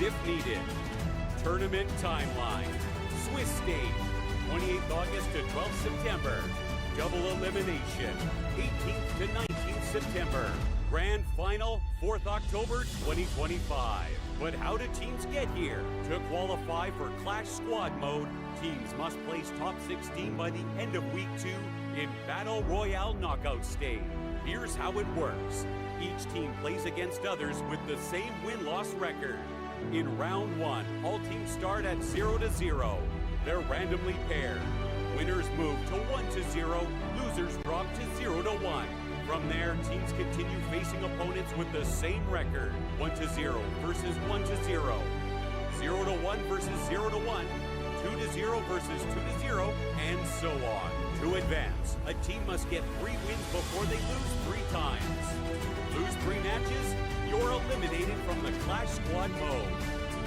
if needed. Tournament timeline. Swiss stage, 28th August to 12th September. Double elimination, 18th to 19th September. Grand final, 4th October 2025. But how do teams get here? To qualify for Clash Squad mode, teams must place top 16 by the end of Week 2 in Battle Royale knockout stage. Here's how it works. Each team plays against others with the same win-loss record. In round 1, all teams start at 0-0. They're randomly paired. Winners move to 1-0, losers drop to 0-1. From there, teams continue facing opponents with the same record. 1-0 versus 1-0. 0-1 versus 0-1. 2-0 versus 2-0, and so on. To advance, a team must get 3 wins before they lose 3 times. Lose 3 matches, you're eliminated from the Clash Squad mode.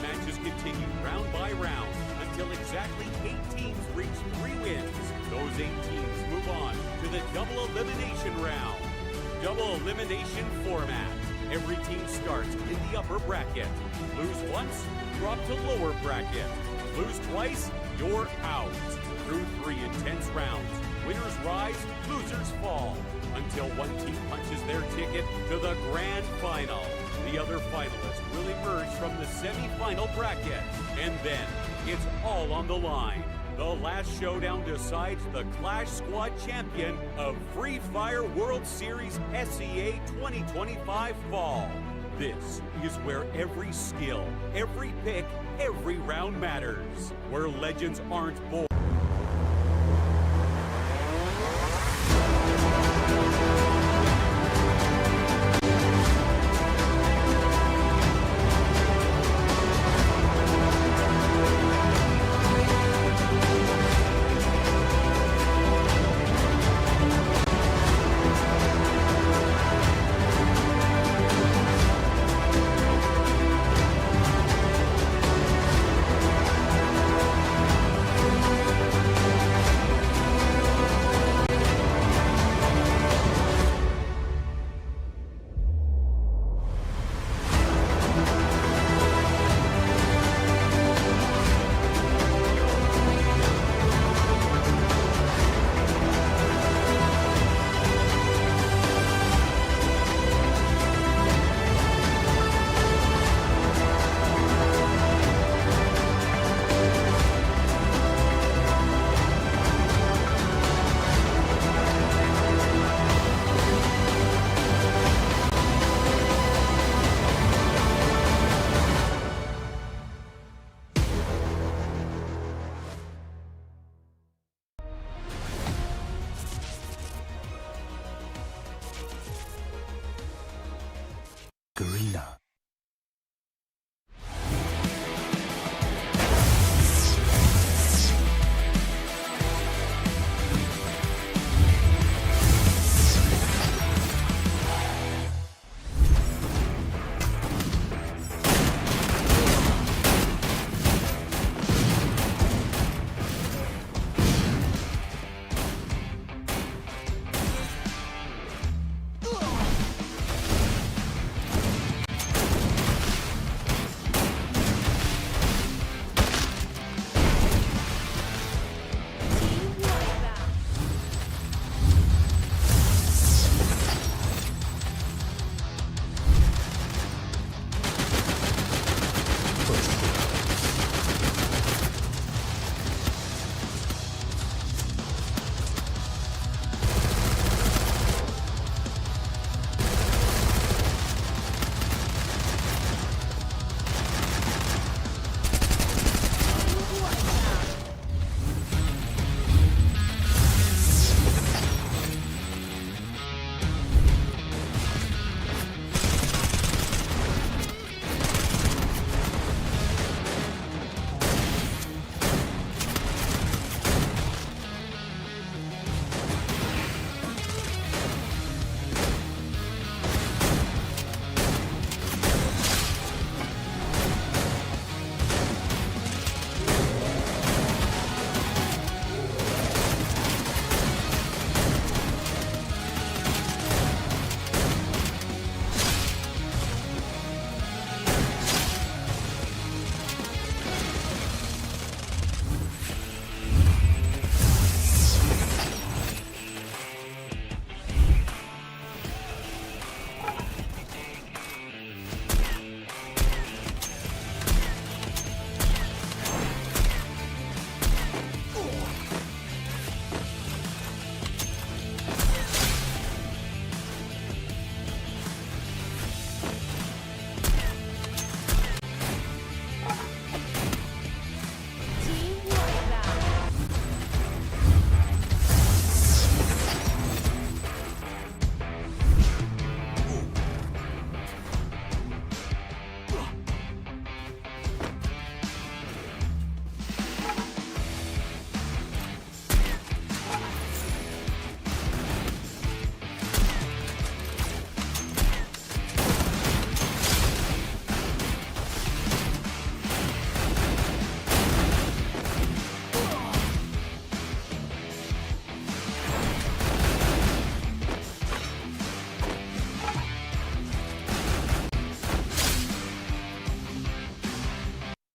Matches continue round by round until exactly 8 teams reach 3 wins. Those 8 teams move on to the double elimination round. Double elimination format. Every team starts in the upper bracket. Lose once, drop to lower bracket. Lose twice, you're out. Through 3 intense rounds, winners rise, losers fall, until one team punches their ticket to the grand final. The other finalists will emerge from the semi-final bracket, and then it's all on the line. The last showdown decides the Clash Squad champion of Free Fire World Series SEA 2025 Fall. This is where every skill, every pick, every round matters. Where legends aren't born.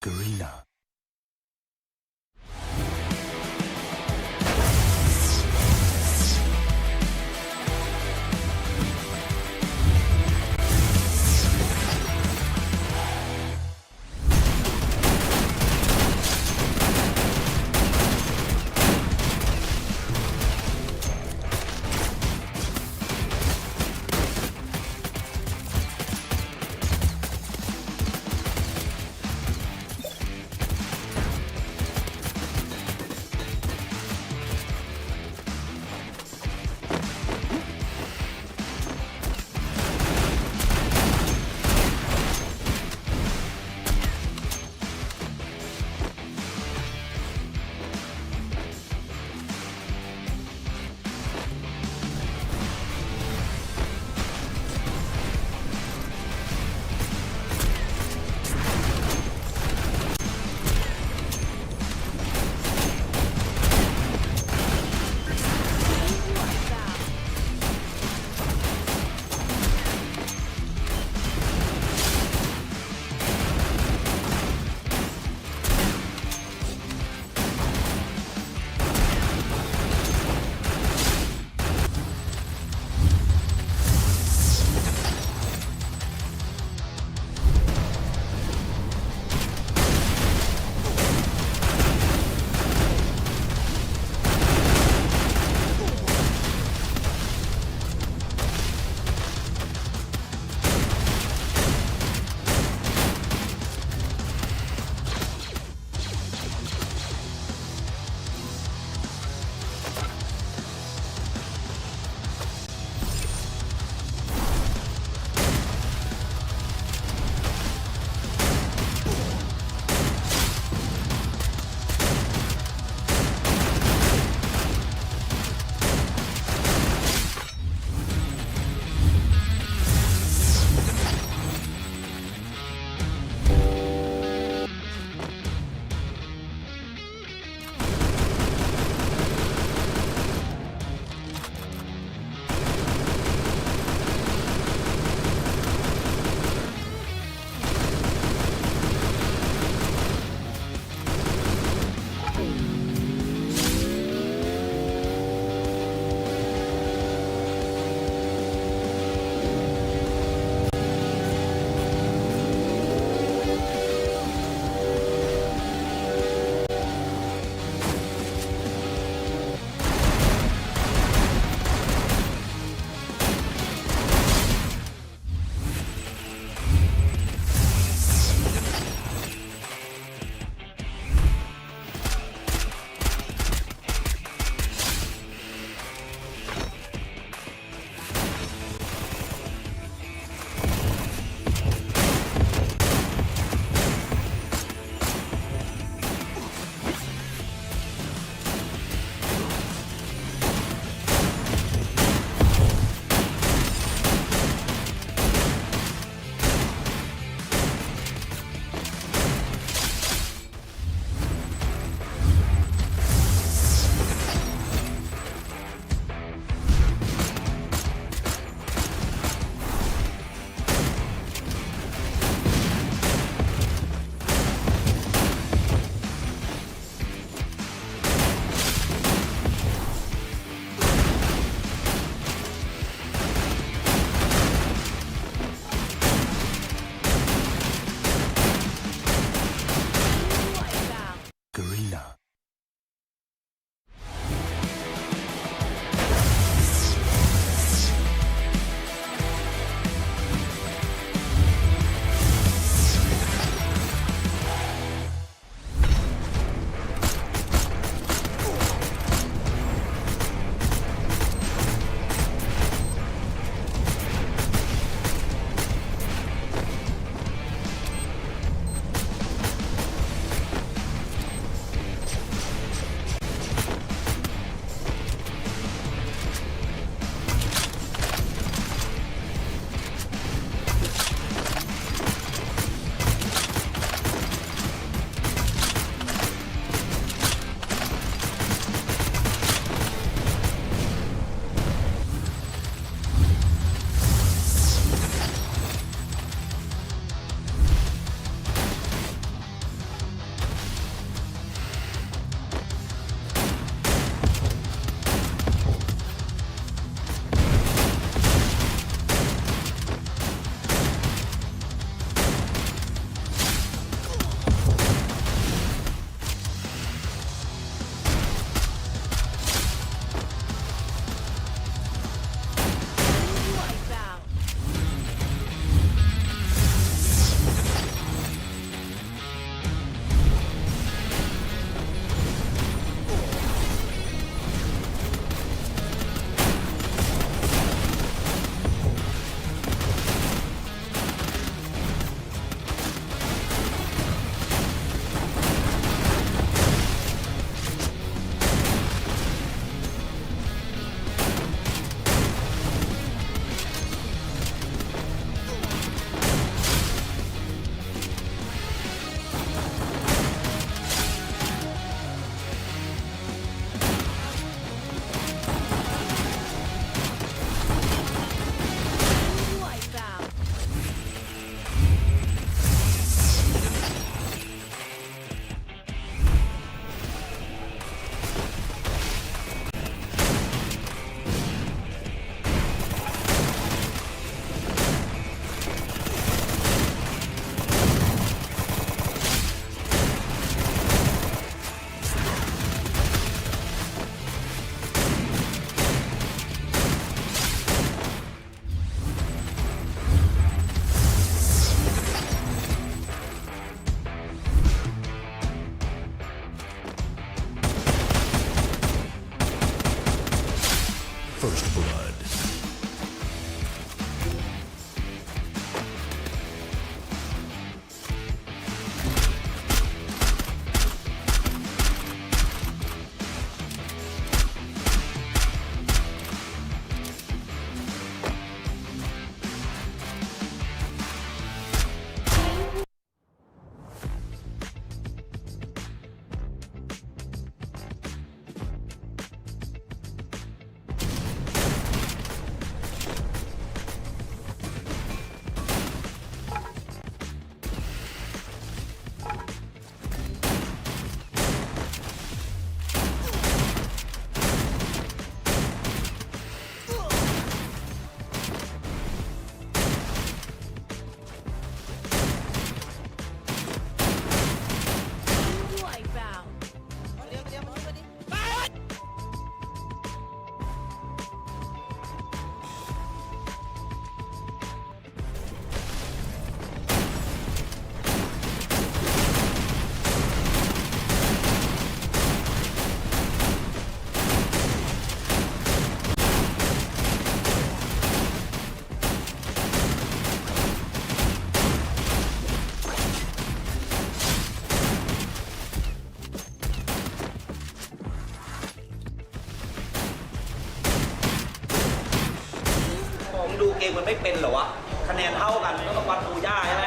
Garena. First Blood.ดูเกมมันไม่เป็นเหรอวะคะแนนเท่ากันก็ต้องวัดดูยากใช่ไหม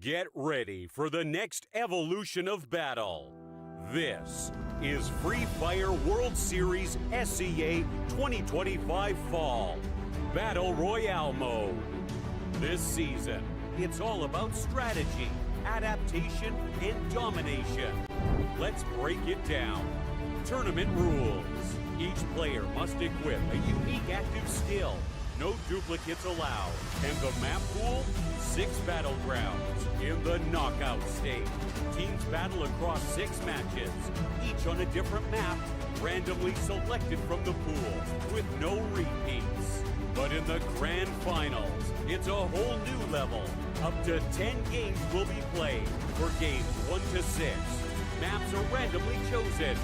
Get ready for the next evolution of battle. This is Free Fire World Series SEA 2025 Fall Battle Royale Mode. This season, it's all about strategy, adaptation, and domination. Let's break it down. Tournament rules. Each player must equip a unique active skill. No duplicates allowed. And the map pool? 6 battlegrounds in the knockout stage. Teams battle across 6 matches, each on a different map, randomly selected from the pool, with no repeats. But in the grand finals, it's a whole new level. Up to 10 games will be played for games 1 to 6. Maps are randomly chosen.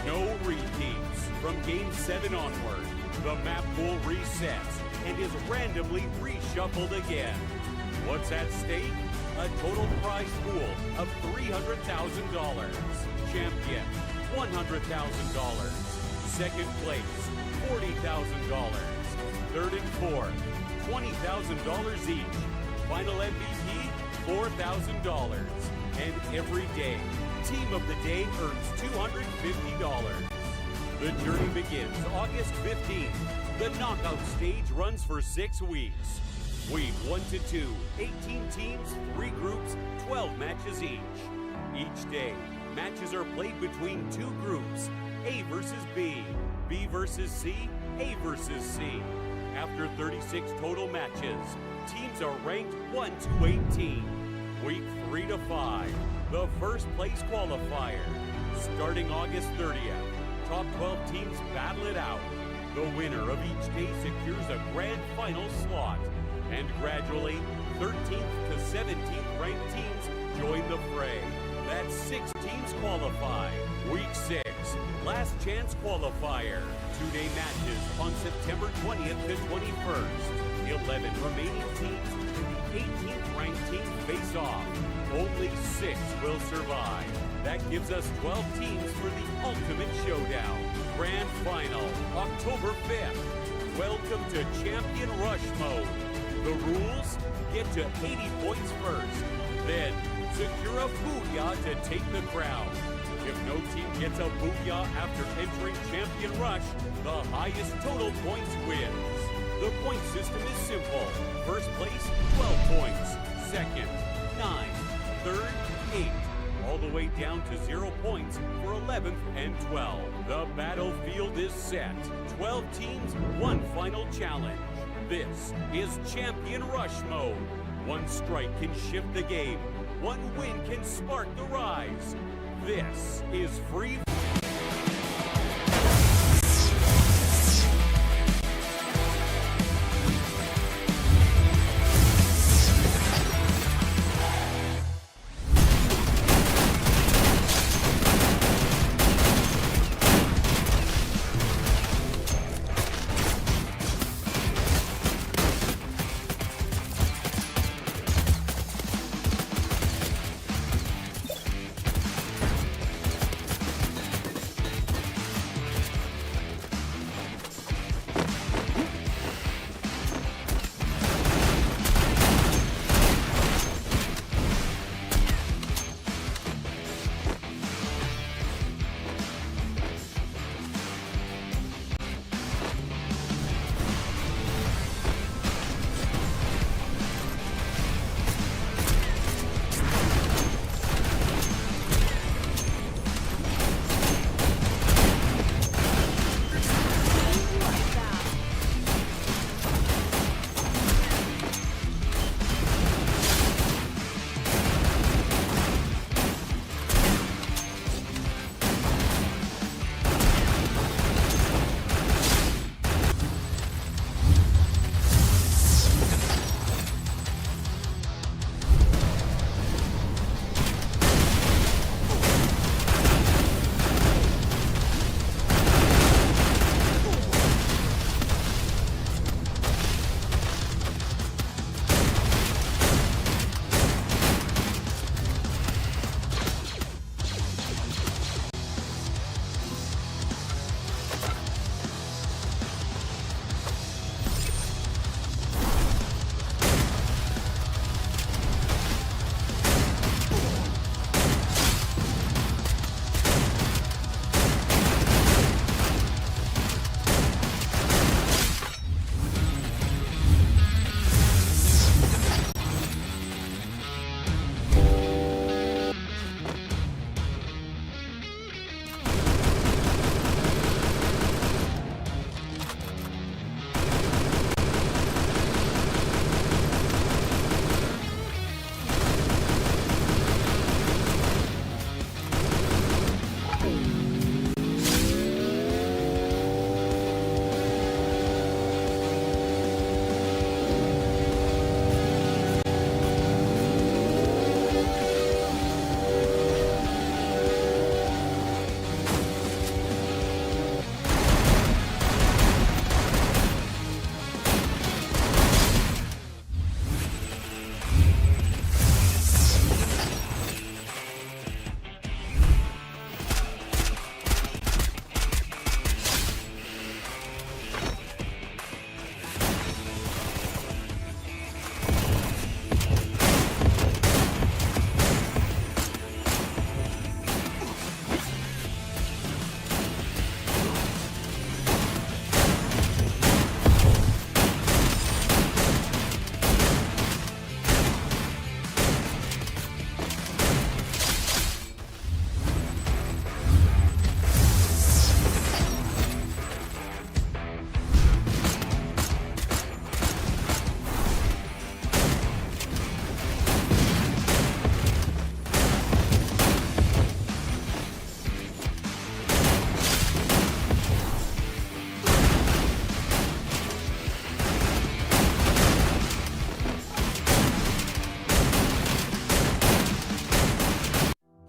No repeats. From game 7 onward, the map pool resets and is randomly reshuffled again. What's at stake? A total prize pool of $300,000. Champion, $100,000. Second place, $40,000. Third and fourth, $20,000 each. Final MVP, $4,000. And every day, Team of the Day earns $250. The journey begins August 15th. The knockout stage runs for 6 weeks. Week 1 to 2, 18 teams, 3 groups, 12 matches each. Each day, matches are played between 2 groups, A versus B, B versus C, A versus C. After 36 total matches, teams are ranked 1 to 18. Week 3 to 5, the first place qualifier. Starting August 30th, top 12 teams battle it out. The winner of each day secures a grand final slot. And gradually, 13th to 17th ranked teams join the fray. That's 6 teams qualify. Week 6, last chance qualifier. 2-day matches on September 20th to 21st. The 11 remaining teams and the 18th ranked team face off. Only 6 will survive. That gives us 12 teams for the ultimate showdown. Grand Final, October 5th. Welcome to Champion Rush Mode. The rules? Get to 80 points first. Then, secure a booyah to take the crown. If no team gets a booyah after entering Champion Rush, the highest total points wins. The point system is simple. First place, 12 points. Second, 9. Third, 8. All the way down to 0 points for 11th and 12. The battlefield is set. 12 teams, 1 final challenge. This is Champion Rush Mode. 1 strike can shift the game. 1 win can spark the rise. This is free.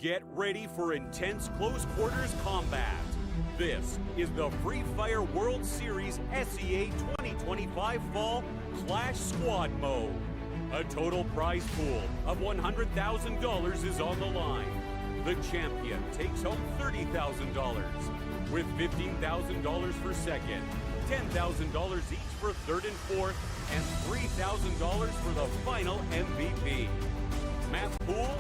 Get ready for intense close quarters combat. This is the Free Fire World Series SEA 2020. 2025 Fall Clash Squad Mode. A total prize pool of $100,000 is on the line. The champion takes home $30,000, with $15,000 for second, $10,000 each for third and fourth, and $3,000 for the final MVP. Math pool,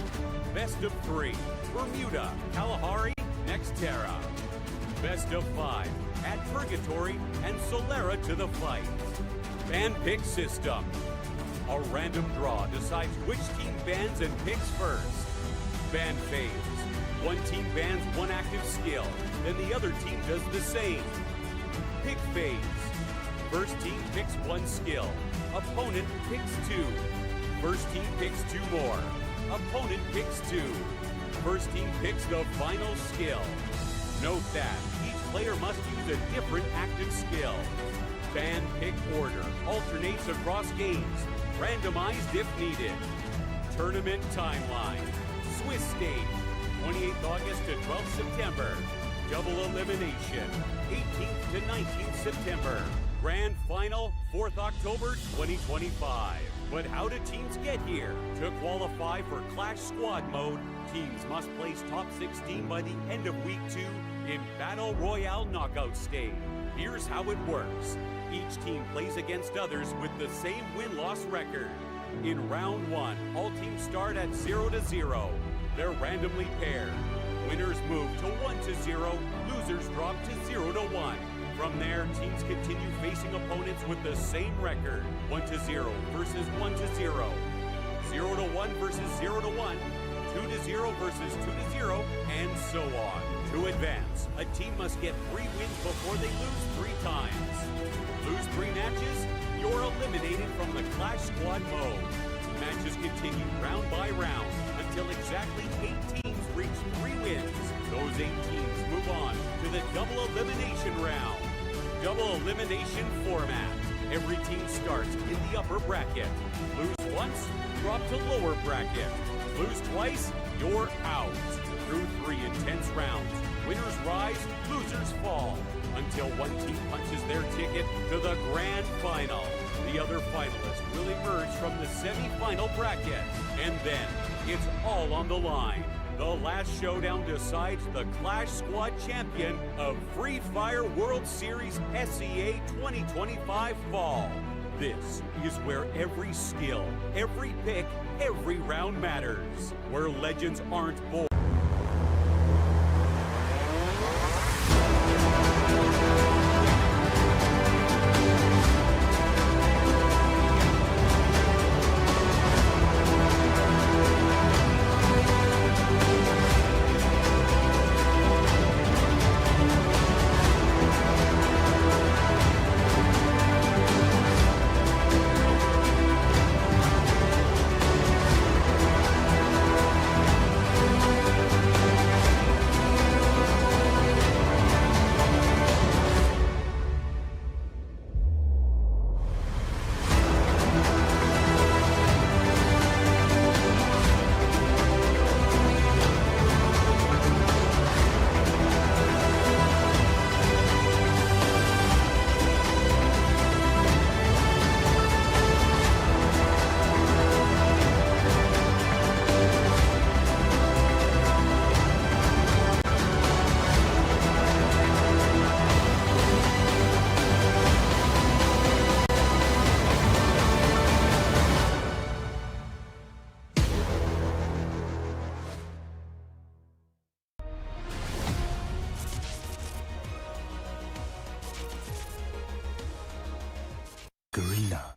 best of 3, Bermuda, Kalahari, Nextera. Best of 5, add Purgatory and Solera to the fight. Ban pick system. A random draw decides which team bans and picks first. Ban phase. One team bans one active skill, then the other team does the same. Pick phase. First team picks one skill. Opponent picks 2. First team picks 2 more. Opponent picks 2. First team picks the final skill. Note that each player must use a different active skill. Ban pick order alternates across games, randomized if needed. Tournament timeline. Swiss stage, 28th August to 12th September. Double elimination, 18th to 19th September. Grand final, 4th October 2025. But how do teams get here? To qualify for Clash Squad Mode, teams must place top 16 by the end of Week 2 in Battle Royale Knockout Stage. Here's how it works. Each team plays against others with the same win-loss record. In Round 1, all teams start at 0-0. They're randomly paired. Winners move to 1-0, losers drop to 0-1. From there, teams continue facing opponents with the same record. 1-0 versus 1-0. 0-1 versus 0-1. 2-0 versus 2-0, and so on. To advance, a team must get 3 wins before they lose 3 times. Lose 3 matches, you're eliminated from the Clash Squad mode. Matches continue round by round until exactly 8 teams reach 3 wins. Those 8 teams move on to the double elimination round. Double elimination format. Every team starts in the upper bracket. Lose once, drop to lower bracket. Lose twice, you're out. Through 3 intense rounds, winners rise, losers fall, until one team punches their ticket to the grand final. The other finalists will emerge from the semi-final bracket, and then it's all on the line. The last showdown decides the Clash Squad champion of Free Fire World Series SEA 2025 Fall. This is where every skill, every pick, every round matters. Where legends aren't born. Garena.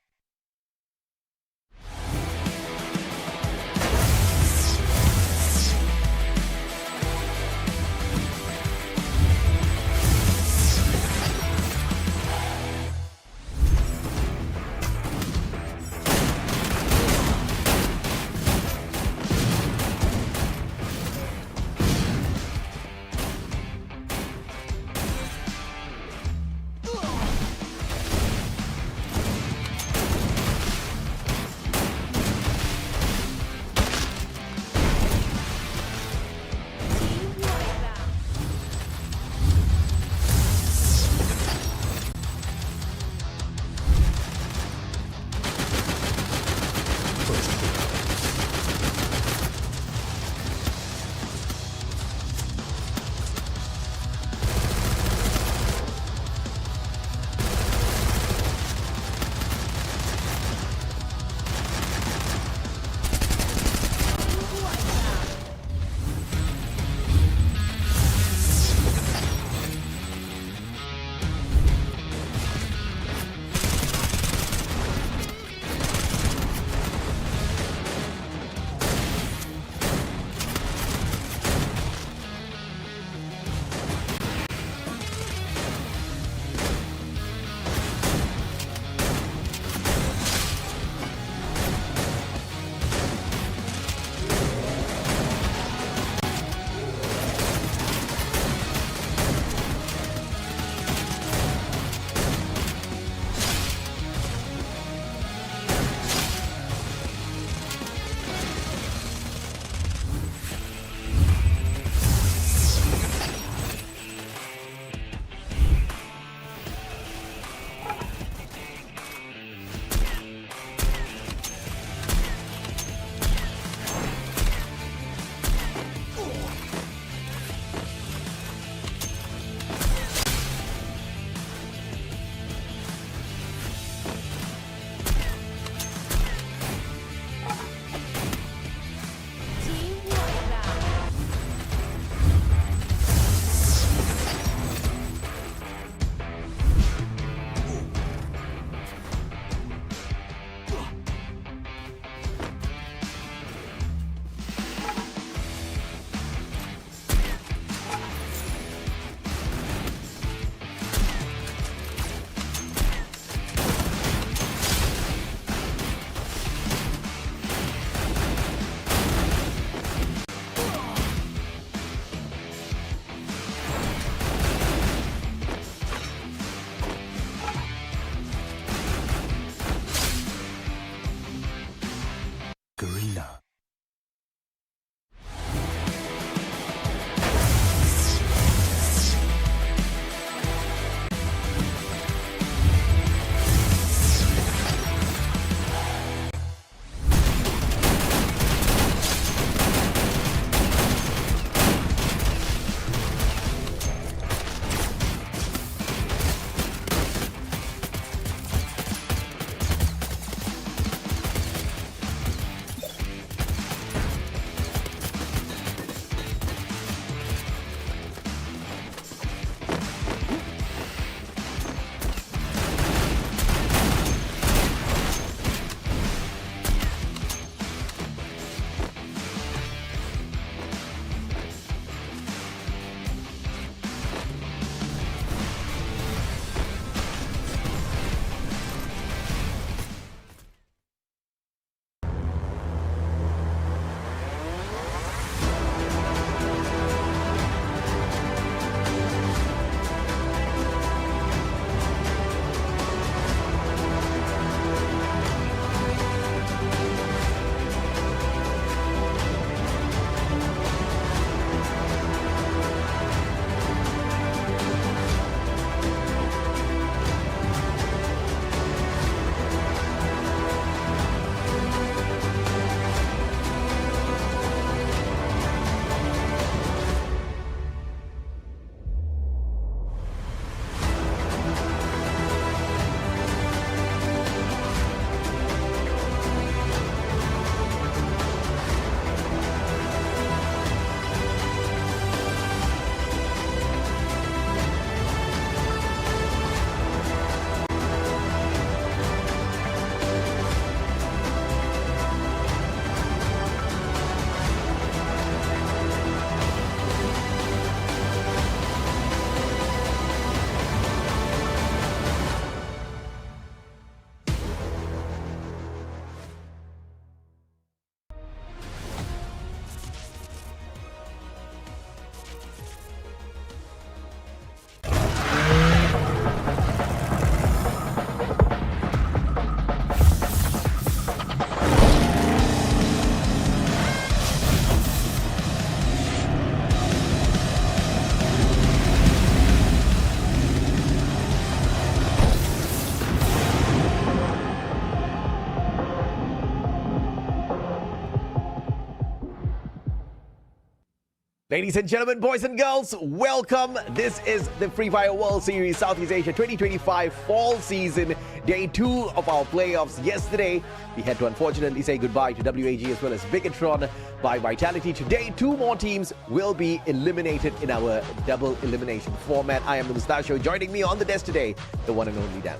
Ladies and gentlemen, boys and girls, welcome. This is the Free Fire World Series Southeast Asia 2025 fall season, day 2 of our playoffs. Yesterday, we had to unfortunately say goodbye to WAG as well as Bigatron by Vitality. Today, 2 more teams will be eliminated in our double elimination format. I am the Mustachio. Joining me on the desk today, the one and only Dan.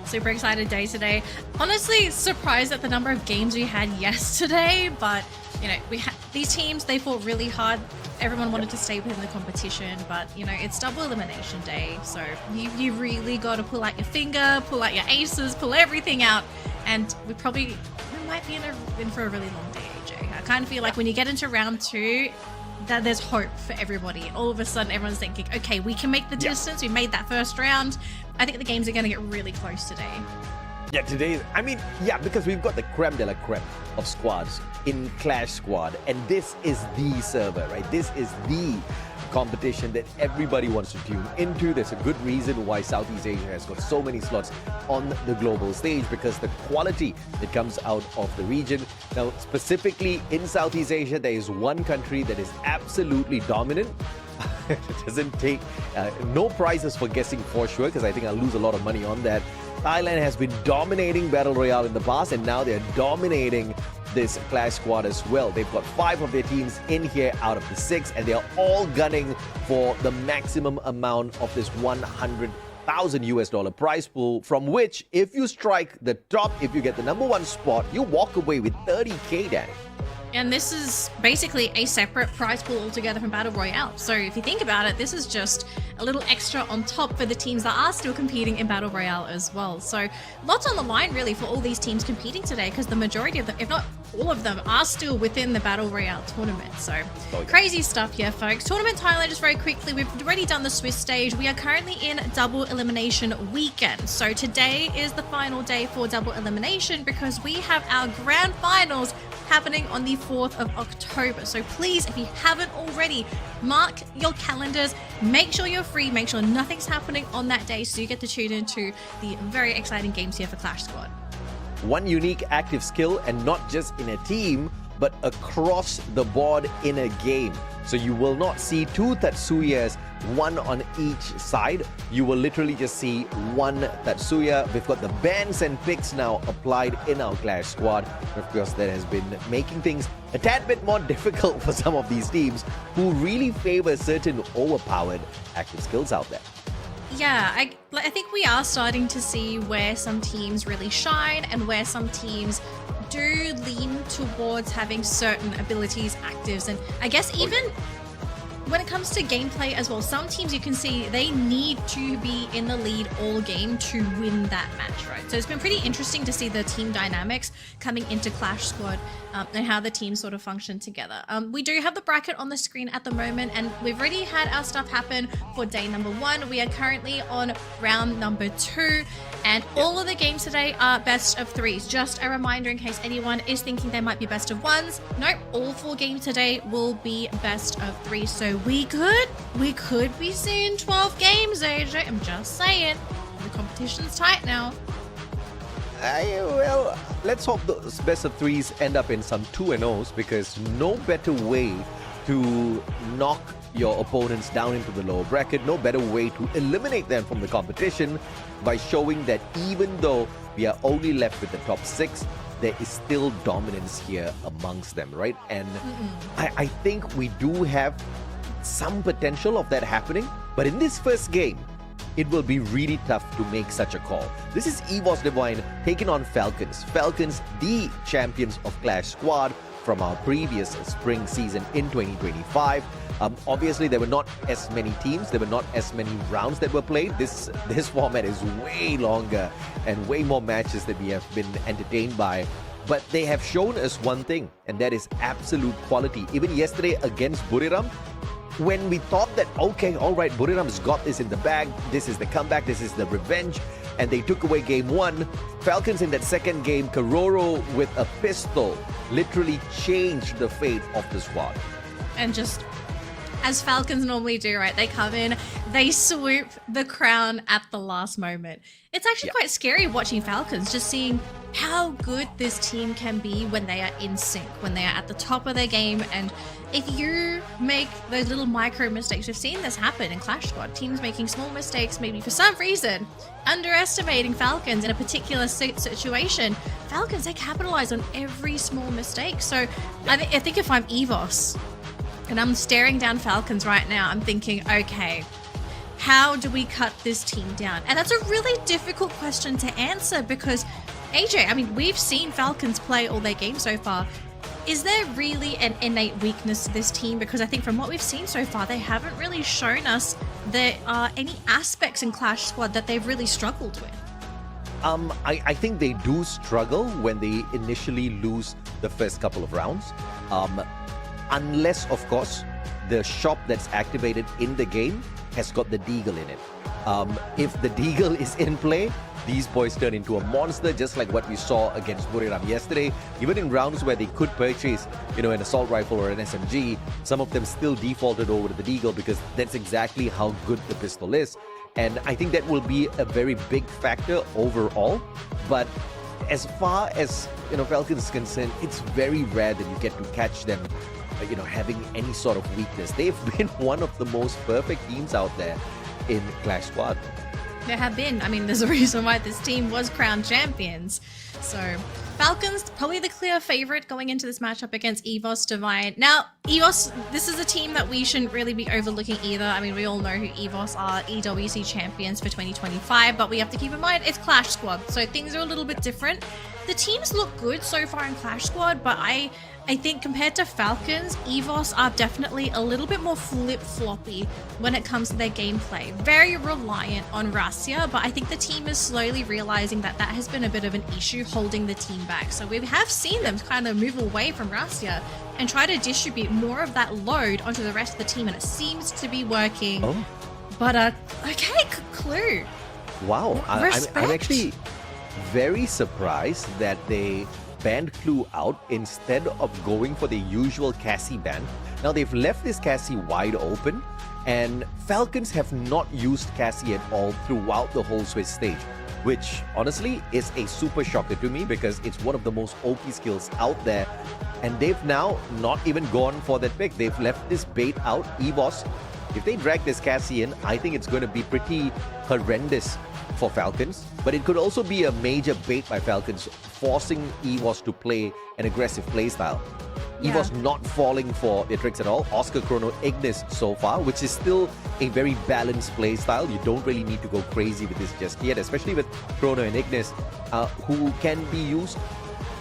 Super excited day today. Honestly, surprised at the number of games we had yesterday, but you know, these teams, they fought really hard. Everyone wanted to stay within the competition, but you know, it's double elimination day, so you really got to pull out your finger, pull out your aces, pull everything out, and we might be in for a really long day, AJ. I kind of feel like when you get into round 2, that there's hope for everybody. All of a sudden, everyone's thinking, okay, we can make the distance. We made that first round. I think the games are going to get really close today. Yeah, today, because we've got the creme de la creme of squads in Clash Squad, and this is the server, right? This is the competition that everybody wants to tune into. There's a good reason why Southeast Asia has got so many slots on the global stage, because the quality that comes out of the region. Now, specifically in Southeast Asia, there is one country that is absolutely dominant. It doesn't take no prizes for guessing for sure, because I think I'll lose a lot of money on that. Thailand has been dominating Battle Royale in the past, and now they're dominating this Clash Squad as well. They've got 5 of their teams in here out of the 6, and they're all gunning for the maximum amount of this $100,000 prize pool, from which, if you strike the top, if you get the number 1 spot, you walk away with 30K, Danny. And this is basically a separate prize pool altogether from Battle Royale. So if you think about it, this is just a little extra on top for the teams that are still competing in Battle Royale as well. So lots on the line really for all these teams competing today, because the majority of them, if not all of them, are still within the Battle Royale tournament. So crazy stuff here, folks. Tournament Thailand, just very quickly, we've already done the Swiss stage. We are currently in double elimination weekend. So today is the final day for double elimination, because we have our grand finals happening on the 4th of October. So please, if you haven't already, mark your calendars, make sure you're free, make sure nothing's happening on that day, so you get to tune into the very exciting games here for Clash Squad. One unique active skill, and not just in a team, but across the board in a game. So you will not see 2 Tatsuyas, 1 on each side. You will literally just see 1 Tatsuya. We've got the bans and picks now applied in our Clash Squad. Of course, that has been making things a tad bit more difficult for some of these teams who really favor certain overpowered active skills out there. Yeah, I think we are starting to see where some teams really shine and where some teams do lean towards having certain abilities, actives, and I guess even when it comes to gameplay as well, some teams you can see they need to be in the lead all game to win that match, right? So it's been pretty interesting to see the team dynamics coming into Clash Squad and how the teams sort of function together. We do have the bracket on the screen at the moment, and we've already had our stuff happen for day number 1. We are currently on round number 2, and all of the games today are best of 3s. Just a reminder in case anyone is thinking they might be best of 1s. Nope, all 4 games today will be best of 3. So we could be seeing 12 games, AJ. I'm just saying. The competition's tight now. Well, let's hope those best of 3s end up in some 2-0s, because no better way to knock your opponents down into the lower bracket, no better way to eliminate them from the competition by showing that even though we are only left with the top 6, there is still dominance here amongst them, right? And I think we do have some potential of that happening, but in this first game, it will be really tough to make such a call. This is EVOS Divine taking on Falcons. Falcons, the champions of Clash Squad from our previous spring season in 2025. Obviously, there were not as many teams, there were not as many rounds that were played. This format is way longer and way more matches that we have been entertained by. But they have shown us one thing, and that is absolute quality. Even yesterday against Buriram, when we thought that, okay, all right, Buriram's got this in the bag, this is the comeback, this is the revenge, and they took away game 1, Falcons in that second game, Karoro with a pistol literally changed the fate of the squad. And just as Falcons normally do, right? They come in, they swoop the crown at the last moment. It's actually quite scary watching Falcons, just seeing how good this team can be when they are in sync, when they are at the top of their game. And if you make those little micro mistakes, we've seen this happen in Clash Squad, teams making small mistakes, maybe for some reason underestimating Falcons in a particular situation. Falcons, they capitalize on every small mistake. So I think if I'm EVOS and I'm staring down Falcons right now, I'm thinking, okay, how do we cut this team down? And that's a really difficult question to answer because, AJ, I mean, we've seen Falcons play all their games so far. Is there really an innate weakness to this team? Because I think from what we've seen so far, they haven't really shown us there are any aspects in Clash Squad that they've really struggled with. I think they do struggle when they initially lose the first couple of rounds. Unless, of course, the shop that's activated in the game has got the Deagle in it. If the Deagle is in play, these boys turn into a monster, just like what we saw against Buriram yesterday. Even in rounds where they could purchase, an assault rifle or an SMG, some of them still defaulted over to the Deagle because that's exactly how good the pistol is. And I think that will be a very big factor overall. But as far as, Falcons is concerned, it's very rare that you get to catch them, having any sort of weakness. They've been one of the most perfect teams out there in Clash Squad. There have been. I mean, there's a reason why this team was crowned champions. So, Falcons, probably the clear favorite going into this matchup against EVOS Divine. Now, EVOS, this is a team that we shouldn't really be overlooking either. I mean, we all know who EVOS are, EWC champions for 2025, but we have to keep in mind it's Clash Squad, so things are a little bit different. The teams look good so far in Clash Squad, but I think compared to Falcons, EVOS are definitely a little bit more flip-floppy when it comes to their gameplay. Very reliant on Russia, but I think the team is slowly realizing that that has been a bit of an issue holding the team back. So we have seen them kind of move away from Russia and try to distribute more of that load onto the rest of the team, and it seems to be working. Oh. But, okay, Clue. Wow, I'm actually very surprised that they banned Clue out instead of going for the usual Cassie ban. Now they've left this Cassie wide open, and Falcons have not used Cassie at all throughout the whole Swiss stage, which honestly is a super shocker to me because it's one of the most OP skills out there, and they've now not even gone for that pick. They've left this bait out. EVOS, if they drag this Cassie in, I think it's going to be pretty horrendous for Falcons, but it could also be a major bait by Falcons, forcing EVOS to play an aggressive playstyle. Yeah. EVOS not falling for their tricks at all. Oscar, Chrono, Ignis so far, which is still a very balanced playstyle. You don't really need to go crazy with this just yet, especially with Chrono and Ignis, who can be used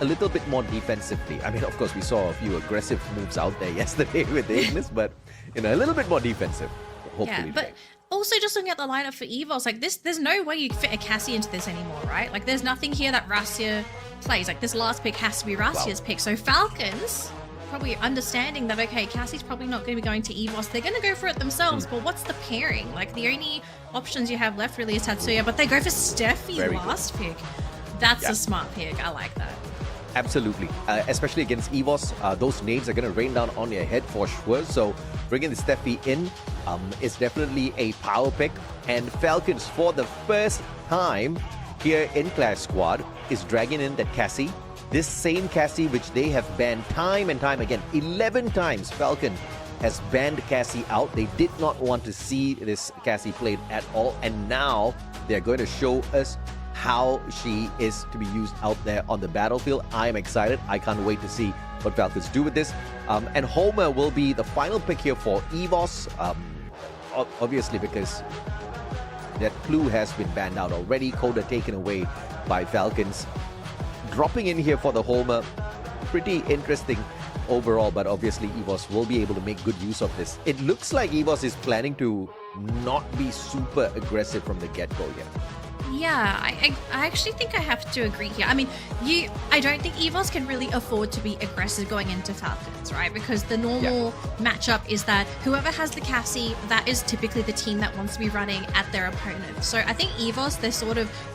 a little bit more defensively. I mean, of course, we saw a few aggressive moves out there yesterday with the Ignis, but a little bit more defensive. Hopefully, yeah, but also just looking at the lineup for EVOS, like this, there's no way you fit a Cassie into this anymore, right? Like there's nothing here that Russia plays. Like this last pick has to be Russia's pick. So Falcons, probably understanding that, okay, Cassie's probably not going to be going to EVOS. They're going to go for it themselves, but what's the pairing? Like the only options you have left really is Tatsuya, but they go for Steffi last pick. That's a smart pick. I like that. Absolutely, especially against EVOS, those nades are going to rain down on your head for sure. So bringing the Steffi in is definitely a power pick. And Falcons, for the first time here in Clash Squad, is dragging in that Cassie. This same Cassie which they have banned time and time again. 11 times Falcon has banned Cassie out. They did not want to see this Cassie played at all. And now they're going to show us how she is to be used out there on the battlefield. I am excited. I can't wait to see what Falcons do with this. And Homer will be the final pick here for EVOS, obviously because that Clue has been banned out already. Coda taken away by Falcons. Dropping in here for the Homer, pretty interesting overall, but obviously EVOS will be able to make good use of this. It looks like EVOS is planning to not be super aggressive from the get-go yet. Yeah, I actually think I have to agree here. I mean, I don't think EVOS can really afford to be aggressive going into Falcons, right? Because the normal matchup is that whoever has the Cassie, that is typically the team that wants to be running at their opponent. So I think EVOS,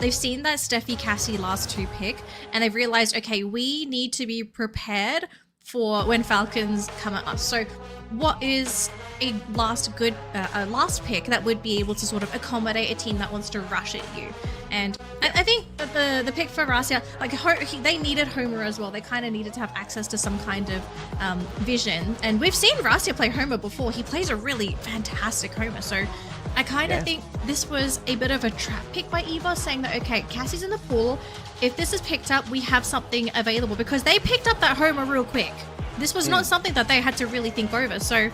they've seen that Steffi Cassie last two pick, and they've realized, okay, we need to be prepared for when Falcons come at us. So what is a last pick that would be able to sort of accommodate a team that wants to rush at you? And I think that the pick for Russia, like they needed Homer as well. They kind of needed to have access to some kind of vision. And we've seen Russia play Homer before. He plays a really fantastic Homer. So I kind of think this was a bit of a trap pick by EVOS, saying that, okay, Cassie's in the pool. If this is picked up, we have something available, because they picked up that Homer real quick. This was not something that they had to really think over. So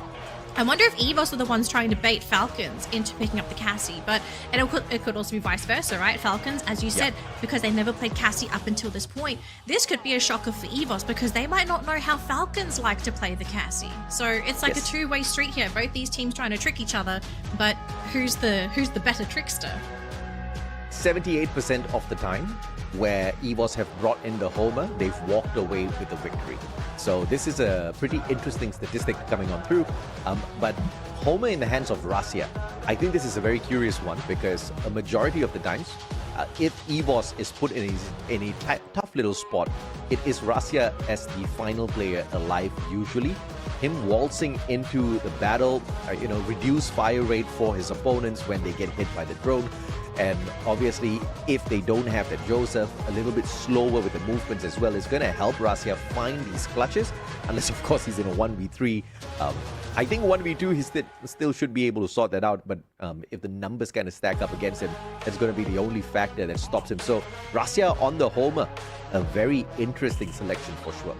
I wonder if EVOS are the ones trying to bait Falcons into picking up the Cassie, but it could also be vice versa, right? Falcons, as you said, because they never played Cassie up until this point, this could be a shocker for EVOS because they might not know how Falcons like to play the Cassie. So it's like a two-way street here. Both these teams trying to trick each other, but who's the better trickster? 78% of the time where EVOS have brought in the Homer, they've walked away with the victory. So this is a pretty interesting statistic coming on through. But Homer in the hands of Russia, I think this is a very curious one, because a majority of the times, if EVOS is put in a tough little spot, it is Russia as the final player alive usually. Him waltzing into the battle, reduce fire rate for his opponents when they get hit by the drone. And obviously, if they don't have that Joseph, a little bit slower with the movements as well, is going to help Russia find these clutches. Unless, of course, he's in a 1v3. I think 1v2, he still should be able to sort that out. But if the numbers kind of stack up against him, that's going to be the only factor that stops him. So Russia on the Homer, a very interesting selection for sure.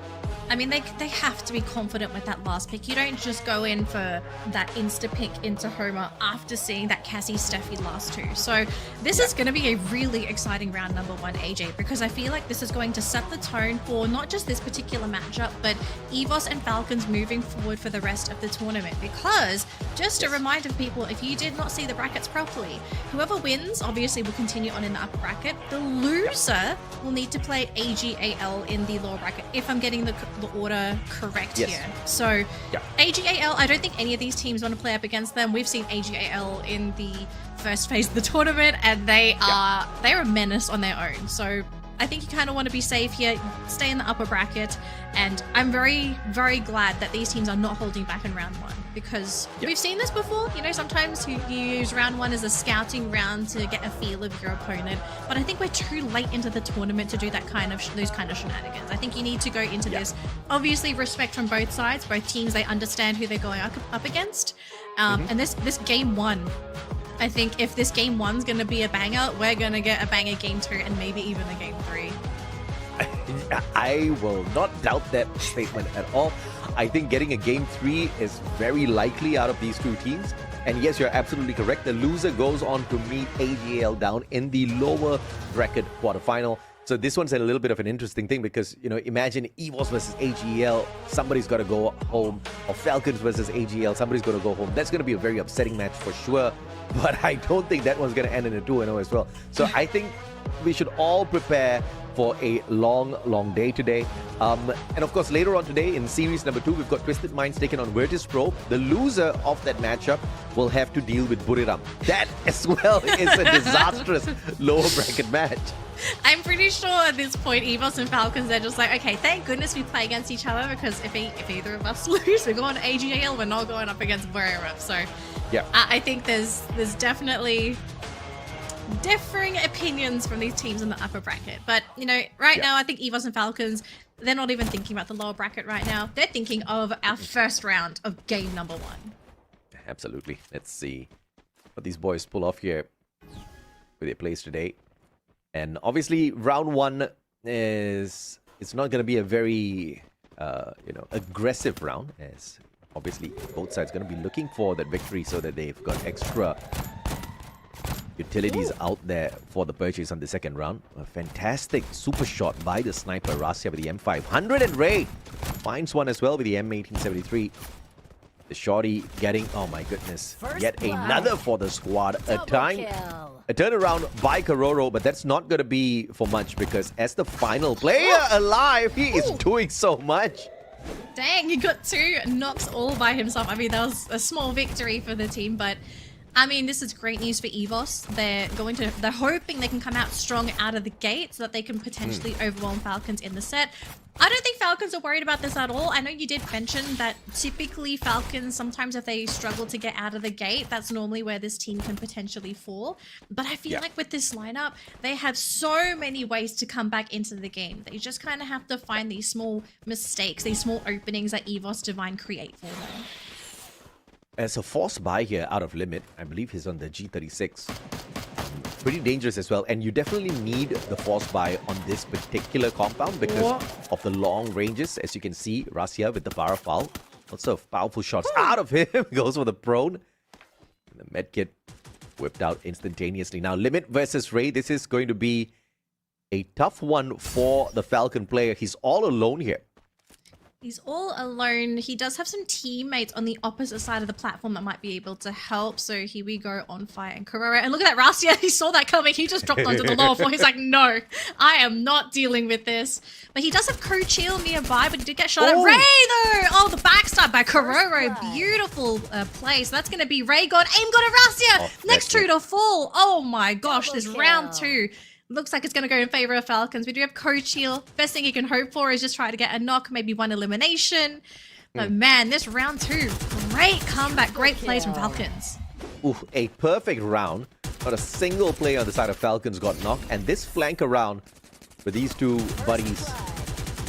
I mean, they have to be confident with that last pick. You don't just go in for that insta pick into Homer after seeing that Cassie Steffi last two. So this is going to be a really exciting round number one, AJ, because I feel like this is going to set the tone for not just this particular matchup, but EVOS and Falcons moving forward for the rest of the tournament. Because just a reminder for people, if you did not see the brackets properly, whoever wins obviously will continue on in the upper bracket. The loser will need to play AGAL in the lower bracket, if I'm getting the order correct here. So AGAL, I don't think any of these teams want to play up against them. We've seen AGAL in the first phase of the tournament, and they're a menace on their own. So I think you kind of want to be safe here, stay in the upper bracket, and I'm very, very glad that these teams are not holding back in round one, because we've seen this before. Sometimes you use round one as a scouting round to get a feel of your opponent, but I think we're too late into the tournament to do those kind of shenanigans. I think you need to go into this, obviously respect from both sides, both teams, they understand who they're going up against, and this game one, I think if this game one's going to be a banger, we're going to get a banger game two and maybe even a game three. I will not doubt that statement at all. I think getting a game three is very likely out of these two teams. And yes, you're absolutely correct. The loser goes on to meet AGL down in the lower bracket quarterfinal. So this one's a little bit of an interesting thing because, imagine EVOS versus AGL, somebody's got to go home, or Falcons versus AGL, somebody's got to go home. That's going to be a very upsetting match for sure, but I don't think that one's going to end in a 2-0 as well. So I think we should all prepare for a long, long day today. And of course, later on today in series number 2, we've got Twisted Minds taking on Vertus Pro. The loser of that matchup will have to deal with Buriram. That as well is a disastrous lower bracket match. I'm pretty sure at this point, EVOS and Falcons, they're just like, okay, thank goodness we play against each other, because if either of us lose, we're going to AGAL, we're not going up against Buriram. So I think there's definitely differing opinions from these teams in the upper bracket. But, right now, I think EVOS and Falcons, they're not even thinking about the lower bracket right now. They're thinking of our first round of game number one. Absolutely. Let's see what these boys pull off here with their plays today. And obviously, round one it's not going to be a very, aggressive round, as obviously both sides going to be looking for that victory so that they've got extra utilities out there for the purchase on the second round. A fantastic super shot by the sniper Rasya with the M500, and Ray finds one as well with the M1873. The shorty getting, oh my goodness, yet another for the squad. A turnaround by Karoro, but that's not going to be for much, because as the final player alive, he is doing so much. Dang, he got 2 knocks all by himself. I mean, that was a small victory for the team, but I mean, this is great news for EVOS. They're hoping they can come out strong out of the gate so that they can potentially overwhelm Falcons in the set. I don't think Falcons are worried about this at all. I know you did mention that typically Falcons, sometimes if they struggle to get out of the gate, that's normally where this team can potentially fall. But I feel like with this lineup, they have so many ways to come back into the game. They just kind of have to find these small mistakes, these small openings that EVOS Divine create for them. As a force buy here out of limit, I believe he's on the G36. Pretty dangerous as well, and you definitely need the force buy on this particular compound because of the long ranges. As you can see, Rasia with the Barafal. Lots of powerful shots out of him. Goes for the prone. And the medkit whipped out instantaneously. Now, Limit versus Ray. This is going to be a tough one for the Falcon player. He's all alone here. He's all alone. He does have some teammates on the opposite side of the platform that might be able to help. So here we go, On Fire and Corora. And look at that, Rasia. He saw that coming. He just dropped onto the lower floor. He's like, no, I am not dealing with this. But he does have Coachil nearby, but he did get shot at. Ray, though! Oh, the backstab by Corora. Beautiful play. So that's going to be Ray God. Aim God at Rasia. Next two to fall. Oh my gosh, this round two. Looks like it's going to go in favor of Falcons. We do have Coachil. Best thing you can hope for is just try to get a knock, maybe one elimination. But man, this round two, great comeback, great plays from Falcons. Ooh, a perfect round. Not a single player on the side of Falcons got knocked. And this flank around with these two buddies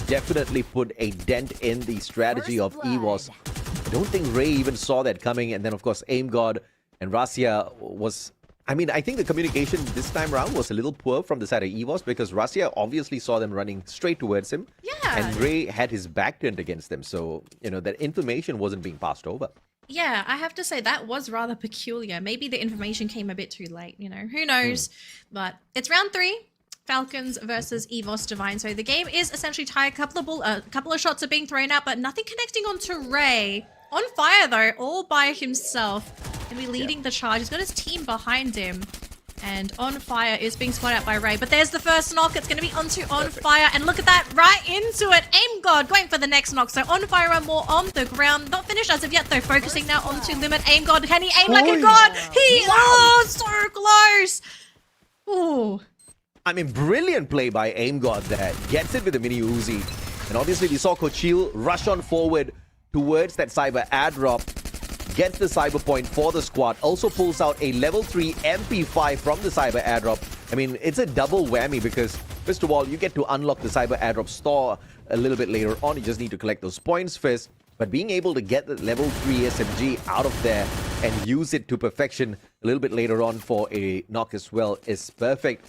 definitely put a dent in the strategy of EVOS. I don't think Ray even saw that coming. And then, of course, Aim God and Rasia was... I mean, I think the communication this time around was a little poor from the side of EVOS because Rasia obviously saw them running straight towards him. Yeah. And Ray had his back turned against them. So, you know, that information wasn't being passed over. Yeah, I have to say that was rather peculiar. Maybe the information came a bit too late, you know, who knows? But it's round three. Falcons versus EVOS Divine. So the game is essentially tied. A couple of shots are being thrown out, but nothing connecting onto Ray. On Fire, though, all by himself. Going to be leading the charge. He's got his team behind him. And On Fire is being spotted out by Ray. But there's the first knock. It's going to be onto On Fire. And look at that, right into it. Aim God going for the next knock. So On Fire are more on the ground. Not finished as of yet, though. Focusing now onto Limit. Aim God. Can he aim like a god? So close. Ooh. I mean, brilliant play by Aim God there. Gets it with the mini Uzi. And obviously, we saw Coachil rush on forward towards that cyber airdrop. Gets the cyber point for the squad. Also pulls out a level 3 MP5 from the cyber airdrop. I mean, it's a double whammy because, first of all, you get to unlock the cyber airdrop store a little bit later on. You just need to collect those points first. But being able to get the level 3 SMG out of there and use it to perfection a little bit later on for a knock as well is perfect.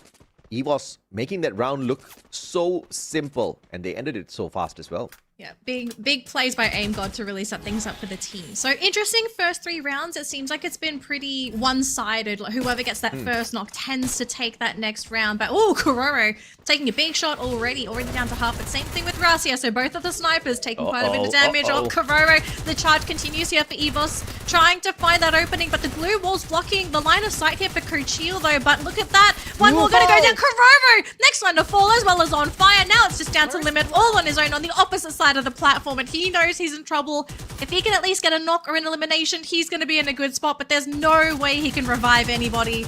EVOS making that round look so simple, and they ended it so fast as well. Yeah, big plays by Aim God to really set things up for the team. So interesting first 3 rounds. It seems like it's been pretty one-sided. Like whoever gets that first knock tends to take that next round. But oh, Cororo taking a big shot already down to half. But same thing with Rasia. So both of the snipers taking quite a bit of damage. Oh, Cororo, the charge continues here for EVOS, trying to find that opening. But the glue wall's blocking the line of sight here for Coachil though. But look at that. One more gonna go down. Cororo, next one to fall as well as On Fire. Now it's just down to Limit all on his own on the opposite side of the platform, and he knows he's in trouble. If he can at least get a knock or an elimination, he's going to be in a good spot, but there's no way he can revive anybody.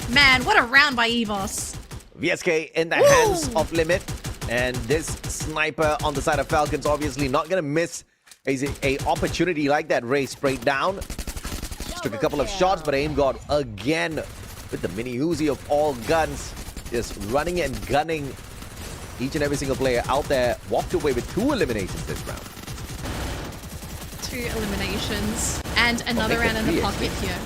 Man, what a round by EVOS. VSK in the hands of Limit, and this sniper on the side of Falcons obviously not going to miss a opportunity like that. Ray sprayed down. Just took a couple of shots, but Aim God again with the mini Uzi of all guns, just running and gunning each and every single player out there. Walked away with 2 eliminations this round. 2 eliminations. And another round in the pocket here.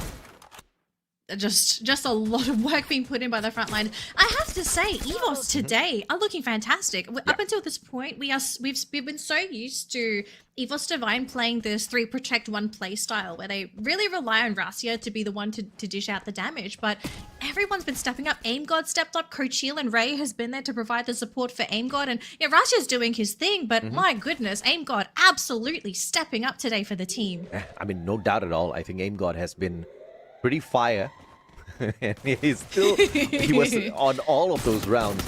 Just a lot of work being put in by the front line. I have to say, EVOS today are looking fantastic. Up until this point, we've been so used to EVOS Divine playing this 3 protect 1 play style where they really rely on Rasia to be the one to dish out the damage. But everyone's been stepping up. Aim God stepped up. Coachil and Ray has been there to provide the support for Aim God. And yeah, Rasia's doing his thing, but my goodness, Aim God absolutely stepping up today for the team. I mean, no doubt at all. I think Aim God has been pretty fire. And he was on all of those rounds,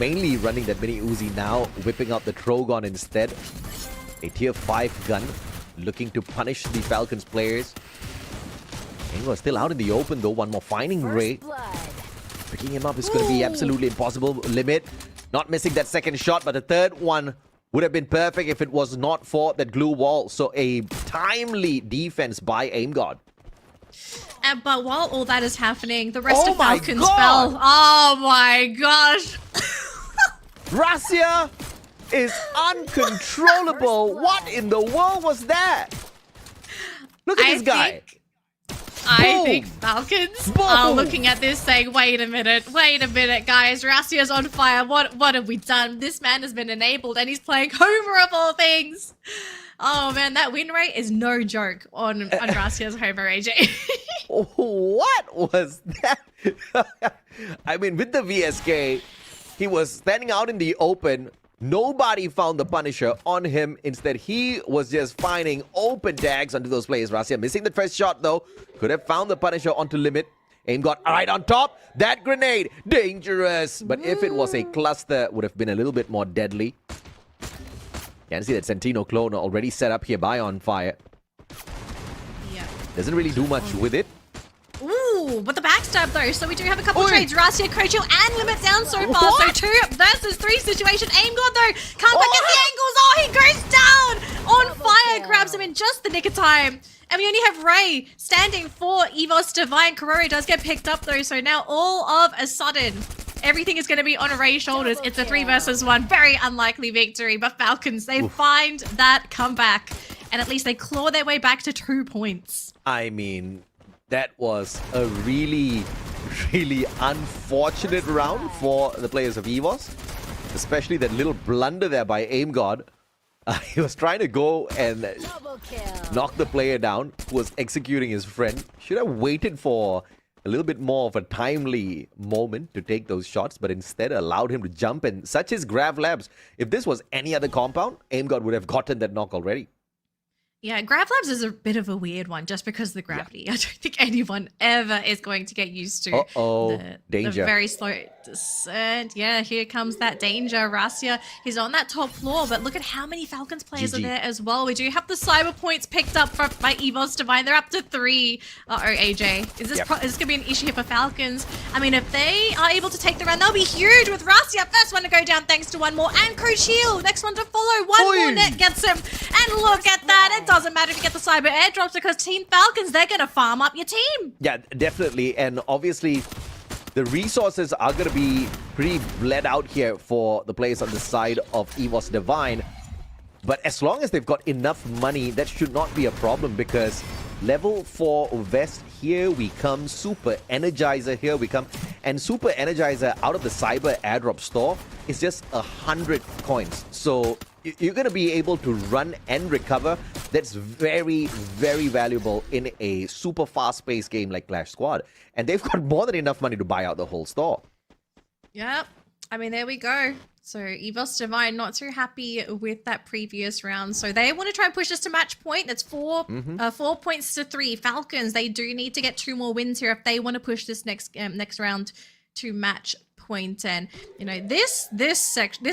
mainly running that mini Uzi, now whipping out the Trogon instead. A tier 5 gun, looking to punish the Falcons players. Ingo is still out in the open though. One more finding Ray. Picking him up is going to be absolutely impossible. Limit not missing that second shot, but the third one would have been perfect if it was not for that glue wall. So a timely defense by Aim God. But while all that is happening, the rest Oh of my Falcons God! fell. Oh my gosh. Russia is uncontrollable. What in the world was that? Look at this guy. I think Boom. Falcons Boom. are looking at this saying, wait a minute, guys. Russia's on fire. What have we done? This man has been enabled and he's playing Homer of all things. Oh man, that win rate is no joke on Russia's Homer, AJ. What was that? I mean, with the VSK, he was standing out in the open. Nobody found the Punisher on him. Instead, he was just finding open tags onto those players. Russia missing the first shot, though. Could have found the Punisher onto Limit. Aim got right on top. That grenade, dangerous. But if it was a cluster, would have been a little bit more deadly. Can see that Sentino clone already set up here by On Fire. Yeah. Doesn't really do much with it. Ooh, but the backstab though. So we do have a couple trades. Rasia, Kochil, and Limit down so far. What? So 2 versus 3 situation. Aim God though can't quite get the angles. Oh, he goes down. On Fire grabs him in just the nick of time. And we only have Ray standing for EVOS Divine. Korori does get picked up though. So now all of a sudden, everything is going to be on Ray's shoulders. It's a 3 versus 1. Very unlikely victory. But Falcons, they find that comeback. And at least they claw their way back to 2 points. I mean, that was a really, really unfortunate round for the players of EVOS. Especially that little blunder there by Aim God. He was trying to go and knock the player down who was executing his friend. Should have waited for a little bit more of a timely moment to take those shots, but instead allowed him to jump. And such is Grav Labs. If this was any other compound, Aim God would have gotten that knock already. Yeah, Grav Labs is a bit of a weird one just because of the gravity. I don't think anyone ever is going to get used to danger. the very slow descent. Yeah, here comes that danger. Rasia, he's on that top floor, but look at how many Falcons players are there as well. We do have the cyber points picked up by EVOS Divine. They're up to 3. Uh-oh, AJ. Is this going to be an issue here for Falcons? I mean, if they are able to take the round, they'll be huge with Rasia. First one to go down thanks to one more. And Coach Heal, next one to follow. One more net gets him. And look at that. It doesn't matter if you get the cyber airdrops because Team Falcons, they're going to farm up your team. Yeah, definitely. And obviously, the resources are going to be pretty bled out here for the players on the side of EVOS Divine. But as long as they've got enough money, that should not be a problem because level 4 vest, here we come. Super Energizer, here we come. And Super Energizer out of the cyber airdrop store is just 100 coins. So you're going to be able to run and recover. That's very, very valuable in a super fast-paced game like Clash Squad. And they've got more than enough money to buy out the whole store. Yep. I mean, there we go. So EVOS Divine not too happy with that previous round. So they want to try and push this to match point. That's 4 points to 3. Falcons, they do need to get 2 more wins here if they want to push this next round to match point. And you know, this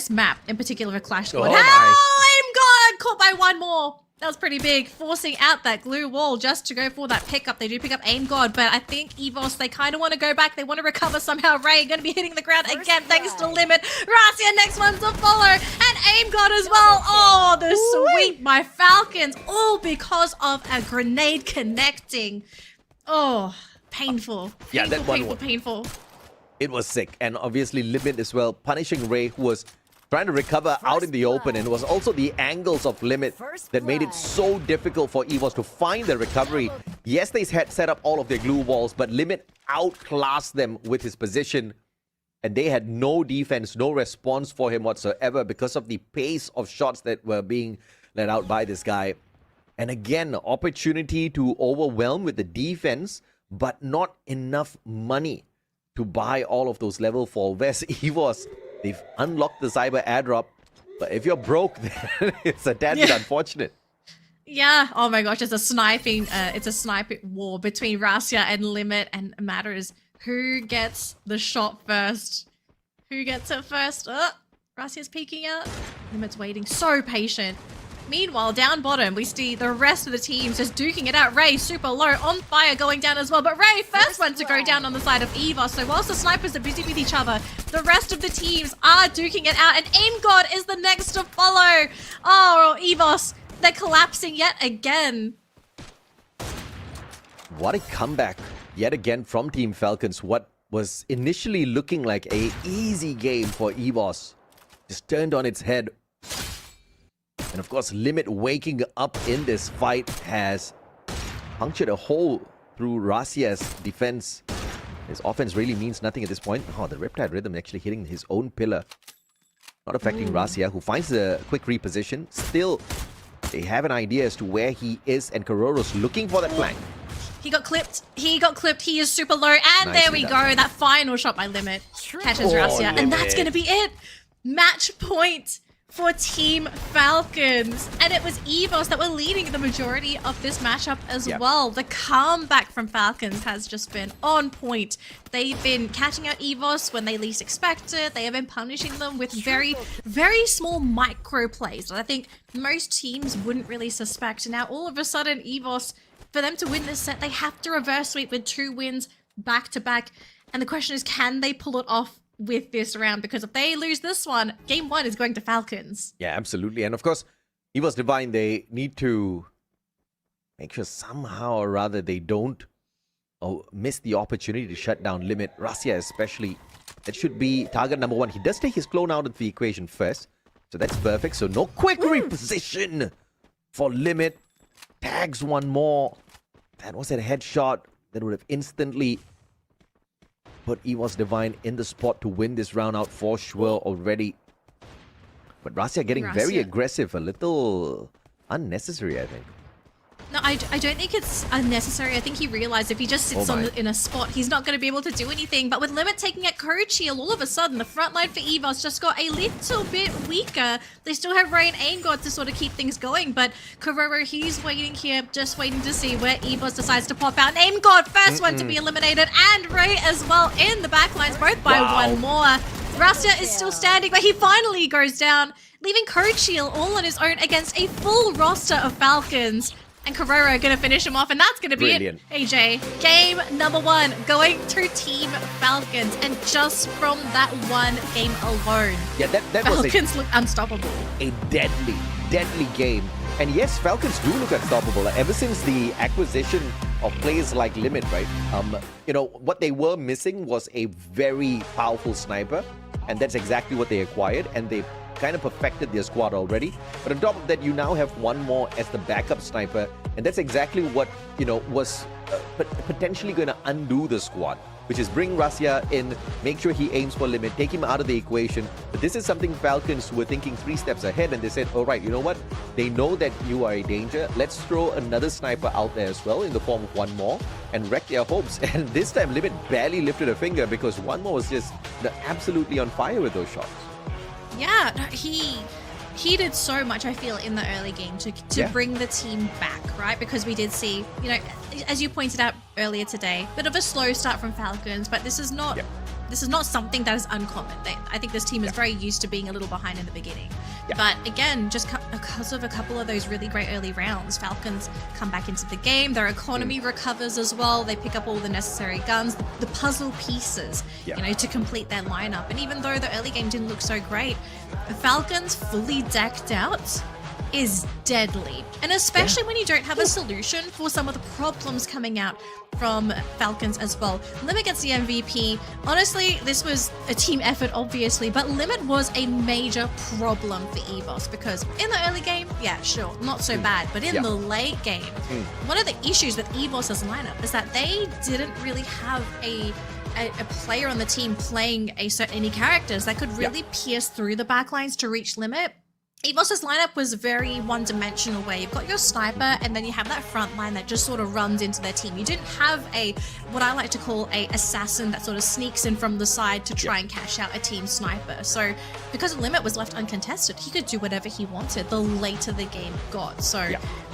map in particular for Clash Squad. Aim God caught by one more. That was pretty big, forcing out that glue wall just to go for that pickup. They do pick up Aim God, but I think EVOS, they kind of want to go back. They want to recover somehow. Ray going to be hitting the ground again thanks to Limit. Rasia, next one's to follow. And Aim God as well. Oh, the sweep by Falcons. All because of a grenade connecting. Oh, painful. Yeah, that one painful. It was sick. And obviously Limit as well, punishing Ray, who was trying to recover out in the open, and it was also the angles of Limit that made it so difficult for EVOS to find the recovery. Yes, they had set up all of their glue walls, but Limit outclassed them with his position, and they had no defense, no response for him whatsoever because of the pace of shots that were being let out by this guy. And again, opportunity to overwhelm with the defense, but not enough money to buy all of those level 4 vests. EVOS, they've unlocked the cyber airdrop, but if you're broke, then it's a tad bit unfortunate. Yeah. Oh my gosh, it's a sniping war between Rasia and Limit, and it matters who gets the shot first. Who gets it first? Oh, Rasia's peeking out. Limit's waiting, so patient. Meanwhile, down bottom, we see the rest of the teams just duking it out. Ray, super low, on fire, going down as well. But Ray, first one to go down on the side of EVOS. So whilst the snipers are busy with each other, the rest of the teams are duking it out. And Aim God is the next to follow. Oh, EVOS, they're collapsing yet again. What a comeback yet again from Team Falcons. What was initially looking like a easy game for EVOS just turned on its head. And of course, Limit waking up in this fight has punctured a hole through Razia's defense. His offense really means nothing at this point. Oh, the Riptide Rhythm actually hitting his own pillar. Not affecting Razia, who finds a quick reposition. Still, they have an idea as to where he is, and Kororo's looking for that flank. He got clipped. He got clipped. He is super low. And there we go. That final shot by Limit catches Razia. And that's going to be it. Match point for Team Falcons. And it was EVOS that were leading the majority of this matchup as well. The comeback from Falcons has just been on point. They've been catching out EVOS when they least expect it. They have been punishing them with very, very small micro plays that I think most teams wouldn't really suspect. And now all of a sudden, EVOS, for them to win this set, they have to reverse sweep with 2 wins back to back. And the question is, can they pull it off with this round? Because if they lose this one, game 1 is going to Falcons. Yeah, absolutely. And of course, EVOS Divine, they need to make sure somehow or rather they don't miss the opportunity to shut down Limit. Razia especially, that should be target number 1. He does take his clone out of the equation first, so that's perfect. So no quick reposition for Limit. Tags one more. That was a headshot that would have instantly put EVOS Divine in the spot to win this round out for sure already. But Razia getting very aggressive, a little unnecessary, I think. No, I don't think it's unnecessary. I think he realized if he just sits in a spot, he's not going to be able to do anything. But with Limit taking out Code Shield, all of a sudden, the front line for EVOS just got a little bit weaker. They still have Ray and Aim God to sort of keep things going. But Kororo, he's waiting here, just waiting to see where EVOS decides to pop out. And Aim God, first one to be eliminated. And Ray as well in the backlines, both by one more. Razia is still standing, but he finally goes down, leaving Code Shield all on his own against a full roster of Falcons. And Kororo going to finish him off, and that's going to be it, AJ. Game number 1 going to Team Falcons, and just from that one game alone, that Falcons look unstoppable. A deadly game. And yes, Falcons do look unstoppable. Ever since the acquisition of players like Limit, right? You know, what they were missing was a very powerful sniper, and that's exactly what they acquired, and they kind of perfected their squad already. But on top of that, you now have one more as the backup sniper, and that's exactly what, you know, was potentially going to undo the squad, which is bring Razia in, make sure he aims for Limit, take him out of the equation. But this is something Falcons were thinking 3 steps ahead, and they said, all right, you know what? They know that you are a danger. Let's throw another sniper out there as well in the form of one more and wreck their hopes. And this time, Limit barely lifted a finger because one more was just absolutely on fire with those shots. Yeah, he did so much, I feel, in the early game to bring the team back, right? Because we did see, you know, as you pointed out earlier today, bit of a slow start from Falcons, but this is not something that is uncommon. I think this team is very used to being a little behind in the beginning. But again, just because of a couple of those really great early rounds, Falcons come back into the game. Their economy recovers as well. They pick up all the necessary guns, the puzzle pieces, you know, to complete their lineup. And even though the early game didn't look so great, the Falcons fully decked out is deadly. And especially when you don't have a solution for some of the problems coming out from Falcons as well. Limit gets the MVP. Honestly, this was a team effort, obviously, but Limit was a major problem for EVOS because in the early game, yeah, sure, not so bad, but in the late game, one of the issues with EVOS's lineup is that they didn't really have a player on the team playing any characters that could really pierce through the backlines to reach Limit. EVOS's lineup was very one-dimensional, where you've got your sniper and then you have that front line that just sort of runs into their team. You didn't have what I like to call a assassin that sort of sneaks in from the side to try and cash out a team sniper. So because Limit was left uncontested, he could do whatever he wanted the later the game got. So,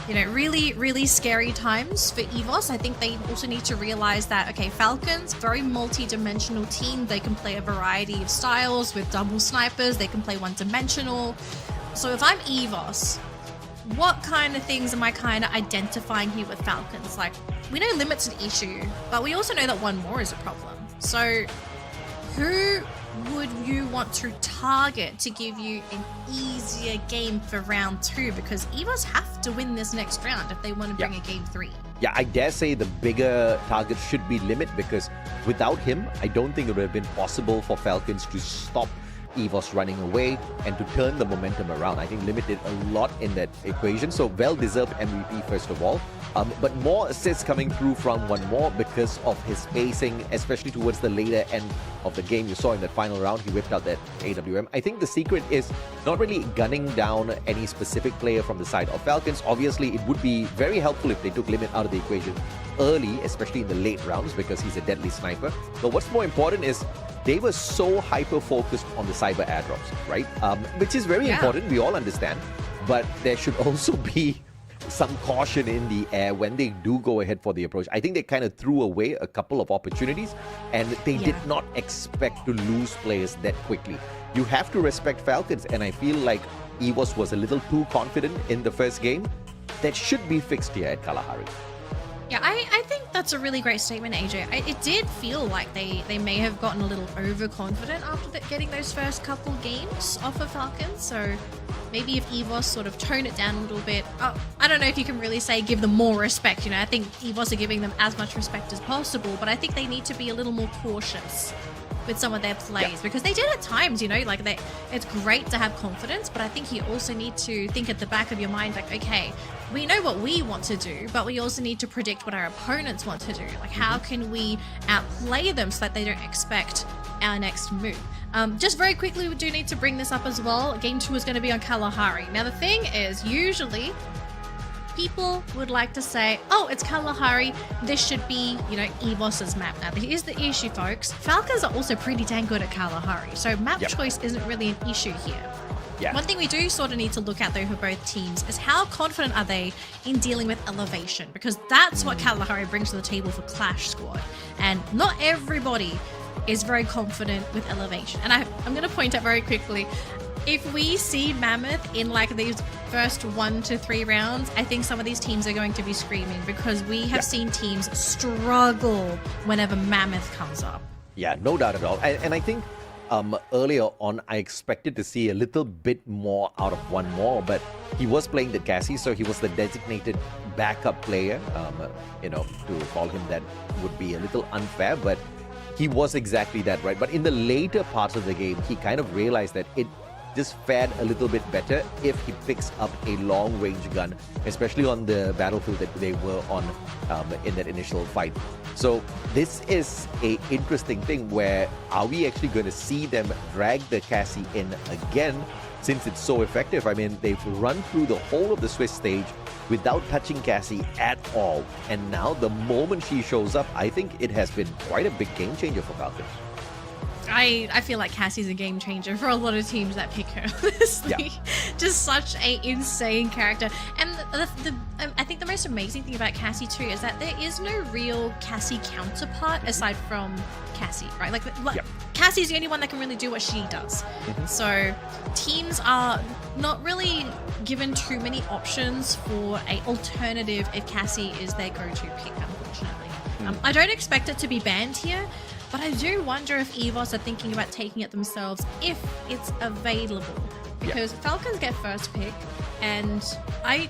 you know, really, really scary times for EVOS. I think they also need to realize that, okay, Falcons, very multi-dimensional team. They can play a variety of styles with double snipers. They can play one-dimensional. So if I'm EVOS, what kind of things am I kind of identifying here with Falcons? Like, we know limit's an issue, but we also know that one more is a problem. So who would you want to target to give you an easier game for round 2? Because EVOS have to win this next round if they want to bring a game 3. Yeah, I dare say the bigger target should be Limit, because without him, I don't think it would have been possible for Falcons to stop EVOS running away and to turn the momentum around. I think Limit did a lot in that equation, so well-deserved MVP first of all. But more assists coming through from One More because of his pacing, especially towards the later end of the game. You saw in that final round, he whipped out that AWM. I think the secret is not really gunning down any specific player from the side of Falcons. Obviously, it would be very helpful if they took Limit out of the equation early, especially in the late rounds, because he's a deadly sniper. But what's more important is they were so hyper-focused on the cyber airdrops, right? Which is very important, we all understand. But there should also be some caution in the air when they do go ahead for the approach. I think they kind of threw away a couple of opportunities, and they did not expect to lose players that quickly. You have to respect Falcons, and I feel like EVOS was a little too confident in the first game. That should be fixed here at Kalahari. Yeah, I think that's a really great statement, AJ. It did feel like they may have gotten a little overconfident after getting those first couple games off of Falcons. So maybe if EVOS sort of tone it down a little bit, I don't know if you can really say give them more respect. You know, I think EVOS are giving them as much respect as possible, but I think they need to be a little more cautious with some of their plays, because they did at times, you know, like it's great to have confidence, but I think you also need to think at the back of your mind, like, okay, we know what we want to do, but we also need to predict what our opponents want to do. Like, how can we outplay them so that they don't expect our next move? Just very quickly, we do need to bring this up as well. Game 2 is going to be on Kalahari. Now, the thing is, usually people would like to say, oh, it's Kalahari, this should be, you know, EVOS's map. Now, here's the issue, folks. Falcons are also pretty dang good at Kalahari, so map choice isn't really an issue here. One thing we do sort of need to look at, though, for both teams is how confident are they in dealing with elevation, because that's what Kalahari brings to the table for Clash Squad. And not everybody is very confident with elevation. And I'm going to point out very quickly, if we see Mammoth in like these first 1 to 3 rounds, I think some of these teams are going to be screaming, because we have seen teams struggle whenever Mammoth comes up. Yeah, no doubt at all. And I think earlier on, I expected to see a little bit more out of One More, but he was playing the Cassie, so he was the designated backup player. You know, to call him that would be a little unfair, but he was exactly that, right? But in the later parts of the game, he kind of realized that it just fared a little bit better if he picks up a long-range gun, especially on the battlefield that they were on in that initial fight. So this is a interesting thing, where are we actually going to see them drag the Cassie in again, since it's so effective? I mean, they've run through the whole of the Swiss stage without touching Cassie at all, and now the moment she shows up, I think it has been quite a big game changer for Falcons. I feel like Cassie's a game changer for a lot of teams that pick her, honestly. Just such a insane character. And I think the most amazing thing about Cassie too is that there is no real Cassie counterpart aside from Cassie, right? Like Cassie's the only one that can really do what she does. So teams are not really given too many options for an alternative if Cassie is their go-to pick, unfortunately. I don't expect it to be banned here, but I do wonder if EVOS are thinking about taking it themselves if it's available. Because Falcons get first pick, and I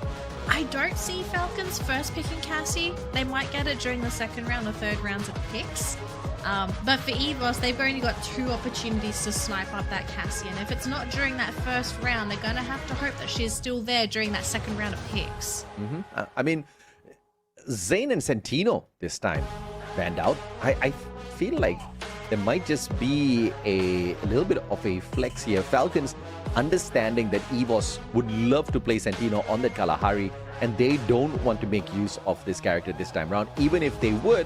don't see Falcons first picking Cassie. They might get it during the second round or third rounds of picks. But for EVOS, they've only got 2 opportunities to snipe up that Cassie. And if it's not during that first round, they're going to have to hope that she's still there during that second round of picks. I mean, Zane and Sentino this time banned out. I feel like there might just be a little bit of a flex here. Falcons understanding that EVOS would love to play Sentino on that Kalahari, and they don't want to make use of this character this time around. Even if they would,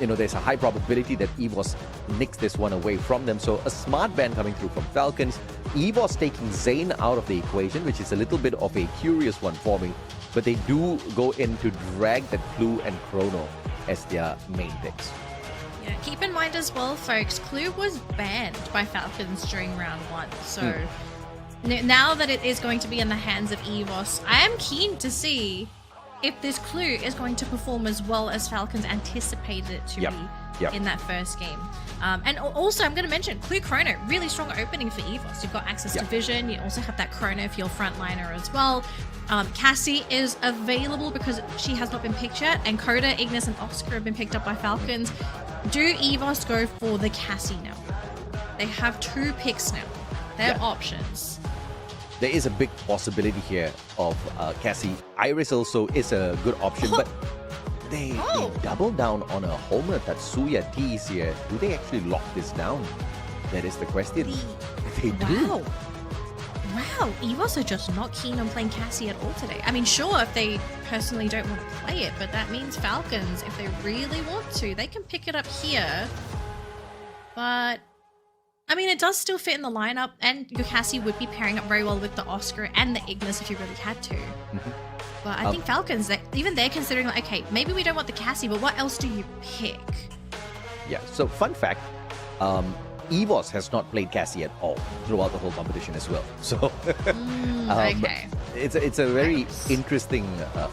you know, there's a high probability that EVOS nicks this one away from them. So a smart ban coming through from Falcons. EVOS taking Zane out of the equation, which is a little bit of a curious one for me. But they do go in to drag that Clue and Chrono as their main picks. Yeah, keep in mind as well, folks, Clue was banned by Falcons during round 1. So now that it is going to be in the hands of EVOS, I am keen to see if this Clue is going to perform as well as Falcons anticipated it to be in that first game. And also, I'm going to mention Clue Chrono, really strong opening for EVOS. You've got access to Vision. You also have that Chrono for your frontliner as well. Cassie is available because she has not been picked yet, and Coda, Ignis, and Oscar have been picked up by Falcons. Do EVOS go for the Cassie now? They have 2 picks now. They have options. There is a big possibility here of Cassie. Iris also is a good option, but they double down on a Homer Tatsuya tease here. Do they actually lock this down? That is the question. They do. Wow, EVOS are just not keen on playing Cassie at all today. I mean, sure, if they personally don't want to play it, but that means Falcons, if they really want to, they can pick it up here. But I mean, it does still fit in the lineup, and your Cassie would be pairing up very well with the Oscar and the Ignis if you really had to. But I think Falcons, even they're considering, like, okay, maybe we don't want the Cassie, but what else do you pick? Yeah, so fun fact, EVOS has not played Cassie at all throughout the whole competition as well. So Okay. it's a very interesting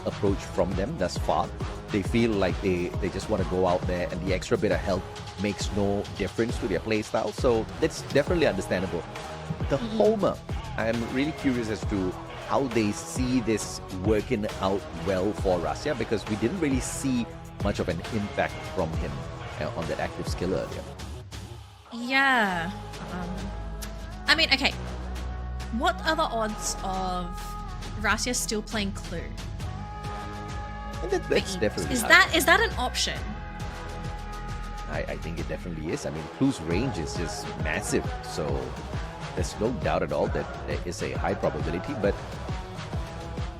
approach from them thus far. They feel like they just want to go out there, and the extra bit of help makes no difference to their playstyle. So that's definitely understandable. The Homer, I'm really curious as to how they see this working out well for Rasya, because we didn't really see much of an impact from him on that active skill earlier. Yeah. I mean, okay. What are the odds of Rasya still playing Clue? And that's definitely is high. that an option? I think it definitely is. I mean, Clue's range is just massive, so there's no doubt at all that there is a high probability, but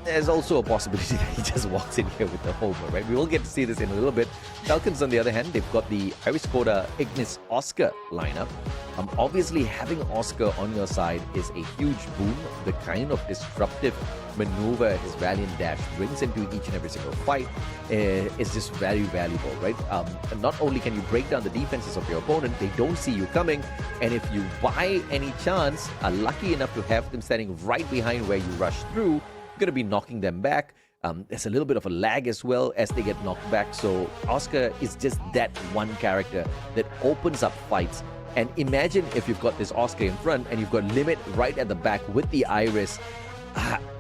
there's also a possibility that he just walks in here with the Homer, right? We will get to see this in a little bit. Falcons, on the other hand, they've got the Iris Coda, Ignis, Oscar lineup. Obviously, having Oscar on your side is a huge boon. The kind of disruptive maneuver his Valiant Dash brings into each and every single fight is just very valuable, right? Not only can you break down the defenses of your opponent, they don't see you coming, and if you by any chance are lucky enough to have them standing right behind where you rush through, you're going to be knocking them back. There's a little bit of a lag as well as they get knocked back, so Oscar is just that one character that opens up fights. And imagine if you've got this Oscar in front and you've got Limit right at the back with the Iris.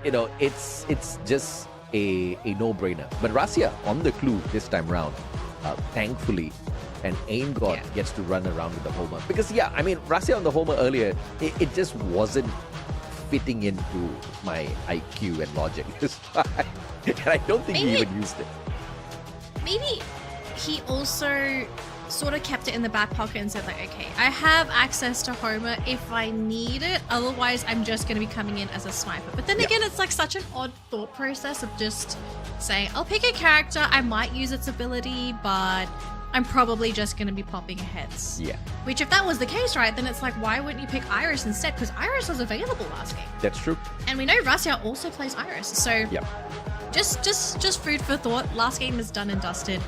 You know, it's just a no-brainer. But Rasya on the Clue this time round, thankfully, and Aim God gets to run around with the Homer. Because, yeah, I mean, Rasya on the Homer earlier, it just wasn't fitting into my IQ and logic. And I don't think he even used it. Maybe he also sort of kept it in the back pocket and said, like, okay, I have access to Homer if I need it, otherwise I'm just going to be coming in as a sniper. But then again, it's like such an odd thought process of just saying, I'll pick a character, I might use its ability, but I'm probably just going to be popping heads. Yeah. Which, if that was the case, right, then it's like, why wouldn't you pick Iris instead? Because Iris was available last game. That's true. And we know Rasya also plays Iris, so just food for thought. Last game is done and dusted.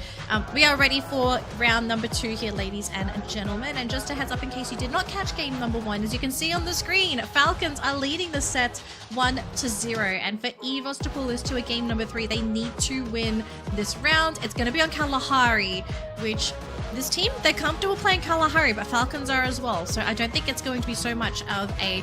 We are ready for round number 2 here, ladies and gentlemen. And just a heads up in case you did not catch game number 1, as you can see on the screen, Falcons are leading the set 1-0. And for EVOS to pull this to a game number 3, they need to win this round. It's going to be on Kalahari, which this team, they're comfortable playing Kalahari, but Falcons are as well. So I don't think it's going to be so much of a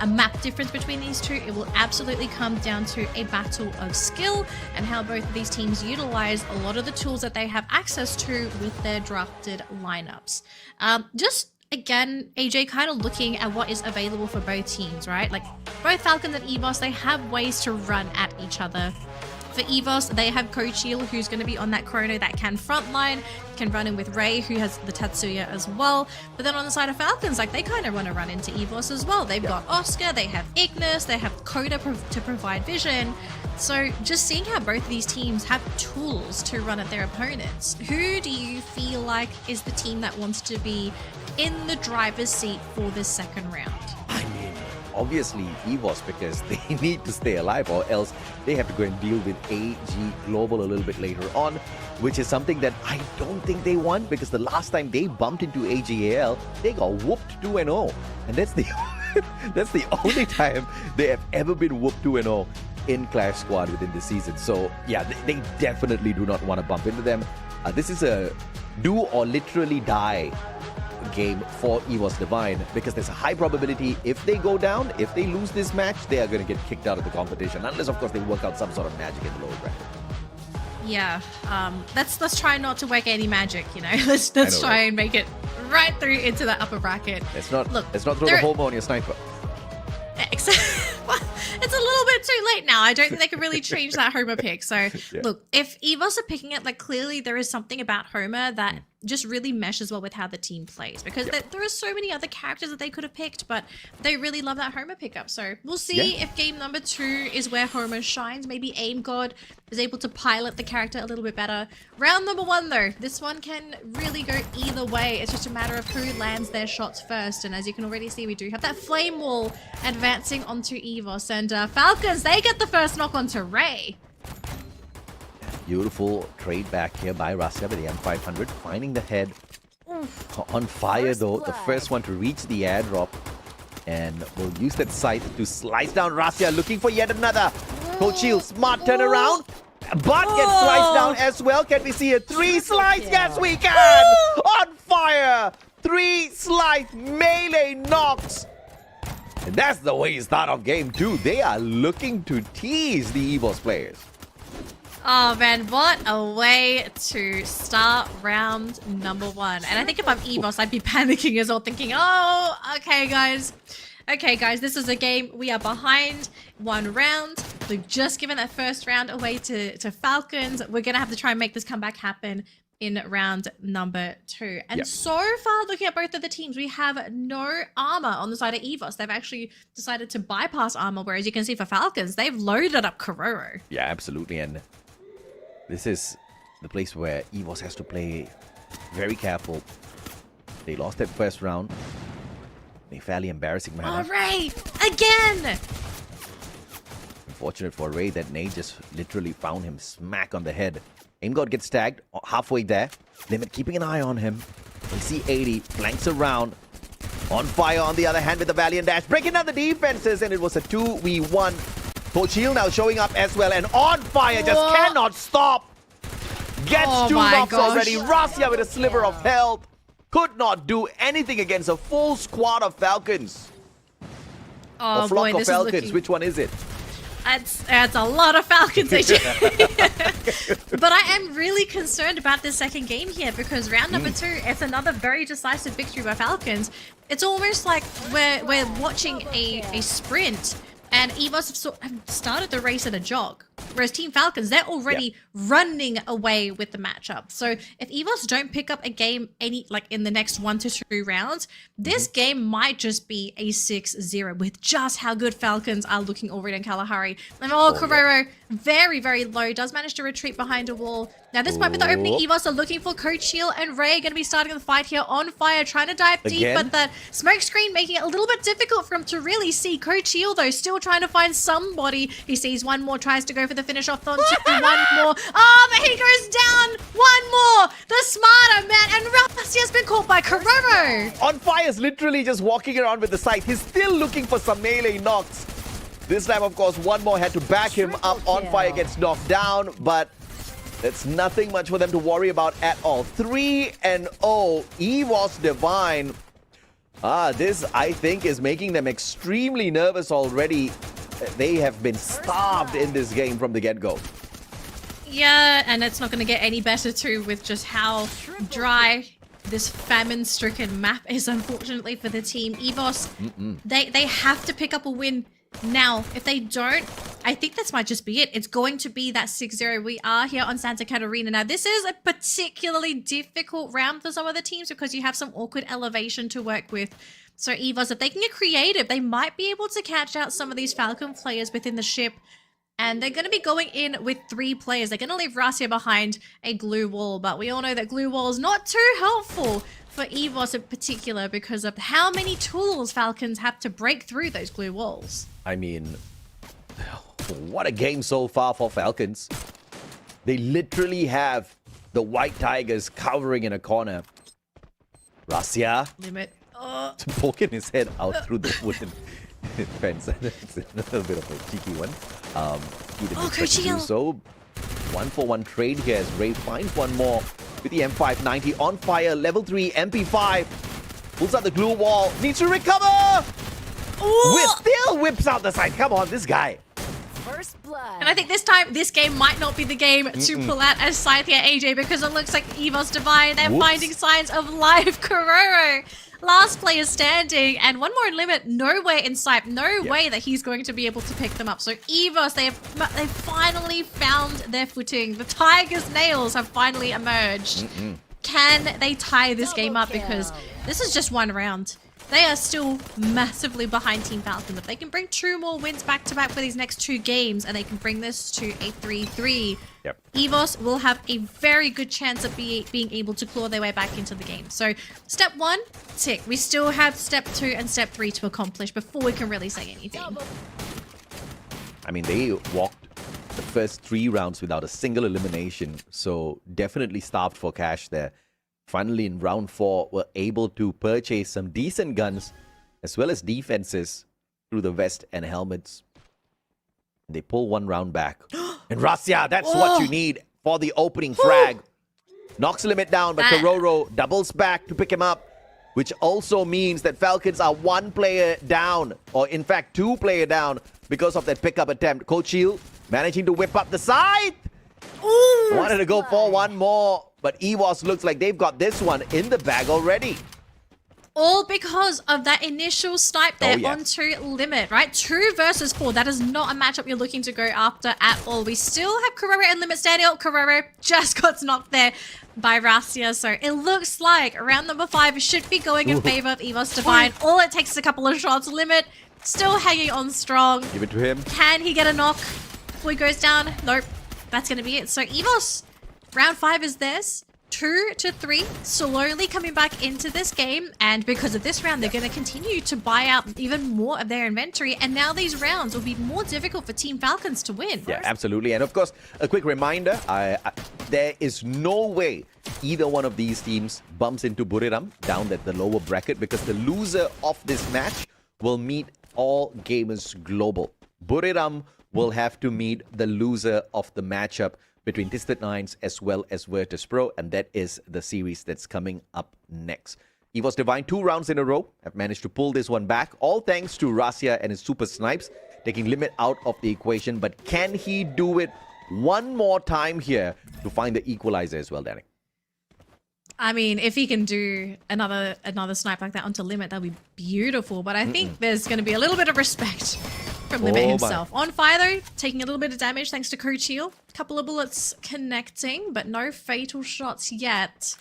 map difference between these two. It will absolutely come down to a battle of skill and how both of these teams utilize a lot of the tools that they have access to with their drafted lineups. Just again, AJ, kind of looking at what is available for both teams, right? Like both Falcons and EVOS, they have ways to run at each other. For EVOS, they have Kochil, who's going to be on that Chrono that can frontline, can run in with Ray, who has the Tatsuya as well. But then on the side of Falcons, like they kind of want to run into EVOS as well. They've got Oscar, they have Ignis, they have Coda to provide vision. So just seeing how both of these teams have tools to run at their opponents, who do you feel like is the team that wants to be in the driver's seat for this second round? I mean, obviously EVOS, because they need to stay alive, or else they have to go and deal with AG Global a little bit later on, which is something that I don't think they want, because the last time they bumped into AGAL, they got whooped 2-0, and that's the That's the only time they have ever been whooped 2-0 in Clash Squad within the season. So yeah, they definitely do not want to bump into them. This is a do or literally die game for EVOS Divine, because there's a high probability if they go down, if they lose this match, they are going to get kicked out of the competition, unless of course they work out some sort of magic in the lower bracket. Yeah, let's try not to work any magic, you know. Let's try and make it right through into the upper bracket. Let's not throw the homo on your sniper. It's a little bit too late now. I don't think they can really change that Homer pick. So Yeah. look, if EVOS are picking it, like clearly there is something about Homer that just really meshes well with how the team plays, because there are so many other characters that they could have picked, but they really love that Homer pickup. So we'll see if game number 2 is where Homer shines. Maybe Aim God is able to pilot the character a little bit better. Round number 1 though, this one can really go either way. It's just a matter of who lands their shots first. And as you can already see, we do have that flame wall advancing onto EVOS, and Falcons, they get the first knock onto Ray. Beautiful trade back here by Rasya with the M500, finding the head on fire though. The first one to reach the airdrop, and will use that sight to slice down Rasya, looking for yet another. Coach Shield, smart turnaround, but gets sliced down as well. Can we see a 3 slice? Yes, we can! On fire! 3 slice melee knocks. And that's the way you start off game 2. They are looking to tease the EVOS players. Oh man, what a way to start round number 1. And I think if I'm EVOS, I'd be panicking as well, thinking, oh, okay guys, this is a game. We are behind 1 round. We've just given that first round away to Falcons. We're going to have to try and make this comeback happen in round number 2. And so far, looking at both of the teams, we have no armor on the side of EVOS. They've actually decided to bypass armor, whereas you can see for Falcons, they've loaded up Kororo. Yeah, absolutely. And this is the place where EVOS has to play very careful. They lost that first round in a fairly embarrassing manner. All right, again! Unfortunate for Ray that Nate just literally found him smack on the head. Aim God gets tagged halfway there. Limit keeping an eye on him. AC-80 flanks around. On fire on the other hand with the Valiant Dash. Breaking down the defenses, and it was a 2v1. Tochil now showing up as well, and on fire, just cannot stop. Gets 2 knocks already. Rasya with a sliver of health. Could not do anything against a full squad of Falcons. Oh or flock boy, of Falcons. Which one is it? That's a lot of Falcons. But I am really concerned about this second game here, because round number 2, it's another very decisive victory by Falcons. It's almost like we're watching a sprint, and EVOS have started the race at a jog. Whereas Team Falcons, they're already running away with the matchup. So if EVOS don't pick up a game in the next 1 to 2 rounds, this game might just be a 6-0 with just how good Falcons are looking already in Kalahari. And Kororo, very, very low, does manage to retreat behind a wall. Now this might be the opening. EVOS are looking for Coach Shield, and Ray are going to be starting the fight here on fire, trying to dive deep, but the smoke screen making it a little bit difficult for him to really see. Coach Shield though, still trying to find somebody. He sees one more, tries to go for the finish off onto one more. Oh, but he goes down. One more. The smarter man, and Rasya has been caught by Kororo. On Fire's literally just walking around with the sight. He's still looking for some melee knocks. This time, of course, one more had to back him up. On Fire gets knocked down, but that's nothing much for them to worry about at all. 3-0, EVOS Divine. This, I think, is making them extremely nervous already. They have been starved in this game from the get-go. Yeah, and it's not going to get any better too with just how dry this famine-stricken map is, unfortunately, for the team. EVOS, they have to pick up a win now. If they don't, I think this might just be it. It's going to be that 6-0. We are here on Santa Catarina. Now, this is a particularly difficult round for some of the teams because you have some awkward elevation to work with. So EVOS, if they can get creative, they might be able to catch out some of these Falcon players within the ship. And they're going to be going in with 3 players. They're going to leave Rasya behind a glue wall. But we all know that glue wall is not too helpful for EVOS in particular because of how many tools Falcons have to break through those glue walls. I mean, what a game so far for Falcons. They literally have the White Tigers cowering in a corner. Rasya. Limit. poking his head out through the wooden fence. It's a little bit of a cheeky one. He didn't expect to do so. 1-for-1 trade here as Ray finds one more with the M590 on fire. Level 3 MP5 pulls out the glue wall. Needs to recover. Still whips out the side. Come on, this guy. First blood. And I think this time, this game might not be the game to pull out as Scythia AJ, because it looks like EVOS Divine, they're finding signs of live Kororo. Last player standing, and one more in limit. Nowhere in sight. No way that he's going to be able to pick them up. So EVOS, they've finally found their footing. The Tiger's nails have finally emerged. Can they tie this game up? Because this is just one round. They are still massively behind Team Falcons. If they can bring 2 more wins back-to-back for these next 2 games, and they can bring this to a 3-3, EVOS will have a very good chance of being able to claw their way back into the game. So, step 1, tick. We still have step 2 and step 3 to accomplish before we can really say anything. I mean, they walked the first 3 rounds without a single elimination, so definitely starved for cash there. Finally, in round 4, were able to purchase some decent guns as well as defenses through the vest and helmets. They pull 1 round back. And Rasya, that's what you need for the opening frag. Knocks limit down, but Kororo doubles back to pick him up, which also means that Falcons are 1 player down, or in fact 2 player down because of that pickup attempt. Kochil managing to whip up the side. Wanted to go for 1 more. But EVOS looks like they've got this one in the bag already. All because of that initial snipe there onto limit, right? 2 versus 4. That is not a matchup you're looking to go after at all. We still have Kororo and limit standing up. Kororo just got knocked there by Rasya. So it looks like round number 5 should be going in favor of EVOS Divine. All it takes is a couple of shots. Limit still hanging on strong. Give it to him. Can he get a knock before he goes down? Nope. That's going to be it. So EVOS, round 5 is theirs. 2 to 3, slowly coming back into this game, and because of this round, they're going to continue to buy out even more of their inventory, and now these rounds will be more difficult for Team Falcons to win. Yeah, absolutely. And of course, a quick reminder, there is no way either one of these teams bumps into Buriram down at the lower bracket, because the loser of this match will meet All Gamers Global. Buriram will have to meet the loser of the matchup between Twisted Nines as well as Vertus Pro, and that is the series that's coming up next. EVOS Divine 2 rounds in a row have managed to pull this one back, all thanks to Rasya and his super snipes, taking limit out of the equation. But can he do it one more time here to find the equalizer as well, Danny? I mean, if he can do another snipe like that onto limit, that'd be beautiful. But I think there's going to be a little bit of respect from Limit himself. On fire though, taking a little bit of damage thanks to Kochil. Couple of bullets connecting, but no fatal shots yet.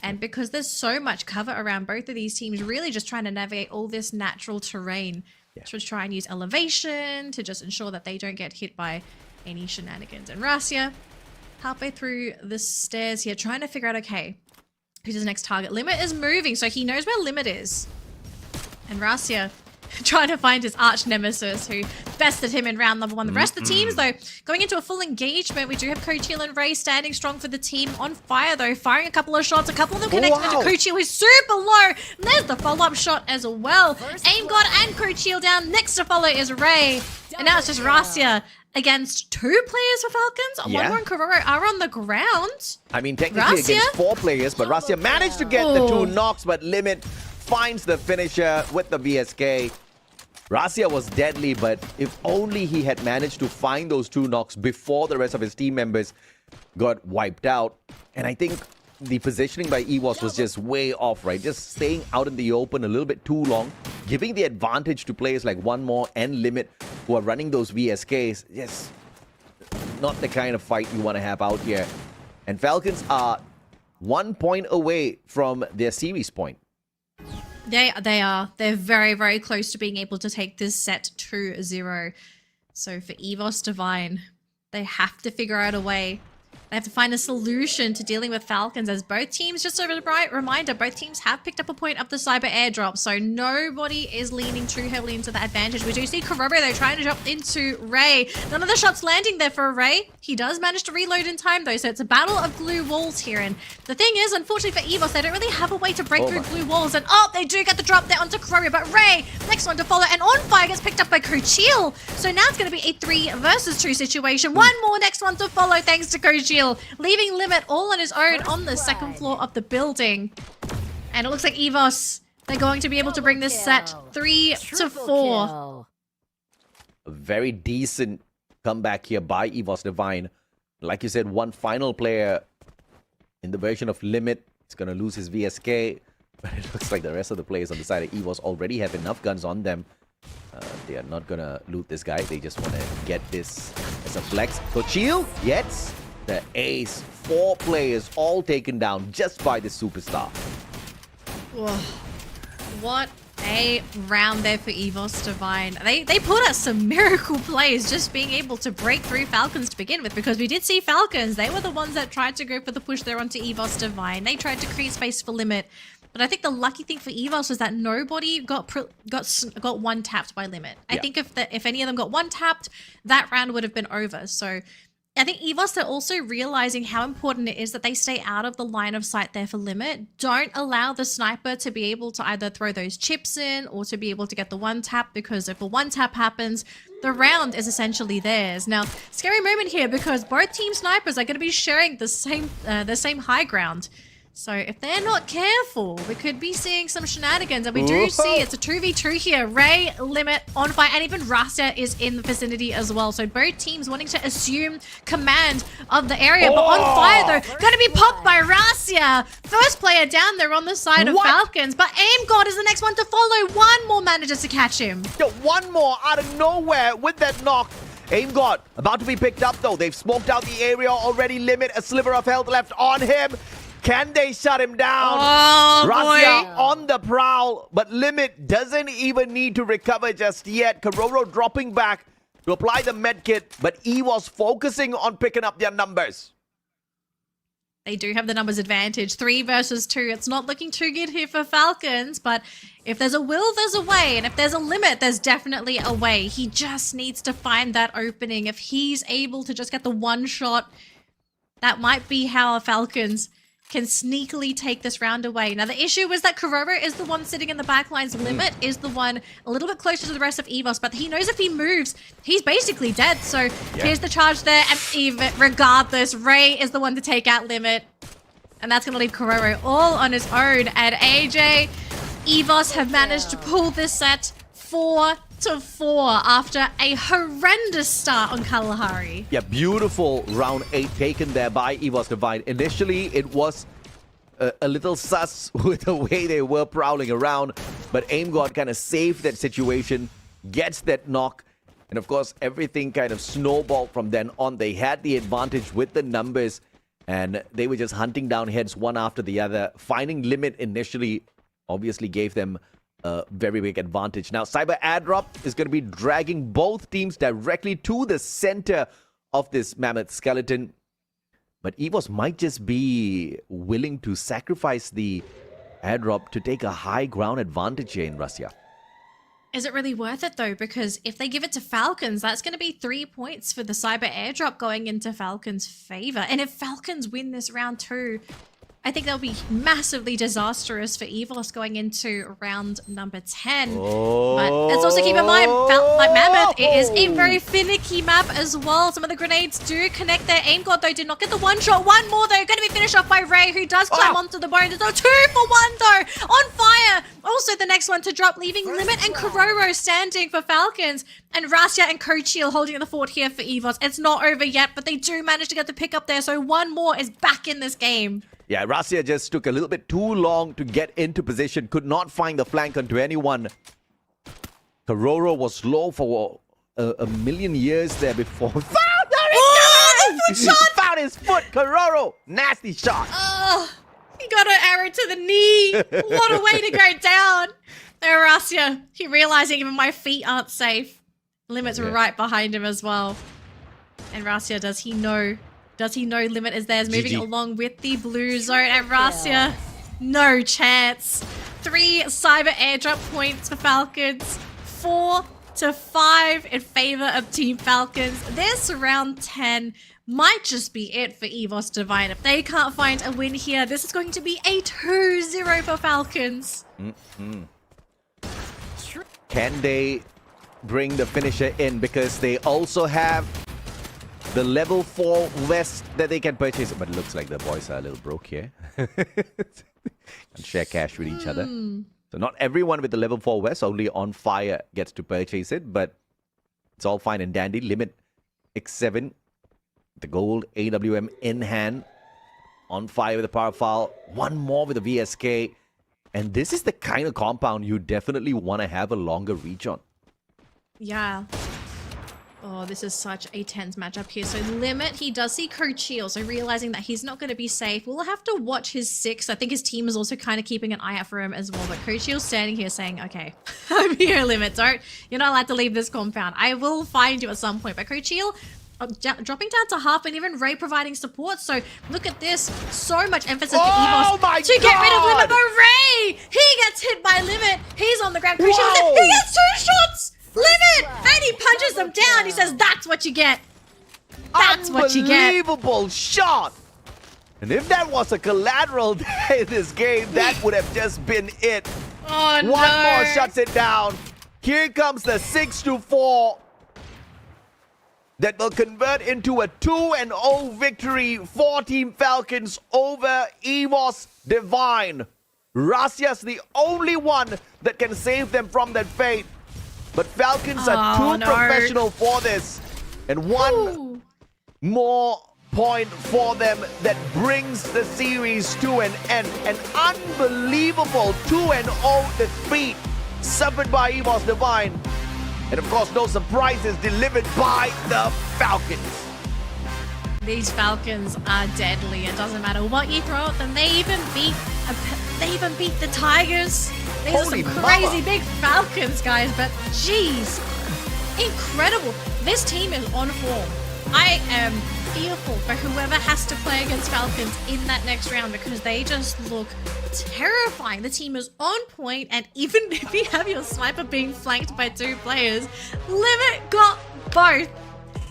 And because there's so much cover around both of these teams, really just trying to navigate all this natural terrain to try and use elevation to just ensure that they don't get hit by any shenanigans. And Rasya, halfway through the stairs here, trying to figure out, okay, who's his next target? Limit is moving, so he knows where Limit is. And Rasya trying to find his arch nemesis who bested him in round number 1. The rest of the teams, though, going into a full engagement. We do have Kochil and Ray standing strong for the team. On fire, though, firing a couple of shots. A couple of them connected into Kochil, who's super low. And there's the follow-up shot as well. Aim God and Kochil down. Next to follow is Ray. And now it's just Rasya against 2 players for Falcons. One more and Kororo are on the ground. I mean, technically against 4 players, but Rasya managed to get the 2 knocks, but Limit finds the finisher with the VSK. Rasya was deadly, but if only he had managed to find those 2 knocks before the rest of his team members got wiped out. And I think the positioning by EVOS was just way off, right? Just staying out in the open a little bit too long, giving the advantage to players like One More and Limit who are running those VSKs. Just not the kind of fight you want to have out here. And Falcons are 1 point away from their series point. They are. They're very, very close to being able to take this set 2-0. So for EVOS Divine, they have to figure out a way They have to find a solution to dealing with Falcons, as both teams, just a reminder, both teams have picked up a point up the cyber airdrop, so nobody is leaning too heavily into the advantage. We do see Kororo, though, trying to jump into Ray. None of the shots landing there for Ray. He does manage to reload in time, though, so it's a battle of glue walls here. And the thing is, unfortunately for EVOS, they don't really have a way to break through glue walls. And they do get the drop there onto Kororo, but Ray, next one to follow, and On Fire gets picked up by Coachil. So now it's going to be a 3 versus 2 situation. One more next one to follow, thanks to Coachil, leaving Limit all on his own on the second floor of the building. And it looks like EVOS, they're going to be able to bring this set 3-4. A very decent comeback here by EVOS Divine. Like you said, one final player in the version of Limit is going to lose his VSK. But it looks like the rest of the players on the side of EVOS already have enough guns on them. They are not going to loot this guy. They just want to get this as a flex. Coachil gets the ace. 4 players all taken down just by this superstar. Whoa. What a round there for EVOS Divine. They put us some miracle plays just being able to break through Falcons to begin with, because we did see Falcons. They were the ones that tried to go for the push there onto EVOS Divine. They tried to create space for Limit. But I think the lucky thing for EVOS was that nobody got one tapped by Limit. I think if any of them got one tapped, that round would have been over. So I think EVOS are also realizing how important it is that they stay out of the line of sight there for Limit. Don't allow the sniper to be able to either throw those chips in or to be able to get the one tap, because if a one tap happens, the round is essentially theirs. Now, scary moment here, because both team snipers are going to be sharing the same high ground. So if they're not careful, we could be seeing some shenanigans. And we do see it's a 2v2 here. Ray, Limit, On Fire, and even Rasya is in the vicinity as well. So both teams wanting to assume command of the area. But On Fire, though, going to be popped by Rasya. First player down there on the side of Falcons. But Aim God is the next one to follow. One more manages to catch him. Yo, one more out of nowhere with that knock. Aim God about to be picked up, though. They've smoked out the area already. Limit, a sliver of health left on him. Can they shut him down? Rasya on the prowl, but Limit doesn't even need to recover just yet. Kororo dropping back to apply the medkit, but EVOS focusing on picking up their numbers. They do have the numbers advantage. 3 versus 2. It's not looking too good here for Falcons, but if there's a will, there's a way. And if there's a Limit, there's definitely a way. He just needs to find that opening. If he's able to just get the one shot, that might be how Falcons can sneakily take this round away. Now, the issue was that Kororo is the one sitting in the backlines. Limit is the one a little bit closer to the rest of EVOS, but he knows if he moves, he's basically dead. So here's the charge there, and even regardless, Ray is the one to take out Limit. And that's going to leave Kororo all on his own. And AJ, EVOS have managed to pull this set 4-4 after a horrendous start on Kalahari. Yeah, beautiful round 8 taken there by EVOS Divine. Initially, it was a little sus with the way they were prowling around, but Aim God kind of saved that situation, gets that knock, and of course, everything kind of snowballed from then on. They had the advantage with the numbers, and they were just hunting down heads one after the other. Finding Limit initially obviously gave them a very big advantage. Now, Cyber Airdrop is going to be dragging both teams directly to the center of this mammoth skeleton. But EVOS might just be willing to sacrifice the airdrop to take a high ground advantage here in Russia. Is it really worth it, though? Because if they give it to Falcons, that's going to be 3 points for the Cyber Airdrop going into Falcons' favor. And if Falcons win this round too, I think that'll be massively disastrous for EVOS going into round number 10. But let's also keep in mind, like Mammoth, it is a very finicky map as well. Some of the grenades do connect there. Aim God, though, did not get the one shot. One more, though, going to be finished off by Ray, who does climb onto the bones. So 2 for 1, though, on fire. Also, the next one to drop, leaving Limit and Kororo standing for Falcons. And Rasya and Coachil holding the fort here for EVOS. It's not over yet, but they do manage to get the pick up there. So one more is back in this game. Yeah, Rasya just took a little bit too long to get into position. Could not find the flank onto anyone. Kororo was low for a million years there before. Found his foot, Kororo. Nasty shot. He got an arrow to the knee. What a way to go down. There, Rasya. He realizing even my feet aren't safe. Limit's right behind him as well. And Rasya, does he know Does he know Limit is there? Is moving GG. along with the blue zone, and Rasia, no chance. 3 cyber airdrop points for Falcons. 4-5 in favor of Team Falcons. This round 10 might just be it for EVOS Divine. If they can't find a win here, this is going to be a 2-0 for Falcons. Can they bring the finisher in? Because they also have the level 4 vest that they can purchase. But it looks like the boys are a little broke here. And share cash with each other. So not everyone with the level 4 vest, only On Fire gets to purchase it. But it's all fine and dandy. Limit X7, the gold AWM in hand. On Fire with the power foul. One more with the VSK. And this is the kind of compound you definitely want to have a longer reach on. Yeah. Oh, this is such a tense matchup here. So Limit, he does see Coachil, so realizing that he's not going to be safe. We'll have to watch his 6. I think his team is also kind of keeping an eye out for him as well. But Coachil's standing here saying, okay, I'm here, Limit. You're not allowed to leave this compound. I will find you at some point. But Coachil dropping down to half, and even Ray providing support. So look at this. So much emphasis for EVOS to get rid of Limit. But Ray, he gets hit by Limit. He's on the ground. He gets 2 shots. Limit! And he punches them down. He says, that's what you get. That's what you get. Unbelievable shot. And if that was a collateral in this game, that would have just been it. Oh, no. One more shuts it down. Here comes the 6-4 that will convert into a 2-0 victory for Team Falcons over EVOS Divine. Rasia's the only one that can save them from that fate. But Falcons are too professional for this. And one more point for them that brings the series to an end. An unbelievable 2-0 defeat suffered by EVOS Divine. And of course, no surprises delivered by the Falcons. These Falcons are deadly. It doesn't matter what you throw at them. They even beat the Tigers. These are some crazy big Falcons, guys. But jeez, incredible. This team is on form. I am fearful for whoever has to play against Falcons in that next round, because they just look terrifying. The team is on point, and even if you have your sniper being flanked by 2 players, Limit got both.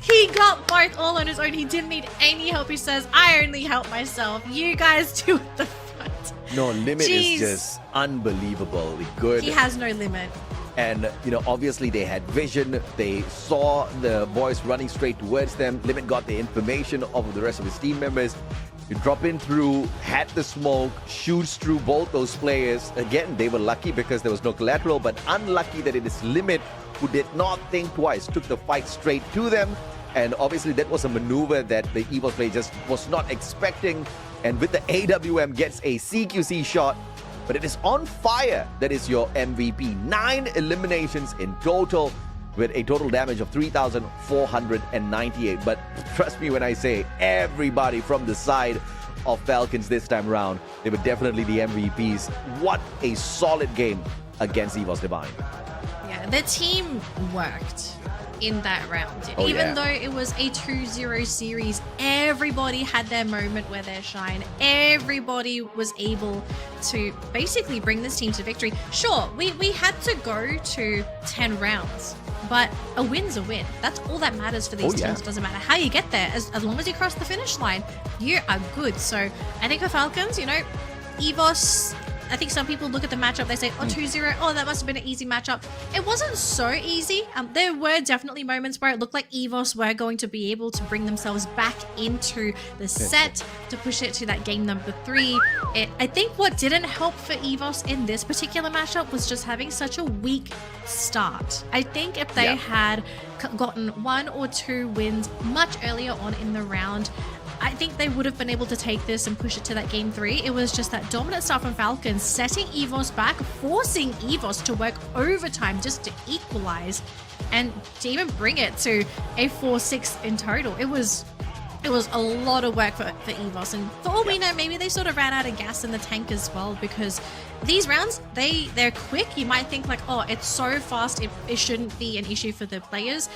He got both all on his own. He didn't need any help. He says, I only help myself. You guys do the front. No, Limit is just unbelievably good. He has no limit. And, you know, obviously they had vision. They saw the boys running straight towards them. Limit got the information of the rest of his team members. You drop in through, had the smoke, shoots through both those players. Again, they were lucky because there was no collateral, but unlucky that it is Limit who did not think twice, took the fight straight to them. And obviously that was a maneuver that the EVOS player just was not expecting. And with the AWM gets a CQC shot, but it is On Fire that is your MVP. 9 eliminations in total with a total damage of 3,498. But trust me when I say everybody from the side of Falcons this time around, they were definitely the MVPs. What a solid game against EVOS Divine. Yeah, the team worked in that round. Even though it was a 2-0 series, everybody had their moment where they shine. Everybody was able to basically bring this team to victory. Sure, we had to go to 10 rounds, but a win's a win. That's all that matters for these teams. It doesn't matter how you get there. As long as you cross the finish line, you are good. So I think for Falcons, you know, EVOS, I think some people look at the matchup, they say, oh, 2-0, oh, that must have been an easy matchup. It wasn't so easy. There were definitely moments where it looked like EVOS were going to be able to bring themselves back into the set to push it to that game number 3. I think what didn't help for EVOS in this particular matchup was just having such a weak start. I think if they had gotten 1 or 2 wins much earlier on in the round, I think they would have been able to take this and push it to that game 3. It was just that dominant start from Falcons, setting EVOS back, forcing EVOS to work overtime just to equalize and to even bring it to a 4-6 in total. It was it was a lot of work for EVOS, and for all we know, maybe they sort of ran out of gas in the tank as well, because these rounds, they're quick. You might think like, oh, it's so fast, it shouldn't be an issue for the players.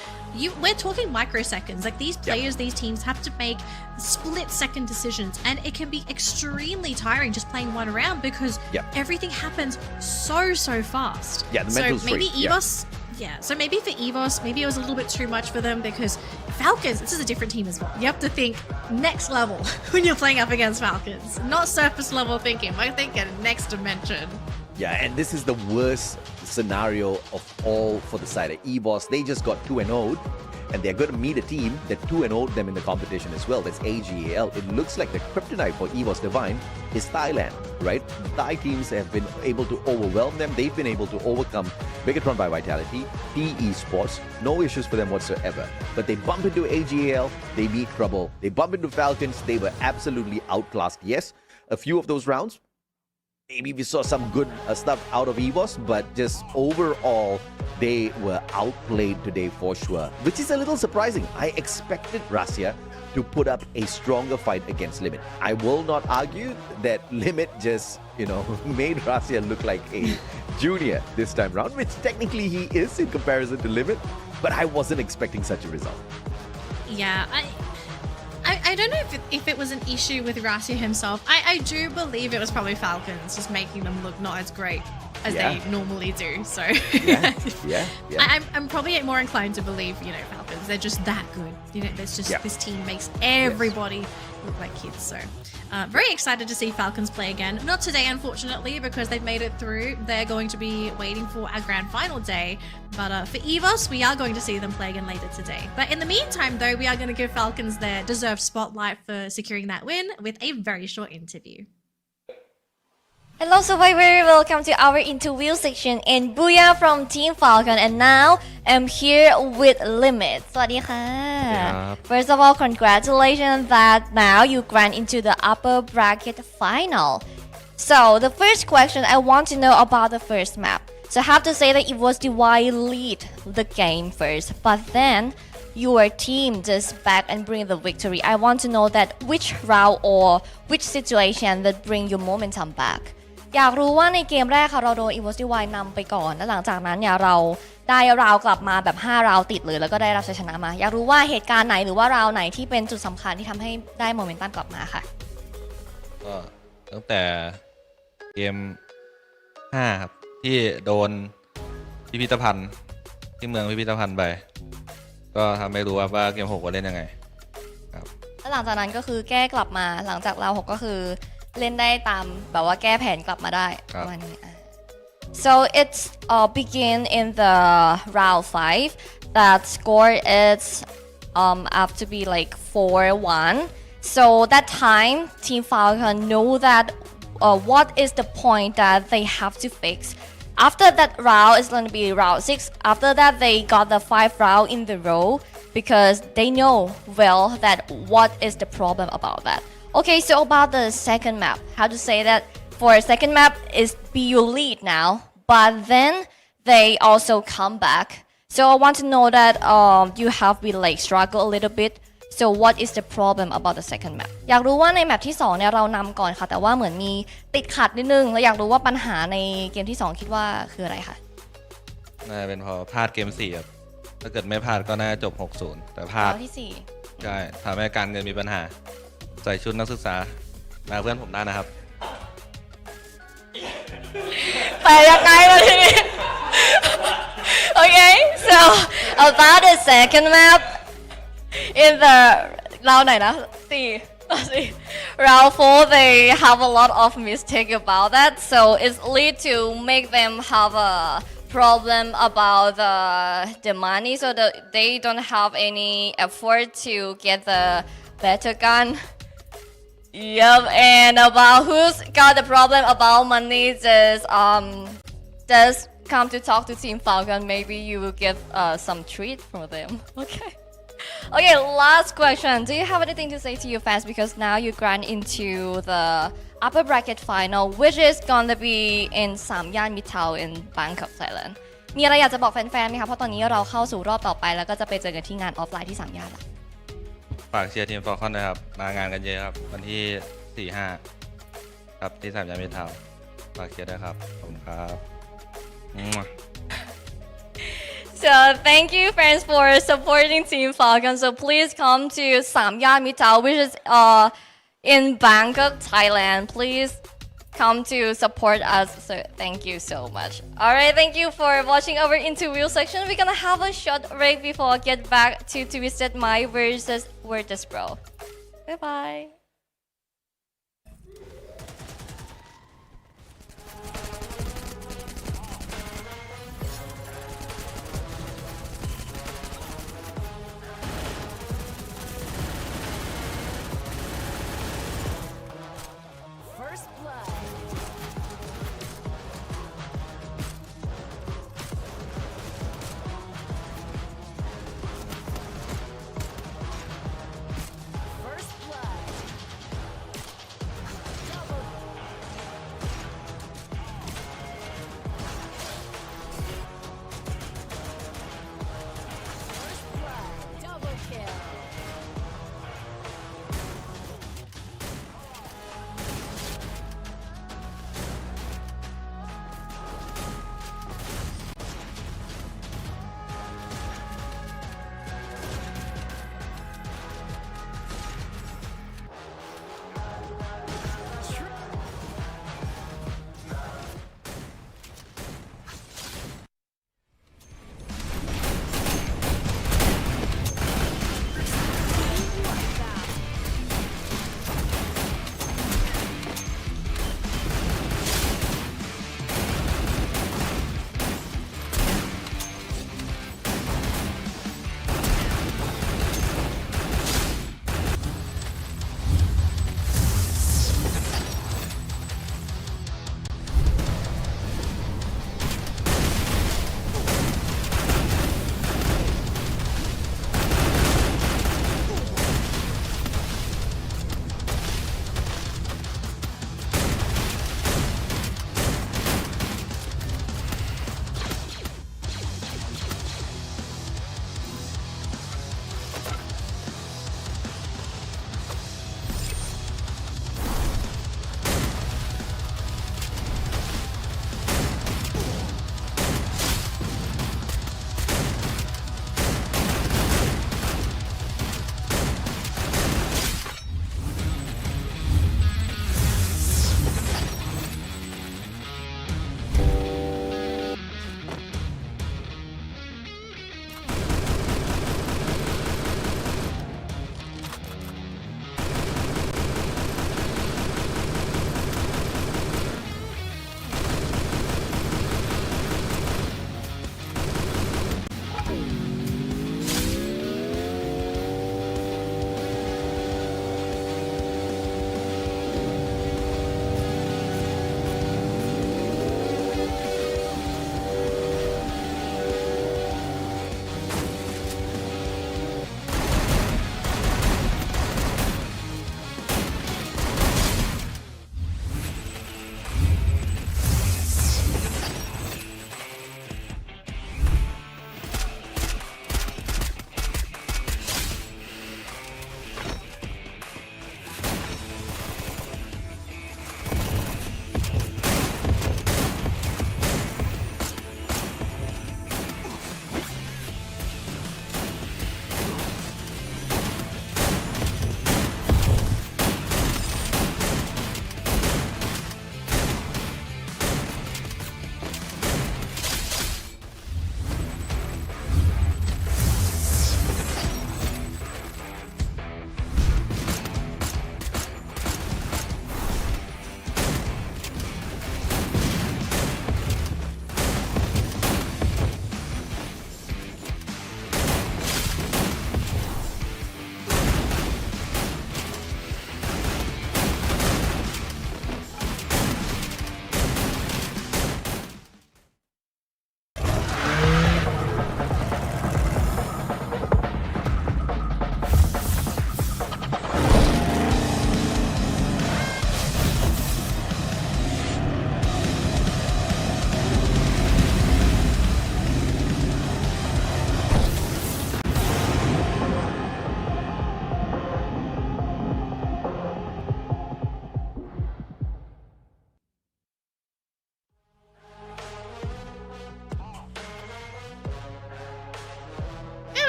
We're talking microseconds. Like these players, these teams have to make split-second decisions, and it can be extremely tiring just playing one round because everything happens so fast. Yeah, the mental so maybe streak, EVOS. Yeah, so maybe for EVOS, maybe it was a little bit too much for them because Falcons, this is a different team as well. You have to think next level when you're playing up against Falcons. Not surface level thinking, we're thinking next dimension. Yeah, and this is the worst scenario of all for the side of EVOS. They just got 2-0'd, and they're going to meet a team that 2-0'd them in the competition as well. That's AGAL. It looks like the kryptonite for EVOS Divine is Thailand, right? The Thai teams have been able to overwhelm them. They've been able to overcome Bigatron by Vitality, Esports. No issues for them whatsoever. But they bump into AGAL, they meet trouble. They bump into Falcons, they were absolutely outclassed. Yes, a few of those rounds, maybe we saw some good stuff out of EVOS, but just overall, they were outplayed today for sure, which is a little surprising. I expected Russia to put up a stronger fight against Limit. I will not argue that Limit just, made Russia look like a junior this time around, which technically he is in comparison to Limit, but I wasn't expecting such a result. Yeah, I don't know if it was an issue with Rassia himself. I do believe it was probably Falcons just making them look not as great as they normally do. So I'm probably more inclined to believe, Falcons. They're just that good. There's just this team makes everybody look like kids. So very excited to see Falcons play again. Not today, unfortunately, because they've made it through. They're going to be waiting for our grand final day. But for EVOS, we are going to see them play again later today. But in the meantime, though, we are going to give Falcons their deserved spotlight for securing that win with a very short interview. Hello Survivor, welcome to our interview section and Booyah from Team Falcon, and now I'm here with Limit. สวัสดีค่ะ First of all, congratulations that now you grant into the upper bracket final. So the first question I want to know about the first map. So I have to say that it was Divine lead the game first, but then your team just back and bring the victory. I want to know that which round or which situation that bring your momentum back. อยากรู้ว่าในเกมแรกค่ะเราโดน EVOS Divine นำไปก่อนและหลังจากนั้นเนี่ยเราได้ราวกลับมาแบบ5ราวติดเลยแล้วก็ได้รับชัยชนะมาอยากรู้ว่าเหตุการณ์ไหนหรือว่าราวไหนที่เป็นจุดสำคัญที่ทำให้ได้โมเมนตัมกลับมาค่ะก็ตั้งแต่เกม5ครับที่โดนพิพิธภัณฑ์ที่เมืองพิพิธภัณฑ์ไปก็ทำให้รู้ว่าเกม6ว่าเล่นยังไงครับแล้วหลังจากนั้นก็คือแก้กลับมาหลังจากราว6ก็คือเล่นได้ตามแบบว่าแก้แผนกลับมาได้ประมาณนี้ So it's begin in the round 5 that score is have to be like 4-1 so that time Team Falcon know that what is the point that they have to fix after that round is going to be round 6 after that they got the 5 round in the row because they know well that what is the problem about that. Okay, so about the second map, how to say that for second map is BU lead now, but then they also come back. So I want to know that you have been like struggle a little bit. So what is the problem about the second map? อยากรู้ว่าในแมปที่2เนี่ยเรานำก่อนค่ะแต่ว่าเหมือนมีติดขัดนิดนึงแล้วอยากรู้ว่าปัญหาในเกมที่2คิดว่าคืออะไรคะน่าจะเป็นพอพลาดเกม4ครับถ้าเกิดไม่พลาดก็น่าจะจบ 6-0 แต่พลาดที่4ใช่ทำให้การเงินมีปัญหาใส่ชุดนักศึกษามาเพื่อนผมได้นะครับไปยังไงล่ะทีนี้ Okay, so about the second map in the round ไหนนะround 4 they have a lot of mistake about that so it's lead to make them have a problem about the money so that they don't have any effort to get the better gun. Yep, and about who's got the problem about money just come to talk to Team Falcon. Maybe you will get some treat from them. Okay. Okay, last question. Do you have anything to say to your fans because now you grant into the upper bracket final, which is gonna be in 3 ย่าน Midtown in Bangkok, Thailand. มีอะไรอยากจะบอกแฟนๆไหมคะเพราะตอนนี้เราเข้าสู่รอบต่อไปแล้วก็จะไปเจอกันที่งานออฟไลน์ที่3 ย่านละ ฝากเชียร์ทีมฟอลคอนนะครับมางานกันเยอะครับวันที่ 4-5 ครับที่สามย่านมิตรทาวน์ฝากเชียร์ด้วยครับขอบคุณครับ So thank you friends for supporting Team Falcons. So please come to Samyan Mitao, which is in Bangkok, Thailand. Please come to support us. So thank you so much. Alright, thank you for watching our interview section. We're gonna have a short break before I get back to Twisted My versus Vertus Pro. Bye bye. First blood. First blood.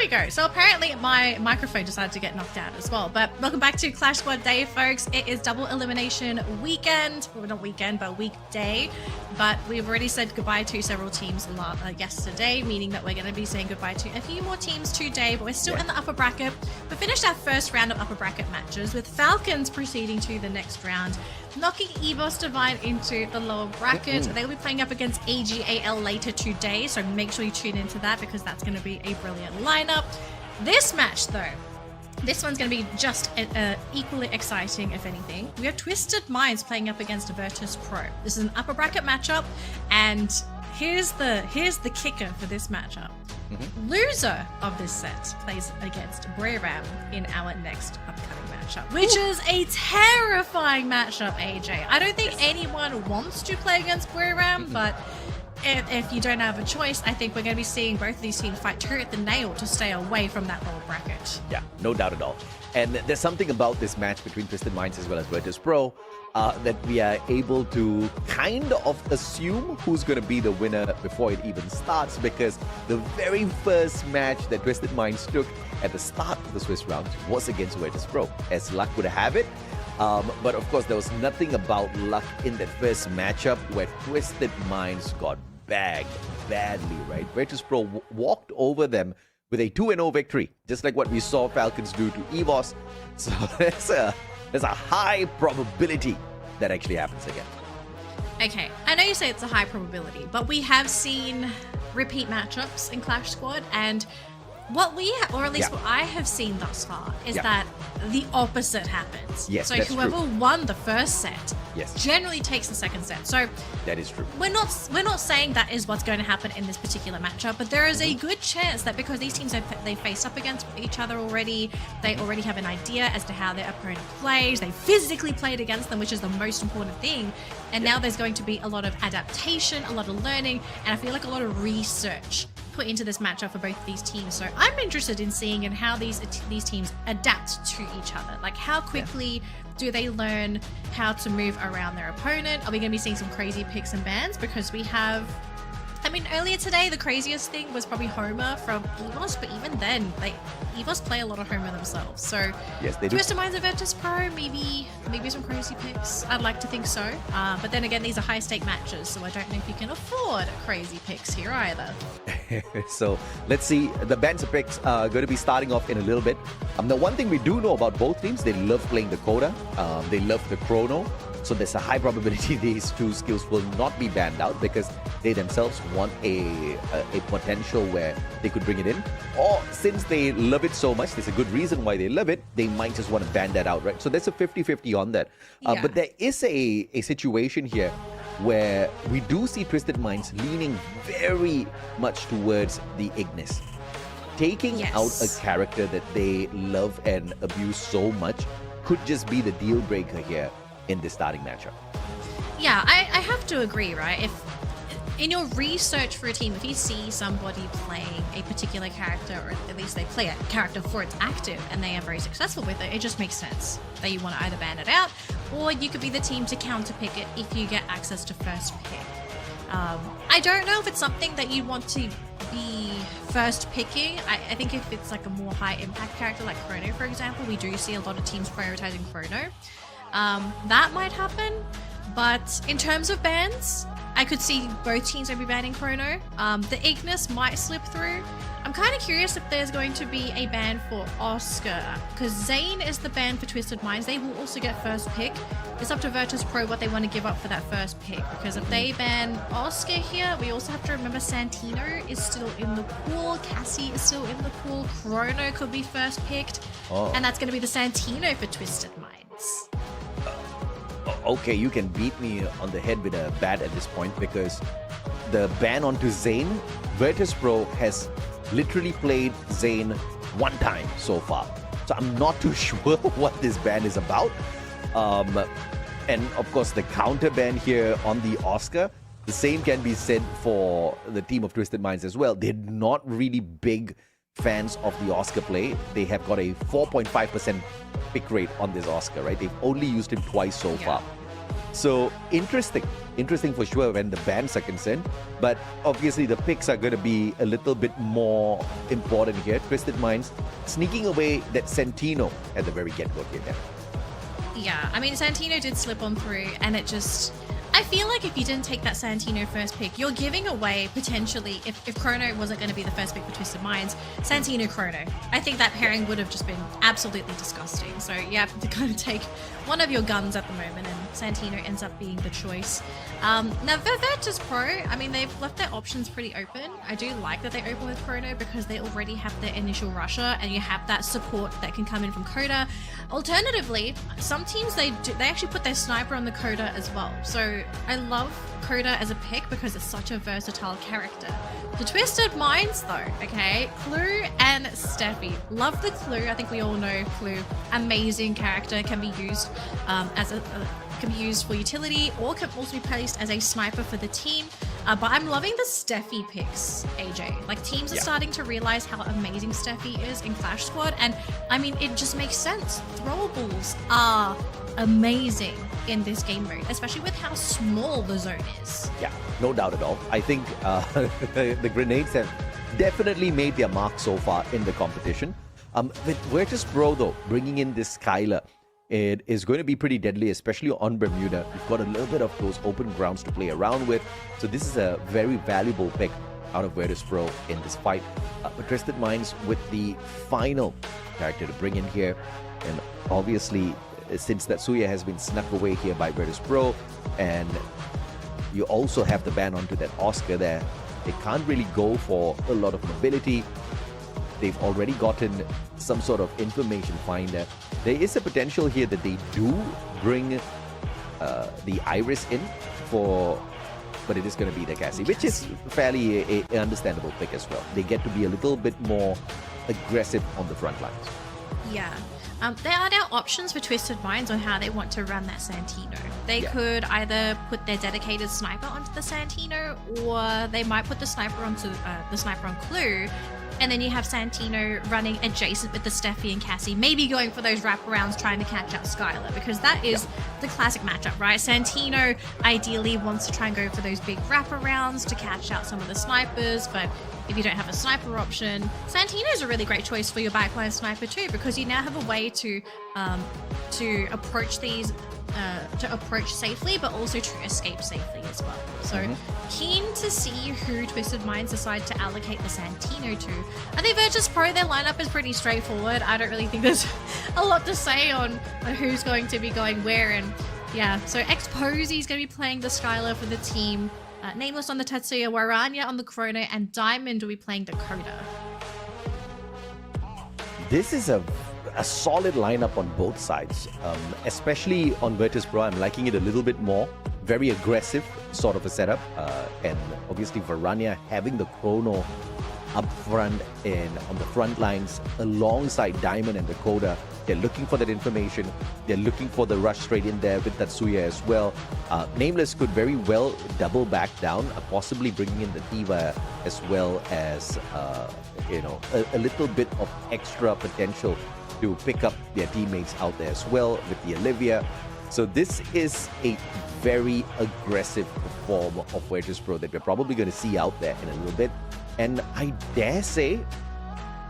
we go. So apparently my microphone decided to get knocked out as well. But welcome back to Clash Squad Day, folks. It is double elimination weekend. Well, not weekend, but weekday. But we've already said goodbye to several teams yesterday, meaning that we're going to be saying goodbye to a few more teams today. But we're still in the upper bracket. We finished our first round of upper bracket matches with Falcons proceeding to the next round, knocking EVOS Divine into the lower bracket. They'll be playing up against AGAL later today, so make sure you tune into that because that's going to be a brilliant lineup. This match, though, this one's going to be just equally exciting, if anything. We have Twisted Minds playing up against Vertus Pro. This is an upper bracket matchup, and here's the kicker for this matchup. Loser of this set plays against Buriram in our next upcoming matchup, which is a terrifying matchup, AJ. I don't think anyone wants to play against Buriram, but if you don't have a choice, I think we're going to be seeing both of these teams fight tooth at the nail to stay away from that lower bracket. Yeah, no doubt at all. And there's something about this match between Twisted Minds as well as Vertus Pro that we are able to kind of assume who's going to be the winner before it even starts, because the very first match that Twisted Minds took at the start of the Swiss round was against Vertus Pro. As luck would have it, but of course there was nothing about luck in that first matchup where Twisted Minds got bagged badly, right? Vertus Pro walked over them with a 2-0 victory, just like what we saw Falcons do to EVOS. So there's a high probability that actually happens again. Okay, I know you say it's a high probability, but we have seen repeat matchups in Clash Squad, and what we or at least what I have seen thus far is that the opposite happens. Yes, so that's whoever true. won the first set generally takes the second set. So that is true. We're not saying that is what's going to happen in this particular matchup, but there is a good chance that because these teams they faced up against each other already, they already have an idea as to how their opponent plays. They physically played against them, which is the most important thing. And now there's going to be a lot of adaptation, a lot of learning, and I feel like a lot of research put into this matchup for both these teams. So I'm interested in seeing in how these teams adapt to each other. Like how quickly do they learn how to move around their opponent? Are we going to be seeing some crazy picks and bans? Because we have, I mean, earlier today, the craziest thing was probably Homer from EVOS, but even then, EVOS play a lot of Homer themselves. So yes, they do. Twisted Minds and Vertus Pro, maybe some crazy picks. I'd like to think so. But then again, these are high-stake matches, so I don't know if you can afford crazy picks here either. So let's see. The bands of picks are going to be starting off in a little bit. The one thing we do know about both teams, they love playing the Coda. They love the Chrono. So there's a high probability these two skills will not be banned out because they themselves want a potential where they could bring it in. Or since they love it so much, there's a good reason why they love it, they might just want to ban that out, right? So there's a 50-50 on that. But there is a situation here where we do see Twisted Minds leaning very much towards the Ignis. Taking out a character that they love and abuse so much could just be the deal breaker here in this starting matchup. Yeah, I have to agree, right? If in your research for a team, if you see somebody playing a particular character, or at least they play a character for its active and they are very successful with it, it just makes sense that you want to either ban it out or you could be the team to counterpick it if you get access to first pick. I don't know if it's something that you want to be first picking. I think if it's like a more high impact character like Chrono, for example, we do see a lot of teams prioritizing Chrono. That might happen, but in terms of bans, I could see both teams maybe banning Chrono. The Ignis might slip through. I'm kind of curious if there's going to be a ban for Oscar, because Zane is the ban for Twisted Minds. They will also get first pick. It's up to Vertus Pro what they want to give up for that first pick, because if they ban Oscar here, we also have to remember Santino is still in the pool, Cassie is still in the pool, Chrono could be first picked, and that's going to be the Santino for Twisted Minds. Okay, you can beat me on the head with a bat at this point, because the ban onto Zane, Vertus Pro has literally played Zane one time so far. So I'm not too sure what this ban is about. And of course, the counter ban here on the Oscar, the same can be said for the team of Twisted Minds as well. They're not really big fans of the Oscar play. They have got a 4.5% pick rate on this Oscar, right? They've only used him twice so far. So interesting for sure when the bans are concerned. But obviously the picks are going to be a little bit more important here. Twisted Minds sneaking away that Santino at the very get-go here. Yeah, I mean, Santino did slip on through, and it just... I feel like if you didn't take that Santino first pick, you're giving away potentially, if Chrono wasn't going to be the first pick for Twisted Minds, Santino Chrono. I think that pairing would have just been absolutely disgusting. So you have to kind of take one of your guns at the moment, and Santino ends up being the choice. Now, for Vertus Pro, I mean, they've left their options pretty open. I do like that they open with Chrono because they already have their initial rusher, and you have that support that can come in from Coda. Alternatively, some teams, they actually put their sniper on the Coda as well. So I love Coda as a pick because it's such a versatile character. The Twisted Minds though, okay? Clue and Steffi. Love the Clue. I think we all know Clue. Amazing character, can be used can be used for utility or can also be placed as a sniper for the team. But I'm loving the Steffi picks, AJ. Like, teams are starting to realize how amazing Steffi is in Clash Squad, and I mean, it just makes sense. Throwables are amazing in this game mode, especially with how small the zone is. Yeah, no doubt at all. I think the grenades have definitely made their mark so far in the competition. With Vertus Pro though, bringing in this Skylar, it is going to be pretty deadly, especially on Bermuda. You've got a little bit of those open grounds to play around with. So this is a very valuable pick out of Vertus Pro in this fight. But Twisted Minds with the final character to bring in here. And obviously, since Natsuya has been snuck away here by Vertus Pro, and you also have the ban onto that Oscar there, they can't really go for a lot of mobility. They've already gotten some sort of information finder. There is a potential here that they do bring the Iris in for, but it is going to be the Cassie, which is fairly a understandable pick as well. They get to be a little bit more aggressive on the front lines. Yeah. There are now options for Twisted Minds on how they want to run that Santino. They could either put their dedicated sniper onto the Santino, or they might put the sniper onto the sniper on Clue, and then you have Santino running adjacent with the Steffi and Cassie, maybe going for those wraparounds trying to catch out Skylar, because that is the classic matchup, right? Santino ideally wants to try and go for those big wraparounds to catch out some of the snipers, but if you don't have a sniper option, Santino is a really great choice for your backline sniper too, because you now have a way to approach these, to approach safely, but also to escape safely as well. So keen to see who Twisted Minds decide to allocate the Santino to. I think Vertus Pro, their lineup is pretty straightforward. I don't really think there's a lot to say on who's going to be going where, and yeah, so X-Posey is going to be playing the Skylar for the team. Nameless on the Tetsuya, Waranya on the Chrono, and Diamond will be playing the Coda. This is a solid lineup on both sides, especially on Vertus Pro. I'm liking it a little bit more. Very aggressive sort of a setup, and obviously Varanya having the Chrono up front and on the front lines alongside Diamond and the Coda. They're looking for that information. They're looking for the rush straight in there with Tatsuya as well. Nameless could very well double back down, possibly bringing in the Diva as well as, a little bit of extra potential to pick up their teammates out there as well with the Olivia. So this is a very aggressive form of Vertus Pro that we're probably going to see out there in a little bit. And I dare say,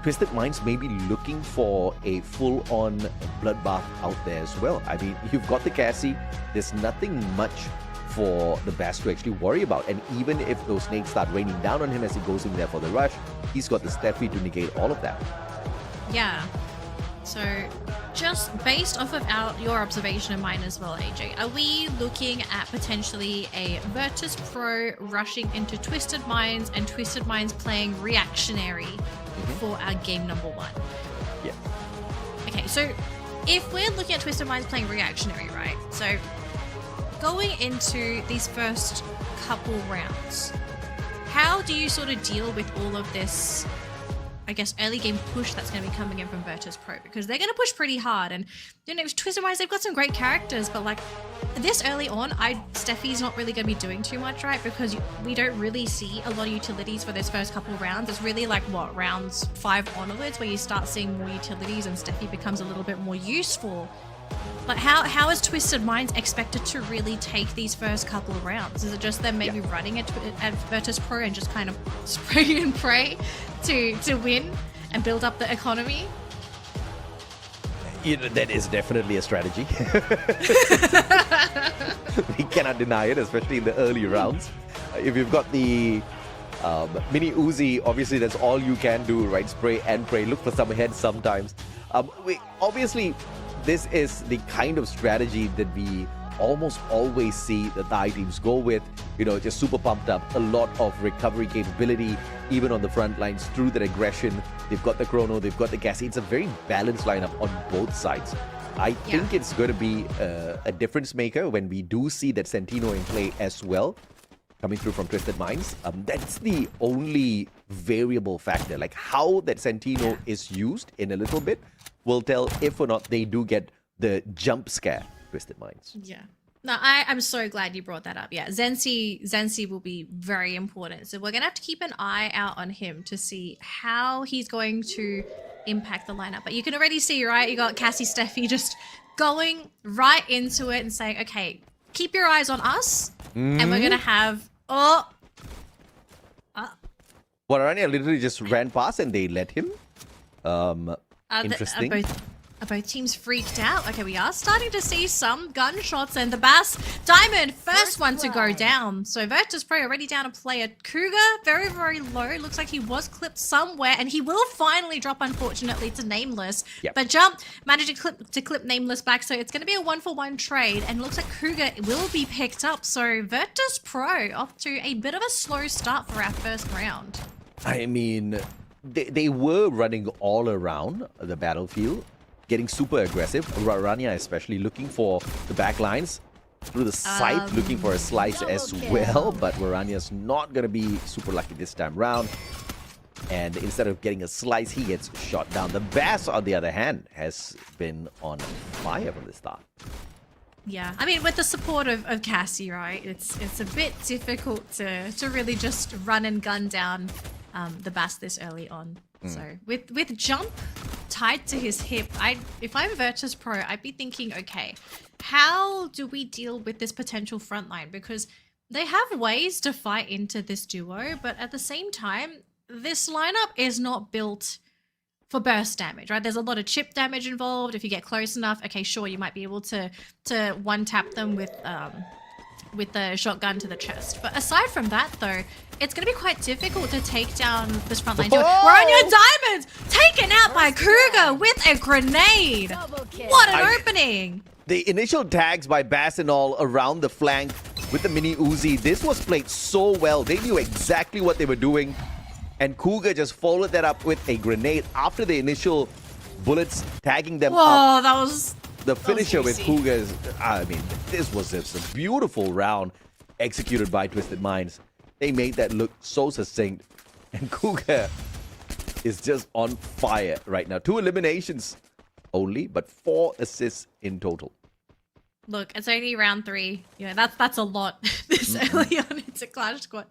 Twisted Minds may be looking for a full-on bloodbath out there as well. I mean, you've got the Cassie. There's nothing much for the Bass to actually worry about. And even if those snakes start raining down on him as he goes in there for the rush, he's got the Steffi to negate all of that. Yeah. So, just based off of your observation and mine as well, AJ, are we looking at potentially a Vertus Pro rushing into Twisted Minds and Twisted Minds playing reactionary for our game number 1? Yeah. Okay, so if we're looking at Twisted Minds playing reactionary, right? So, going into these first couple rounds, how do you sort of deal with all of this, I guess, early game push that's going to be coming in from Vertus Pro? Because they're going to push pretty hard, and Twisted Minds, they've got some great characters, but like this early on, Steffi's not really going to be doing too much, right? Because we don't really see a lot of utilities for those first couple of rounds. It's really like rounds 5 onwards where you start seeing more utilities and Steffi becomes a little bit more useful. Like how is Twisted Minds expected to really take these first couple of rounds? Is it just them maybe running at Vertus Pro and just kind of spray and pray to win and build up the economy? You know, that is definitely a strategy. We cannot deny it, especially in the early rounds. If you've got the mini Uzi, obviously that's all you can do, right? Spray and pray. Look for some heads sometimes. Obviously, this is the kind of strategy that we almost always see the Thai teams go with. You know, just super pumped up, a lot of recovery capability, even on the front lines through that aggression. They've got the chrono, they've got the gas. It's a very balanced lineup on both sides. I think it's going to be a difference maker when we do see that Sentino in play as well, coming through from Twisted Minds. That's the only variable factor. Like how that Sentino is used in a little bit will tell if or not they do get the jump scare Twisted Minds. Yeah. No, I'm so glad you brought that up. Yeah, Zensi will be very important. So we're going to have to keep an eye out on him to see how he's going to impact the lineup. But you can already see, right? You got Cassie Steffi just going right into it and saying, okay, keep your eyes on us. And we're going to have... Well, Aranya literally just ran past and they let him. Interesting. Are both teams freaked out? Okay, we are starting to see some gunshots, and the Bass Diamond, first one to go down. So Vertus Pro already down a player. Cougar, very, very low. Looks like he was clipped somewhere, and he will finally drop, unfortunately, to Nameless. Yep. But Jump managed to clip Nameless back, so it's going to be a 1-for-1 trade, and looks like Cougar will be picked up. So Vertus Pro off to a bit of a slow start for our first round. I mean, they were running all around the battlefield, getting super aggressive. Rania especially looking for the back lines through the side, looking for a slice as well. But Varania's not going to be super lucky this time round. And instead of getting a slice, he gets shot down. The Bass, on the other hand, has been on fire from the start. Yeah, I mean, with the support of Cassie, right, it's a bit difficult to really just run and gun down the Bass this early on. So with Jump tied to his hip, if I'm Vertus Pro, I'd be thinking, okay, how do we deal with this potential front line? Because they have ways to fight into this duo, but at the same time, this lineup is not built for burst damage, right? There's a lot of chip damage involved. If you get close enough, okay, sure, you might be able to one-tap them with the shotgun to the chest. But aside from that, though, it's going to be quite difficult to take down this front line duo. We're on your diamonds! Taken out by Cougar with a grenade! What an opening! The initial tags by Bass and all around the flank with the mini Uzi, this was played so well. They knew exactly what they were doing. And Cougar just followed that up with a grenade after the initial bullets tagging them up. Whoa, that was... The finisher with Cougar, I mean, this was just a beautiful round executed by Twisted Minds. They made that look so succinct. And Cougar is just on fire right now. 2 eliminations only, but 4 assists in total. Look, it's only round 3. You know, that's a lot this early on into Clash Squad.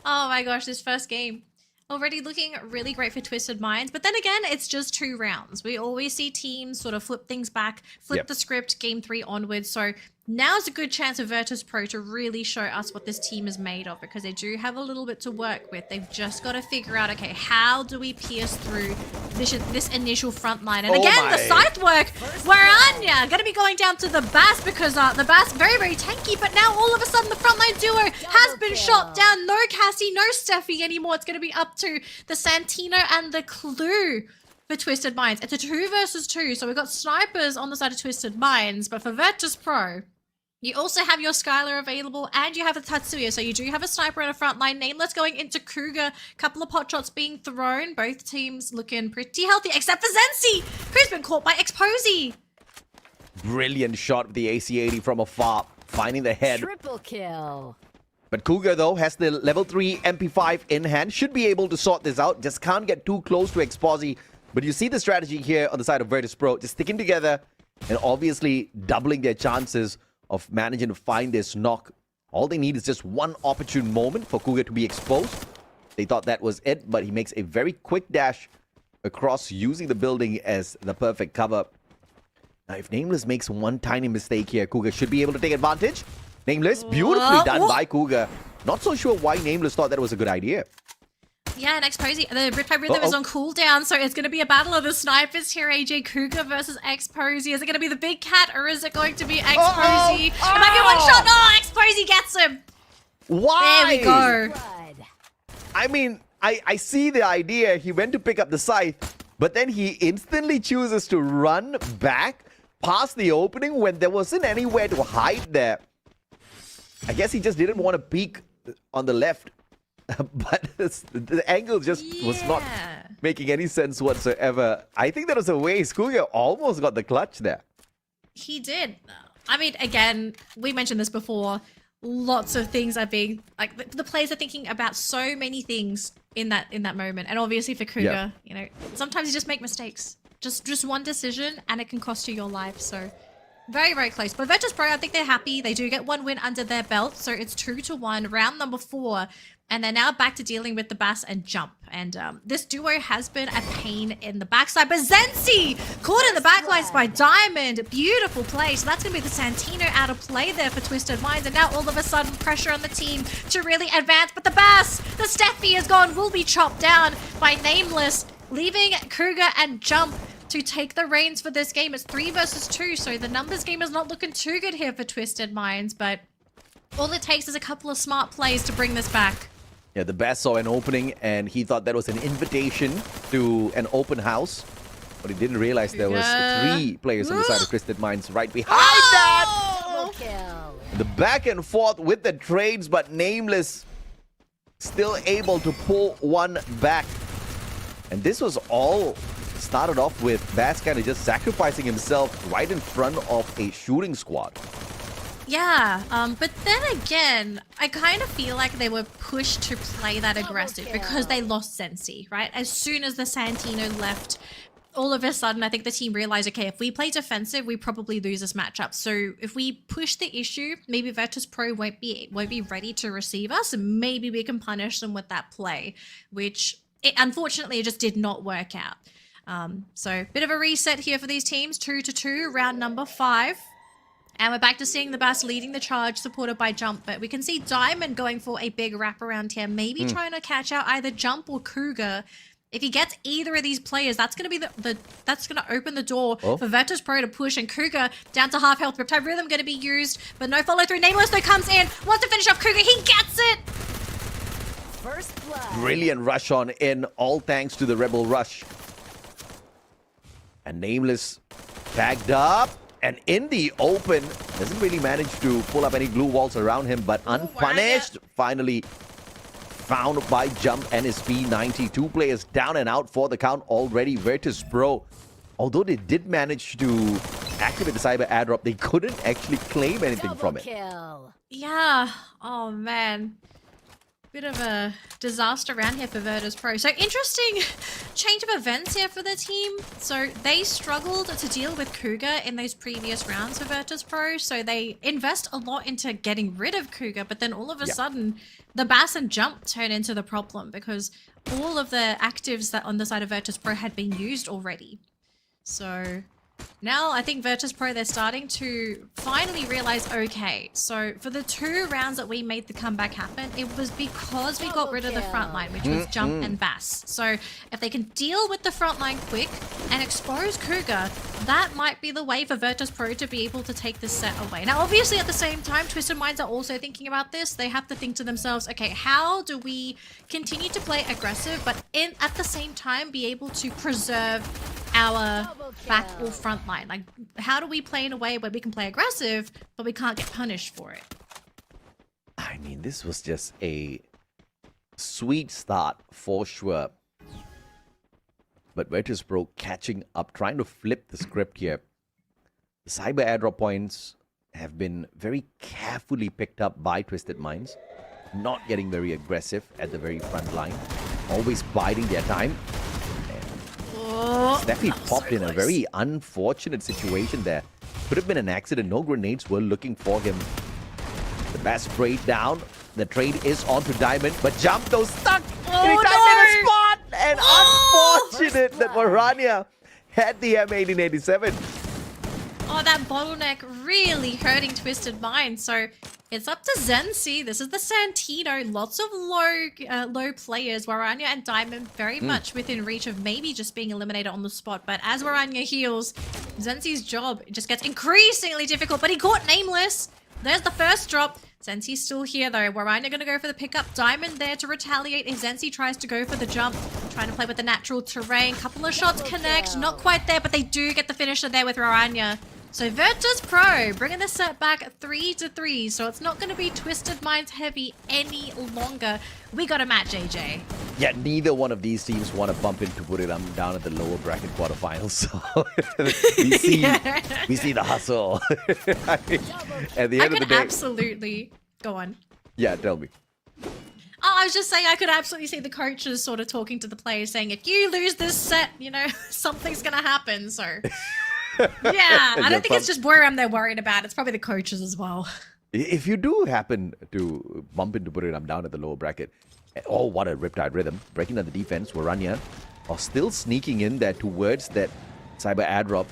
Oh my gosh, this first game. Already looking really great for Twisted Minds. But then again, it's just 2 rounds. We always see teams sort of flip things back, flip the script, game 3 onwards. So now's a good chance for Vertus Pro to really show us what this team is made of, because they do have a little bit to work with. They've just got to figure out, okay, how do we pierce through this initial front line? And again, the scythe work, where Anya going to be going down to the Bass, because the Bass very, very tanky, but now all of a sudden the frontline duo has been shot down. No Cassie, no Steffi anymore. It's going to be up to the Santino and the Clue for Twisted Minds. It's a 2 versus 2, so we've got snipers on the side of Twisted Minds, but for Vertus Pro, you also have your Skylar available, and you have a Tatsuya, so you do have a sniper and a frontline. Nameless going into Cougar, couple of pot shots being thrown. Both teams looking pretty healthy, except for Zensi, who's been caught by Exposy. Brilliant shot with the AC-80 from afar, finding the head. Triple kill. But Cougar, though, has the level 3 MP5 in hand. Should be able to sort this out. Just can't get too close to Exposy. But you see the strategy here on the side of Vertus Pro. Just sticking together and obviously doubling their chances of managing to find this knock. All they need is just one opportune moment for Cougar to be exposed. They thought that was it, but he makes a very quick dash across using the building as the perfect cover. Now, if Nameless makes one tiny mistake here, Cougar should be able to take advantage. Nameless, beautifully done by Cougar. Not so sure why Nameless thought that was a good idea. Yeah, and Exposy, the Riptide Rhythm is on cooldown, so it's going to be a battle of the snipers here, AJ. Cougar versus Exposy. Is it going to be the big cat, or is it going to be Exposy? It might be one shot. No, Exposy gets him. Why? There we go. Blood. I mean, I see the idea. He went to pick up the scythe, but then he instantly chooses to run back past the opening when there wasn't anywhere to hide there. I guess he just didn't want to peek on the left. But the angle just was not making any sense whatsoever. I think that was a waste. Cougar almost got the clutch there. He did. I mean, again, we mentioned this before. Lots of things are being like the players are thinking about so many things in that moment, and obviously for Cougar, you know, sometimes you just make mistakes. Just one decision, and it can cost you your life. So very, very close. But Vertus Pro, I think they're happy. They do get one win under their belt, so it's 2-1, round number 4. And they're now back to dealing with the Bass and Jump. And this duo has been a pain in the backside. But Zensi caught in the backlines by Diamond. Beautiful play. So that's going to be the Santino out of play there for Twisted Minds. And now all of a sudden pressure on the team to really advance. But the Bass, the Steffi is gone, will be chopped down by Nameless, leaving Cougar and Jump to take the reins for this game. It's 3 versus 2. So the numbers game is not looking too good here for Twisted Minds. But all it takes is a couple of smart plays to bring this back. Yeah, the Bass saw an opening and he thought that was an invitation to an open house. But he didn't realize there was 3 players on the side of Twisted Minds right behind that. Double kill. The back and forth with the trades, but Nameless still able to pull one back. And this was all started off with Bass kind of just sacrificing himself right in front of a shooting squad. Yeah, but then again, I kind of feel like they were pushed to play that aggressive because they lost Zensi, right? As soon as the Santino left, all of a sudden, I think the team realized, okay, if we play defensive, we probably lose this matchup. So if we push the issue, maybe Vertus Pro won't be ready to receive us, and maybe we can punish them with that play, which unfortunately it just did not work out. So bit of a reset here for these teams, 2-2, round number 5. And we're back to seeing the Bass leading the charge, supported by Jump. But we can see Diamond going for a big wraparound here, maybe trying to catch out either Jump or Cougar. If he gets either of these players, that's going to be that's going to open the door for Vertus Pro to push. And Cougar down to half health. Riptide Rhythm going to be used, but no follow through. Nameless though comes in, wants to finish off Cougar. He gets it. First blood. Brilliant rush on in, all thanks to the Rebel Rush. And Nameless bagged up. And in the open, doesn't really manage to pull up any glue walls around him, but unpunished, finally found by Jump and his P90. 2 players down and out for the count already. Vertus Pro, although they did manage to activate the cyber airdrop, they couldn't actually claim anything from it. Kill. Yeah. Oh, man. Bit of a disaster around here for Vertus Pro. So interesting change of events here for the team. So they struggled to deal with Cougar in those previous rounds for Vertus Pro. So they invest a lot into getting rid of Cougar, but then all of a sudden the Bass and Jump turn into the problem because all of the actives that on the side of Vertus Pro had been used already. So now I think Vertus Pro, they're starting to finally realize, okay, so for the 2 rounds that we made the comeback happen, it was because we got rid of the front line, which was Jump and Bass. So if they can deal with the front line quick and expose Cougar, that might be the way for Vertus Pro to be able to take this set away. Now, obviously, at the same time, Twisted Minds are also thinking about this. They have to think to themselves, okay, how do we continue to play aggressive, but at the same time be able to preserve our back or front line? Like, how do we play in a way where we can play aggressive, but we can't get punished for it? I mean, this was just a sweet start for sure. But Vertus Pro catching up, trying to flip the script here. The cyber airdrop points have been very carefully picked up by Twisted Minds. Not getting very aggressive at the very front line. Always biding their time. Steffi popped in a very unfortunate situation there. Could have been an accident. No grenades were looking for him. The Bass sprayed down. The trade is onto Diamond, but Jump though stuck. In a spot. And unfortunate that Morania had the M1887. Oh, that bottleneck really hurting Twisted Mind. So it's up to Zensi. This is the Santino. Lots of low players. Waranya and Diamond very much within reach of maybe just being eliminated on the spot. But as Waranya heals, Zensi's job just gets increasingly difficult. But he caught Nameless. There's the first drop. Zensi's still here though. Waranya gonna go for the pickup. Diamond there to retaliate if Zensi tries to go for the jump. Trying to play with the natural terrain. Couple of shots connect. Not quite there, but they do get the finisher there with Waranya. So Vertus Pro bringing the set back 3-3. So it's not going to be Twisted Minds heavy any longer. We got a match, AJ. Yeah, neither one of these teams want to bump into Buriram down at the lower bracket quarterfinals. So we see the hustle. At the end of the day, absolutely go on. Yeah, tell me. Oh, I was just saying I could absolutely see the coaches sort of talking to the players saying, if you lose this set, you know, something's going to happen. So yeah, I don't think it's just Buriram they're worried about. It's probably the coaches as well. If you do happen to bump into Buriram down at the lower bracket, oh, what a Riptide Rhythm. Breaking down the defense, Waranya are still sneaking in there towards that cyber airdrop.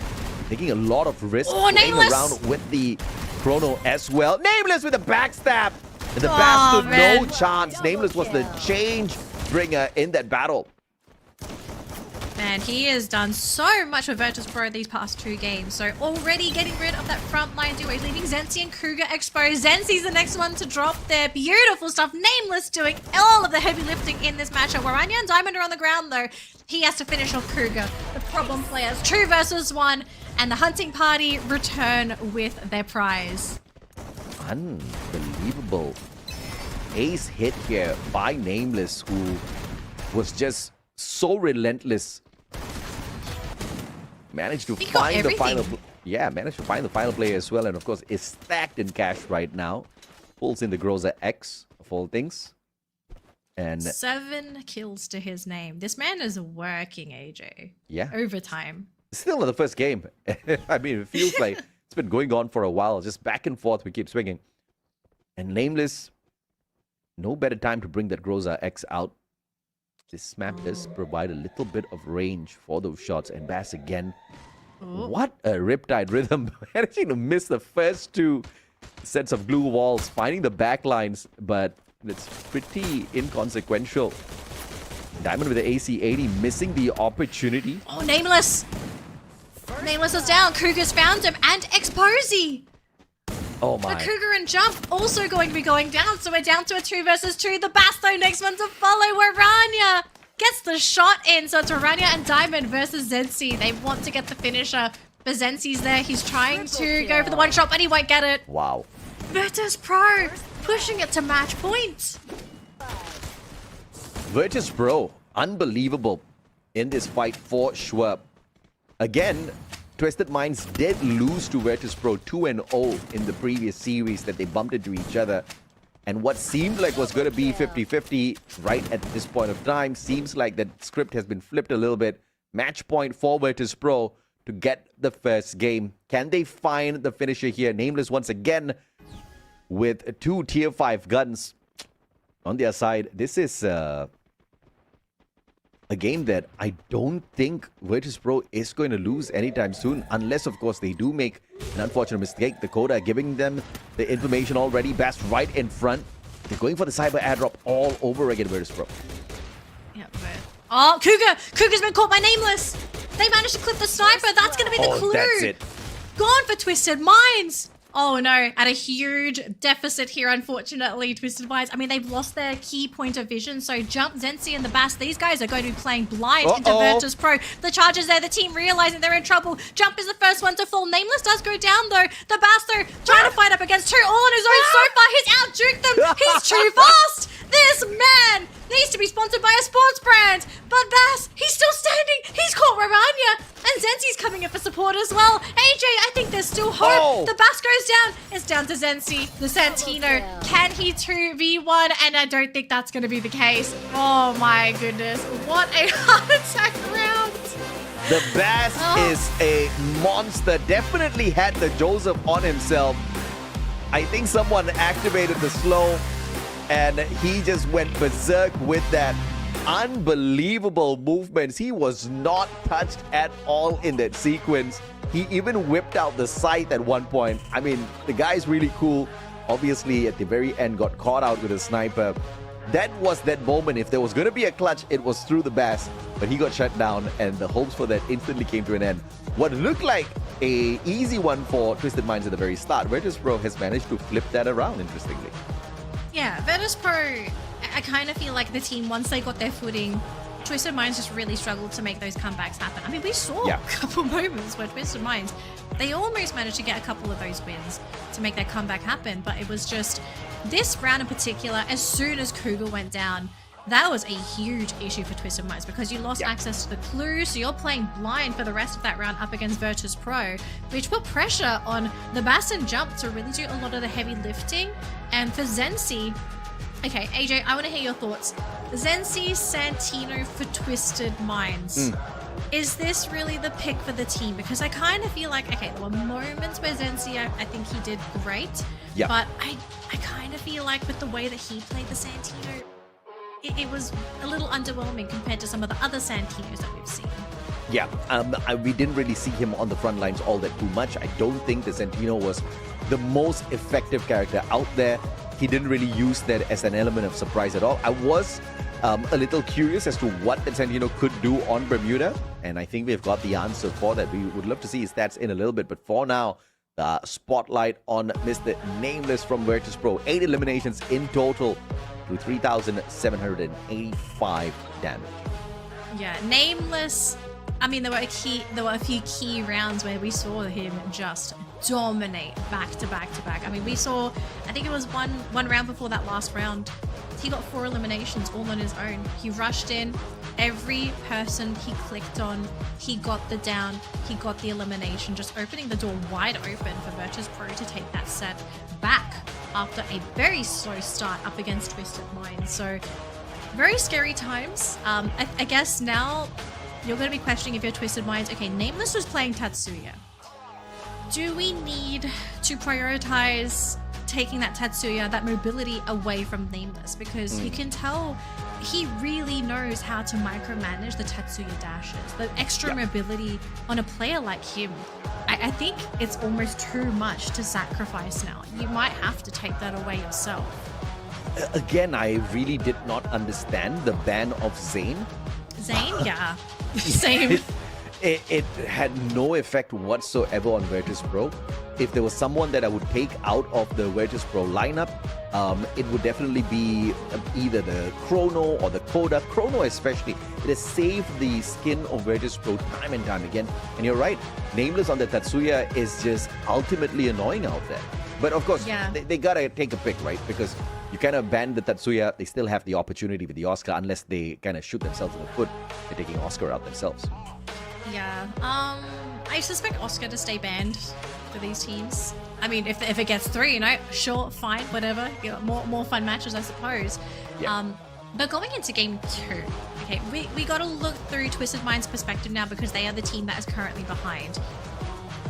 Taking a lot of risk, playing around with the chrono as well. Nameless with a backstab. And the bastard, no chance. Nameless was the change bringer in that battle. Man, he has done so much for Vertus Pro these past 2 games. So already getting rid of that front line duo, leaving Zensi and Kruger exposed. Zensi's the next one to drop there. Beautiful stuff. Nameless doing all of the heavy lifting in this matchup. Waranya and Diamond are on the ground though. He has to finish off Kruger. The problem players, 2 versus 1, and the hunting party return with their prize. Unbelievable ace hit here by Nameless, who was just so relentless. Managed to find the final. Yeah, managed to find the final player as well, and of course is stacked in cash right now. Pulls in the Groza X of all things, and 7 kills to his name. This man is working, AJ. Yeah, overtime. Still in the first game. I mean, it feels like it's been going on for a while. Just back and forth, we keep swinging. And Nameless, no better time to bring that Groza X out. This map does provide a little bit of range for those shots. And Bass again. What a Riptide Rhythm. Managing to miss the first 2 sets of glue walls. Finding the backlines. But it's pretty inconsequential. Diamond with the AC-80 missing the opportunity. Oh, Nameless. Nameless is down. Kruger's found him. And Exposy. Oh my. The Cougar and Jump also going to be going down. So we're down to a 2 versus 2. The Basto next one to follow. Waranya gets the shot in. So it's Waranya and Diamond versus Zensi. They want to get the finisher. But Zensi's there. He's trying to go for the 1 shot, but he won't get it. Wow. Vertus Pro pushing it to match point. Vertus Pro, unbelievable in this fight for sure. Again, Twisted Minds did lose to Vertus Pro 2-0 in the previous series that they bumped into each other. And what seemed like was going to be 50-50 right at this point of time seems like that script has been flipped a little bit. Match point for Vertus Pro to get the first game. Can they find the finisher here? Nameless once again with 2 tier 5 guns on their side. This is a game that I don't think Vertus Pro is going to lose anytime soon, unless, of course, they do make an unfortunate mistake. The Coda giving them the information already. Bass right in front. They're going for the cyber airdrop all over again, Vertus Pro. Yeah, but... Oh, Cougar's been caught by Nameless. They managed to clip the sniper. That's going to be the clue. That's it. Gone for Twisted Minds. Oh no, at a huge deficit here, unfortunately, Twisted Minds. I mean, they've lost their key point of vision, so Jump, Zensi, and the Bass, these guys are going to be playing blind into Vertus Pro. The charges there, the team realizing they're in trouble. Jump is the first one to fall. Nameless does go down, though. The Bass, though, trying to fight up against 2 all on his own so far. He's out-juked them. He's too fast. This man needs to be sponsored by a sports brand. But Bass, he's still standing. He's caught Waranya. And Zensi's coming in for support as well. AJ, I think there's still hope. The Bass goes down. It's down to Zensi, the Santino. Can he 2v1? And I don't think that's going to be the case. Oh my goodness. What a heart attack round. The Bass is a monster. Definitely had the Joseph on himself. I think someone activated the slow and he just went berserk with that. Unbelievable movements. He was not touched at all in that sequence. He even whipped out the sight at one point. I mean, the guy's really cool. Obviously, at the very end, got caught out with a sniper. That was that moment. If there was going to be a clutch, it was through the bass, but he got shut down, and the hopes for that instantly came to an end. What looked like a easy one for Twisted Minds at the very start, Vertus Pro has managed to flip that around, interestingly. Yeah, Vertus Pro, I kind of feel like the team, once they got their footing, Twisted Minds just really struggled to make those comebacks happen. I mean, we saw a couple moments where Twisted Minds, they almost managed to get a couple of those wins to make that comeback happen, but it was just this round in particular, as soon as Cougar went down, that was a huge issue for Twisted Minds because you lost access to the clue, so you're playing blind for the rest of that round up against Vertus Pro, which put pressure on the Bass and Jump to really do a lot of the heavy lifting. And for Zensi, okay, AJ, I want to hear your thoughts. Zensi Santino for Twisted Minds. Is this really the pick for the team? Because I kind of feel like, okay, there were moments where Zensi, I think he did great. But I kind of feel like with the way that he played the Santino, it was a little underwhelming compared to some of the other Santinos that we've seen. We didn't really see him on the front lines all that too much. I don't think the Santino was the most effective character out there. He didn't really use that as an element of surprise at all. I was a little curious as to what the Santino could do on Bermuda, and I think we've got the answer for that. We would love to see his stats in a little bit, but for now, the spotlight on Mr. Nameless from Vertus Pro. 8 eliminations in total to 3,785 damage. Yeah, Nameless. I mean, there were a few key rounds where we saw him just dominate back to back to back. I mean, we saw, I think it was one round before that last round, he got 4 eliminations all on his own. He rushed in, every person he clicked on, he got the down, he got the elimination, just opening the door wide open for Vertus Pro to take that set back after a very slow start up against Twisted Minds. So very scary times. I guess now you're going to be questioning if you're Twisted Minds. Okay, Nameless was playing Tatsuya. Do we need to prioritize taking that Tatsuya, that mobility away from Nameless? Because you can tell he really knows how to micromanage the Tatsuya dashes. The extra mobility on a player like him, I think it's almost too much to sacrifice now. You might have to take that away yourself. Again, I really did not understand the ban of Zane. Zane? Yeah. Same. It had no effect whatsoever on Vertus Pro. If there was someone that I would take out of the Vertus Pro lineup, it would definitely be either the Chrono or the Coda. Chrono especially, it has saved the skin of Vertus Pro time and time again. And you're right, Nameless on the Tatsuya is just ultimately annoying out there. But of course, they gotta take a pick, right? Because you kind of ban the Tatsuya, they still have the opportunity with the Oscar unless they kind of shoot themselves in the foot. They're taking Oscar out themselves. Yeah, I suspect Oscar to stay banned for these teams. I mean, if it gets 3, you know, sure, fine, whatever. You know, more fun matches, I suppose. But going into game 2, okay, we got to look through Twisted Minds' perspective now because they are the team that is currently behind.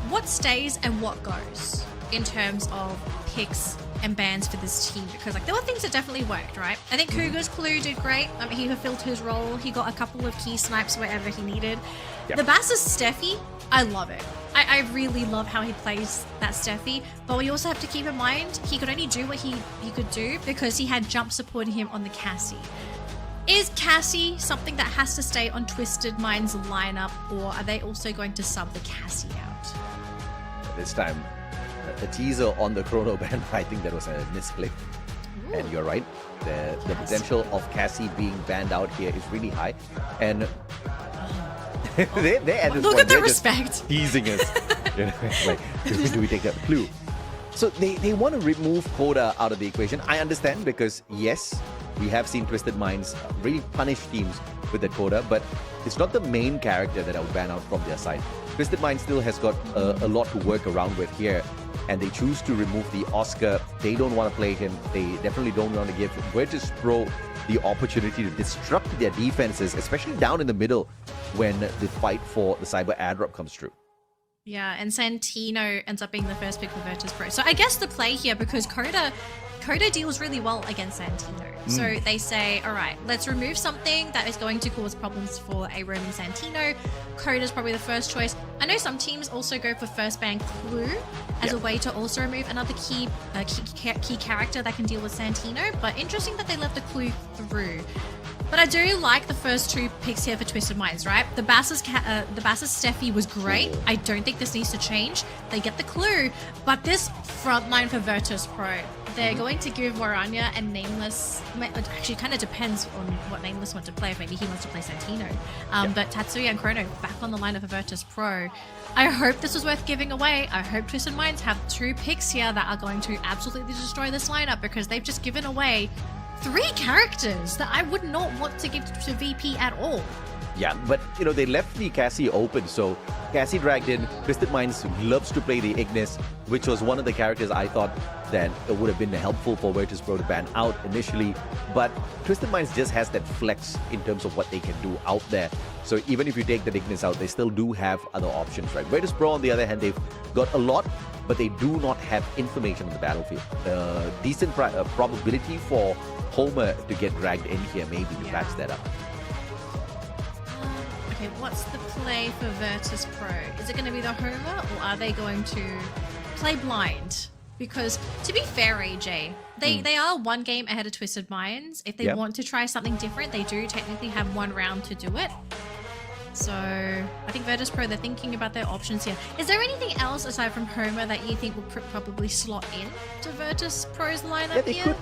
What stays and what goes in terms of picks and bans for this team? Because like there were things that definitely worked, right? I think Cougar's Clue did great. I mean, he fulfilled his role. He got a couple of key snipes wherever he needed. The Bass's Steffi, I love it. I really love how he plays that Steffi, but we also have to keep in mind he could only do what he could do because he had jump supporting him on the Cassie. Is Cassie something that has to stay on Twisted Minds lineup, or are they also going to sub the Cassie out? This time, a teaser on the Chrono ban, I think that was a misclick. And you're right, the potential of Cassie being banned out here is really high. And they're at this Look point, at the they're respect. just teasing us. You know, like, do we take a clue? So they want to remove Coda out of the equation. I understand because, yes, we have seen Twisted Minds really punish teams with that Coda, but it's not the main character that I would ban out from their side. Twisted Minds still has got a lot to work around with here, and they choose to remove the Oscar. They don't want to play him. They definitely don't want to give Vertus Pro the opportunity to disrupt their defenses, especially down in the middle when the fight for the Cyber airdrop comes true. Yeah, and Santino ends up being the first pick for Vertus Pro. So I guess the play here, because Coda deals really well against Santino. So they say, all right, let's remove something that is going to cause problems for a roaming Santino. Code is probably the first choice. I know some teams also go for first ban Clue as a way to also remove another key character that can deal with Santino. But interesting that they left the Clue through. But I do like the first two picks here for Twisted Minds, right? The Bass's Steffi was great. I don't think this needs to change. They get the clue. But this front line for Vertus Pro, they're going to give Waranya and Nameless. Actually, it kind of depends on what Nameless wants to play. If maybe he wants to play Santino. But Tatsuya and Chrono back on the line of Virtus Pro. I hope this was worth giving away. I hope Twisted Minds have two picks here that are going to absolutely destroy this lineup because they've just given away 3 characters that I would not want to give to VP at all. Yeah, but they left the Cassie open, so Cassie dragged in. Twisted Minds loves to play the Ignis, which was one of the characters I thought that it would have been helpful for Virtus Pro to ban out initially. But Twisted Minds just has that flex in terms of what they can do out there. So even if you take the Ignis out, they still do have other options, right? Virtus Pro, on the other hand, they've got a lot, but they do not have information on the battlefield. Decent probability for Homer to get dragged in here, maybe to patch that up. Okay, what's the play for Virtus Pro? Is it going to be the Homer, or are they going to play blind? Because to be fair, AJ, they are 1 game ahead of Twisted Minds. If they want to try something different, they do technically have 1 round to do it. So I think Virtus Pro, they're thinking about their options here. Is there anything else aside from Homer that you think will probably slot in to Virtus Pro's lineup here?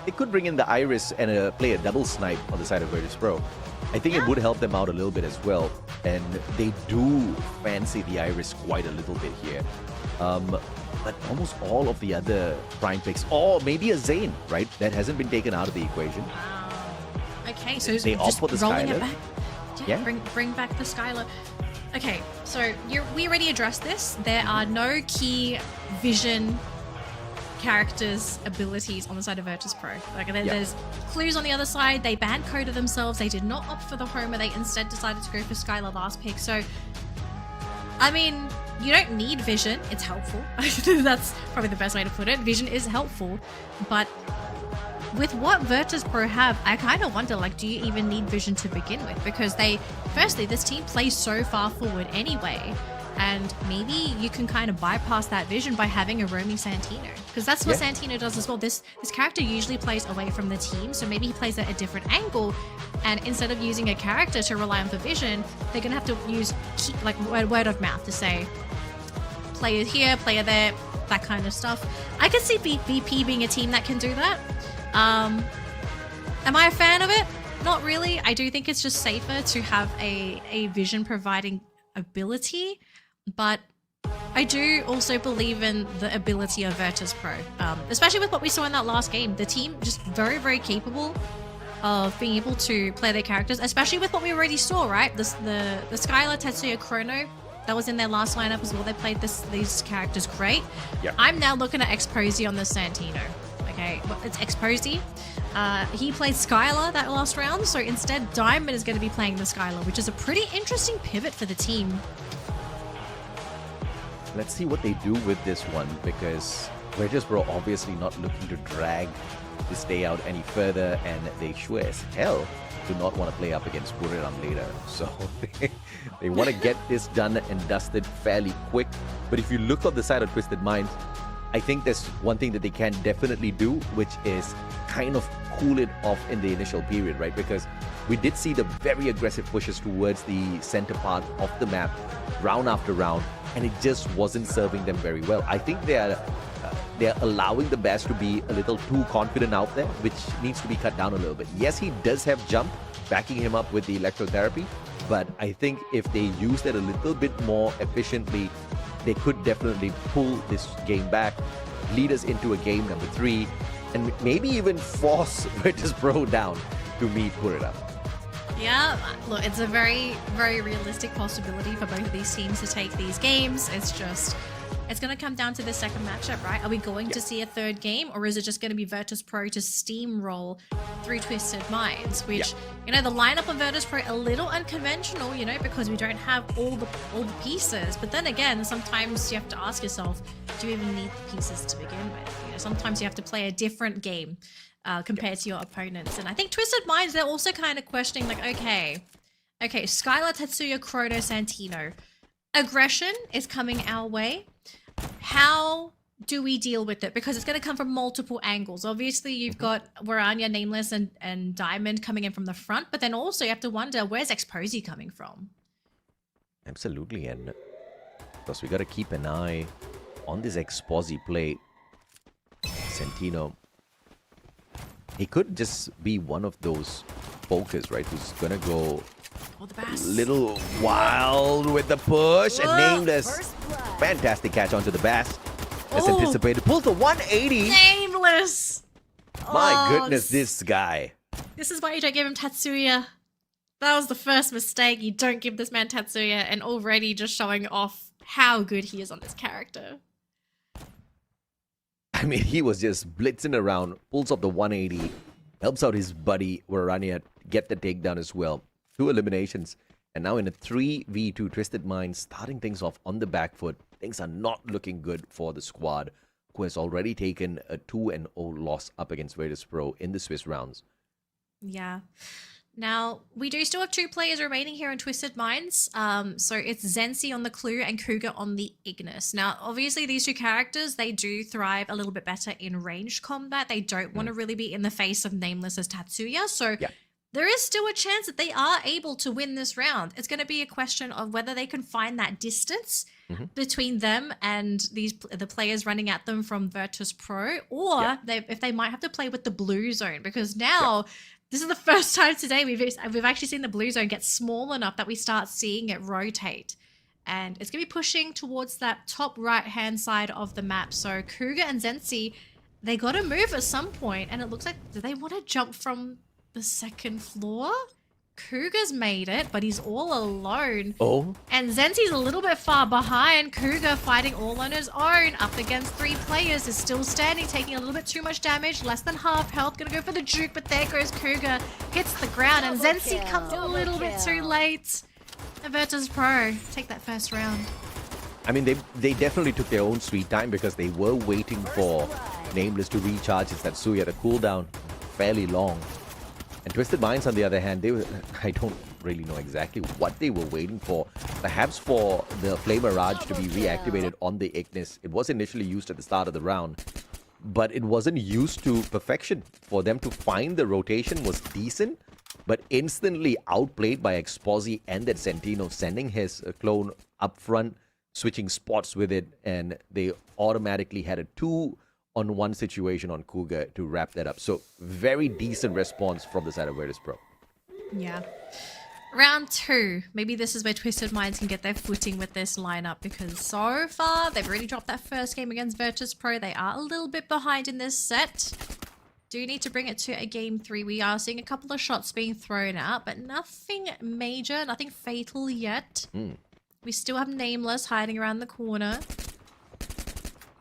They could bring in the Iris and play a double snipe on the side of Virtus Pro. I think it would help them out a little bit as well. And they do fancy the Iris quite a little bit here. But almost all of the other prime picks, or maybe a Zane, right? That hasn't been taken out of the equation. Wow. Okay, so they just opt for the rolling Skylar. it back. Yeah, bring back the Skylar. Okay, so we already addressed this. There are no key vision characters' abilities on the side of Virtus Pro. Like there's clues on the other side. They banned Coda themselves. They did not opt for the Homer. They instead decided to go for Skylar last pick. So, I mean, you don't need vision. It's helpful. That's probably the best way to put it. Vision is helpful, but with what Virtus Pro have, I kind of wonder, like, do you even need vision to begin with? Because firstly, this team plays so far forward anyway. And maybe you can kind of bypass that vision by having a roaming Santino. Because that's what Santino does as well. This character usually plays away from the team, so maybe he plays at a different angle. And instead of using a character to rely on for vision, they're going to have to use word of mouth to say, player here, player there, that kind of stuff. I could see VP being a team that can do that. Am I a fan of it? Not really. I do think it's just safer to have a vision providing ability. But I do also believe in the ability of Virtus Pro, especially with what we saw in that last game. The team just very, very capable of being able to play their characters, especially with what we already saw, right? The Skylar, Tetsuya, Chrono, that was in their last lineup as well. They played these characters great. Yep. I'm now looking at Exposy on the Santino. Okay, well, it's Exposy. He played Skylar that last round, so instead Diamond is going to be playing the Skylar, which is a pretty interesting pivot for the team. Let's see what they do with this one, because Virtus Pro obviously not looking to drag this day out any further, and they sure as hell do not want to play up against Buriram later. So they want to get this done and dusted fairly quick. But if you look on the side of Twisted Minds, I think there's one thing that they can definitely do, which is kind of cool it off in the initial period, right? Because we did see the very aggressive pushes towards the center part of the map round after round, and it just wasn't serving them very well. I think they're allowing the Bass to be a little too confident out there, which needs to be cut down a little bit. Yes, he does have jump backing him up with the electrotherapy, but I think if they use that a little bit more efficiently, they could definitely pull this game back, lead us into a game number 3, and maybe even force Virtus Pro down to meet Buriram. Yeah, look, it's a very, very realistic possibility for both of these teams to take these games. It's going to come down to the second matchup, right? Are we going to see a third game, or is it just going to be Virtus Pro to steamroll through Twisted Minds? Which, the lineup of Virtus Pro a little unconventional, because we don't have all the pieces. But then again, sometimes you have to ask yourself, do you even need the pieces to begin with? Sometimes you have to play a different game compared to your opponents. And I think Twisted Minds, they're also kind of questioning, like, okay, Skylar, Tetsuya, Chrono, Santino. Aggression is coming our way. How do we deal with it? Because it's going to come from multiple angles. Obviously, you've got Waranya, Nameless, and Diamond coming in from the front, but then also you have to wonder, where's Exposy coming from? Absolutely, and because we got to keep an eye on this Exposy play. Santino, he could just be one of those pokers, right, who's going to go little wild with the push. And Nameless, First blood. fantastic catch onto the Bass. As anticipated, pulls the 180. Nameless! My goodness, this guy. This is why you don't give him Tatsuya. That was the first mistake. You don't give this man Tatsuya, and already just showing off how good he is on this character. I mean, he was just blitzing around, pulls off the 180, helps out his buddy Warania get the takedown as well. 2 eliminations, and now in a 3v2, Twisted Minds starting things off on the back foot. Things are not looking good for the squad, who has already taken a 2-0 loss up against Vertus Pro in the Swiss rounds. Yeah. Now, we do still have 2 players remaining here in Twisted Minds. So it's Zensi on the Clue and Cougar on the Ignis. Now, obviously, these 2 characters, they do thrive a little bit better in ranged combat. They don't want to really be in the face of Nameless as Tatsuya. So there is still a chance that they are able to win this round. It's going to be a question of whether they can find that distance between them and the players running at them from Vertus Pro, or if they might have to play with the blue zone, because now this is the first time today we've actually seen the blue zone get small enough that we start seeing it rotate. And it's going to be pushing towards that top right-hand side of the map. So Cougar and Zensi, they got to move at some point, and it looks like, do they want to jump from the 2nd floor? Cougar's made it, but he's all alone. Oh. And Zensi's a little bit far behind. Cougar fighting all on his own. Up against 3 players, is still standing, taking a little bit too much damage. Less than half health. Gonna go for the juke, but there goes Cougar. Hits the ground, and Zensi comes a little bit too late. And Vertus Pro take that first round. I mean, they definitely took their own sweet time because they were waiting for Nameless to recharge his Tatsuya. The cooldown fairly long. And Twisted Minds, on the other hand, I don't really know exactly what they were waiting for. Perhaps for the Flame Mirage to be reactivated on the Ignis. It was initially used at the start of the round, but it wasn't used to perfection. For them to find the rotation was decent, but instantly outplayed by Exposy and that Santino, sending his clone up front, switching spots with it, and they automatically had a 2-on-1 situation on Cougar to wrap that up. So very decent response from the side of Vertus Pro. Yeah. Round 2. Maybe this is where Twisted Minds can get their footing with this lineup, because so far they've already dropped that first game against Vertus Pro. They are a little bit behind in this set. Do need to bring it to a game 3. We are seeing a couple of shots being thrown out, but nothing major, nothing fatal yet. We still have Nameless hiding around the corner.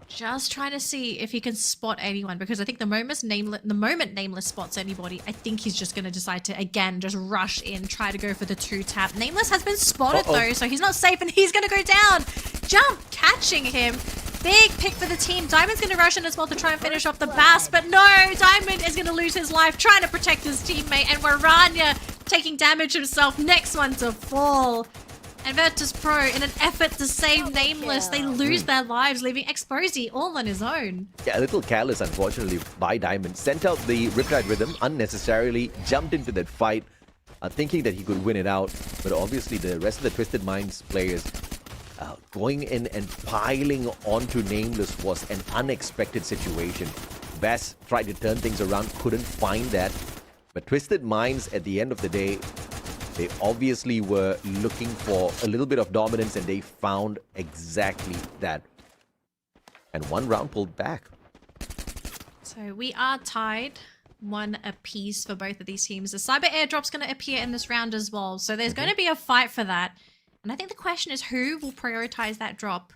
Just trying to see if he can spot anyone, because I think the moment Nameless spots anybody, I think he's just going to decide to, again, just rush in, try to go for the 2-tap. Nameless has been spotted, though, so he's not safe, and he's going to go down. Jump, catching him. Big pick for the team. Diamond's going to rush in as well to try and finish off the Bass, but no, Diamond is going to lose his life trying to protect his teammate, and Waranya taking damage himself. Next one to fall. And Vertus Pro, in an effort to save Nameless, they lose their lives, leaving Exposy all on his own. Yeah, a little careless, unfortunately, by Diamond. Sent out the Riptide Rhythm unnecessarily, jumped into that fight, thinking that he could win it out. But obviously, the rest of the Twisted Minds players going in and piling onto Nameless was an unexpected situation. Bass tried to turn things around, couldn't find that. But Twisted Minds, at the end of the day, they obviously were looking for a little bit of dominance, and they found exactly that. And 1 round pulled back. So we are tied 1 apiece for both of these teams. The Cyber Airdrop's going to appear in this round as well. So there's going to be a fight for that. And I think the question is, who will prioritize that drop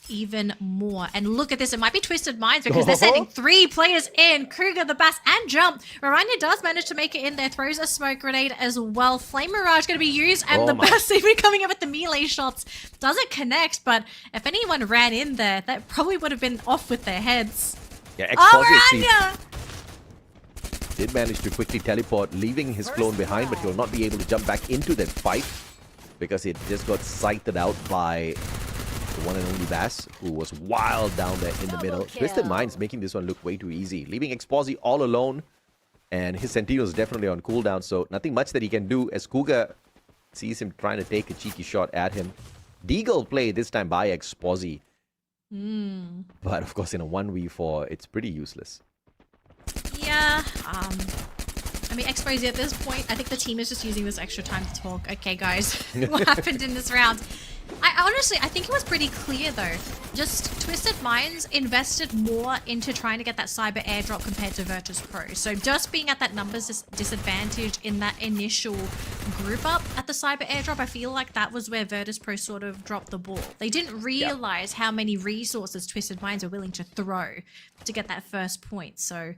even more? And look at this, it might be Twisted Minds, because they're sending 3 players in. Cougar, the Bass, and Jump. Waranya does manage to make it in there, throws a smoke grenade as well. Flame Mirage going to be used, and the Bass even coming in with the melee shots. Doesn't connect, but if anyone ran in there, that probably would have been off with their heads. Yeah, Waranya! did manage to quickly teleport, leaving his clone behind, but he will not be able to jump back into that fight because it just got sighted out by the one and only Bass, who was wild down there in the middle. Twisted Minds making this one look way too easy, leaving Exposy all alone, and his Sentinel is definitely on cooldown, so nothing much that he can do as Cougar sees him trying to take a cheeky shot at him. Deagle play this time by Exposy. But of course in a 1v4, it's pretty useless. Yeah, I mean, Exposy at this point, I think the team is just using this extra time to talk. Okay, guys, what happened in this round? I think it was pretty clear though. Just Twisted Minds invested more into trying to get that cyber airdrop compared to Vertus Pro. So just being at that numbers disadvantage in that initial group up at the cyber airdrop, I feel like that was where Vertus Pro sort of dropped the ball. They didn't realize how many resources Twisted Minds are willing to throw to get that first point. So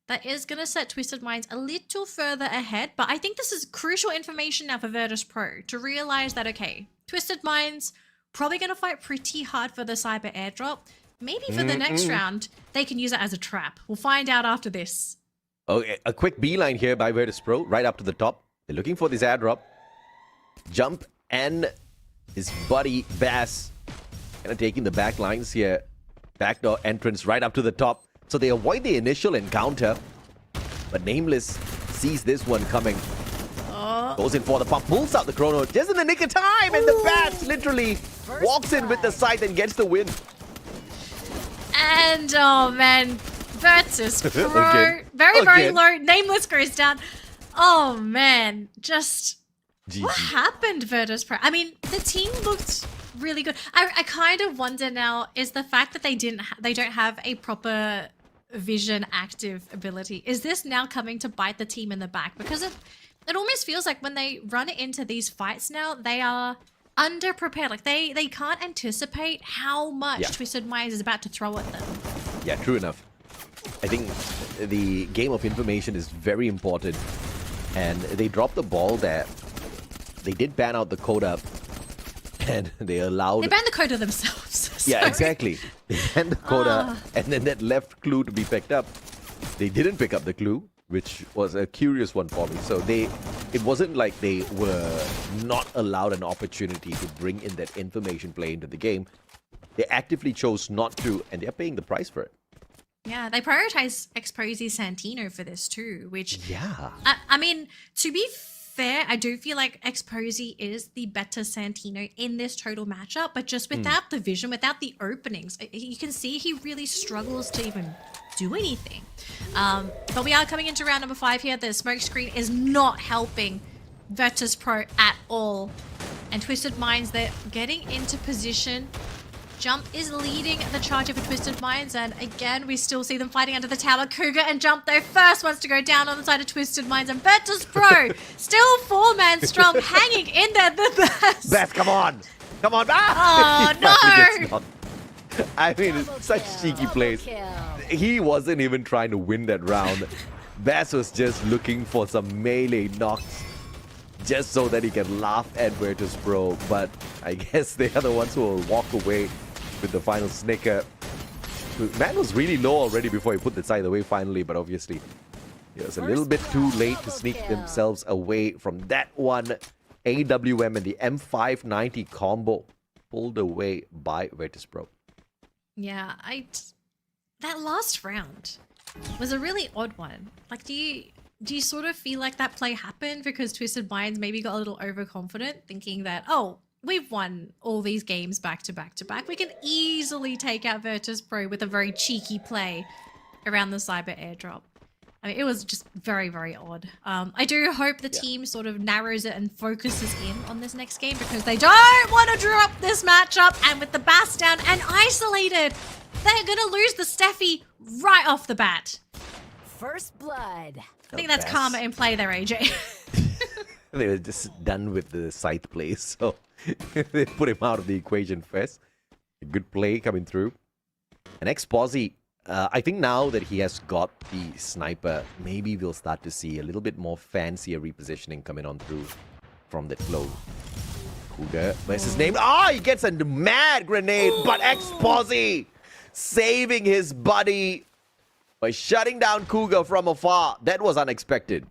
that is going to set Twisted Minds a little further ahead. But I think this is crucial information now for Vertus Pro to realize that, okay, Twisted Minds probably going to fight pretty hard for the cyber airdrop. Maybe for the next round, they can use it as a trap. We'll find out after this. Okay, a quick beeline here by Vertus Pro, right up to the top. They're looking for this airdrop. Jump and his buddy Bass kind of taking the back lines here. Backdoor entrance right up to the top. So they avoid the initial encounter. But Nameless sees this one coming. Goes in for the pump, pulls out the chrono just in the nick of time, and the Bats literally walks in with the scythe and gets the win. And oh man, Vertus Pro, very low. Nameless goes down. Oh man, just GG. what happened, Vertus Pro? I mean, the team looked really good. I kind of wonder now is the fact that they don't have a proper vision active ability. Is this now coming to bite the team in the back? Because it almost feels like when they run into these fights now, they are underprepared. Like they can't anticipate how much Twisted Minds is about to throw at them. Yeah, true enough. I think the game of information is very important, and they dropped the ball there. They did ban out the coda, and they allowed... They banned the coda themselves. Yeah, exactly. They banned the coda, and then that left clue to be picked up. They didn't pick up the clue, which was a curious one for me. So it wasn't like they were not allowed an opportunity to bring in that information play into the game. They actively chose not to, and they're paying the price for it. Yeah, they prioritize Exposy Santino for this too, which... Yeah. I mean, to be fair, I do feel like Exposy is the better Santino in this total matchup, but just without the vision, without the openings, you can see he really struggles to even do anything. But we are coming into round number 5 here. The smoke screen is not helping Vertus Pro at all. And Twisted Minds, they're getting into position. Jump is leading the charge for Twisted Minds, and again, we still see them fighting under the tower. Cougar and Jump, though, first ones to go down on the side of Twisted Minds, and Vertus Pro, still 4-man strong, hanging in there, the best. Beth, come on! Come on! Oh, no! I mean, such cheeky plays. He wasn't even trying to win that round. Bass was just looking for some melee knocks just so that he can laugh at Vertus Pro. But I guess they are the ones who will walk away with the final snicker. Man was really low already before he put the side away finally, but obviously it was a little bit too late to sneak themselves away from that one. AWM and the M590 combo pulled away by Vertus Pro. Yeah, that last round was a really odd one. Like, do you sort of feel like that play happened because Twisted Minds maybe got a little overconfident, thinking that, oh, we've won all these games back to back to back. We can easily take out Vertus Pro with a very cheeky play around the cyber airdrop. I mean, it was just very, very odd. I do hope the team sort of narrows it and focuses in on this next game because they don't want to drop this matchup. And with the Bass down and isolated, they're going to lose the Steffi right off the bat. First blood. I think that's karma in play there, AJ. They were just done with the scythe plays, so they put him out of the equation first. A good play coming through. And Exposy, I think now that he has got the sniper, maybe we'll start to see a little bit more fancier repositioning coming on through from that flow. Cougar, what's his name? He gets a mad grenade, but Exposy saving his buddy. by shutting down Cougar from afar. That was unexpected.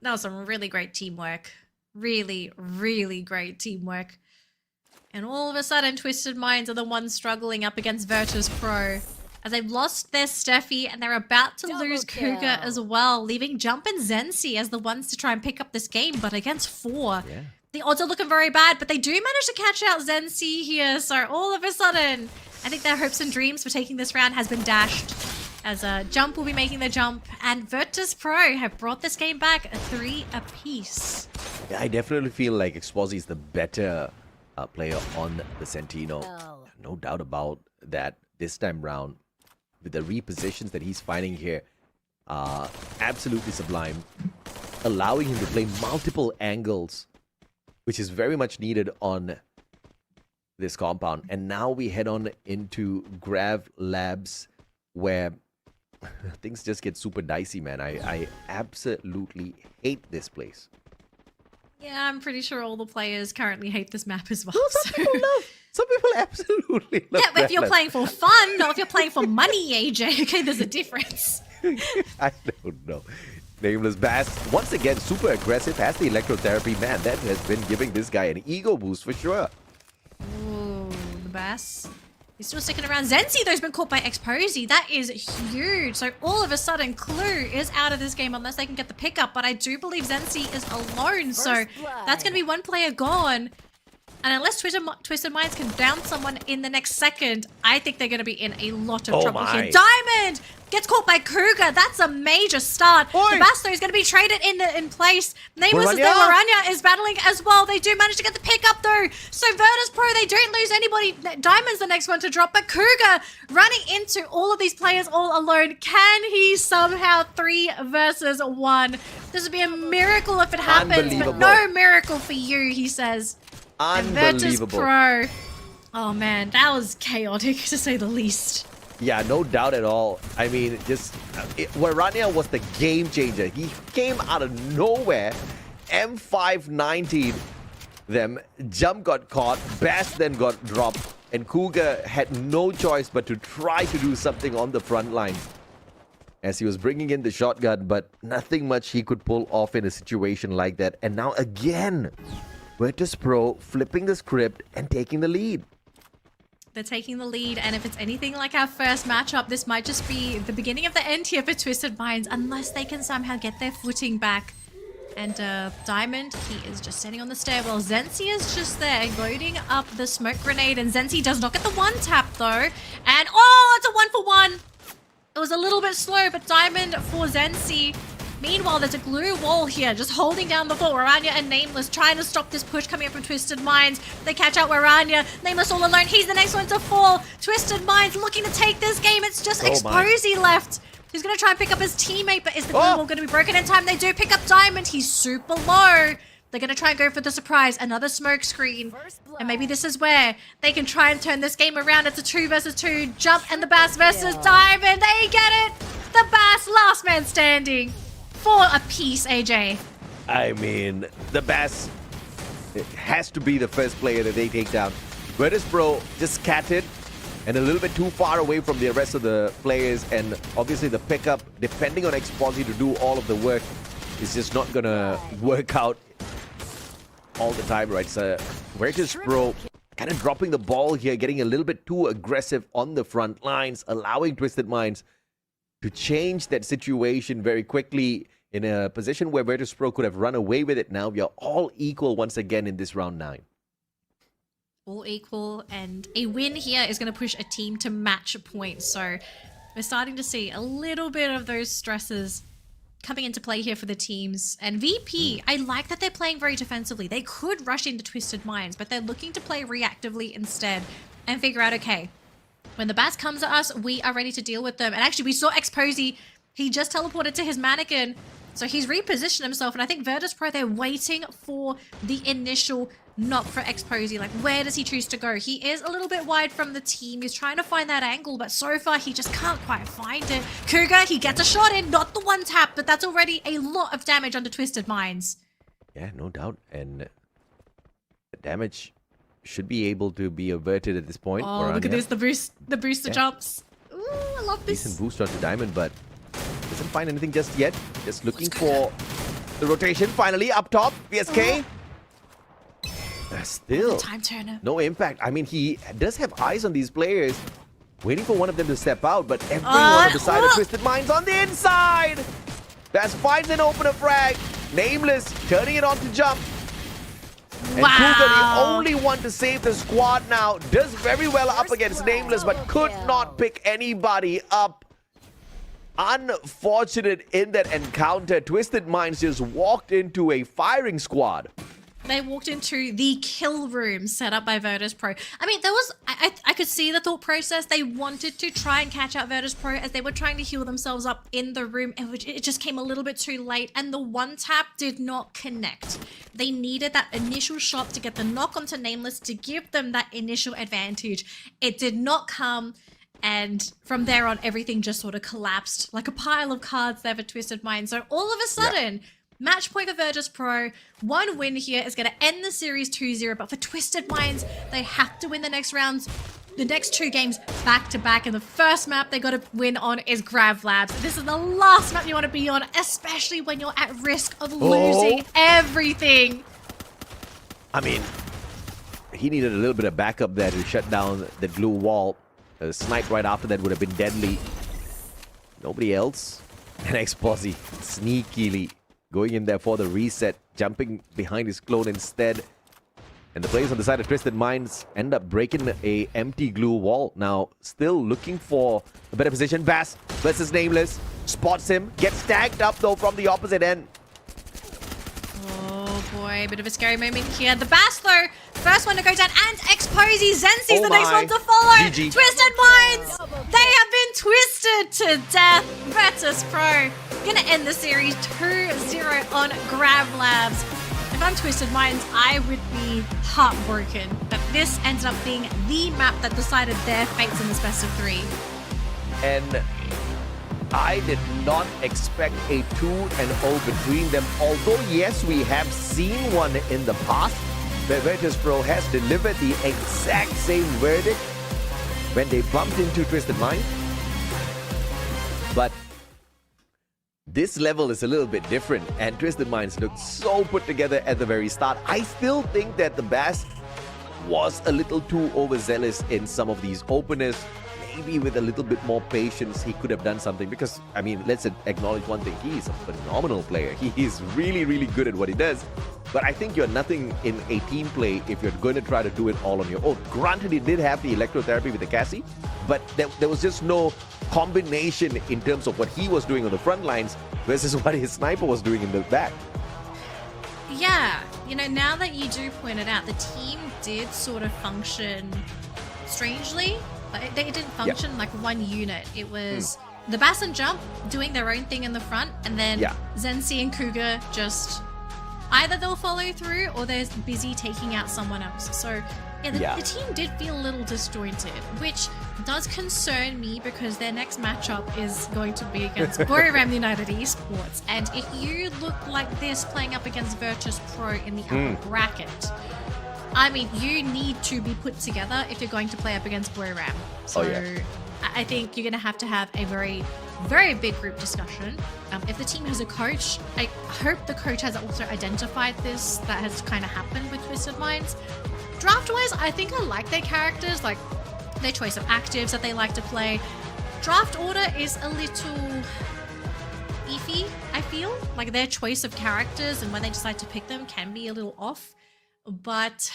That was some really great teamwork. Really, really great teamwork. And all of a sudden, Twisted Minds are the ones struggling up against Vertus Pro. As they've lost their Steffi and they're about to lose Cougar as well, leaving Jump and Zensi as the ones to try and pick up this game, but against 4. Yeah. The odds are looking very bad, but they do manage to catch out Zensi here. So all of a sudden, I think their hopes and dreams for taking this round has been dashed. As Jump will be making the jump, and Vertus Pro have brought this game back 3 apiece. Yeah, I definitely feel like Exposi is the better player on the Centino. No doubt about that this time round. With the repositions that he's finding here, absolutely sublime. Allowing him to play multiple angles, which is very much needed on this compound. And now we head on into Grav Labs, where things just get super dicey, man. I absolutely hate this place. Yeah, I'm pretty sure all the players currently hate this map as well. Some people absolutely love. Yeah, if you're playing for fun, or if you're playing for money, AJ, okay, there's a difference. I don't know. Nameless Bass, once again, super aggressive, has the electrotherapy. Man, that has been giving this guy an ego boost for sure. Ooh, the Bass. He's still sticking around. Zensi, though, has been caught by Exposy. That is huge. So all of a sudden, Clue is out of this game unless they can get the pickup. But I do believe Zensi is alone. So that's going to be one player gone. And unless Twisted Minds can down someone in the next second, I think they're going to be in a lot of trouble here. Diamond gets caught by Cougar. That's a major start. The Basto is going to be traded in place. Nameless is there. Waranya is battling as well. They do manage to get the pickup though. So Vertus Pro, they don't lose anybody. Diamond's the next one to drop. But Cougar running into all of these players all alone. Can he somehow 3 versus 1? This would be a miracle if it happens, but no miracle for you, he says. Unbelievable. Vertus Pro. Oh man, that was chaotic to say the least. Yeah, no doubt at all. I mean, Warania was the game changer. He came out of nowhere. M519 them. Jump got caught. Bass then got dropped. And Cougar had no choice but to try to do something on the front line. As he was bringing in the shotgun, but nothing much he could pull off in a situation like that. And now again, Vertus Pro flipping the script and taking the lead. They're taking the lead, and if it's anything like our first matchup, this might just be the beginning of the end here for Twisted Minds, unless they can somehow get their footing back. And Diamond, he is just standing on the stairwell. Zensi is just there, loading up the smoke grenade, and Zensi does not get the one tap though. And oh, it's a 1-for-1. It was a little bit slow, but Diamond for Zensi. Meanwhile, there's a glue wall here, just holding down the fort. Waranya and Nameless trying to stop this push coming up from Twisted Minds. They catch out Waranya. Nameless all alone. He's the next one to fall. Twisted Minds looking to take this game. It's just Exposy left. He's going to try and pick up his teammate, but is the glue wall going to be broken in time? They do pick up Diamond. He's super low. They're going to try and go for the surprise. Another smoke screen. And maybe this is where they can try and turn this game around. It's a 2 versus 2. Jump and the Bass versus Diamond. They get it. The Bass, last man standing. 4 apiece, AJ. I mean, the Bass has to be the first player that they take down. Vertus Pro just scattered and a little bit too far away from the rest of the players, and obviously the pickup, depending on Exposi to do all of the work, is just not gonna work out all the time, right? So Vertus Pro kind of dropping the ball here, getting a little bit too aggressive on the front lines, allowing Twisted Minds to change that situation very quickly in a position where Vertus Pro could have run away with it. Now we are all equal once again in this round 9. All equal, and a win here is going to push a team to match points. So we're starting to see a little bit of those stresses coming into play here for the teams. And VP, I like that they're playing very defensively. They could rush into Twisted Minds, but they're looking to play reactively instead and figure out, okay, when the Bass comes at us, we are ready to deal with them. And actually, we saw Exposy. He just teleported to his mannequin. So he's repositioned himself. And I think Vertus Pro, they're waiting for the initial knock for Exposy. Like, where does he choose to go? He is a little bit wide from the team. He's trying to find that angle, but so far he just can't quite find it. Cougar, he gets a shot in. Not the one tap, but that's already a lot of damage under Twisted Minds. Yeah, no doubt. And the damage should be able to be averted at this point. Oh, look at this. The booster jumps. Ooh. I love this. Decent boost onto Diamond, but doesn't find anything just yet. Just looking for the rotation. Finally, up top, VSK. Still, Time turner. no impact. I mean, he does have eyes on these players, waiting for one of them to step out, but everyone on the side of Twisted Minds on the inside. Bass finds an opener frag. Nameless turning it on to jump. And Cougar, the only one to save the squad now, does very well up against Nameless, but could not pick anybody up. Unfortunate in that encounter. Twisted Minds just walked into a firing squad. They walked into the kill room set up by Vertus Pro. I mean, there was, I could see the thought process. They wanted to try and catch out Vertus Pro as they were trying to heal themselves up in the room. It just came a little bit too late, and the one tap did not connect. They needed that initial shot to get the knock onto Nameless to give them that initial advantage. It did not come. And from there on, everything just sort of collapsed like a pile of cards there for Twisted Minds. So all of a sudden, match point for Vertus Pro. One win here is going to end the series 2-0. But for Twisted Minds, they have to win the next rounds, the next 2 games back to back. And the first map they got to win on is Grav Labs. This is the last map you want to be on, especially when you're at risk of losing everything. I mean, he needed a little bit of backup there to shut down the glue wall. A snipe right after that would have been deadly. Nobody else. And X-Posse sneakily going in there for the reset, jumping behind his clone instead. And the players on the side of Twisted Minds end up breaking a empty glue wall. Now, still looking for a better position. Bass versus Nameless. Spots him. Gets tagged up, though, from the opposite end. Oh, boy. Bit of a scary moment here. The Bass, though, first one to go down. And X-Posey. Zensi's the next one to follow. GG. Twisted Minds. They have been twisted to death. Vertus Pro gonna end the series 2-0 on Grav Labs. If I'm Twisted Minds, I would be heartbroken that this ended up being the map that decided their fates in this best of 3. And I did not expect a 2-0 between them. Although, yes, we have seen one in the past where Vertus Pro has delivered the exact same verdict when they bumped into Twisted Minds. But this level is a little bit different, and Twisted Minds looked so put together at the very start. I still think that the Bass was a little too overzealous in some of these openers. Maybe with a little bit more patience, he could have done something. Because, I mean, let's acknowledge one thing. He is a phenomenal player. He is really, really good at what he does. But I think you're nothing in a team play if you're going to try to do it all on your own. Granted, he did have the electrotherapy with the Cassie, but there was just no combination in terms of what he was doing on the front lines versus what his sniper was doing in the back. Yeah, you know, now that you do point it out, the team did sort of function strangely. Like, they didn't function like one unit. It was the Bass and Jump doing their own thing in the front, and then Zensi and Cougar just either they'll follow through or they're busy taking out someone else. So yeah, the team did feel a little disjointed, which does concern me because their next matchup is going to be against Buriram United Esports. And if you look like this playing up against Vertus Pro in the upper bracket, I mean, you need to be put together if you're going to play up against Buriram. So I think you're going to have a very, very big group discussion. If the team has a coach, I hope the coach has also identified this. That has kind of happened with Twisted Minds. Draft-wise, I think I like their characters, like their choice of actives that they like to play. Draft order is a little iffy, I feel. Like their choice of characters and when they decide to pick them can be a little off. But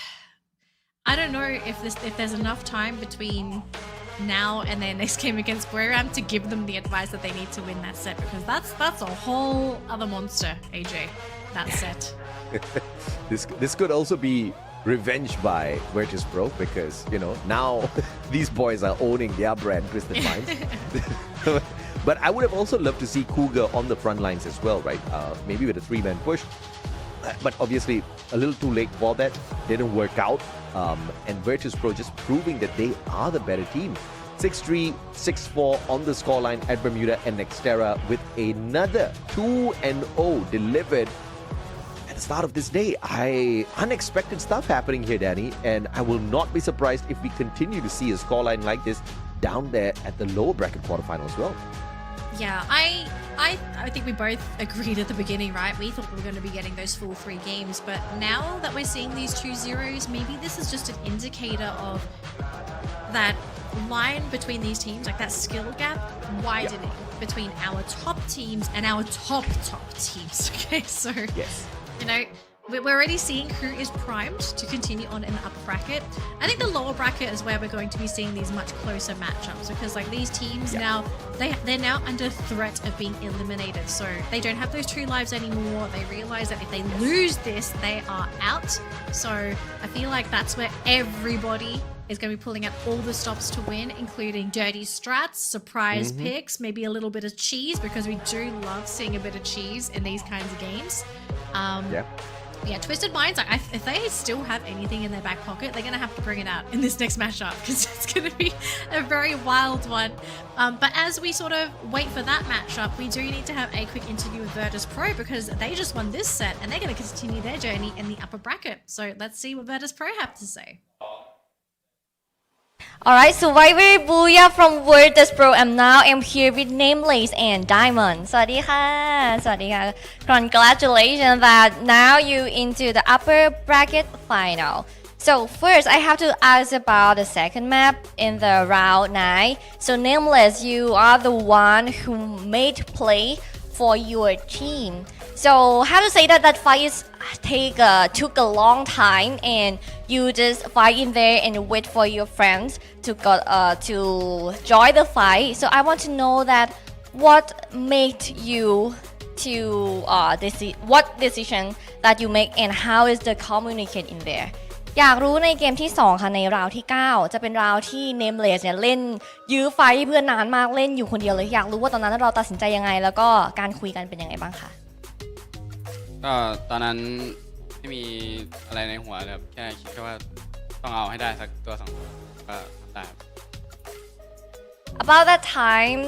I don't know if there's enough time between now and their next game against Buriram to give them the advice that they need to win that set, because that's a whole other monster, AJ, that set. This could also be revenge by Vertus Pro, because, you know, now these boys are owning their brand, Twisted Minds. But I would have also loved to see Cougar on the front lines as well, right? Maybe with a 3-man push. But obviously, a little too late for that. Didn't work out. And Vertus Pro just proving that they are the better team. 6-3, 6-4 on the scoreline at Bermuda and Nextera with another 2-0 delivered at the start of this day. Unexpected stuff happening here, Danny, and I will not be surprised if we continue to see a scoreline like this down there at the lower bracket quarterfinal as well. Yeah, I think we both agreed at the beginning, right? We thought we were going to be getting those full 3 games, but now that we're seeing these 2-0s, maybe this is just an indicator of that line between these teams, like that skill gap widening between our top teams and our top teams. Okay, so Yes. you know, we're already seeing who is primed to continue on in the upper bracket. I think the lower bracket is where we're going to be seeing these much closer matchups, because like these teams now, they're now under threat of being eliminated. So they don't have those 2 lives anymore. They realize that if they lose this, they are out. So I feel like that's where everybody is going to be pulling out all the stops to win, including dirty strats, surprise picks, maybe a little bit of cheese, because we do love seeing a bit of cheese in these kinds of games. Yeah, Twisted Minds, like, if they still have anything in their back pocket, they're going to have to bring it out in this next matchup, because it's going to be a very wild one. But as we sort of wait for that matchup, we do need to have a quick interview with Vertus Pro, because they just won this set and they're going to continue their journey in the upper bracket. So let's see what Vertus Pro have to say. Alright, Survivor Booyah from Vertus Pro, and now I'm here with Nameless and Diamond. สวัสดีค่ะ สวัสดีค่ะ Congratulations that now you into the upper bracket final. So first, I have to ask about the second map in the round 9. So Nameless, you are the one who made play for your team. So how to say that fight is took a long time, and you just fight in there and wait for your friends to join the fight. So I want to know that what made you to what decision that you make, and how is the communicate in there. อยากรู้ในเกมที่ 2 ค่ะในราวที่ 9 จะเป็นราวที่ Nameless เนี่ยเล่นยื้อไฟเพื่อนนานมากเล่นอยู่คนเดียวเลยอยากรู้ว่าตอนนั้นเราตัดสินใจยังไงแล้วก็การคุยกันเป็นยังไงบ้างคะก็ตอนนั้นไม่มีอะไรในหัวเลยครับแค่คิดแค่ว่าต้องเอาให้ได้สักตัว2ตัวก็ได้ About that time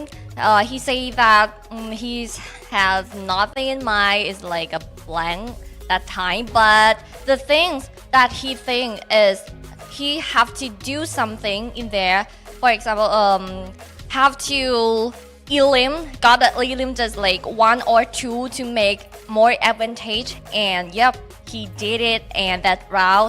he say that he has nothing in mind, is like a blank that time, but the things that he think is he have to do something in there. For example, have to got the elim just like 1 or 2 to make more advantage, and yep, he did it, and that round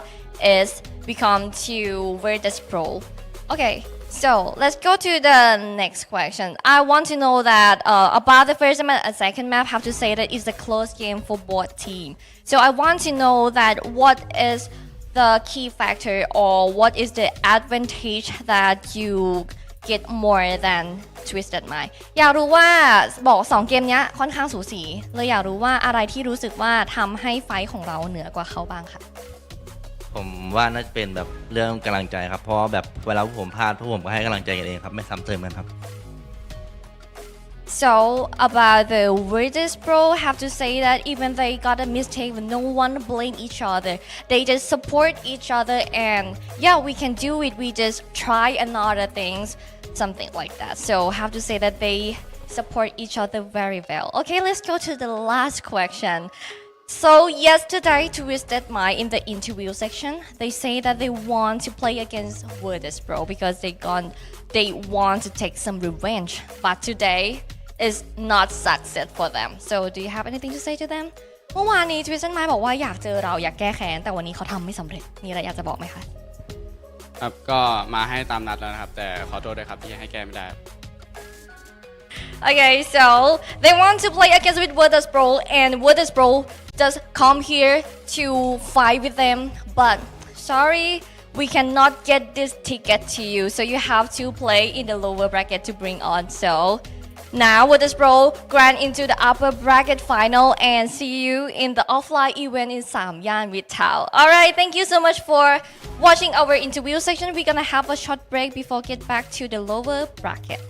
is become to Vertus Pro. Okay, so let's go to the next question. I want to know that about the first map and second map, have to say that it's a close game for both teams. So I want to know that what is the key factor, or what is the advantage that you get more than Twisted Mind. อยากรู้ว่าบอก2เกมนี้ค่อนข้างสูสีเลยอยากรู้ว่าอะไรที่รู้สึกว่าทำให้ไฟท์ของเราเหนือกว่าเขาบ้างค่ะผมว่าน่าจะเป็นแบบเรื่องกำลังใจครับเพราะแบบเวลาผมพลาดพวกผมก็ให้กำลังใจกันเองครับไม่ซ้ำเติมกันครับ So about the Vertus Pro, have to say that even they got a mistake, no one blame each other. They just support each other, and yeah, we can do it. We just try another things, something like that. So have to say that they support each other very well. Okay, let's go to the last question. So yesterday, Twisted Mind in the interview section, they say that they want to play against Vertus Pro because they want to take some revenge. But today is not success for them. So do you have anything to say to them? เมื่อวานนี้ Twisted Mind บอกว่าอยากเจอเราอยากแก้แค้นแต่วันนี้เขาทำไม่สำเร็จมีอะไรอยากจะบอกไหมคะครับก็มาให้ตามนัดแล้วนะครับแต่ขอโทษด้วยครับที่ให้แก้ไม่ได้ Okay, so they want to play against with Vertus Pro, and Vertus Pro just come here to fight with them, but sorry, we cannot get this ticket to you, so you have to play in the lower bracket to bring on. So now Vertus Pro grant into the upper bracket final, and see you in the offline event in Samyan with Tao. Alright, thank you so much for watching our interview section. We're gonna have a short break before get back to the lower bracket.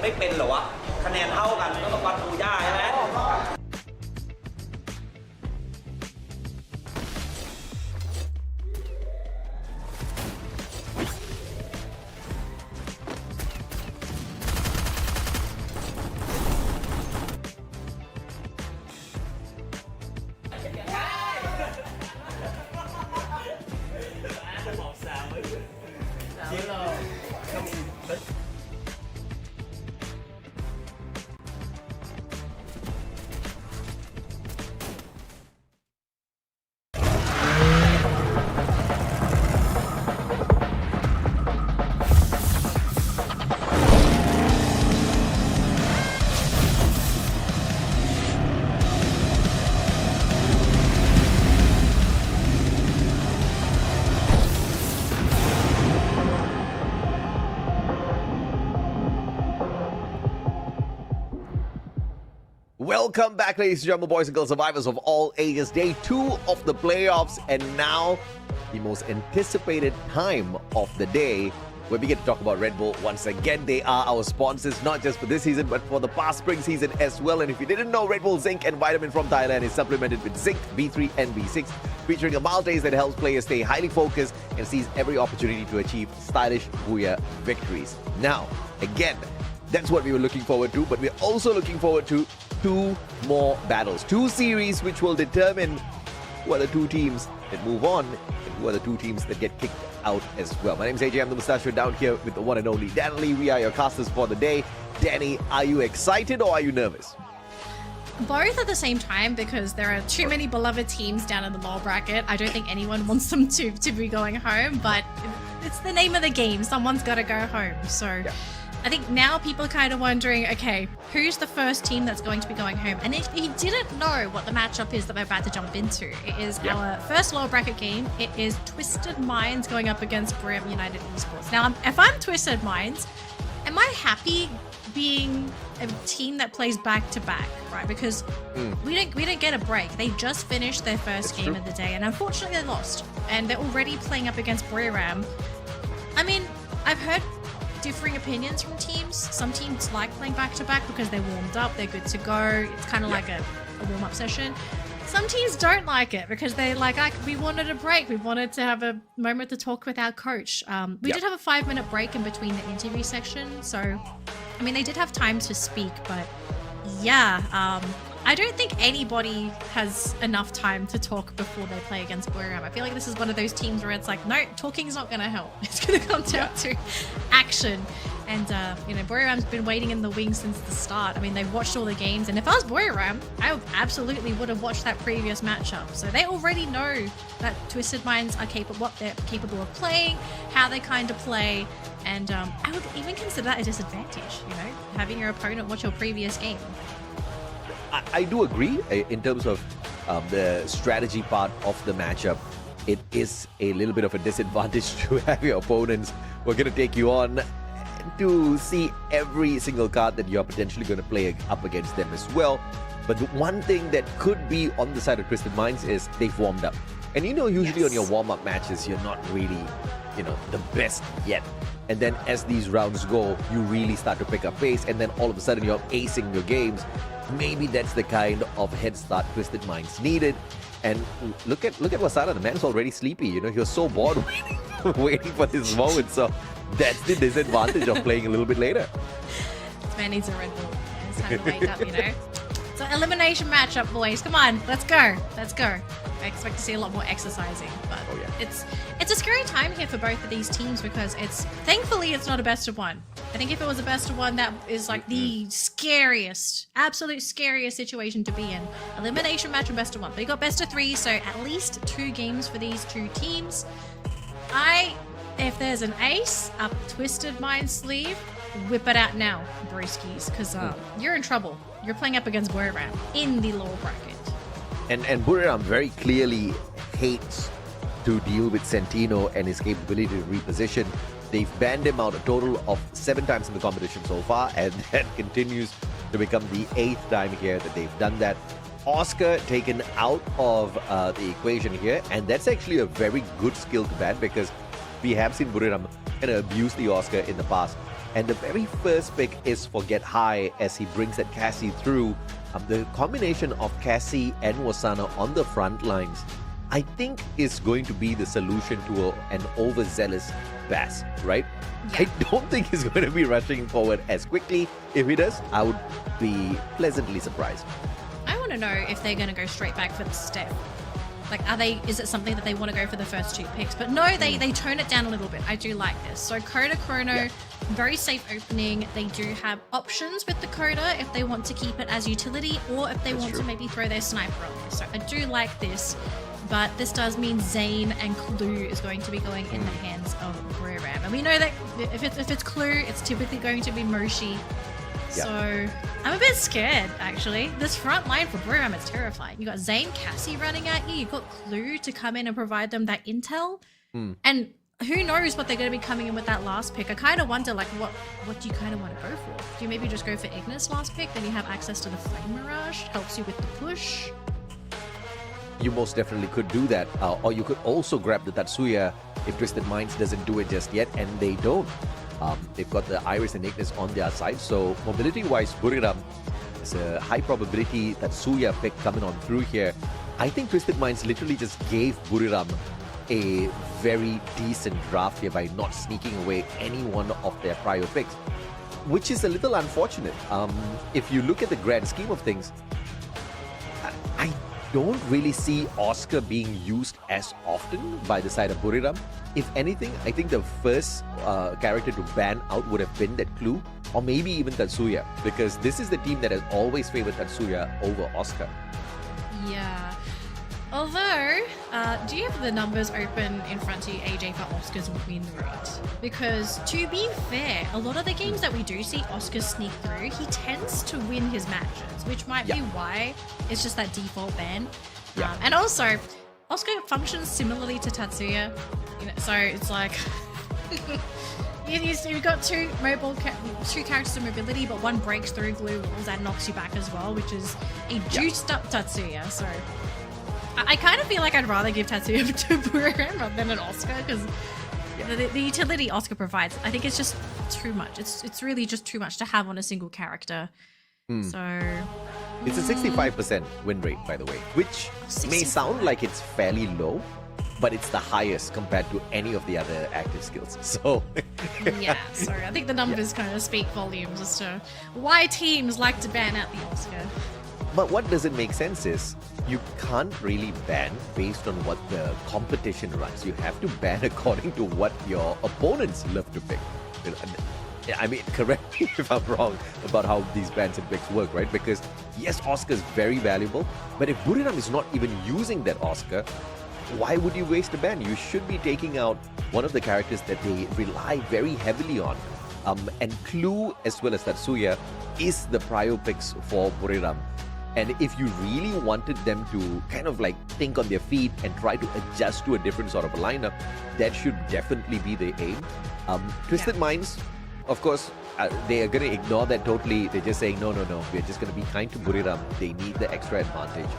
มันไม่เป็นเหรอวะคะแนนเท่ากันก็ต้องวัดดูย่าใช่ไหม Welcome back, ladies and gentlemen, boys and girls, survivors of all ages. Day 2 of the playoffs, and now the most anticipated time of the day, where we get to talk about Red Bull once again. They are our sponsors, not just for this season, but for the past spring season as well. And if you didn't know, Red Bull Zinc and Vitamin from Thailand is supplemented with Zinc, B3 and B6, featuring a maltase that helps players stay highly focused and seize every opportunity to achieve stylish Booyah victories. Now, again, that's what we were looking forward to, but we're also looking forward to 2 more battles, 2 series which will determine who are the 2 teams that move on and who are the 2 teams that get kicked out as well. My name is AJ, I'm the Mustachio, down here with the one and only Danny Lee. We are your casters for the day. Danny, are you excited or are you nervous? Both at the same time, because there are too many beloved teams down in the lower bracket. I don't think anyone wants them to be going home, but it's the name of the game. Someone's got to go home. So yeah. I think now people are kind of wondering, okay, who's the first team that's going to be going home? And if you didn't know what the matchup is that we're about to jump into, it is our first lower bracket game. It is Twisted Minds going up against Buriram United Esports. Now, if I'm Twisted Minds, am I happy being a team that plays back-to-back, right? Because we don't get a break. They just finished their first game of the day, and unfortunately they lost. And they're already playing up against Buriram. I mean, I've heard differing opinions from teams. Some teams like playing back-to-back because they're warmed up, they're good to go. It's kind of like a warm-up session. Some teams don't like it because they're like, we wanted a break. We wanted to have a moment to talk with our coach. We did have a 5-minute break in between the interview section. So, I mean, they did have time to speak, but yeah, I don't think anybody has enough time to talk before they play against Buriram. I feel like this is one of those teams where it's like, no, talking's not going to help. It's going to come down to action. And, you know, Buriram's been waiting in the wings since the start. I mean, they've watched all the games. And if I was Buriram, I absolutely would have watched that previous matchup. So they already know that Twisted Minds are what they're capable of playing, how they kind of play. And I would even consider that a disadvantage, you know, having your opponent watch your previous game. I do agree in terms of the strategy part of the matchup. It is a little bit of a disadvantage to have your opponents who are going to take you on to see every single card that you're potentially going to play up against them as well. But the one thing that could be on the side of Twisted Minds is they've warmed up. And you know, usually on your warm-up matches, you're not really, you know, the best yet. And then as these rounds go, you really start to pick up pace, and then all of a sudden you're acing your games. Maybe that's the kind of head start Twisted Minds needed. And look at Wasana, the man's already sleepy. You know, he was so bored waiting for this moment. So that's the disadvantage of playing a little bit later. This man needs a Red Bull. It's time to wake up, you know. So elimination matchup, boys. Come on, let's go. Let's go. I expect to see a lot more exercising, but it's a scary time here for both of these teams because thankfully it's not a best of one. I think if it was a best of one, that is like the scariest, absolute scariest situation to be in. Elimination match and best of one. But you got best of 3, so at least 2 games for these 2 teams. If there's an ace up Twisted Mind's sleeve, whip it out now, broskies, because you're in trouble. You're playing up against Buriram in the lower bracket. And Buriram very clearly hates to deal with Sentino and his capability to reposition. They've banned him out a total of 7 times in the competition so far, and that continues to become the 8th time here that they've done that. Oscar taken out of the equation here, and that's actually a very good skill to ban because we have seen Buriram kind of abuse the Oscar in the past. And the very first pick is for Get High as he brings that Cassie through. The combination of Cassie and Wasana on the front lines, I think, is going to be the solution to an overzealous Bass, right? Yeah. I don't think he's going to be rushing forward as quickly. If he does, I would be pleasantly surprised. I want to know if they're going to go straight back for the step. Like, is it something that they want to go for the first 2 picks? But no, they tone it down a little bit. I do like this. So Coda Chrono, very safe opening. They do have options with the Coda if they want to keep it as utility or if they want to maybe throw their sniper on there. So I do like this. But this does mean Zane and Clue is going to be going in the hands of Buriram. And we know that if it's Clue, it's typically going to be Moshi. So I'm a bit scared, actually. This front line for Buriram is terrifying. You got Zane, Cassie running at you. You got Clue to come in and provide them that intel. And who knows what they're going to be coming in with that last pick. I kind of wonder, like, what do you kind of want to go for? Do you maybe just go for Ignis last pick? Then you have access to the Flame Mirage. Helps you with the push. You most definitely could do that. Or you could also grab the Tatsuya if Twisted Minds doesn't do it just yet, and they don't. They've got the Iris and Ignis on their side. So mobility-wise, Buriram is a high probability Tatsuya pick coming on through here. I think Twisted Minds literally just gave Buriram a very decent draft here by not sneaking away any one of their prior picks, which is a little unfortunate. If you look at the grand scheme of things, I don't really see Oscar being used as often by the side of Buriram. If anything, I think the first character to ban out would have been that Clue, or maybe even Tatsuya, because this is the team that has always favored Tatsuya over Oscar. Yeah. Although, do you have the numbers open in front of you, AJ, for Oscar's win rate? Because to be fair, a lot of the games that we do see Oscar sneak through, he tends to win his matches, which might be why it's just that default ban. And also, Oscar functions similarly to Tatsuya, so it's like you've got two characters of mobility, but one breaks through glue walls and knocks you back as well, which is a juiced up Tatsuya. So I kind of feel like I'd rather give Tatsuya to Buriram than an Oscar, because the utility Oscar provides, I think it's just too much. It's really just too much to have on a single character. So it's a 65% win rate, by the way, which may sound like it's fairly low, but it's the highest compared to any of the other active skills. So yeah, sorry, I think the numbers kind of speak volumes as to why teams like to ban out the Oscar. But what doesn't make sense is you can't really ban based on what the competition runs. You have to ban according to what your opponents love to pick. I mean, correct me if I'm wrong about how these bans and picks work, right? Because yes, Oscar is very valuable, but if Buriram is not even using that Oscar, why would you waste a ban? You should be taking out one of the characters that they rely very heavily on. And Clue as well as Tatsuya is the prio picks for Buriram. And if you really wanted them to kind of like think on their feet and try to adjust to a different sort of a lineup, that should definitely be the aim. Twisted Minds, of course, they are going to ignore that totally. They're just saying, no, we're just going to be kind to Buriram. They need the extra advantage.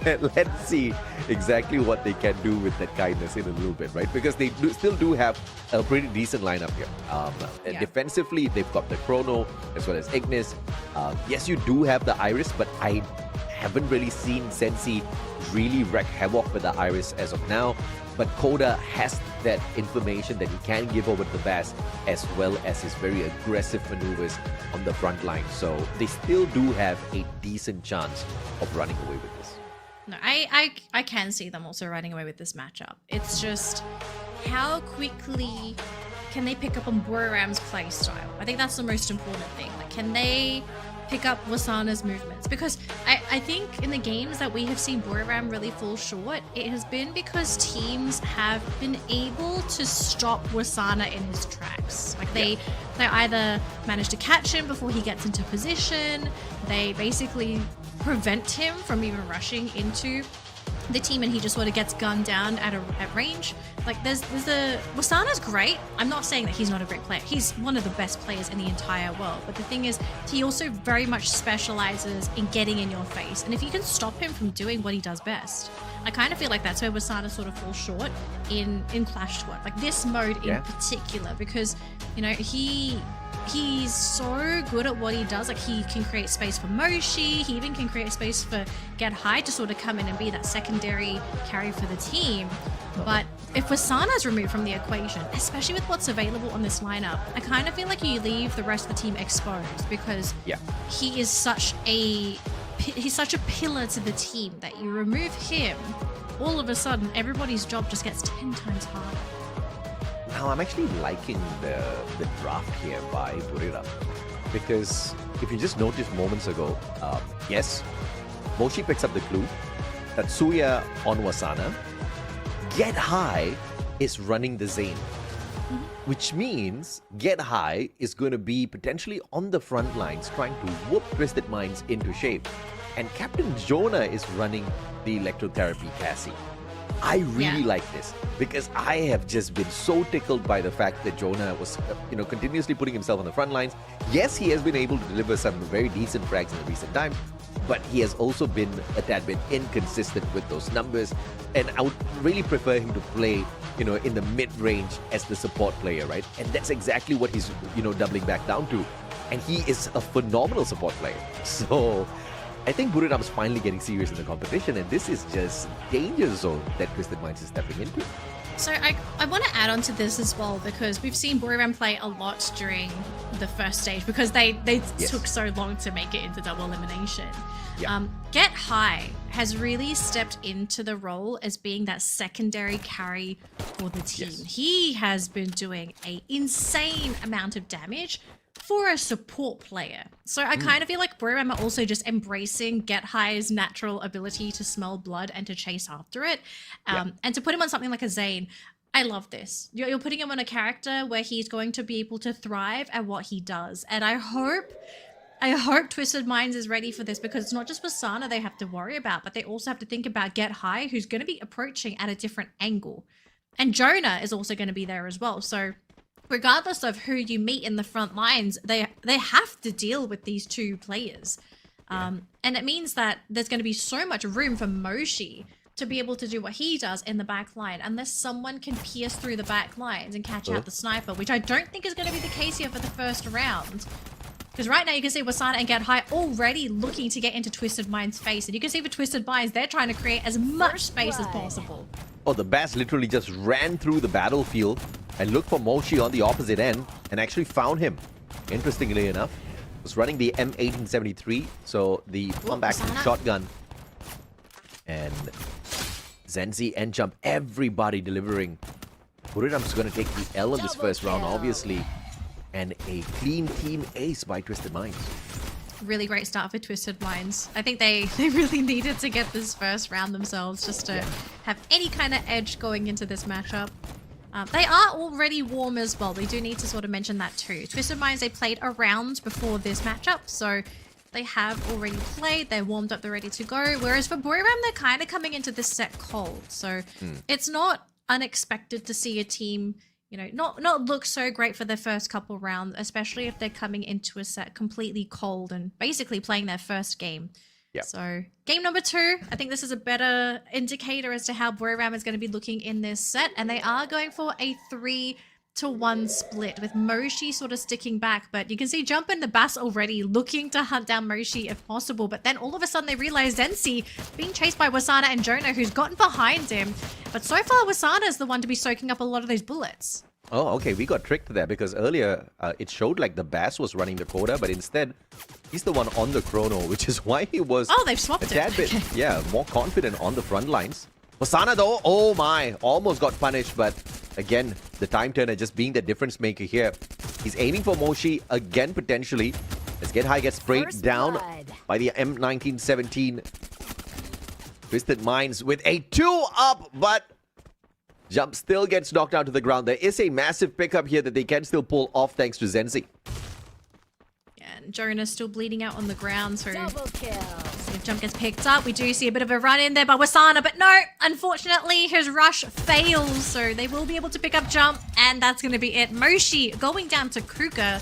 Let's see exactly what they can do with that kindness in a little bit, right? Because they still do have a pretty decent lineup here. Defensively, they've got the Chrono as well as Ignis. Yes, you do have the Iris, but I haven't really seen Sensi really wreak havoc with the Iris as of now. But Coda has that information that he can give over the Bass, as well as his very aggressive maneuvers on the front line. So they still do have a decent chance of running away with this. No, I can see them also running away with this matchup. It's just how quickly can they pick up on Buriram's play style? I think that's the most important thing. Like, can they pick up Wasana's movements? Because I think in the games that we have seen Buriram really fall short, it has been because teams have been able to stop Wasana in his tracks. Like they either manage to catch him before he gets into position, they basically prevent him from even rushing into the team and he just sort of gets gunned down at range. Like there's a Wasana's great. I'm not saying that he's not a great player. He's one of the best players in the entire world. But the thing is, he also very much specializes in getting in your face. And if you can stop him from doing what he does best, I kind of feel like that's where Wasana sort of falls short in Clash Squad. Like this mode in particular, because you know he's so good at what he does. Like he can create space for Moshi. He even can create space for Get High to sort of come in and be that secondary carry for the team. But if Wasana's removed from the equation, especially with what's available on this lineup, I kind of feel like you leave the rest of the team exposed because he is such a pillar to the team that you remove him, all of a sudden everybody's job just gets 10 times harder. Now, I'm actually liking the draft here by Buriram because if you just noticed moments ago, yes, Moshi picks up the clue. Tatsuya on Wasana. Get High is running the Zane, which means Get High is going to be potentially on the front lines trying to whoop Twisted Minds into shape. And Captain Jonah is running the Electrotherapy Cassie. I really like this because I have just been so tickled by the fact that Jonah was, continuously putting himself on the front lines. Yes, he has been able to deliver some very decent frags in the recent time, but he has also been a tad bit inconsistent with those numbers. And I would really prefer him to play, in the mid-range as the support player, right? And that's exactly what he's, doubling back down to. And he is a phenomenal support player. So I think Buriram's finally getting serious in the competition, and this is just danger zone that Twisted Minds is stepping into. So I want to add on to this as well because we've seen Buriram play a lot during the first stage because they took so long to make it into double elimination. Get High has really stepped into the role as being that secondary carry for the team. He has been doing an insane amount of damage for a support player. So I kind of feel like Buriram are also just embracing Get High's natural ability to smell blood and to chase after it. And to put him on something like a Zane, I love this. You're putting him on a character where he's going to be able to thrive at what he does. And I hope Twisted Minds is ready for this because it's not just Wasana they have to worry about, but they also have to think about Get High, who's going to be approaching at a different angle. And Jonah is also going to be there as well. So regardless of who you meet in the front lines, they have to deal with these two players. And it means that there's going to be so much room for Moshi to be able to do what he does in the back line, unless someone can pierce through the back lines and catch out the sniper, which I don't think is going to be the case here for the first round. Because right now you can see Wasana and Get High already looking to get into Twisted Minds' face. And you can see for Twisted Minds, they're trying to create as much space as possible. Oh, the Bass literally just ran through the battlefield and looked for Moshi on the opposite end and actually found him. Interestingly enough, was running the M1873, so the pump action shotgun. And Zenzi and Jump, everybody delivering. Buriram's going to take the L in this first round, obviously. And a clean team ace by Twisted Minds. Really great start for Twisted Minds. I think they really needed to get this first round themselves just to have any kind of edge going into this matchup. They are already warm as well. We do need to sort of mention that too. Twisted Minds, they played a round before this matchup, so they have already played. They're warmed up, they're ready to go. Whereas for Buriram, they're kind of coming into this set cold. So it's not unexpected to see a team, not look so great for their first couple rounds, especially if they're coming into a set completely cold and basically playing their first game. So game number 2, I think this is a better indicator as to how Buriram is going to be looking in this set. And they are going for a 3-to-1 split with Moshi sort of sticking back. But you can see Jump and the Bass already looking to hunt down Moshi if possible. But then all of a sudden they realize Zenzi being chased by Wasana and Jonah, who's gotten behind him. But so far Wasana is the one to be soaking up a lot of those bullets. Oh, okay. We got tricked there because earlier it showed like the Bass was running the quota, but instead he's the one on the chrono, which is why he was they've swapped a tad bit, more confident on the front lines. Wasana though, oh my, almost got punished, but again, the time turner just being the difference maker here. He's aiming for Moshi again potentially. Let's Get High, gets sprayed down by the M1917. Twisted Minds with a 2-up, but Jump still gets knocked out to the ground. There is a massive pickup here that they can still pull off thanks to Zenzi. Yeah, and Jonah's still bleeding out on the ground, so see if Jump gets picked up. We do see a bit of a run in there by Wasana, but no, unfortunately, his rush fails. So they will be able to pick up Jump, and that's going to be it. Moshi going down to Kruger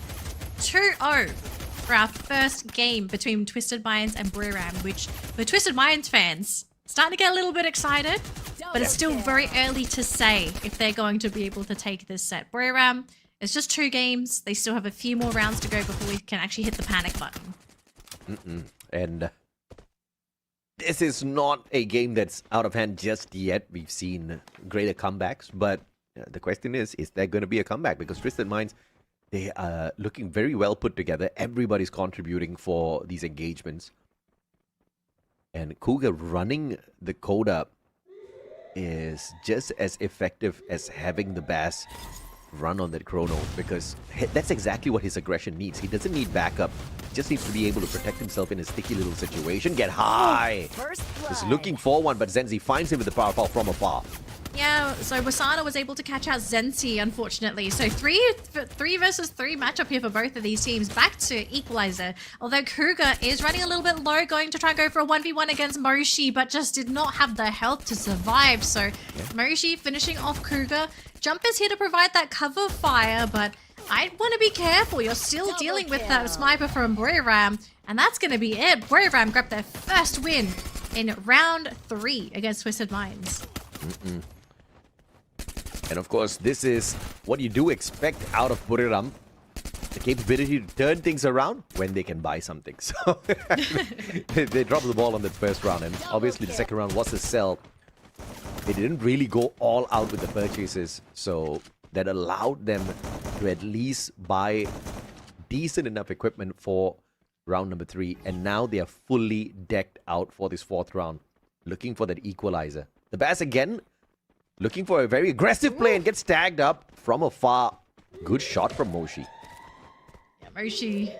2-0 for our first game between Twisted Minds and Buriram, which the Twisted Minds fans starting to get a little bit excited, but it's still very early to say if they're going to be able to take this set. Buriram, it's just 2 games. They still have a few more rounds to go before we can actually hit the panic button. And this is not a game that's out of hand just yet. We've seen greater comebacks, but the question is there going to be a comeback? Because Twisted Minds, they are looking very well put together. Everybody's contributing for these engagements. And Cougar running the code up is just as effective as having the Bass run on that chrono, because that's exactly what his aggression needs. He doesn't need backup. He just needs to be able to protect himself in a sticky little situation. Get high! Just looking for one, but Zenzi finds him with the power fall from afar. Yeah, so Wasana was able to catch out Zenzi, unfortunately. So 3 versus 3 matchup here for both of these teams. Back to equalizer. Although Kruger is running a little bit low, going to try and go for a 1v1 against Moshi, but just did not have the health to survive. So Moshi finishing off Kruger. Jump is here to provide that cover fire, but I want to be careful. You're still dealing with that sniper from Buriram, and that's going to be it. Buriram grabbed their first win in round 3 against Twisted Minds. And of course, this is what you do expect out of Buriram. The capability to turn things around when they can buy something. So they dropped the ball on that first round, and obviously the second round was a sell. They didn't really go all out with the purchases, so that allowed them to at least buy decent enough equipment for round number 3, and now they are fully decked out for this 4th round, looking for that equalizer. The Bass again, looking for a very aggressive play and gets tagged up from afar. Good shot from Moshi. Yeah, Moshi,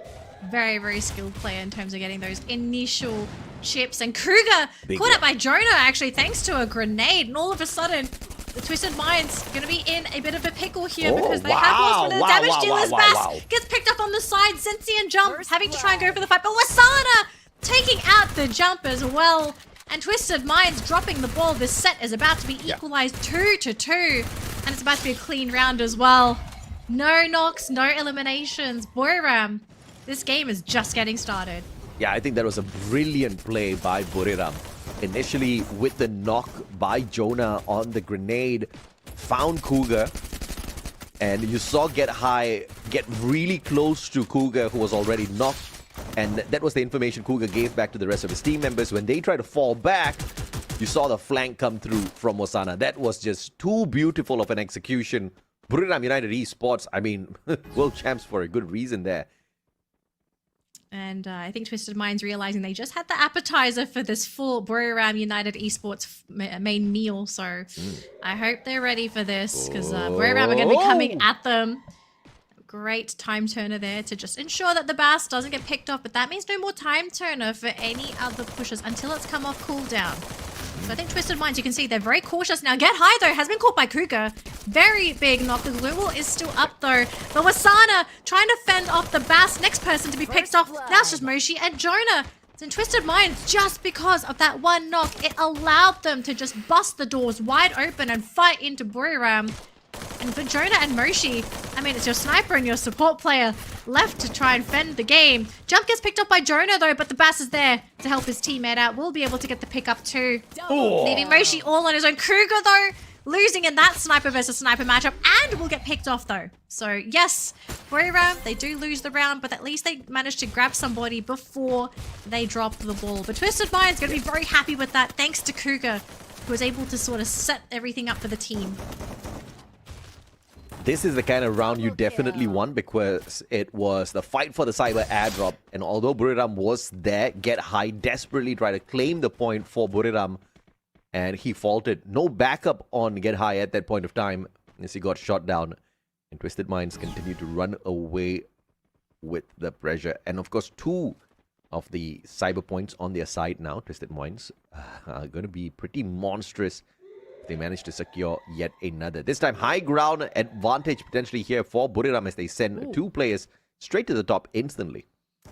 very, very skilled player in terms of getting those initial chips. And Kruger caught up by Jonah, actually, thanks to a grenade. And all of a sudden, the Twisted Minds going to be in a bit of a pickle here because they have lost one of the damage dealers. Bass gets picked up on the side. Zenzi and Jump having to try and go for the fight. But Wasana taking out the Jump as well. And Twisted Minds dropping the ball. This set is about to be equalized 2-2. And it's about to be a clean round as well. No knocks, no eliminations. Buriram, this game is just getting started. Yeah, I think that was a brilliant play by Buriram. Initially with the knock by Jonah on the grenade, found Cougar. And you saw Get High get really close to Cougar, who was already knocked. And that was the information Cougar gave back to the rest of his team members. When they tried to fall back, you saw the flank come through from Wasana. That was just too beautiful of an execution. Buriram United Esports, I mean, world champs for a good reason there. And I think Twisted Minds realizing they just had the appetizer for this full Buriram United Esports main meal. So I hope they're ready for this, because Buriram are going to be coming at them. Great time turner there to just ensure that the Bass doesn't get picked off, but that means no more time turner for any other pushes until it's come off cooldown. So I think Twisted Minds, you can see they're very cautious now. Get High, though, has been caught by Kruger. Very big knock. The glue wall is still up, though. But Wasana trying to fend off the Bass. Next person to be picked off. Now it's just Moshi and Jonah. And Twisted Minds, just because of that one knock, it allowed them to just bust the doors wide open and fight into Buriram. And for Jonah and Moshi, I mean, it's your sniper and your support player left to try and fend the game. Jump gets picked up by Jonah, though, but the Bass is there to help his teammate out. Will be able to get the pick up too. Leaving Moshi all on his own. Kruger, though, losing in that sniper versus sniper matchup, and will get picked off, though. So, yes, Buriram, they do lose the round, but at least they managed to grab somebody before they drop the ball. But Twisted Mind's going to be very happy with that, thanks to Kruger, who was able to sort of set everything up for the team. This is the kind of round you definitely won, because it was the fight for the cyber airdrop. And although Buriram was there, Get High desperately tried to claim the point for Buriram, and he faltered. No backup on Get High at that point of time as he got shot down. And Twisted Minds continued to run away with the pressure. And of course, 2 of the cyber points on their side now. Twisted Minds are going to be pretty monstrous. They managed to secure yet another. This time, high ground advantage potentially here for Buriram as they send 2 players straight to the top instantly.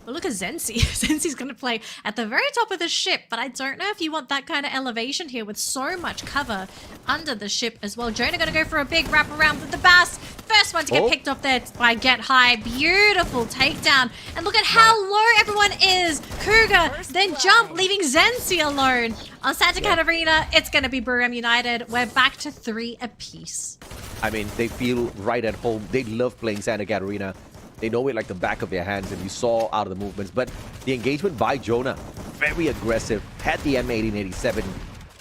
But look at Zenzi. Zenzi's going to play at the very top of the ship, but I don't know if you want that kind of elevation here with so much cover under the ship as well. Jonah going to go for a big wrap around with the Bass. First one to get picked off there by Get High. Beautiful takedown. And look at how low everyone is. Cougar, then jump, leaving Zenzi alone. On Santa Catarina, it's going to be Buriram United. We're back to 3 apiece. I mean, they feel right at home. They love playing Santa Catarina. They know it like the back of their hands, and you saw out of the movements. But the engagement by Jonah, very aggressive, had the M1887,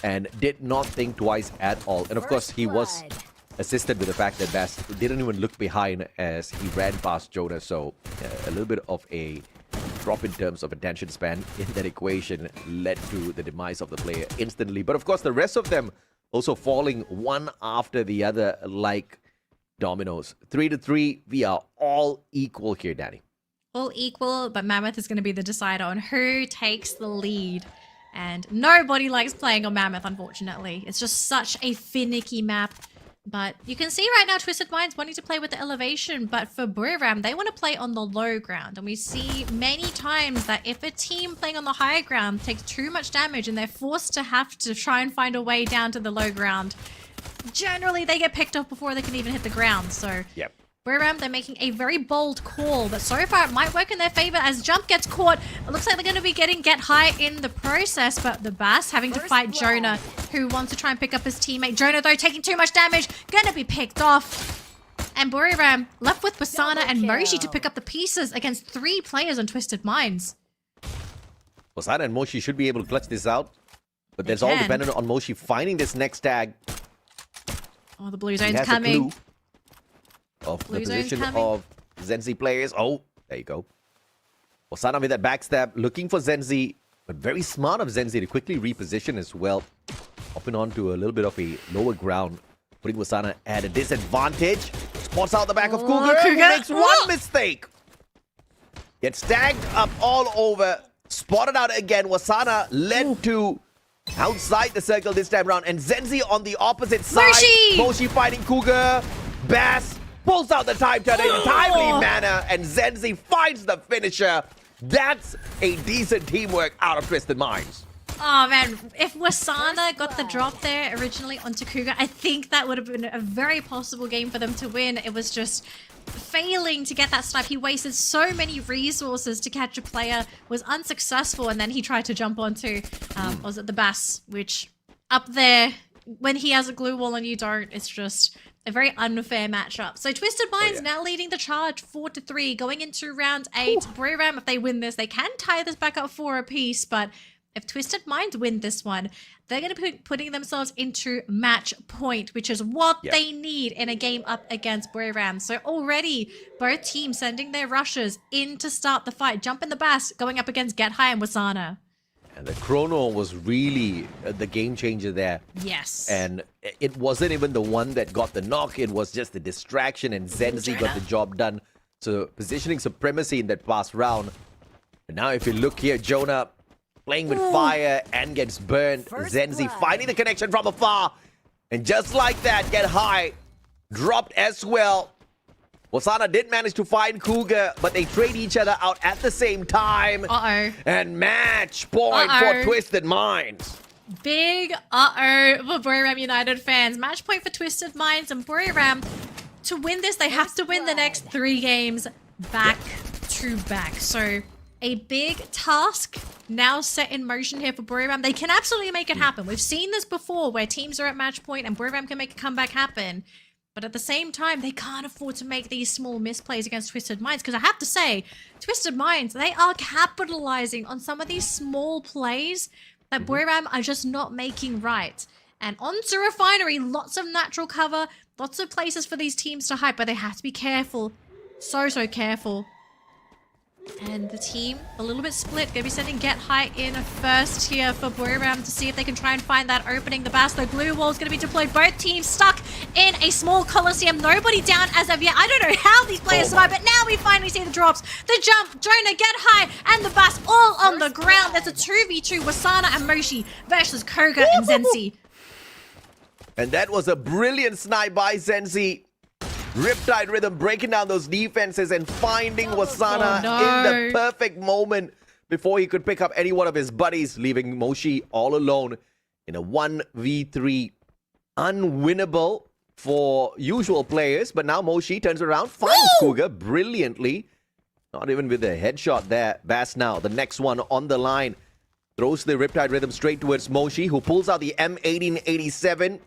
and did not think twice at all. And of course, he was assisted with the fact that Bass didn't even look behind as he ran past Jonah. So a little bit of a drop in terms of attention span in that equation led to the demise of the player instantly. But of course, the rest of them also falling one after the other like dominoes. 3-3, we are all equal here, Danny. All equal, but Mammoth is going to be the decider on who takes the lead. And nobody likes playing on Mammoth, unfortunately. It's just such a finicky map. But you can see right now Twisted Minds wanting to play with the elevation, but for Buriram, they want to play on the low ground. And we see many times that if a team playing on the high ground takes too much damage and they're forced to have to try and find a way down to the low ground, generally they get picked off before they can even hit the ground. So yep. Buriram, they're making a very bold call, but so far it might work in their favor as Jump gets caught. It looks like they're going to be getting Get High in the process, but the Bass having to fight Jonah, who wants to try and pick up his teammate. Jonah, though, taking too much damage, going to be picked off. And Buriram left with Wasana and Moshi to pick up the pieces against 3 players on Twisted Minds. Wasana and Moshi should be able to clutch this out, but that's all dependent on Moshi finding this next tag. Oh, the blue zone's coming. Of the position of Zenzi players. Oh, there you go. Wasana with that backstab, looking for Zenzi, but very smart of Zenzi to quickly reposition as well. Hopping on to a little bit of a lower ground, putting Wasana at a disadvantage. Spots out the back of Cougar, who makes one mistake. Gets tagged up all over, spotted out again. Wasana led to outside the circle this time around, and Zenzi on the opposite side. Moshi fighting Cougar. Bass pulls out the time turn in a timely manner, and Zenzi finds the finisher. That's a decent teamwork out of Twisted Minds. Oh man, if Wasana got the drop there originally onto Cougar, I think that would have been a very possible game for them to win. It was just failing to get that snipe. He wasted so many resources to catch a player, was unsuccessful, and then he tried to jump onto, was it the Bass, which up there, when he has a glue wall and you don't, it's just a very unfair matchup. So Twisted Minds now leading the charge 4-3 going into round 8. Buriram, if they win this, they can tie this back up 4 apiece, but if Twisted Minds win this one, they're going to be putting themselves into match point, which is what they need in a game up against Buriram. So already both teams sending their rushers in to start the fight. Jump in the Bass going up against Get High and Wasana. And the chrono was really the game changer there. Yes. And it wasn't even the one that got the knock. It was just the distraction, and Zenzi got the job done. So positioning supremacy in that past round. And now if you look here, Jonah playing with fire and gets burned. Zenzi finding the connection from afar. And just like that, Get High dropped as well. Wasana did manage to find Cougar, but they trade each other out at the same time. And match point for Twisted Minds. Big for Buriram United fans. Match point for Twisted Minds, and Buriram, to win this, they have to win the next 3 games back to back. So a big task now set in motion here for Buriram. They can absolutely make it happen. We've seen this before where teams are at match point and Buriram can make a comeback happen. But at the same time, they can't afford to make these small misplays against Twisted Minds. Because I have to say, Twisted Minds, they are capitalizing on some of these small plays that Buriram are just not making right. And onto Refinery, lots of natural cover, lots of places for these teams to hide, but they have to be careful. So careful. And the team, a little bit split. Going to be sending Get High in first here for Buriram to see if they can try and find that opening. The Bass, the glue wall is going to be deployed. Both teams stuck in a small coliseum. Nobody down as of yet. I don't know how these players survive, but now we finally see the drops. The jump, Jonah, Get High, and the Bass all on the ground. There's a 2v2, Wasana and Moshi versus Koga and Zenzi. And that was a brilliant snipe by Zenzi. Riptide Rhythm breaking down those defenses and finding Wasana in the perfect moment before he could pick up any one of his buddies, leaving Moshi all alone in a 1v3. Unwinnable for usual players, but now Moshi turns around, finds Cougar brilliantly. Not even with a headshot there. Bass now, the next one on the line. Throws the Riptide Rhythm straight towards Moshi, who pulls out the M1887.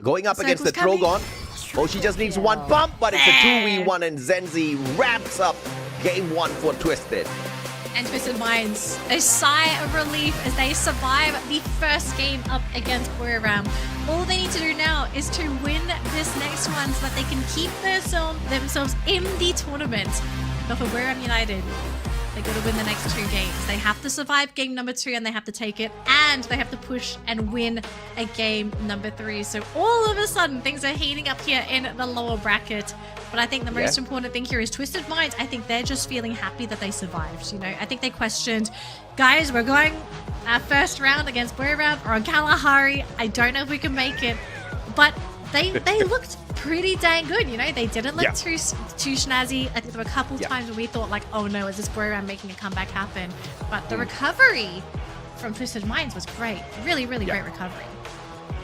Going up against the Trogon. Moshi just needs one bump, but it's a 2v1 and Zenzi wraps up game 1 for Twisted. And Twisted Minds, a sigh of relief as they survive the first game up against Buriram. All they need to do now is to win this next one so that they can keep themselves in the tournament. But for Buriram United, they got to win the next 2 games. They have to survive game number 2 and they have to take it, and they have to push and win a game number 3. So all of a sudden, things are heating up here in the lower bracket. But I think the most important thing here is Twisted Minds. I think they're just feeling happy that they survived. You know, I think they questioned, guys, we're going our first round against Buriram or on Kalahari. I don't know if we can make it, but they looked pretty dang good. You know, they didn't look too snazzy. I think there were a couple times when we thought like, oh no, is this Buriram making a comeback happen? But the recovery from Twisted Minds was great. Really, really great recovery.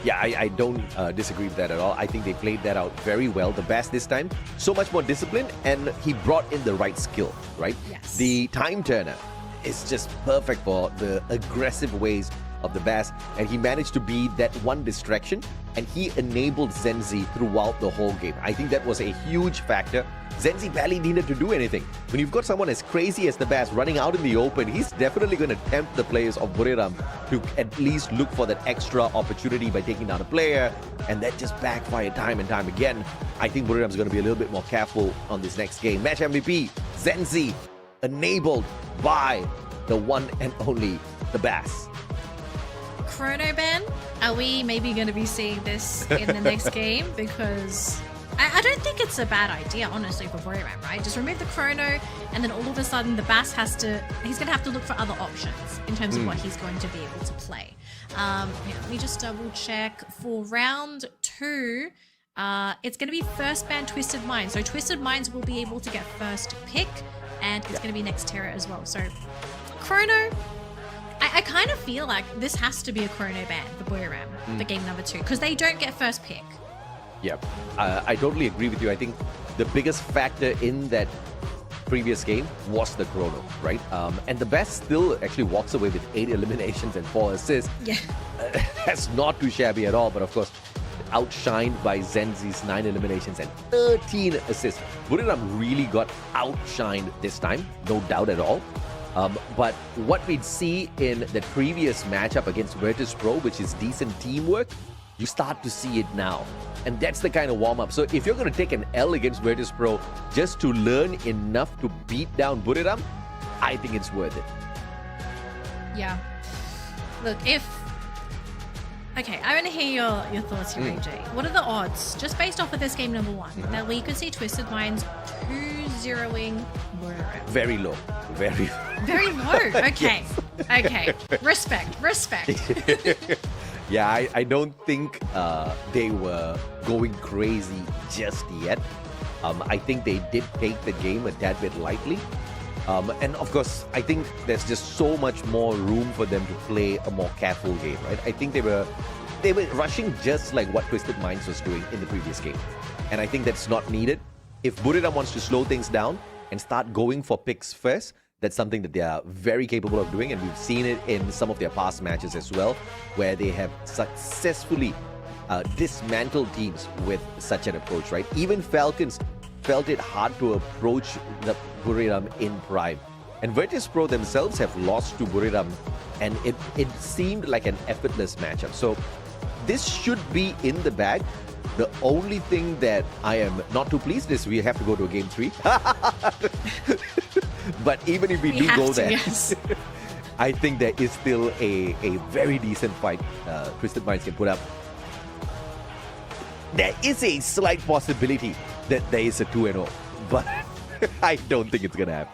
Yeah, I don't disagree with that at all. I think they played that out very well. The Bass this time, so much more disciplined, and he brought in the right skill, right? Yes. The time turner is just perfect for the aggressive ways of the Bass, and he managed to be that one distraction, and he enabled Zenzi throughout the whole game. I think that was a huge factor. Zenzi barely needed to do anything. When you've got someone as crazy as the Bass running out in the open, he's definitely going to tempt the players of Buriram to at least look for that extra opportunity by taking down a player, and that just backfired time and time again. I think Buriram's going to be a little bit more careful on this next game. Match MVP, Zenzi, enabled by the one and only the Bass. Chrono ban, are we maybe going to be seeing this in the next game? Because I don't think it's a bad idea, honestly, for Buriram, right? Just remove the chrono, and then all of a sudden the Bass he's going to have to look for other options in terms of what he's going to be able to play. Let me just double check for round 2. It's going to be first ban Twisted Minds. So Twisted Minds will be able to get first pick, and it's going to be next Terra as well. So chrono, I kind of feel like this has to be a chrono ban for Buriram for game number 2, because they don't get first pick. Yeah, I totally agree with you. I think the biggest factor in that previous game was the chrono, right? And the Best still actually walks away with 8 eliminations and 4 assists. Yeah. That's not too shabby at all, but of course, outshined by Zenzi's 9 eliminations and 13 assists. Buriram really got outshined this time, no doubt at all. But what we'd see in the previous matchup against Vertus Pro, which is decent teamwork, you start to see it now. And that's the kind of warm-up. So if you're going to take an L against Vertus Pro just to learn enough to beat down Buriram, I think it's worth it. Yeah. Look, Okay, I want to hear your thoughts here, AJ. What are the odds, just based off of this game number 1, that we could see Twisted Minds 2-0ing Buriram? Very low. Very low? Okay. Okay. Respect. Yeah, I don't think they were going crazy just yet. I think they did take the game a tad bit lightly. And of course, I think there's just so much more room for them to play a more careful game, right? I think they were rushing just like what Twisted Minds was doing in the previous game. And I think that's not needed. If Buriram wants to slow things down and start going for picks first, that's something that they are very capable of doing, and we've seen it in some of their past matches as well, where they have successfully dismantled teams with such an approach, right? Even Falcons felt it hard to approach the Buriram in Prime. And Vertus Pro themselves have lost to Buriram, and it seemed like an effortless matchup. So this should be in the bag. The only thing that I am not too pleased is we have to go to a game 3. But even if we do go there, yes. I think there is still a very decent fight Twisted Minds can put up. There is a slight possibility that there is a 2-0, but I don't think it's going to happen.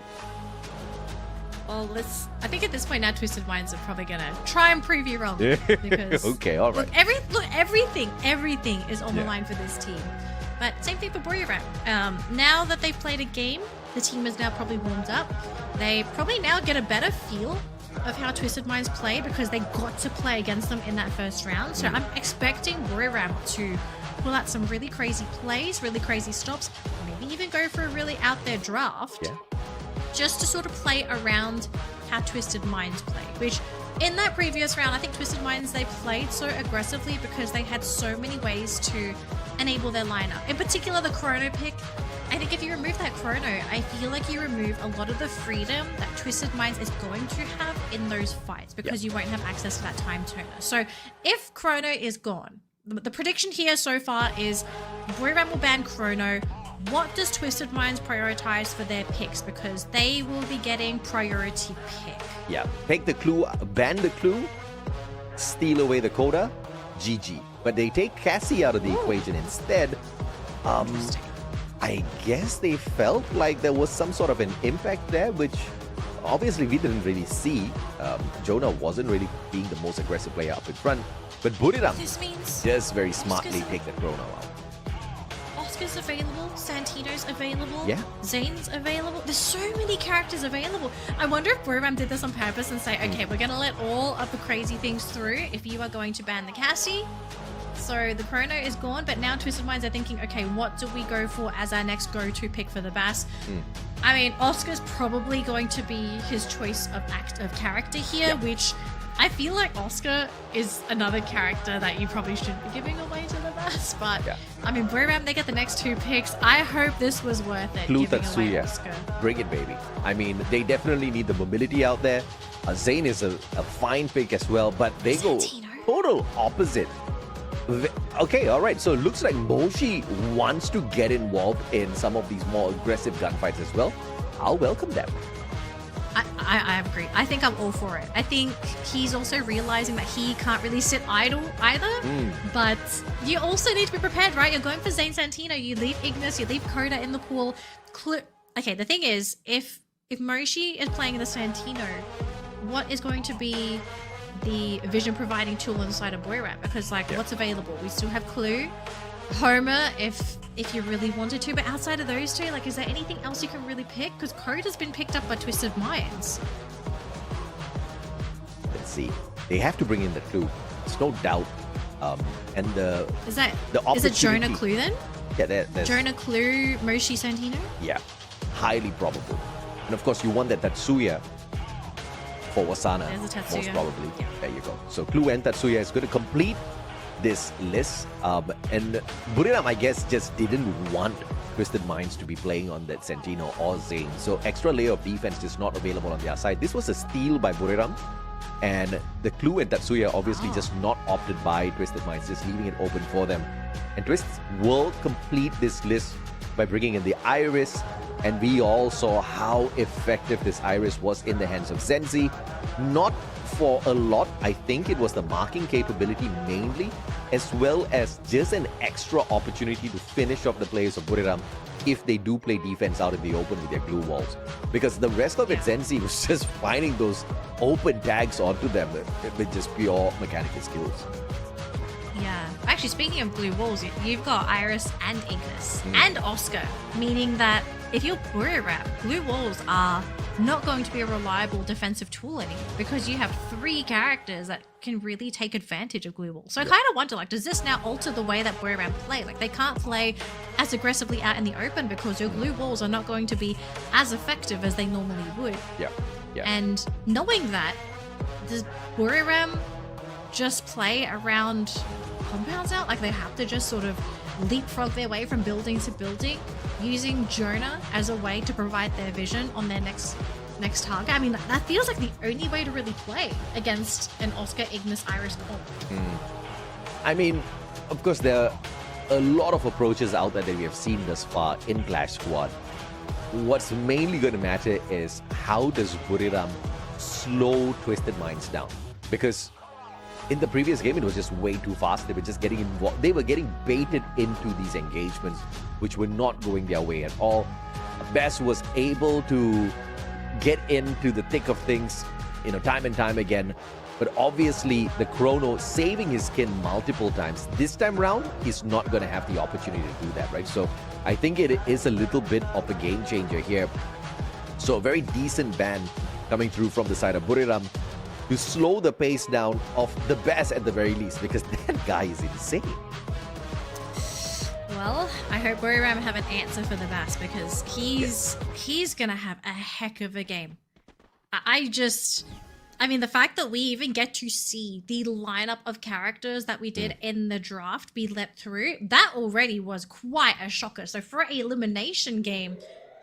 Well, I think at this point now, Twisted Minds are probably going to try and prove you wrong. Because okay, all right. Look, everything is on the line for this team. But same thing for Buriram. Now that they've played a game, the team is now probably warmed up. They probably now get a better feel of how Twisted Minds play because they got to play against them in that first round. So I'm expecting Buriram to pull out some really crazy plays, really crazy stops, maybe even go for a really out there draft, just to sort of play around how Twisted Minds play, which in that previous round, I think Twisted Minds, they played so aggressively because they had so many ways to enable their lineup. In particular, the chrono pick. I think if you remove that chrono, I feel like you remove a lot of the freedom that Twisted Minds is going to have in those fights because you won't have access to that time turner. So if chrono is gone, the prediction here so far is Buriram will ban chrono. What does Twisted Minds prioritize for their picks? Because they will be getting priority pick. Yeah, take the clue, ban the clue, steal away the coda, GG. But they take Cassie out of the equation instead. I guess they felt like there was some sort of an impact there, which obviously we didn't really see. Jonah wasn't really being the most aggressive player up in front. But Buriram just very smartly take the chrono out. Oscar's available, Santino's available, Yeah. Zane's available. There's so many characters available. I wonder if Buriram did this on purpose and say, okay, we're going to let all of the crazy things through if you are going to ban the Cassie. So the chrono is gone, but now Twisted Minds are thinking, okay, what do we go for as our next go-to pick for the Bass? I mean, Oscar's probably going to be his choice of character here, which I feel like Oscar is another character that you probably shouldn't be giving away to the Bass. But I mean, Buriram, they get the next two picks. I hope this was worth it. Clue giving away Tatsuya, Oscar. bring it, baby. I mean, they definitely need the mobility out there. Zane is a fine pick as well, but they go total opposite. Okay, all right. So it looks like Moshi wants to get involved in some of these more aggressive gunfights as well. I'll welcome that. I agree. I think I'm all for it. I think he's also realizing that he can't really sit idle either. But you also need to be prepared, right? You're going for Zane Santino. You leave Ignis, you leave Coda in the pool. Okay, the thing is, if Moshi is playing the Santino, what is going to be the vision providing tool inside of Buriram? Because what's available? We still have Clue, Homer if you really wanted to, but outside of those two, is there anything else you can really pick? Because Code has been picked up by Twisted Minds. Let's see. They have to bring in the Clue. There's no doubt. And the is it opportunity. Jonah Clue then? Yeah, there's Jonah Clue, Moshi Santino? Yeah, highly probable. And of course, you want that Tatsuya for Wasana, There's a Tatsuya. most probably. Yeah. There you go. So Clue and Tatsuya is going to complete this list. And Buriram, I guess, just didn't want Twisted Minds to be playing on that Santino or Zane. So extra layer of defense is not available on their side. This was a steal by Buriram. And the Clue and Tatsuya obviously just not opted by Twisted Minds, just leaving it open for them. And Twist will complete this list by bringing in the Iris. And we all saw how effective this Iris was in the hands of Zenzi. Not for a lot, I think it was the marking capability mainly, as well as just an extra opportunity to finish off the players of Buriram if they do play defense out in the open with their glue walls. Because the rest of it, Zenzi was just finding those open tags onto them with just pure mechanical skills. Yeah. Actually, speaking of glue walls, you've got Iris and Ignis and Oscar, meaning that if you're Buriram, glue walls are not going to be a reliable defensive tool anymore because you have three characters that can really take advantage of glue walls. So I kind of wonder, does this now alter the way that Buriram play? They can't play as aggressively out in the open because your glue walls are not going to be as effective as they normally would. Yeah. And knowing that, does Buriram just play around compounds out? They have to just sort of leapfrog their way from building to building, using Jonah as a way to provide their vision on their next target. I mean, that feels like the only way to really play against an Oscar Ignis Iris comp. I mean, of course, there are a lot of approaches out there that we have seen thus far in Clash Squad. What's mainly going to matter is how does Buriram slow Twisted Minds down? Because in the previous game, it was just way too fast. They were just getting involved. They were getting baited into these engagements, which were not going their way at all. Bess was able to get into the thick of things, time and time again. But obviously, the Chrono saving his skin multiple times. This time round, he's not going to have the opportunity to do that, right? So I think it is a little bit of a game changer here. So a very decent ban coming through from the side of Buriram to slow the pace down of the Bass at the very least, because that guy is insane. Well, I hope Buriram have an answer for the Bass, because he's gonna have a heck of a game. I mean, the fact that we even get to see the lineup of characters that we did in the draft be let through, that already was quite a shocker. So for an elimination game,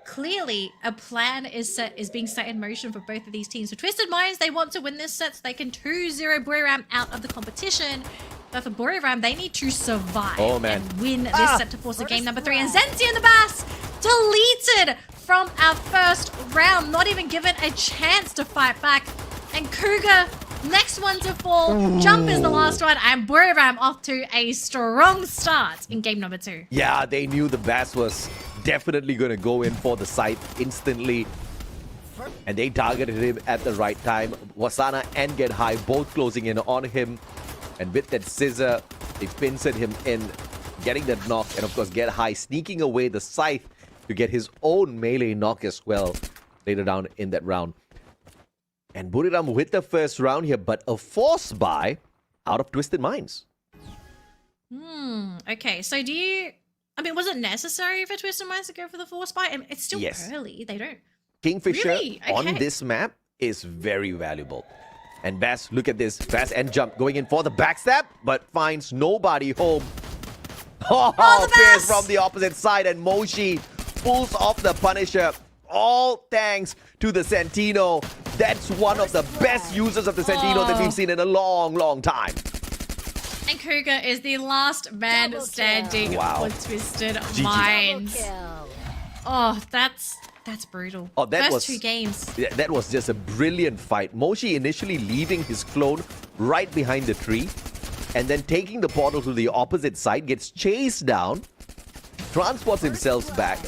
clearly a plan is being set in motion for both of these teams. So Twisted Minds, they want to win this set so they can 2-0 Buriram out of the competition. But for Buriram, they need to survive and win this set to force a game number 3. And Zenzi and the Bass deleted from our first round, not even given a chance to fight back. And Cougar, next one to fall. Jump is the last one, and Buriram off to a strong start in game number 2. Yeah, they knew the Bass was definitely going to go in for the site instantly. And they targeted him at the right time. Wasana and Get High both closing in on him. And with that scissor, they pincered him in, getting that knock. And of course, Get High sneaking away the scythe to get his own melee knock as well later down in that round. And Buriram with the first round here, but a force buy out of Twisted Minds. Okay, so do you... I mean, was it necessary for Twisted Minds to go for the force buy? I mean, it's still early. They don't... Kingfisher Really? Okay. on this map is very valuable. And Bass, look at this. Bass and Jump going in for the backstab, but finds nobody home. Oh, Pierce from the opposite side, and Moshi pulls off the Punisher. All thanks to the Sentino. That's one of the best users of the Sentino that we've seen in a long, long time. And Cougar is the last man standing for Twisted Minds. Oh, that's brutal. Oh, that First was 2 games. That was just a brilliant fight. Moshi initially leaving his clone right behind the tree, and then taking the portal to the opposite side, gets chased down, transports himself back,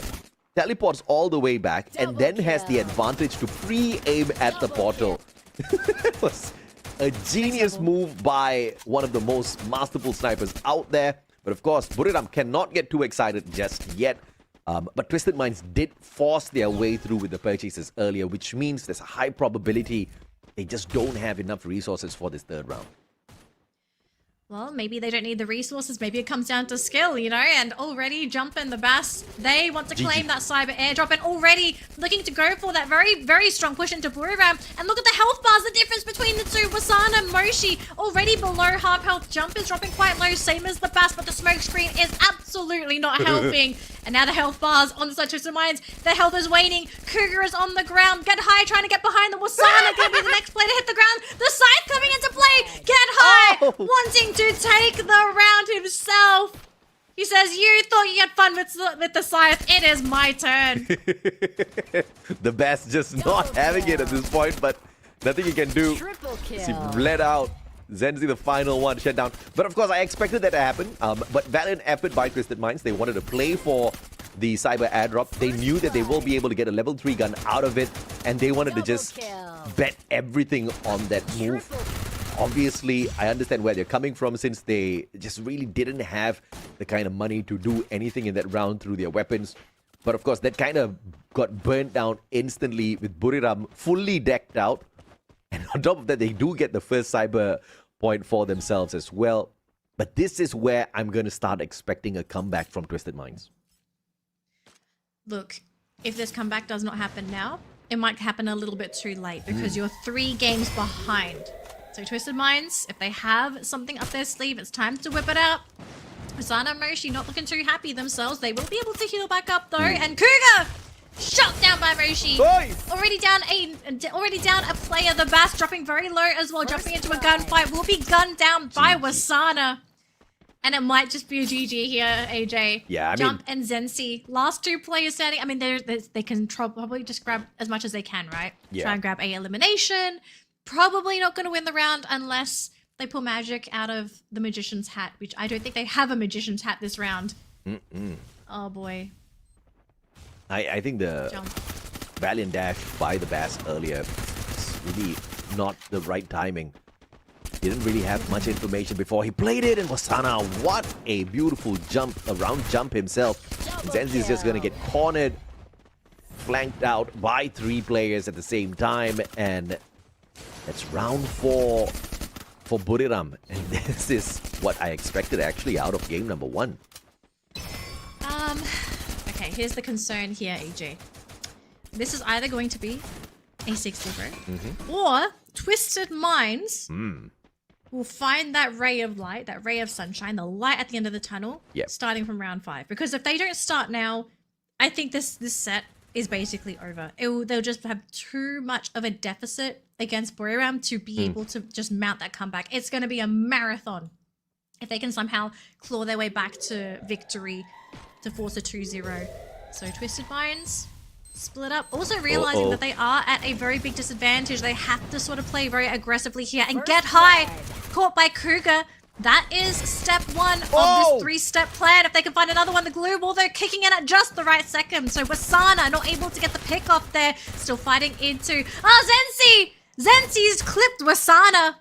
teleports all the way back, and then has the advantage to pre-aim at the portal. It was a genius move by one of the most masterful snipers out there. But of course, Buriram cannot get too excited just yet. But Twisted Minds did force their way through with the purchases earlier, which means there's a high probability they just don't have enough resources for this third round. Well, maybe they don't need the resources. Maybe it comes down to skill, you know? And already Jump and the Bass, they want to claim that cyber airdrop, and already looking to go for that very, very strong push into Buriram. And look at the health bars, the difference between the two. Wasana, Moshi, already below half health. Jump is dropping quite low, same as the Bass, but the smoke screen is absolutely not helping. And now the health bars on the side of Twisted Minds, their health is waning. Cougar is on the ground. Get High trying to get behind the Wasana, gonna be the next player to hit the ground. The scythe coming into play. Get High wanting to take the round himself. He says, you thought you had fun with the scythe. It is my turn. The Bass just not having it at this point, but nothing he can do. He bled out. Zenzi, the final one, shut down. But of course, I expected that to happen. But valiant effort by Twisted Minds. They wanted to play for the cyber airdrop. They knew that they will be able to get a level 3 gun out of it. And they wanted to just bet everything on that move. Obviously, I understand where they're coming from, since they just really didn't have the kind of money to do anything in that round through their weapons. But of course, that kind of got burnt down instantly with Buriram fully decked out. And on top of that, they do get the first cyber point for themselves as well. But this is where I'm going to start expecting a comeback from Twisted Minds. Look, if this comeback does not happen now, it might happen a little bit too late, because you're 3 games behind. So Twisted Minds, if they have something up their sleeve, it's time to whip it out. Asana and Moshi not looking too happy themselves. They will be able to heal back up though. And Cougar shot down by Moshi. Already down a player. The Bass dropping very low as well, jumping into a gunfight. Will be gunned down by Wasana. And it might just be a GG here, AJ. Yeah, I mean, Jump and Zenzi, last 2 players standing. I mean, they can probably just grab as much as they can, right? Yeah. Try and grab a elimination. Probably not going to win the round unless they pull magic out of the Magician's hat, which I don't think they have a Magician's hat this round. Oh boy. I think the valiant dash by the Bass earlier is really not the right timing. didn't really have much information before he played it, and Wasana, what a beautiful jump, a round jump himself. Zenzi is just going to get cornered, flanked out by 3 players at the same time, and that's round 4 for Buriram, and this is what I expected actually out of game number 1. Okay, here's the concern here, AJ. This is either going to be a 6-0 or Twisted Minds will find that ray of light, that ray of sunshine, the light at the end of the tunnel, starting from round 5. Because if they don't start now, I think this set is basically over. They'll just have too much of a deficit against Buriram to be able to just mount that comeback. It's going to be a marathon. If they can somehow claw their way back to victory to force a 2-0. So Twisted Minds split up. Also realizing that they are at a very big disadvantage. They have to sort of play very aggressively here and get high. Caught by Kruger. That is step 1 of this 3-step plan. If they can find another one, the glue ball, they're kicking in at just the right second. So Wasana not able to get the pick off there. Still fighting into... Zenzi! Zenzi's clipped Wasana,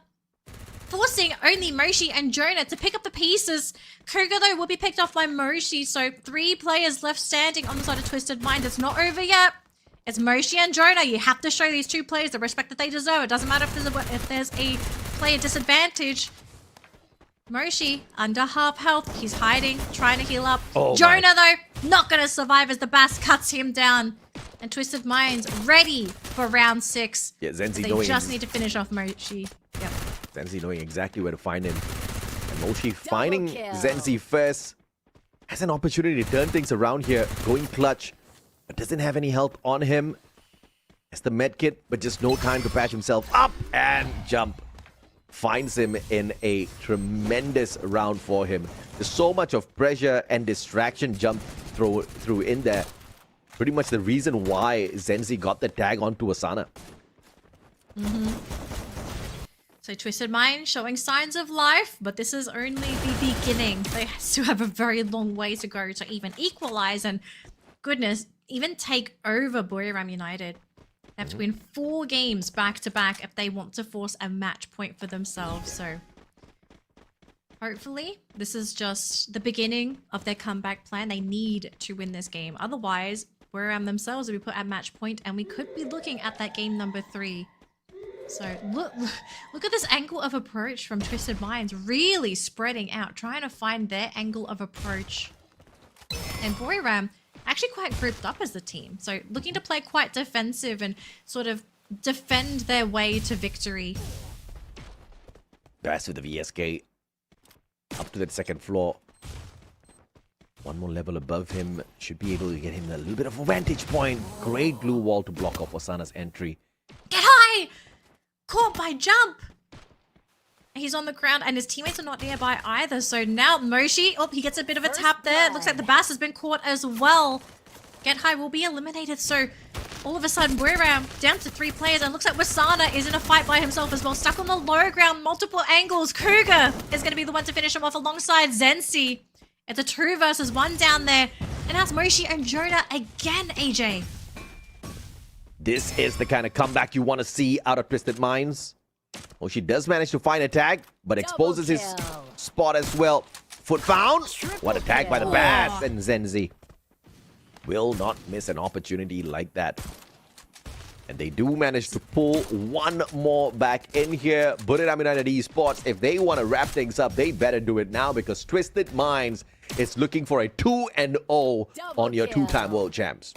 forcing only Moshi and Jonah to pick up the pieces. Kruger, though, will be picked off by Moshi. So 3 players left standing on the side of Twisted Mind. It's not over yet. It's Moshi and Jonah. You have to show these 2 players the respect that they deserve. It doesn't matter if there's a player disadvantage. Moshi, under half health. He's hiding, trying to heal up. Jonah, though, not going to survive as the Bass cuts him down. And Twisted Minds ready for round 6. Yeah, Zenzi they just need to finish off Moshi. Yep. Zenzi knowing exactly where to find him. And Moshi finding Zenzi first. Has an opportunity to turn things around here. Going clutch. But doesn't have any health on him. Has the med kit, but just no time to patch himself up and jump. Finds him in a tremendous round for him. There's so much of pressure and distraction jump through in there. Pretty much the reason why Zenzi got the tag onto Asana. So Twisted Mind showing signs of life, but this is only the beginning. They still have a very long way to go to even equalize and, goodness, even take over Buriram United. They have to win 4 games back-to-back if they want to force a match point for themselves. So hopefully this is just the beginning of their comeback plan. They need to win this game. Otherwise, Buriram themselves will be put at match point, and we could be looking at that game number 3. So look at this angle of approach from Twisted Minds, really spreading out, trying to find their angle of approach. And Buriram actually quite grouped up as a team, so looking to play quite defensive and sort of defend their way to victory. Bass with the VSK up to that 2nd floor. 1 more level above him should be able to get him a little bit of a vantage point. Great glue wall to block off Osana's entry. Get high! Caught by jump! He's on the ground and his teammates are not nearby either. So now Moshi, he gets a bit of a tap there. It looks like the Bass has been caught as well. Get high will be eliminated. So all of a sudden, Buriram down to 3 players. And it looks like Wasana is in a fight by himself as well. Stuck on the low ground, multiple angles. Kruger is going to be the one to finish him off alongside Zenzi. It's a 2 versus 1 down there. And now it's Moshi and Jonah again, AJ. This is the kind of comeback you want to see out of Twisted Minds. Oh, she does manage to find a tag, but exposes his spot as well. Foot found. What a tag by the Bass, and Zenzi will not miss an opportunity like that. And they do manage to pull 1 more back in here. Buriram United Esports, if they want to wrap things up, they better do it now, because Twisted Minds is looking for a 2-0 on your 2-time world champs.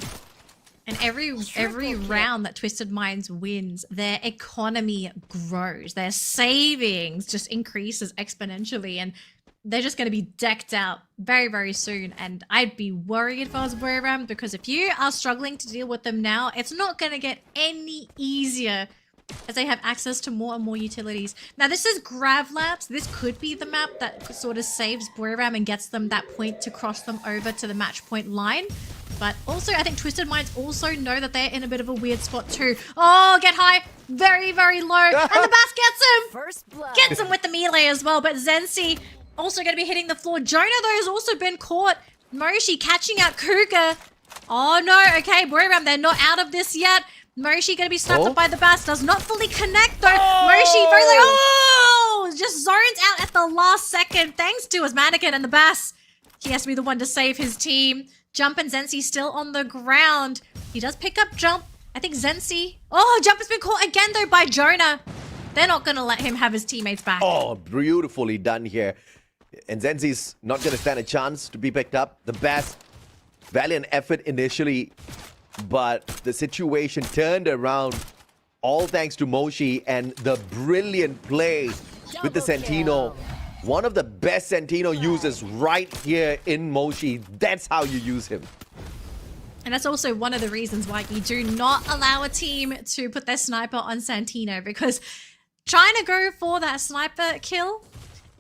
And every round that Twisted Minds wins, their economy grows. Their savings just increases exponentially. And they're just going to be decked out very, very soon. And I'd be worried if I was Buriram, because if you are struggling to deal with them now, it's not going to get any easier as they have access to more and more utilities. Now, this is Grav Labs. This could be the map that sort of saves Buriram and gets them that point to cross them over to the match point line. But also, I think Twisted Minds also know that they're in a bit of a weird spot too. Oh, get high. Very, very low. And the Bass gets him. First blood. Gets him with the melee as well. But Zenzi also going to be hitting the floor. Jonah, though, has also been caught. Moshi catching out Kruger. Oh, no. Okay, Buriram, they're not out of this yet. Moshi going to be snapped up by the Bass. Does not fully connect, though. Moshi very low. Oh! just zones out at the last second thanks to his mannequin and the Bass. He has to be the one to save his team. Jump and Zensi still on the ground. He does pick up Jump. I think Zensi. Oh, Jump has been caught again though by Jonah. They're not going to let him have his teammates back. Oh, beautifully done here. And Zenzi's not going to stand a chance to be picked up. The best valiant effort initially, but the situation turned around all thanks to Moshi and the brilliant play with the Sentino. One of the best Sentino users right here in Moshi. That's how you use him. And that's also one of the reasons why you do not allow a team to put their sniper on Santino, because trying to go for that sniper kill,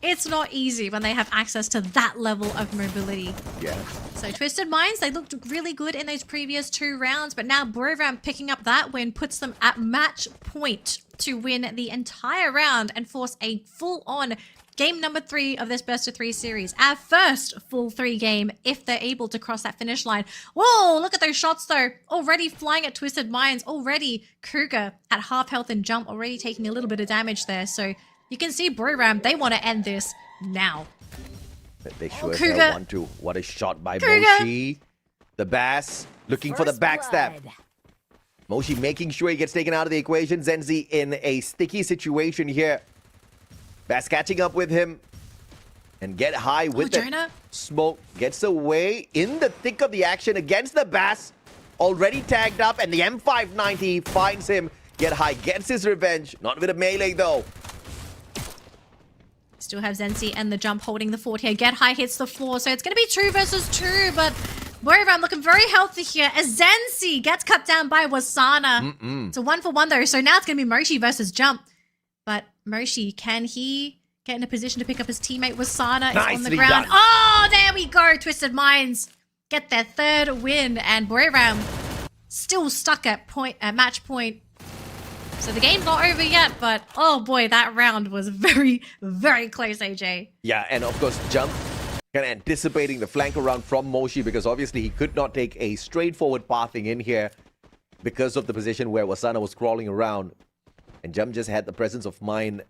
it's not easy when they have access to that level of mobility. Yeah. So Twisted Minds, they looked really good in those previous 2 rounds, but now Buriram picking up that win puts them at match point to win the entire round and force a full-on game number 3 of this best of 3 series. Our first full 3 game if they're able to cross that finish line. Whoa, look at those shots though. Already flying at Twisted Minds. Already Kruger at half health and Jump already taking a little bit of damage there. So you can see Buriram, they want to end this now. They sure as Kruger. hell want to. What a shot by Kruger. Moshi. The Bass looking for the backstab. Moshi making sure he gets taken out of the equation. Zenzi in a sticky situation here. Bass catching up with him. And Get High with the Jonah. smoke. Gets away in the thick of the action against the Bass. Already tagged up, and the M590 finds him. Get High gets his revenge. Not with a melee though. Still have Zensi and the Jump holding the fort here. Get High hits the floor, so it's going to be 2 versus 2, but Buriram looking very healthy here as Zensi gets cut down by Wasana. It's a 1-for-1 though, so now it's going to be Moshi versus Jump. But Moshi, can he get in a position to pick up his teammate? Wasana is on the Nicely ground. done. Oh, there we go. Twisted Minds get their 3rd win, and Buriram still stuck at match point. So the game's not over yet, but oh boy, that round was very, very close, AJ. Yeah, and of course, Jump kind of anticipating the flank around from Moshi, because obviously he could not take a straightforward pathing in here because of the position where Wasana was crawling around. And Jump just had the presence of mind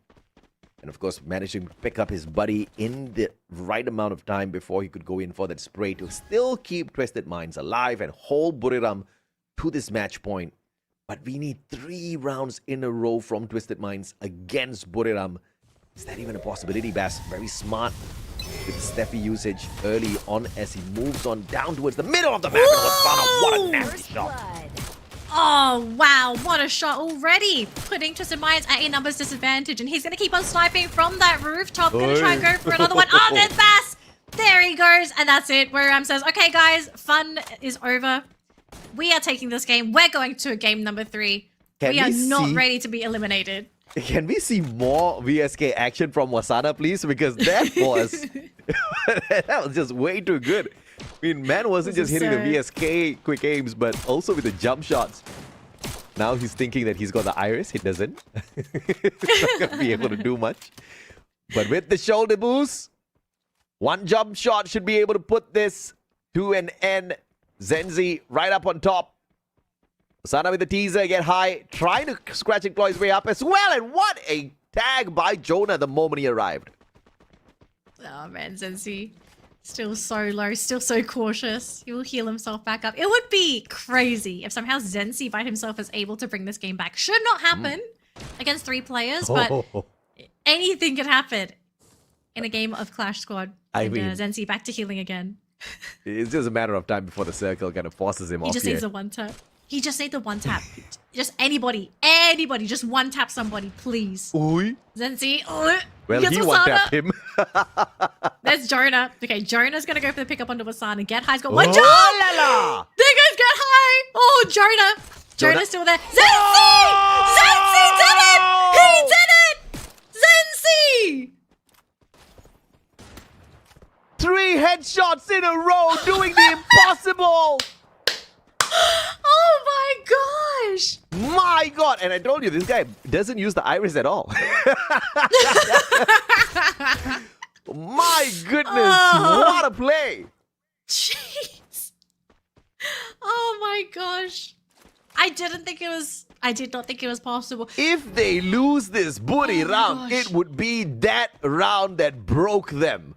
and of course managing to pick up his buddy in the right amount of time before he could go in for that spray to still keep Twisted Minds alive and hold Buriram to this match point. But we need 3 rounds in a row from Twisted Minds against Buriram. Is that even a possibility, Bass? Very smart with Steffi usage early on as he moves on down towards the middle of the map. What a nasty shot. Oh, wow. What a shot already. Putting Twisted Minds at a numbers disadvantage. And he's going to keep on sniping from that rooftop. Going to try and go for another one. Oh, there's Bass. There he goes. And that's it. Buriram says, okay, guys, fun is over. We are taking this game. We're going to game number 3. We are not ready to be eliminated. Can we see more VSK action from Wasana, please? Because that was that was just way too good. I mean, man wasn't just hitting the VSK quick aims, but also with the jump shots. Now he's thinking that he's got the iris. He doesn't. He's not going to be able to do much. But with the shoulder boost, 1 jump shot should be able to put this to an end. Zenzi right up on top. Wasana with the teaser, Get High, trying to scratch and claw his way up as well. And what a tag by Jonah the moment he arrived. Oh man, Zenzi. Still so low, still so cautious. He will heal himself back up. It would be crazy if somehow Zenzi by himself is able to bring this game back. Should not happen against 3 players, but anything could happen in a game of Clash Squad. I mean, Zenzi back to healing again. It's just a matter of time before the circle kind of forces him off He just here. needs a 1-tap. He just needs a 1-tap. Just anybody, just 1-tap somebody, please. Ooh. Zenzi. Well, he 1-tapped him. There's Jonah. Okay, Jonah's gonna go for the pickup onto Wasana. Get High's got 1 jump! La la. There goes Get High! Oh, Jonah! Jonah's still there. Zenzi! Zenzi did it! He did it! Zenzi! 3 headshots in a row, doing the impossible. Oh my gosh! My God. And I told you, this guy doesn't use the iris at all. My goodness. What a play. Jeez. Oh my gosh. I didn't think it was I did not think it was possible. If they lose this Buriram, it would be that round that broke them.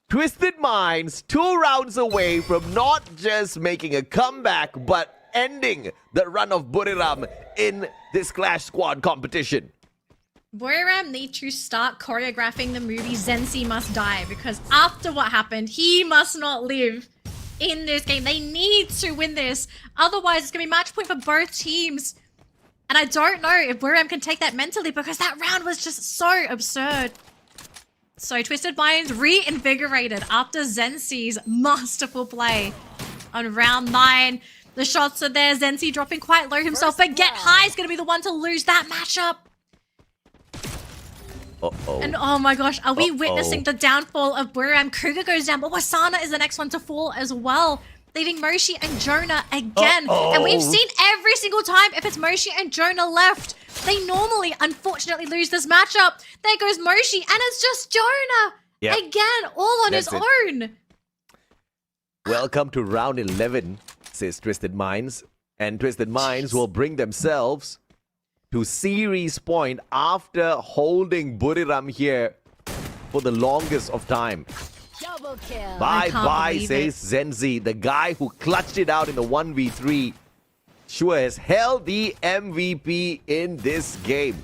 Twisted Minds 2 rounds away from not just making a comeback, but ending the run of Buriram in this Clash Squad competition. Buriram need to start choreographing the movie Zenzi Must Die, because after what happened, he must not live in this game. They need to win this. Otherwise, it's going to be match point for both teams. And I don't know if Buriram can take that mentally, because that round was just so absurd. So Twisted Minds reinvigorated after Zenzi's masterful play on round 9. The shots are there. Zenzi dropping quite low himself, but Get High is going to be the one to lose that matchup. And oh my gosh, are we witnessing the downfall of Buriram? Kuga goes down, but Wasana is the next one to fall as well, leaving Moshi and Jonah again. And we've seen every single time, if it's Moshi and Jonah left, they normally, unfortunately, lose this matchup. There goes Moshi, and it's just Jonah again, all on his own. Welcome to round 11, says Twisted Minds. And Twisted Minds will bring themselves to series point after holding Buriram here for the longest of time. Double kill. Bye-bye, says Zenzi, the guy who clutched it out in the 1v3. Sure has held the MVP in this game.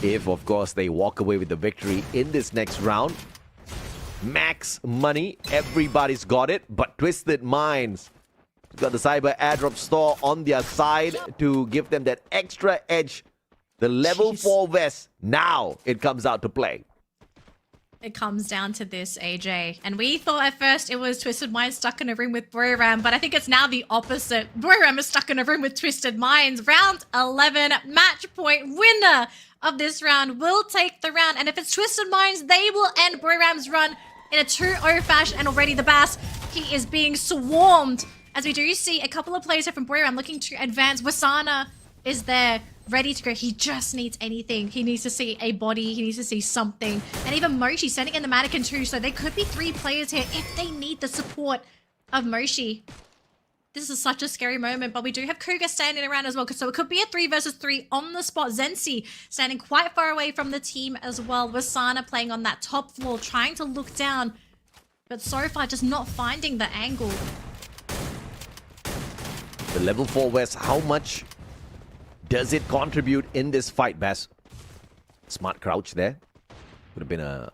If, of course, they walk away with the victory in this next round. Max money, everybody's got it, but Twisted Minds got the Cyber Airdrop store on their side to give them that extra edge. The level 4 vest, now it comes out to play. It comes down to this, AJ. And we thought at first it was Twisted Minds stuck in a room with Buriram, but I think it's now the opposite. Buriram is stuck in a room with Twisted Minds. Round 11, match point winner of this round will take the round. And if it's Twisted Minds, they will end Buriram's run in a 2-0 fashion. And already the Bass, he is being swarmed. As we do see a couple of players here from Buriram looking to advance. Wasana is there, ready to go. He just needs anything. He needs to see a body. He needs to see something. And even Moshi sending in the mannequin too. So there could be 3 players here if they need the support of Moshi. This is such a scary moment, but we do have Kuga standing around as well. So it could be a 3 versus 3 on the spot. Zenzi standing quite far away from the team as well. Wasana playing on that top floor, trying to look down. But so far, just not finding the angle. The level 4 West, how much does it contribute in this fight, Bass? Smart crouch there. Would have been a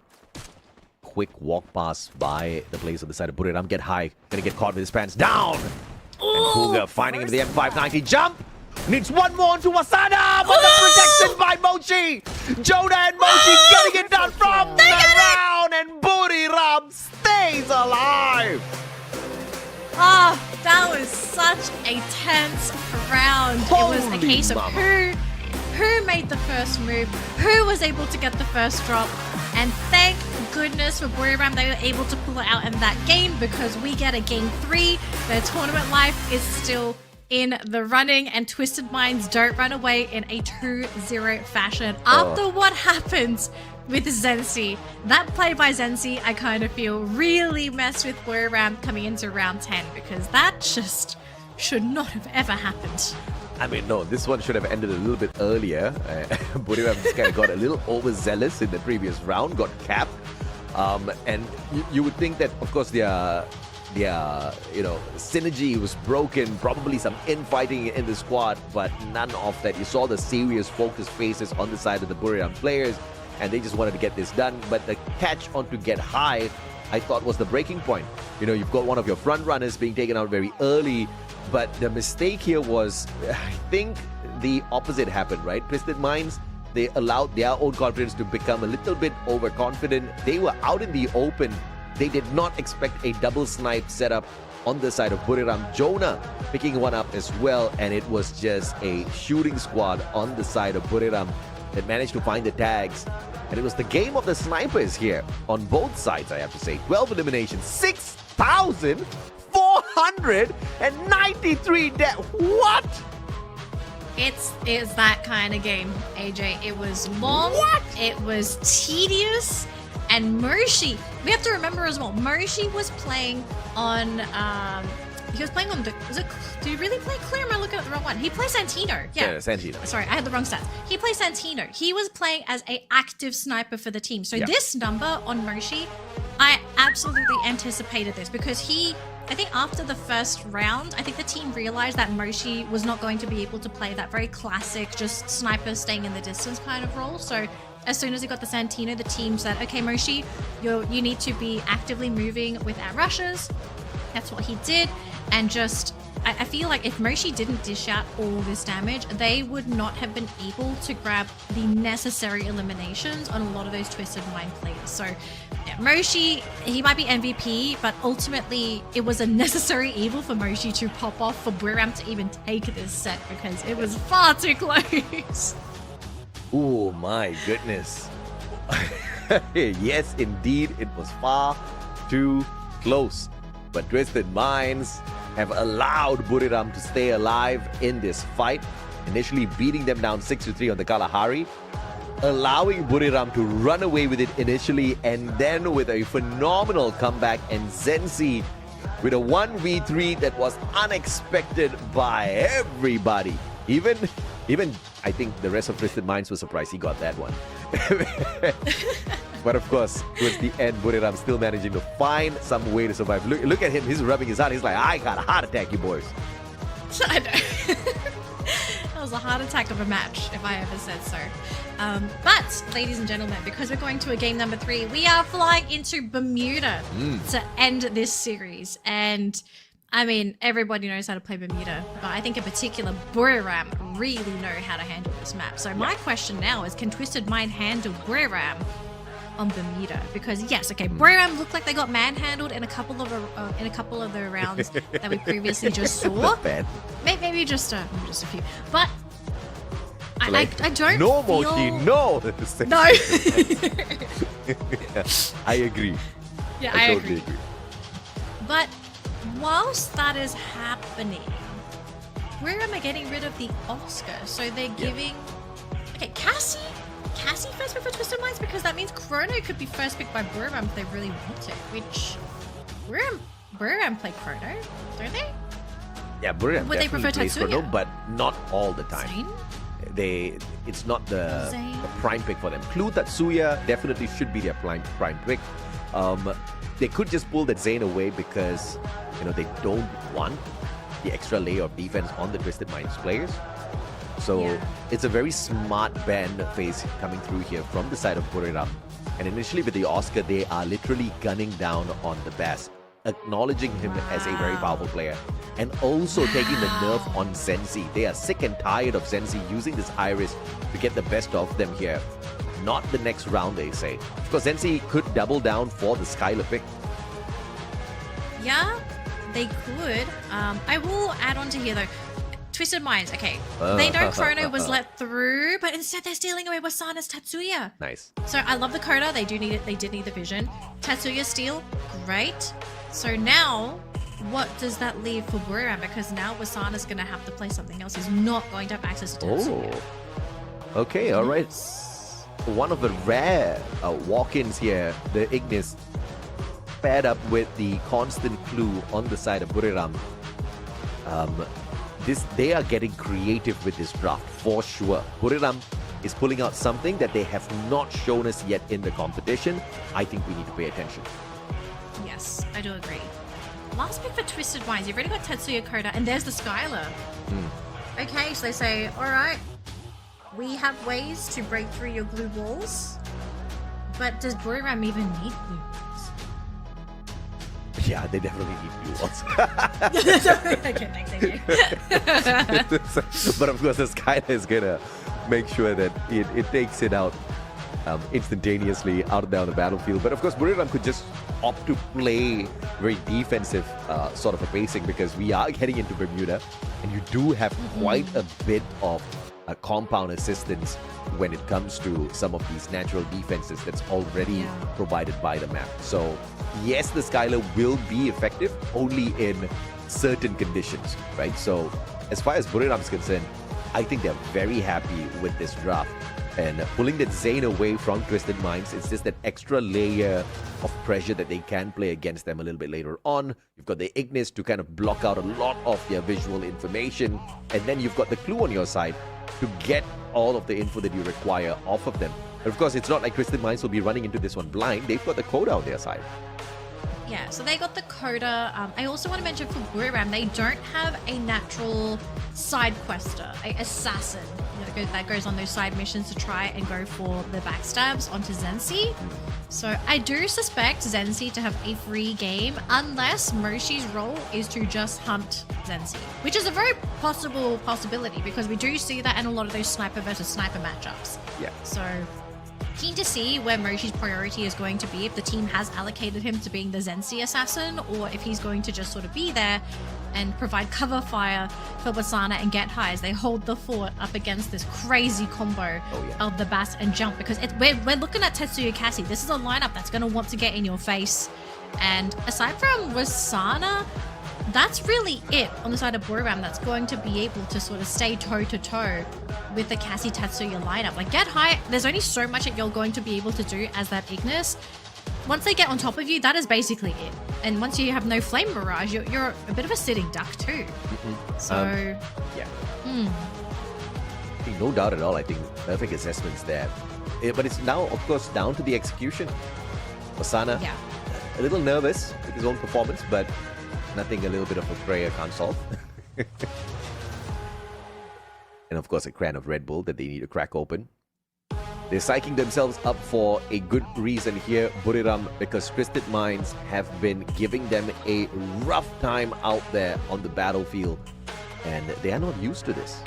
quick walk pass by the players on the side of Buriram. Get High. Gonna get caught with his pants down. And Kuga finding him with the M590 jump. Needs one more onto Wasana, but the protection by Mochi. Jonah and Mochi getting it done from the round, and Buriram stays alive. Ah, that was such a tense round. It was a case of who made the first move, who was able to get the first drop, and thank goodness for Buriram they were able to pull it out in that game, because we get a game 3. Their tournament life is still in the running, and Twisted Minds don't run away in a 2-0 fashion. After what happens with Zenzi, that play by Zenzi, I kind of feel really messed with Buriram coming into round 10, because that just should not have ever happened. I mean, no, this one should have ended a little bit earlier. Buriram just kind of got a little overzealous in the previous round, got capped. And you would think that, of course, their synergy was broken, probably some infighting in the squad, but none of that. You saw the serious focused faces on the side of the Buriram players, and they just wanted to get this done. But the catch on to Get High, I thought, was the breaking point. You know, you've got one of your front runners being taken out very early, but the mistake here was, I think, the opposite happened, right? Twisted Minds, they allowed their own confidence to become a little bit overconfident. They were out in the open. They did not expect a double snipe setup on the side of Buriram. Jonah picking one up as well, and it was just a shooting squad on the side of Buriram that managed to find the tags. And it was the game of the snipers here on both sides, I have to say. 12 eliminations, 6,493 deaths. What? It's that kind of game, AJ. It was long. What? It was tedious. And Moshi, we have to remember as well, Moshi was playing on he was playing on the. Did he really play Clear? Am I looking at the wrong one? He plays Santino. Yeah, Santino. Sorry, I had the wrong stats. He plays Santino. He was playing as a active sniper for the team. So this number on Moshi, I absolutely anticipated this because I think after the first round, I think the team realized that Moshi was not going to be able to play that very classic, just sniper staying in the distance kind of role. So as soon as he got the Santino, the team said, okay, Moshi, you need to be actively moving with our rushes. That's what he did. And just, I feel like if Moshi didn't dish out all this damage, they would not have been able to grab the necessary eliminations on a lot of those Twisted Mind players. So yeah, Moshi, he might be MVP, but ultimately it was a necessary evil for Moshi to pop off for Buriram to even take this set because it was far too close. Oh my goodness. Yes, indeed, it was far too close. But Twisted Minds have allowed Buriram to stay alive in this fight, initially beating them down 6-3 on the Kalahari, allowing Buriram to run away with it initially, and then with a phenomenal comeback, and Zenzi with a 1v3 that was unexpected by everybody. Even I think the rest of Twisted Minds was surprised he got that one. But of course, towards the end, Buriram still managing to find some way to survive. Look at him, he's rubbing his heart. He's like, I got a heart attack, you boys. I know. That was a heart attack of a match, if I ever said so. But, ladies and gentlemen, because we're going to a game number 3, we are flying into Bermuda to end this series. And I mean, everybody knows how to play Bermuda, but I think in particular, Buriram really know how to handle this map. So my question now is, can Twisted Mind handle Buriram on Bermuda? Because yes, okay, Buriram looked like they got manhandled in a couple of the rounds that we previously just saw. Maybe just a few, but I don't. No, feel... Mochi, no. No. I agree. Yeah, I agree. But whilst that is happening, where am I getting rid of the Oscar? So they're giving... Okay, Cassie first pick for Twisted Minds, because that means Chrono could be first picked by Buriram if they really want to, which... Buriram play Chrono, don't they? Yeah, Buriram Would they prefer plays Tatsuya? Chrono, but not all the time. Zane? It's not the Zane? prime pick for them. Clue Tatsuya definitely should be their prime pick. They could just pull that Zane away because, you know, they don't want the extra layer of defense on the Twisted Minds players. So it's a very smart band phase coming through here from the side of Buriram. And initially with the Oscar, they are literally gunning down on the Bass, acknowledging him as a very powerful player, and also taking the nerf on Zenzi. They are sick and tired of Zenzi using this high risk to get the best of them here. Not the next round, they say. Of course, Zenzi could double down for the Skylar pick. Yeah, they could. I will add on to here though. Twisted Minds, okay. They know Chrono was let through, but instead they're stealing away Wasana's Tatsuya. Nice. So I love the Coda. They do need it. They did need the vision. Tatsuya steal, great. So now, what does that leave for Buriram? Because now Wasana's going to have to play something else. He's not going to have access to Tatsuya. Oh. Okay, all right. One of the rare walk-ins here, the Ignis, paired up with the constant clue on the side of Buriram. They are getting creative with this draft for sure. Buriram is pulling out something that they have not shown us yet in the competition. I think we need to pay attention. Yes, I do agree. Last pick for Twisted Minds. You've already got Tatsuya Koda, and there's the Skylar. Okay, so they say, all right, we have ways to break through your blue walls, but does Buriram even need blue walls? Yeah, they definitely need blue walls. Okay, thanks, AJ. But of course, the Skylar is gonna make sure that it takes it out instantaneously out down the battlefield. But of course, Buriram could just opt to play very defensive sort of a pacing, because we are heading into Bermuda, and you do have quite a bit of compound assistance when it comes to some of these natural defenses that's already provided by the map. So yes, the Skylar will be effective only in certain conditions, right? So as far as Buriram is concerned, I think they're very happy with this draft. And pulling that Zane away from Twisted Minds, it's just that extra layer of pressure that they can play against them a little bit later on. You've got the Ignis to kind of block out a lot of their visual information. And then you've got the Clue on your side to get all of the info that you require off of them. But of course, it's not like Twisted Minds will be running into this one blind. They've got the code on their side. Yeah, so they got the coda. I also want to mention for Buriram, they don't have a natural side quester, a assassin that goes on those side missions to try and go for the backstabs onto Zensi. So I do suspect Zensi to have a free game unless Moshi's role is to just hunt Zensi, which is a very possibility because we do see that in a lot of those sniper versus sniper matchups. Yeah. So keen to see where Moshi's priority is going to be, if the team has allocated him to being the Zensi assassin or if he's going to just sort of be there and provide cover fire for Wasana and Get High as they hold the fort up against this crazy combo of the Bass and Jump, because we're looking at Tetsuya Cassie. This is a lineup that's going to want to get in your face. And aside from Wasana, that's really it on the side of Buriram that's going to be able to sort of stay toe-to-toe with the Cassie Tatsuya lineup. Like, Get High, there's only so much that you're going to be able to do as that Ignis. Once they get on top of you, that is basically it. And once you have no Flame Barrage, you're a bit of a sitting duck too. So, yeah. No doubt at all, I think perfect assessments there. But it's now, of course, down to the execution. Wasana, a little nervous with his own performance, but nothing a little bit of a prayer can't solve. And of course, a can of Red Bull that they need to crack open. They're psyching themselves up for a good reason here, Buriram, because Twisted Minds have been giving them a rough time out there on the battlefield. And they are not used to this.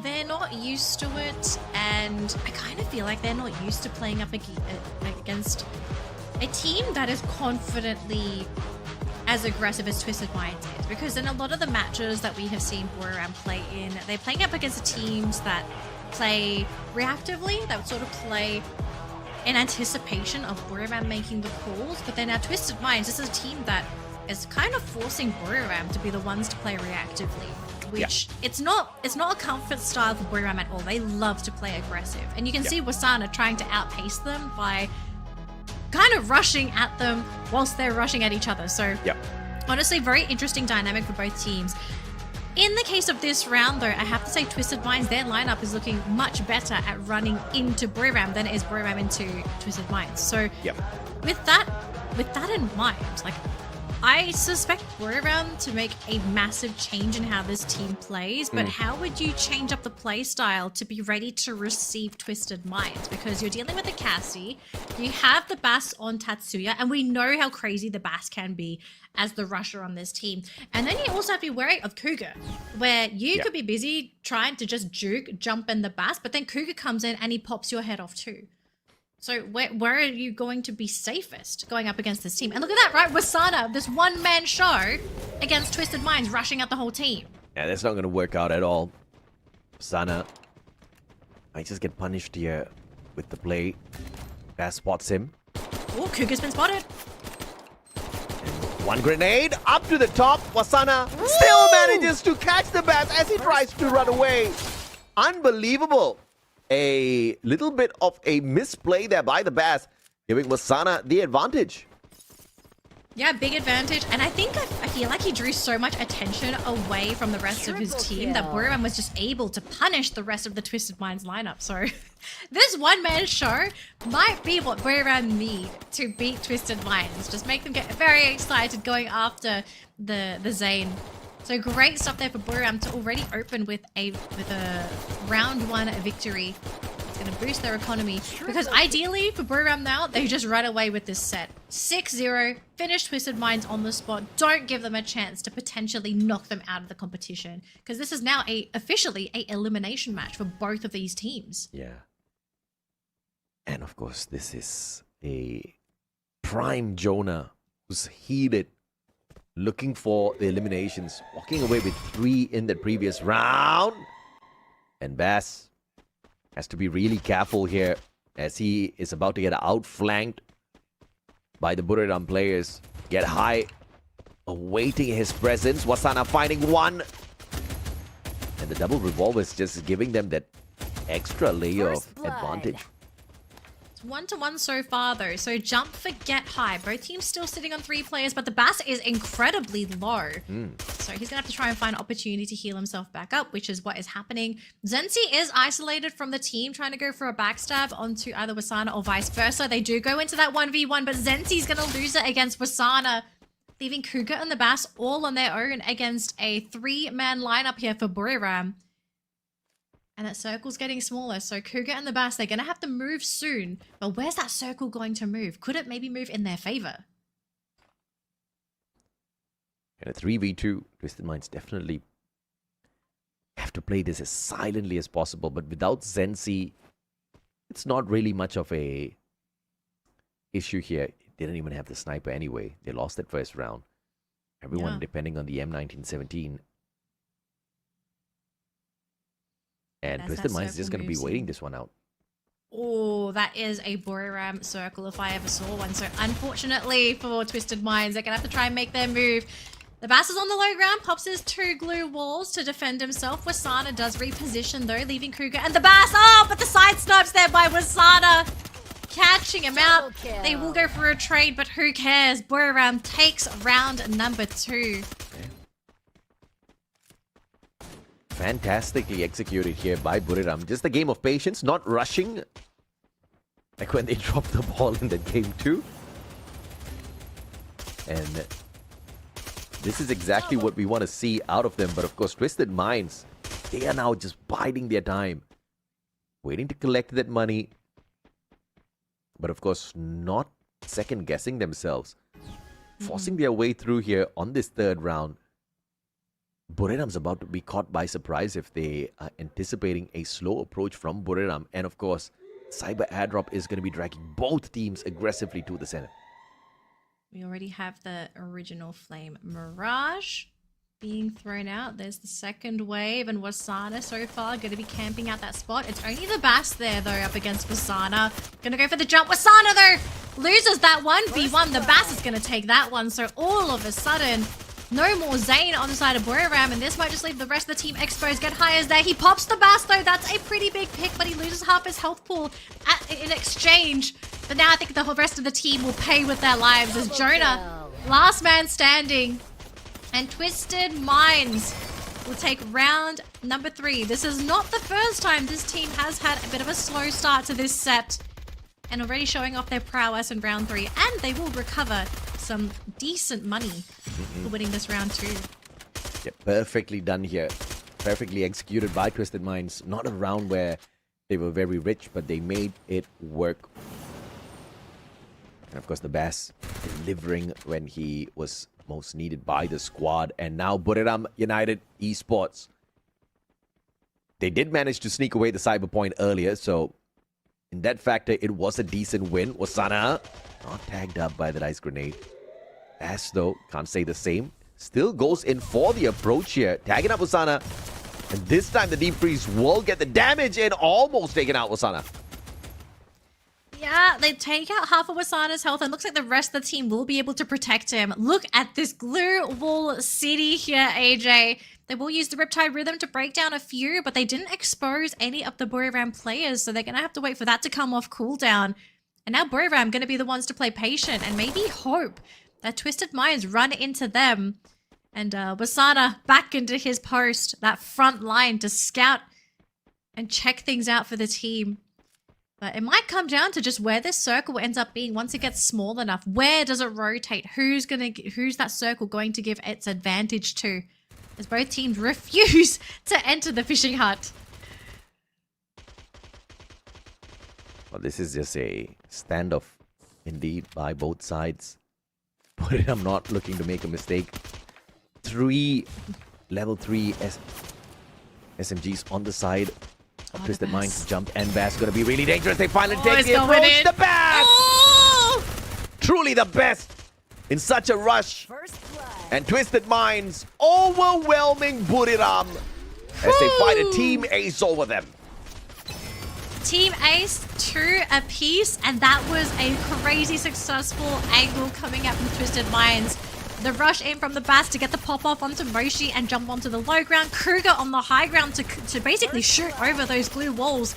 They're not used to it, and I kind of feel like they're not used to playing up against a team that is confidently as aggressive as Twisted Minds is, because in a lot of the matches that we have seen Buriram play in, they're playing up against teams that play reactively, that would sort of play in anticipation of Buriram making the calls. But then now Twisted Minds, this is a team that is kind of forcing Buriram to be the ones to play reactively, which it's not a comfort style for Buriram at all. They love to play aggressive, and you can see Wasana trying to outpace them by kind of rushing at them whilst they're rushing at each other. So honestly, very interesting dynamic for both teams. In the case of this round, though, I have to say Twisted Minds, their lineup is looking much better at running into Buriram than it is Buriram into Twisted Minds. So with that in mind, like, I suspect Buriram to make a massive change in how this team plays, but how would you change up the play style to be ready to receive Twisted Minds? Because you're dealing with a Cassie, you have the Bass on Tatsuya, and we know how crazy the Bass can be as the rusher on this team. And then you also have to be wary of Cougar, where you could be busy trying to just jump in the Bass, but then Cougar comes in and he pops your head off too. So where are you going to be safest going up against this team? And look at that, right? Wasana, this one-man show against Twisted Minds, rushing at the whole team. Yeah, that's not going to work out at all. Wasana might just get punished here with the play. Bass spots him. Oh, Cougar's been spotted. And one grenade up to the top. Wasana still manages to catch the Bass as he tries to run away. Unbelievable. A little bit of a misplay there by the Bass, giving Wasana the advantage. Yeah, big advantage. And I feel like he drew so much attention away from the rest of his team that Buriram was just able to punish the rest of the Twisted Minds lineup. So this one-man show might be what Buriram need to beat Twisted Minds. Just make them get very excited going after the Zane. So great stuff there for Buriram to already open with a round one victory. It's going to boost their economy, because ideally for Buriram now, they just run away with this set. 6-0, finish Twisted Minds on the spot. Don't give them a chance to potentially knock them out of the competition, because this is now officially a elimination match for both of these teams. Yeah. And of course, this is a prime Jonah who's heated, looking for the eliminations, walking away with 3 in the previous round. And Bass has to be really careful here as he is about to get outflanked by the Buriram players. Get High awaiting his presence. Wasana finding one. And the double revolver is just giving them that extra layer of First blood. advantage. It's 1-1 so far though. So jump for get high. Both teams still sitting on 3 players, but the Bass is incredibly low. So he's gonna have to try and find an opportunity to heal himself back up, which is what is happening. Zenzi is isolated from the team, trying to go for a backstab onto either Wasana or vice versa. They do go into that 1v1, but Zenzi's gonna lose it against Wasana, leaving Cougar and the Bass all on their own against a 3-man lineup here for Buriram. And that circle's getting smaller, so Cougar and the Bass, they're going to have to move soon. But where's that circle going to move? Could it maybe move in their favor? And a 3v2, Twisted Minds definitely have to play this as silently as possible. But without Zenzi, it's not really much of a issue here. They didn't even have the sniper anyway. They lost that first round. Everyone depending on the M1917. And As Twisted that Minds is just circle going to be moves waiting in. this one out. Oh, that is a Buriram circle if I ever saw one. So unfortunately for Twisted Minds, they're going to have to try and make their move. The Bass is on the low ground, pops his 2 glue walls to defend himself. Wasana does reposition though, leaving Cougar and the Bass. Oh, but the side snipes there by Wasana, catching him out. They will go for a trade, but who cares? Buriram takes round number 2. Fantastically executed here by Buriram. Just a game of patience, not rushing. Like when they dropped the ball in the game 2. And this is exactly what we want to see out of them. But of course, Twisted Minds, they are now just biding their time. Waiting to collect that money. But of course, not second guessing themselves. Forcing their way through here on this 3rd round. Buriram's about to be caught by surprise if they are anticipating a slow approach from Buriram. And of course, Cyber Airdrop is going to be dragging both teams aggressively to the center. We already have the original Flame Mirage being thrown out. There's the 2nd wave, and Wasana so far going to be camping out that spot. It's only the Bass there though up against Wasana. Gonna go for the jump. Wasana though loses that 1v1. The Bass is going to take that one. So all of a sudden, no more Zane on the side of Buriram, and this might just leave the rest of the team exposed. Get hires there. He pops the Bass though. That's a pretty big pick, but he loses half his health pool in exchange. But now I think the whole rest of the team will pay with their lives as Jonah, last man standing, and Twisted Minds will take round number 3. This is not the first time this team has had a bit of a slow start to this set, and already showing off their prowess in round 3, and they will recover some decent money for winning this round 2. Yeah, perfectly done here. Perfectly executed by Twisted Minds. Not a round where they were very rich, but they made it work. And of course, the Bass delivering when he was most needed by the squad. And now Buriram United Esports. They did manage to sneak away the Cyber Point earlier, so in that factor, it was a decent win. Wasana not tagged up by that ice grenade. Bass, though, can't say the same. Still goes in for the approach here. Tagging up Wasana. And this time, the Deep Freeze will get the damage in. Almost taking out Wasana. Yeah, they take out half of Wasana's health, and looks like the rest of the team will be able to protect him. Look at this glue wall city here, AJ. They will use the Riptide Rhythm to break down a few, but they didn't expose any of the Buriram players, so they're going to have to wait for that to come off cooldown. And now Buriram going to be the ones to play patient and maybe hope that Twisted Minds run into them. And Wasana back into his post, that front line to scout and check things out for the team. But it might come down to just where this circle ends up being once it gets small enough. Where does it rotate? Who's that circle going to give its advantage to? As both teams refuse to enter the fishing hut. Well, this is just a standoff indeed by both sides. But I'm not looking to make a mistake. 3 level 3 SMGs on the side. Twisted Minds jump, and Bass gonna be really dangerous. They finally take the approach. The Bass! Oh! Truly the best in such a rush. First blood. And Twisted Minds overwhelming Buriram as they fight a team ace over them. Team Ace, 2 apiece, and that was a crazy successful angle coming up from Twisted Minds. The rush aim from the Bass to get the pop off onto Moshi and jump onto the low ground. Kruger on the high ground to basically shoot over those glue walls.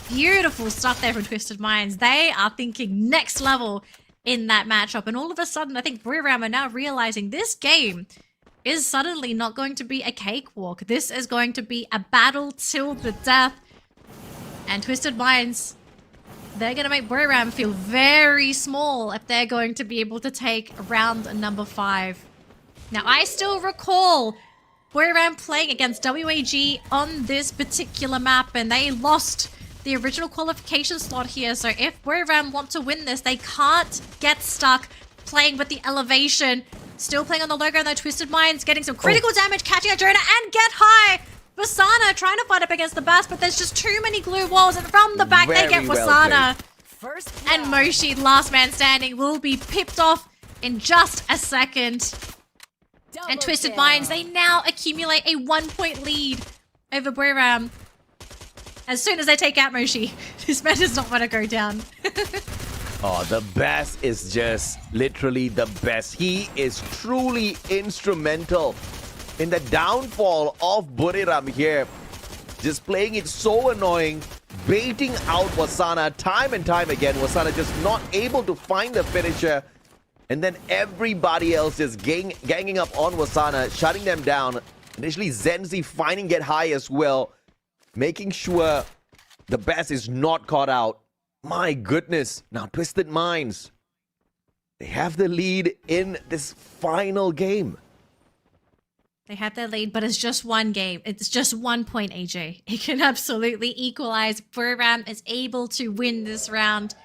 Beautiful stuff there from Twisted Minds. They are thinking next level in that matchup. And all of a sudden, I think Buriram are now realizing this game is suddenly not going to be a cakewalk. This is going to be a battle till the death. And Twisted Minds, they're going to make Buriram feel very small if they're going to be able to take round number 5. Now, I still recall Buriram playing against WAG on this particular map, and they lost the original qualification slot here. So if Buriram want to win this, they can't get stuck playing with the elevation. Still playing on the low ground though. Twisted Minds getting some critical damage, catching out Jonah and get high. Wasana trying to fight up against the Bass, but there's just too many glue walls, and from the back they get Wasana. And Moshi, last man standing, will be pipped off in just a second. And Twisted Minds, they now accumulate a 1-point lead over Buriram. As soon as they take out Moshi, this man does not want to go down. Oh, the Bass is just literally the best. He is truly instrumental in the downfall of Buriram here. Just playing it so annoying, baiting out Wasana time and time again. Wasana just not able to find the finisher. And then everybody else is ganging up on Wasana, shutting them down. Initially, Zenzi finding Get High as well, making sure the Bass is not caught out. My goodness. Now, Twisted Minds, they have the lead in this final game. They have their lead, but it's just one game. It's just 1 point, AJ. It can absolutely equalize. Buriram is able to win this round,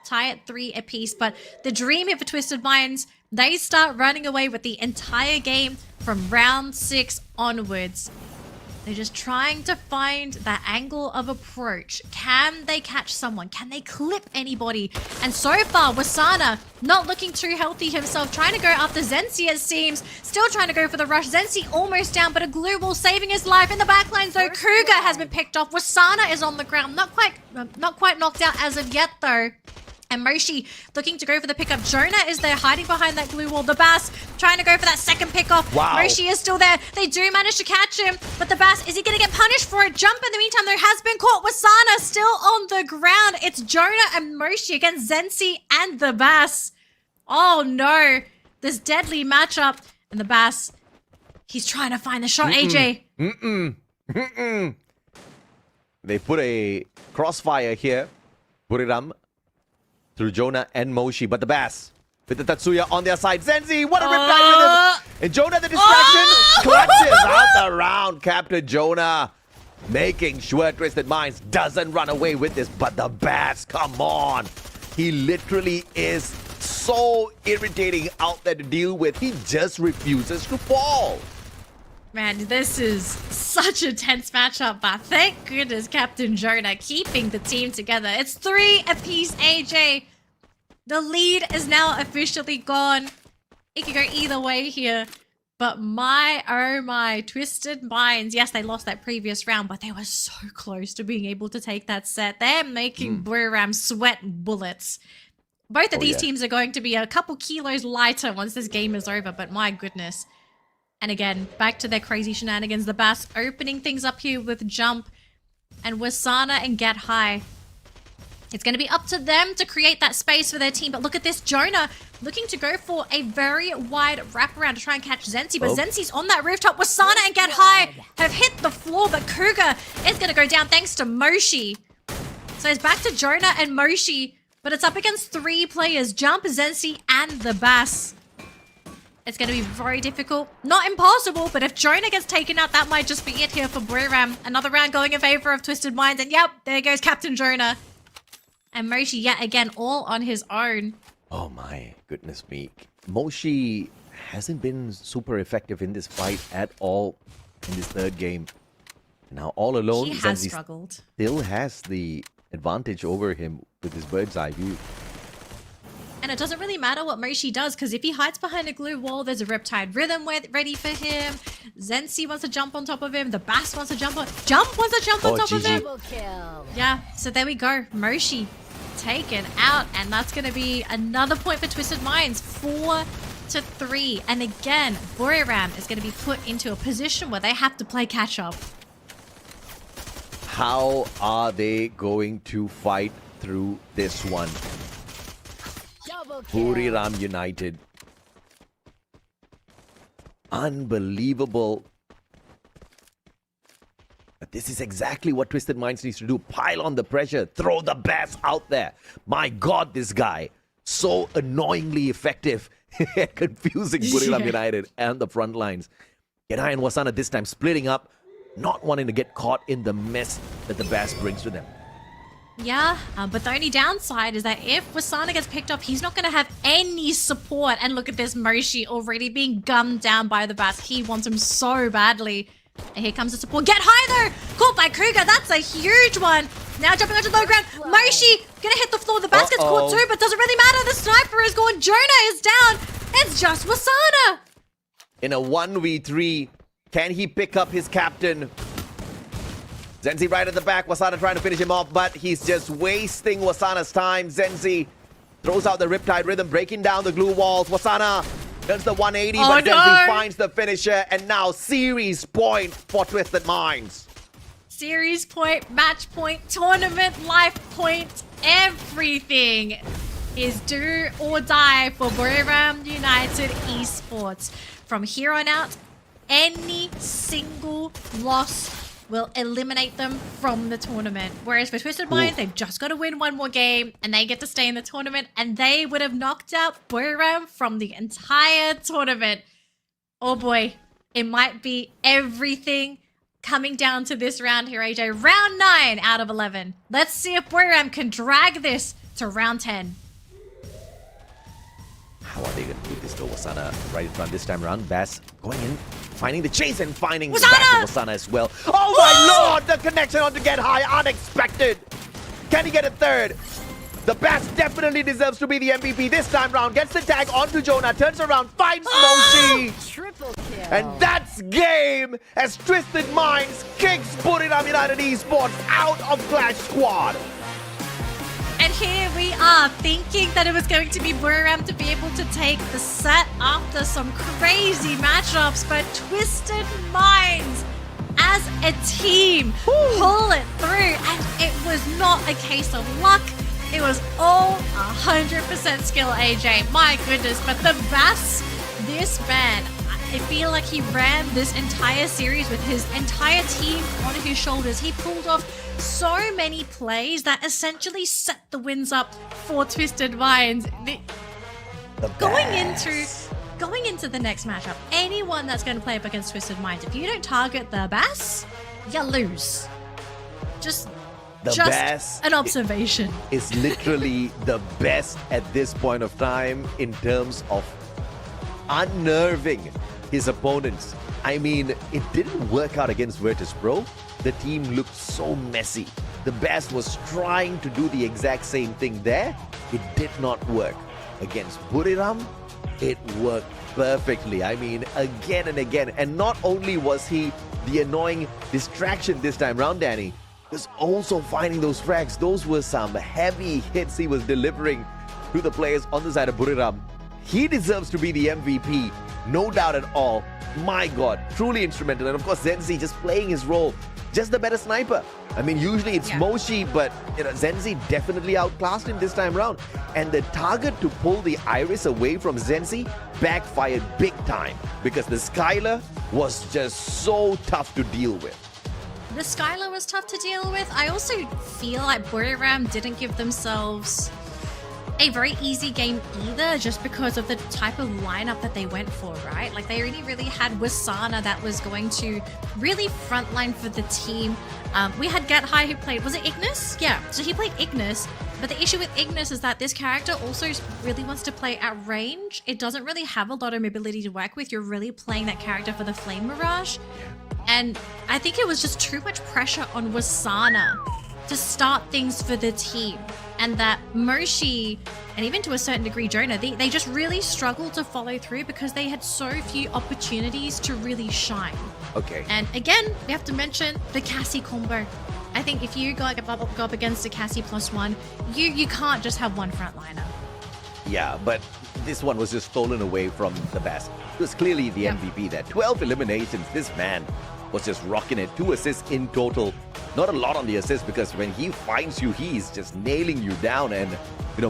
tie at 3 apiece. But the dream here for Twisted Minds, they start running away with the entire game from round 6 onwards. They're just trying to find that angle of approach. Can they catch someone? Can they clip anybody? And so far, Wasana not looking too healthy himself, trying to go after Zenzi, it seems. Still trying to go for the rush. Zenzi almost down, but a glue wall saving his life. In the backlines, though, Kruger has been picked off. Wasana is on the ground. Not quite knocked out as of yet, though. And Moshi looking to go for the pickup. Jonah is there hiding behind that glue wall. The Bass trying to go for that second pickoff. Wow. Moshi is still there. They do manage to catch him. But the Bass, is he going to get punished for it? Jump in the meantime, though, has been caught. Wasana still on the ground. It's Jonah and Moshi against Zenzi and the Bass. Oh no. This deadly matchup. And the Bass, he's trying to find the shot, AJ. They put a crossfire here. Buriram through Jonah and Moshi, but the Bass with the Tatsuya on their side. Zenzi, what a riptide with him! And Jonah, the distraction, clutches out the round. Captain Jonah making sure Twisted Minds doesn't run away with this, but the Bass, come on. He literally is so irritating out there to deal with. He just refuses to fall. Man, this is such a tense matchup, but thank goodness Captain Jonah keeping the team together. It's 3 apiece, AJ. The lead is now officially gone. It could go either way here. But my, oh my, Twisted Minds. Yes, they lost that previous round, but they were so close to being able to take that set. They're making Buriram sweat bullets. Both of these teams are going to be a couple kilos lighter once this game is over, but my goodness. And again, back to their crazy shenanigans. The Bass opening things up here with Jump and Wasana and Get High. It's going to be up to them to create that space for their team. But look at this. Jonah looking to go for a very wide wraparound to try and catch Zenzi. But Zenzi's on that rooftop. Wasana and Get High have hit the floor. But Kruger is going to go down thanks to Moshi. So it's back to Jonah and Moshi. But it's up against 3 players. Jump, Zenzi, and the Bass. It's going to be very difficult. Not impossible, but if Jonah gets taken out, that might just be it here for Buriram. Another round going in favor of Twisted Minds. And yep, there goes Captain Jonah. And Moshi, yet again, all on his own. Oh my goodness me. Moshi hasn't been super effective in this fight at all in this third game. Now all alone, He has Zenzi struggled. still has the advantage over him with his bird's eye view. And it doesn't really matter what Moshi does, because if he hides behind a glue wall, there's a Riptide Rhythm ready for him. Zenzi wants to jump on top of him. The Bass wants to jump on... Jump wants to jump on top of him. Yeah, so there we go. Moshi taken out, and that's going to be another point for Twisted Minds. 4 to 3. And again, Buriram is going to be put into a position where they have to play catch up. How are they going to fight through this one? Double kill. Buriram United. Unbelievable. But this is exactly what Twisted Minds needs to do. Pile on the pressure. Throw the best out there. My God, this guy. So annoyingly effective. Confusing Buriram United and the front lines. Genhai and Wasana this time splitting up. Not wanting to get caught in the mess that the Bass brings to them. Yeah, but the only downside is that if Wasana gets picked up, he's not going to have any support. And look at this, Moshi already being gunned down by the Bass. He wants him so badly. And here comes the support. Get high though! Caught by Kruger. That's a huge one. Now jumping onto low ground. Moshi gonna hit the floor. The Bass gets caught too, but doesn't really matter. The sniper is gone. Jonah is down. It's just Wasana. In a 1v3, can he pick up his captain? Zenzi right at the back. Wasana trying to finish him off, but he's just wasting Wasana's time. Zenzi throws out the Riptide Rhythm, breaking down the glue walls. Wasana does the 180, but Zenzi finds the finisher, and now series point for Twisted Minds. Series point, match point, tournament life point, everything is do or die for Buriram United Esports. From here on out, any single loss will eliminate them from the tournament. Whereas for Twisted Minds, they've just got to win one more game and they get to stay in the tournament, and they would have knocked out Buriram from the entire tournament. Oh boy, it might be everything coming down to this round here, AJ. Round 9 out of 11. Let's see if Buriram can drag this to round 10. How are they going to do this though? Wasana right in front this time around. Bass going in, finding the chase and finding the back of Wasana as well. Oh my lord! The connection on to get high, unexpected. Can he get a third? The Bass definitely deserves to be the MVP this time round. Gets the tag onto Jonah, turns around, finds Moshi. Triple kill. And that's game as Twisted Minds kicks Buriram United Esports out of Clash Squad. And here we are, thinking that it was going to be Buriram to be able to take the set after some crazy matchups, but Twisted Minds, as a team, pull it through. And it was not a case of luck. It was all 100% skill, AJ. My goodness, but the Bass, this man, I feel like he ran this entire series with his entire team on his shoulders. He pulled off so many plays that essentially set the wins up for Twisted Minds. Going into the next matchup, anyone that's going to play up against Twisted Minds, if you don't target the Bass, you lose. Just Bass an observation. Is literally the best at this point of time in terms of unnerving his opponents. I mean, it didn't work out against Vertus, bro. The team looked so messy. The Bass was trying to do the exact same thing there. It did not work. Against Buriram, it worked perfectly. I mean, again and again. And not only was he the annoying distraction this time round, Danny, was also finding those frags. Those were some heavy hits he was delivering to the players on the side of Buriram. He deserves to be the MVP, no doubt at all. My God, truly instrumental. And of course, Zenzi just playing his role, just the better sniper. I mean, usually it's Moshi, but Zenzi definitely outclassed him this time around. And the target to pull the Iris away from Zenzi backfired big time because the Skylar was just so tough to deal with. The Skylar was tough to deal with. I also feel like Buriram didn't give themselves a very easy game either, just because of the type of lineup that they went for, right? Like, they really had Wasana that was going to really frontline for the team. We had Get High who played, was it Ignis? Yeah, so he played Ignis, but the issue with Ignis is that this character also really wants to play at range. It doesn't really have a lot of mobility to work with. You're really playing that character for the Flame Mirage. And I think it was just too much pressure on Wasana to start things for the team. And that Moshi, and even to a certain degree Jonah, they just really struggled to follow through because they had so few opportunities to really shine. Okay. And again, we have to mention the Cassie combo. I think if you go up against a Cassie +1, you can't just have one frontliner. Yeah, but this one was just stolen away from the best. It was clearly the MVP there. 12 eliminations. This man was just rocking it. 2 assists in total. Not a lot on the assist because when he finds you, he's just nailing you down and,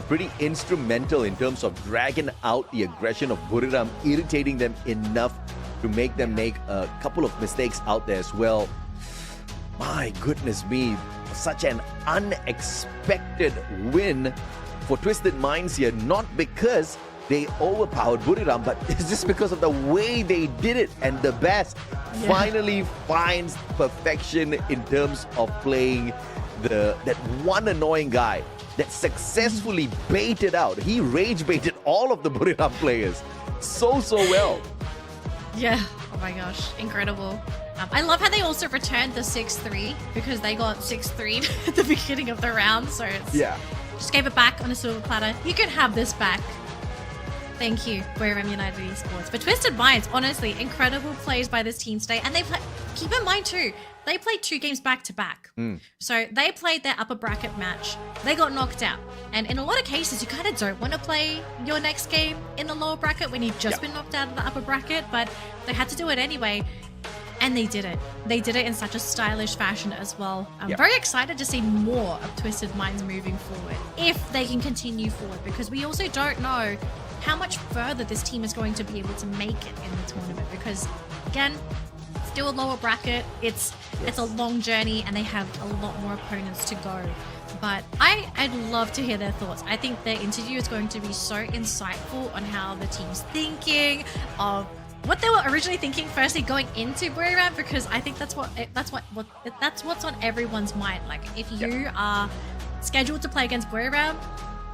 pretty instrumental in terms of dragging out the aggression of Buriram, irritating them enough to make them make a couple of mistakes out there as well. My goodness me, such an unexpected win for Twisted Minds here, not because they overpowered Buriram, but it's just because of the way they did it. And the best finally finds perfection in terms of playing that one annoying guy that successfully baited out. He rage baited all of the Buriram players so well. Yeah. Oh my gosh. Incredible. I love how they also returned the 6-3 because they got 6-3 at the beginning of the round. So it's just gave it back on a silver platter. You can have this back. Thank you, Buriram United Esports. But Twisted Minds, honestly, incredible plays by this team today. And keep in mind too, they played 2 games back to back. So they played their upper bracket match. They got knocked out. And in a lot of cases, you kind of don't want to play your next game in the lower bracket when you've just been knocked out of the upper bracket, but they had to do it anyway. And they did it. They did it in such a stylish fashion as well. I'm very excited to see more of Twisted Minds moving forward, if they can continue forward, because we also don't know how much further this team is going to be able to make it in the tournament, because again, still a lower bracket, it's a long journey and they have a lot more opponents to go. But I'd love to hear their thoughts. I think their interview is going to be so insightful on how the team's thinking, of what they were originally thinking firstly going into Buriram, because I think that's what's on everyone's mind. Like, if you are scheduled to play against Buriram,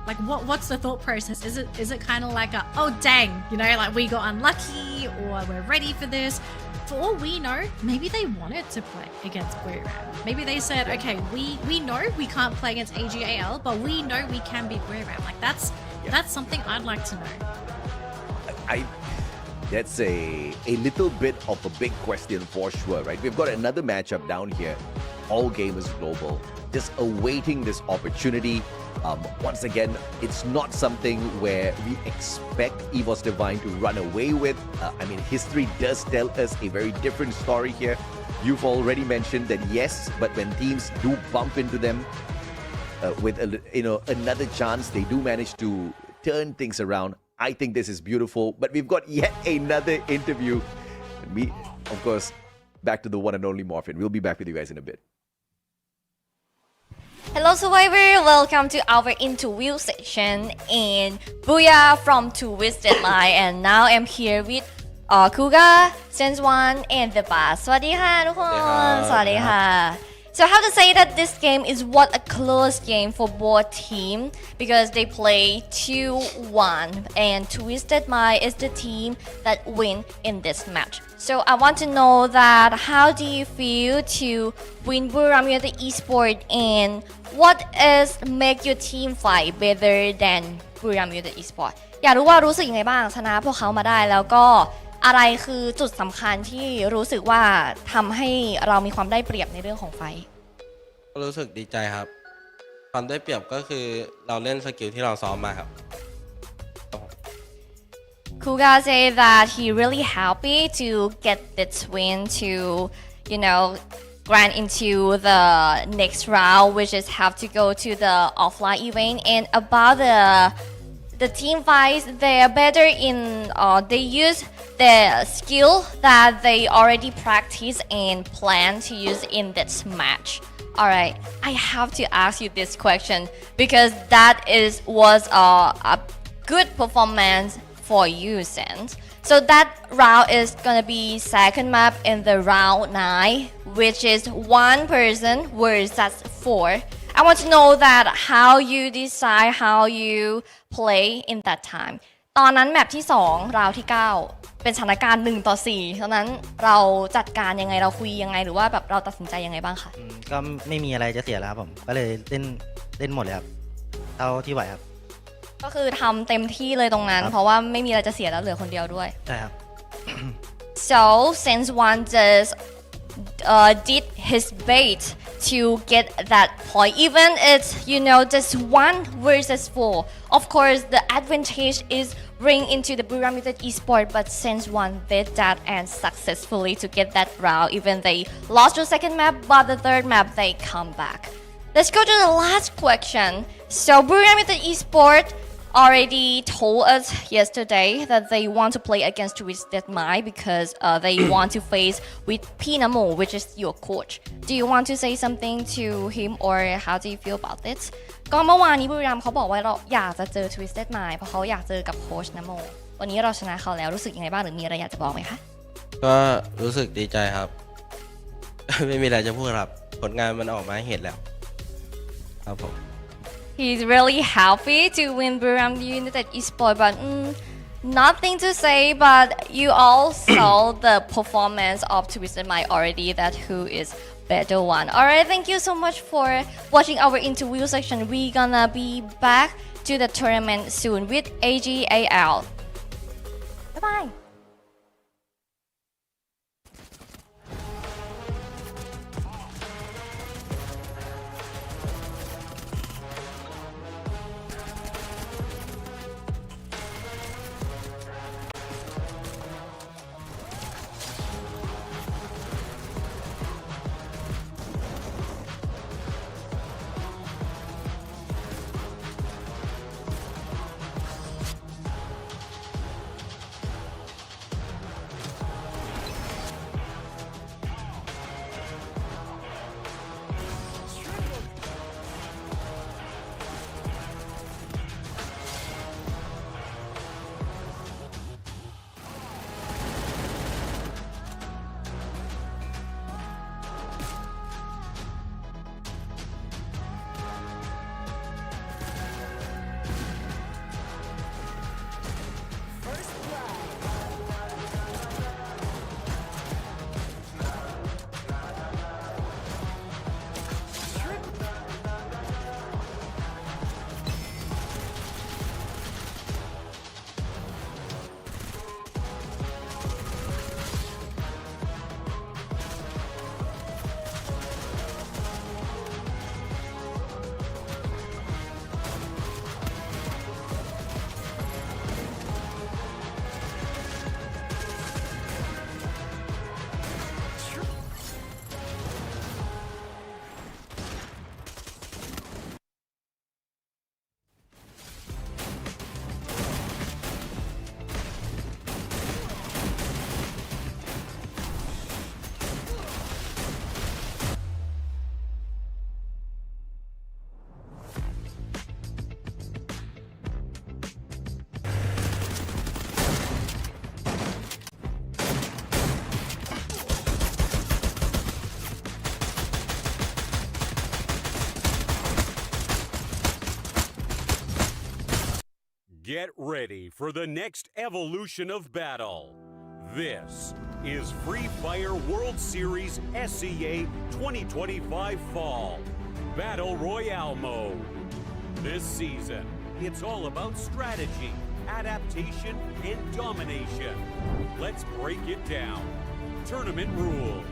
like what's the thought process? Is it kind of like oh dang, like we got unlucky, or we're ready for this? For all we know, maybe they wanted to play against Buriram. Maybe they said, okay, we know we can't play against AGAL, but we know we can beat Buriram. Like that's something I'd like to know. That's a little bit of a big question for sure, right? We've got another matchup down here. All gamers global, just awaiting this opportunity. Once again, it's not something where we expect EVOS Divine to run away with. History does tell us a very different story here. You've already mentioned that yes, but when teams do bump into them with another chance, they do manage to turn things around. I think this is beautiful, but we've got yet another interview. Me, of course, back to the one and only Morphin. We'll be back with you guys in a bit. Hello Survivor, welcome to our interview section and Booyah from Twisted Mind, and now I'm here with Kuga, Sense1 and The Bass. สวัสดีค่ะทุกคน สวัสดีค่ะ So I have to say that this game is what a close game for both teams, because they play 2-1 and Twisted Mind is the team that win in this match. So I want to know that how do you feel to win Buriram United Esports, and what is make your team fight better than Buriram United Esports? อยากรู้ว่ารู้สึกยังไงบ้างชนะพวกเขามาได้แล้วก็อะไรคือจุดสำคัญที่รู้สึกว่าทำให้เรามีความได้เปรียบในเรื่องของไฟก็รู้สึกดีใจครับความได้เปรียบก็คือเราเล่นสกิลที่เราซ้อมมาครับ Kuga say that he really happy to get this win to grant into the next round, which is have to go to the offline event. And about the team fights, they are better in they use the skill that they already practice and plan to use in this match. Alright, I have to ask you this question because that was a good performance for you, Sense. So that round is gonna be second map in the round 9, which is 1 person versus 4. I want to know that how you decide how you play in that time. ตอนนั้นแมปที่2ราวที่9เป็นสถานการณ์1 ต่อ 4 ฉะนั้นเราจัดการยังไงเราคุยยังไงหรือว่าแบบเราตัดสินใจยังไงบ้างคะก็ไม่มีอะไรจะเสียแล้วครับผมก็เลยเล่นหมดเลยครับเท่าที่ไหวครับก็คือทำเต็มที่เลยตรงนั้นเพราะว่าไม่มีอะไรจะเสียแล้วเหลือคนเดียวด้วยใช่ครับ So since one just did his bait to get that point. Even it's just 1 versus 4. Of course, the advantage is bring into the Buriram United Esports, but since one did that and successfully to get that round, even they lost the second map, but the third map they come back. Let's go to the last question. So Buriram United Esports already told us yesterday that they want to play against Twisted Mind because they want to face with Pinamo, which is your coach. Do you want to say something to him or how do you feel about it? ก็เมื่อวานนี้บุรีรัมย์เขาบอกว่าเราอยากจะเจอ Twisted Mind เพราะเขาอยากเจอกับโค้ชนโมวันนี้เราชนะเขาแล้วรู้สึกยังไงบ้างหรือมีอะไรอยากจะบอกไหมคะ ก็รู้สึกดีใจครับ ไม่มีอะไรจะพูดครับผลงานมันออกมาให้เห็นแล้วครับผม He's really happy to win Buriram United Esports, but nothing to say. But you all saw the performance of Twisted Mind already. That who is better one. Alright, thank you so much for watching our interview section. We're gonna be back to the tournament soon with AGAL. Bye bye. Get ready for the next evolution of battle. This is Free Fire World Series SEA 2025 Fall Battle Royale mode. This season, it's all about strategy, adaptation, and domination. Let's break it down. Tournament rules.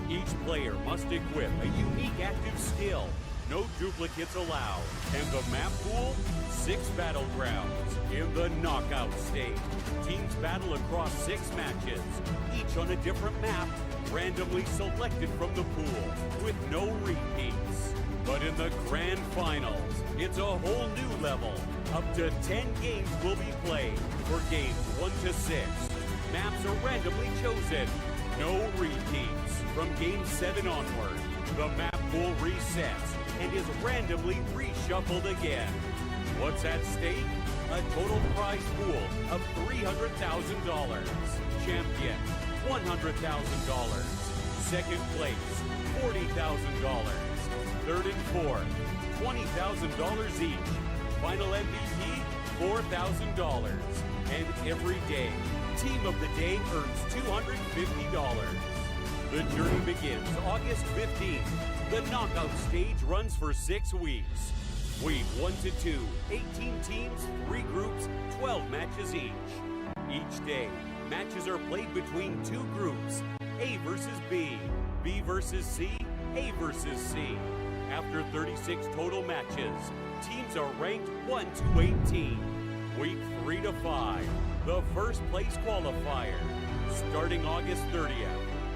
Each player must equip a unique active skill. No duplicates allowed. And the map pool, 6 battlegrounds. In the knockout stage, teams battle across 6 matches, each on a different map, randomly selected from the pool, with no repeats. But in the grand finals, it's a whole new level. Up to 10 games will be played for games 1 to 6. Maps are randomly chosen. No repeats. From game 7 onward, the map pool resets and is randomly reshuffled again. What's at stake? A total prize pool of $300,000. Champion, $100,000. Second place, $40,000. Third and fourth, $20,000 each. Final MVP, $4,000. And every day, Team of the Day earns $250. The journey begins August 15th. The knockout stage runs for 6 weeks. Week 1 to 2, 18 teams, 3 groups, 12 matches each. Each day, matches are played between 2 groups, A versus B, B versus C, A versus C. After 36 total matches, teams are ranked 1 to 18. Week 3 to 5, the first place qualifier. Starting August 30th,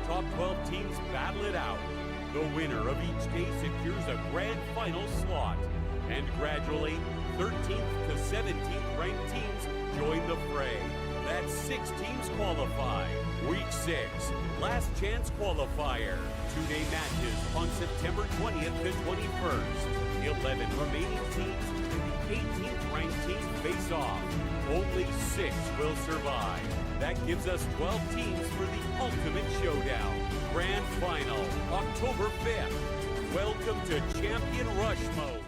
top 12 teams battle it out. The winner of each day secures a grand final slot. And gradually, 13th to 17th ranked teams join the fray. That's 6 teams qualify. Week 6, last chance qualifier. 2-day matches on September 20th to 21st. 11 remaining teams and the 18th ranked team face off. Only 6 will survive. That gives us 12 teams for the ultimate showdown. Grand final, October 5th. Welcome to Champion Rush Mode.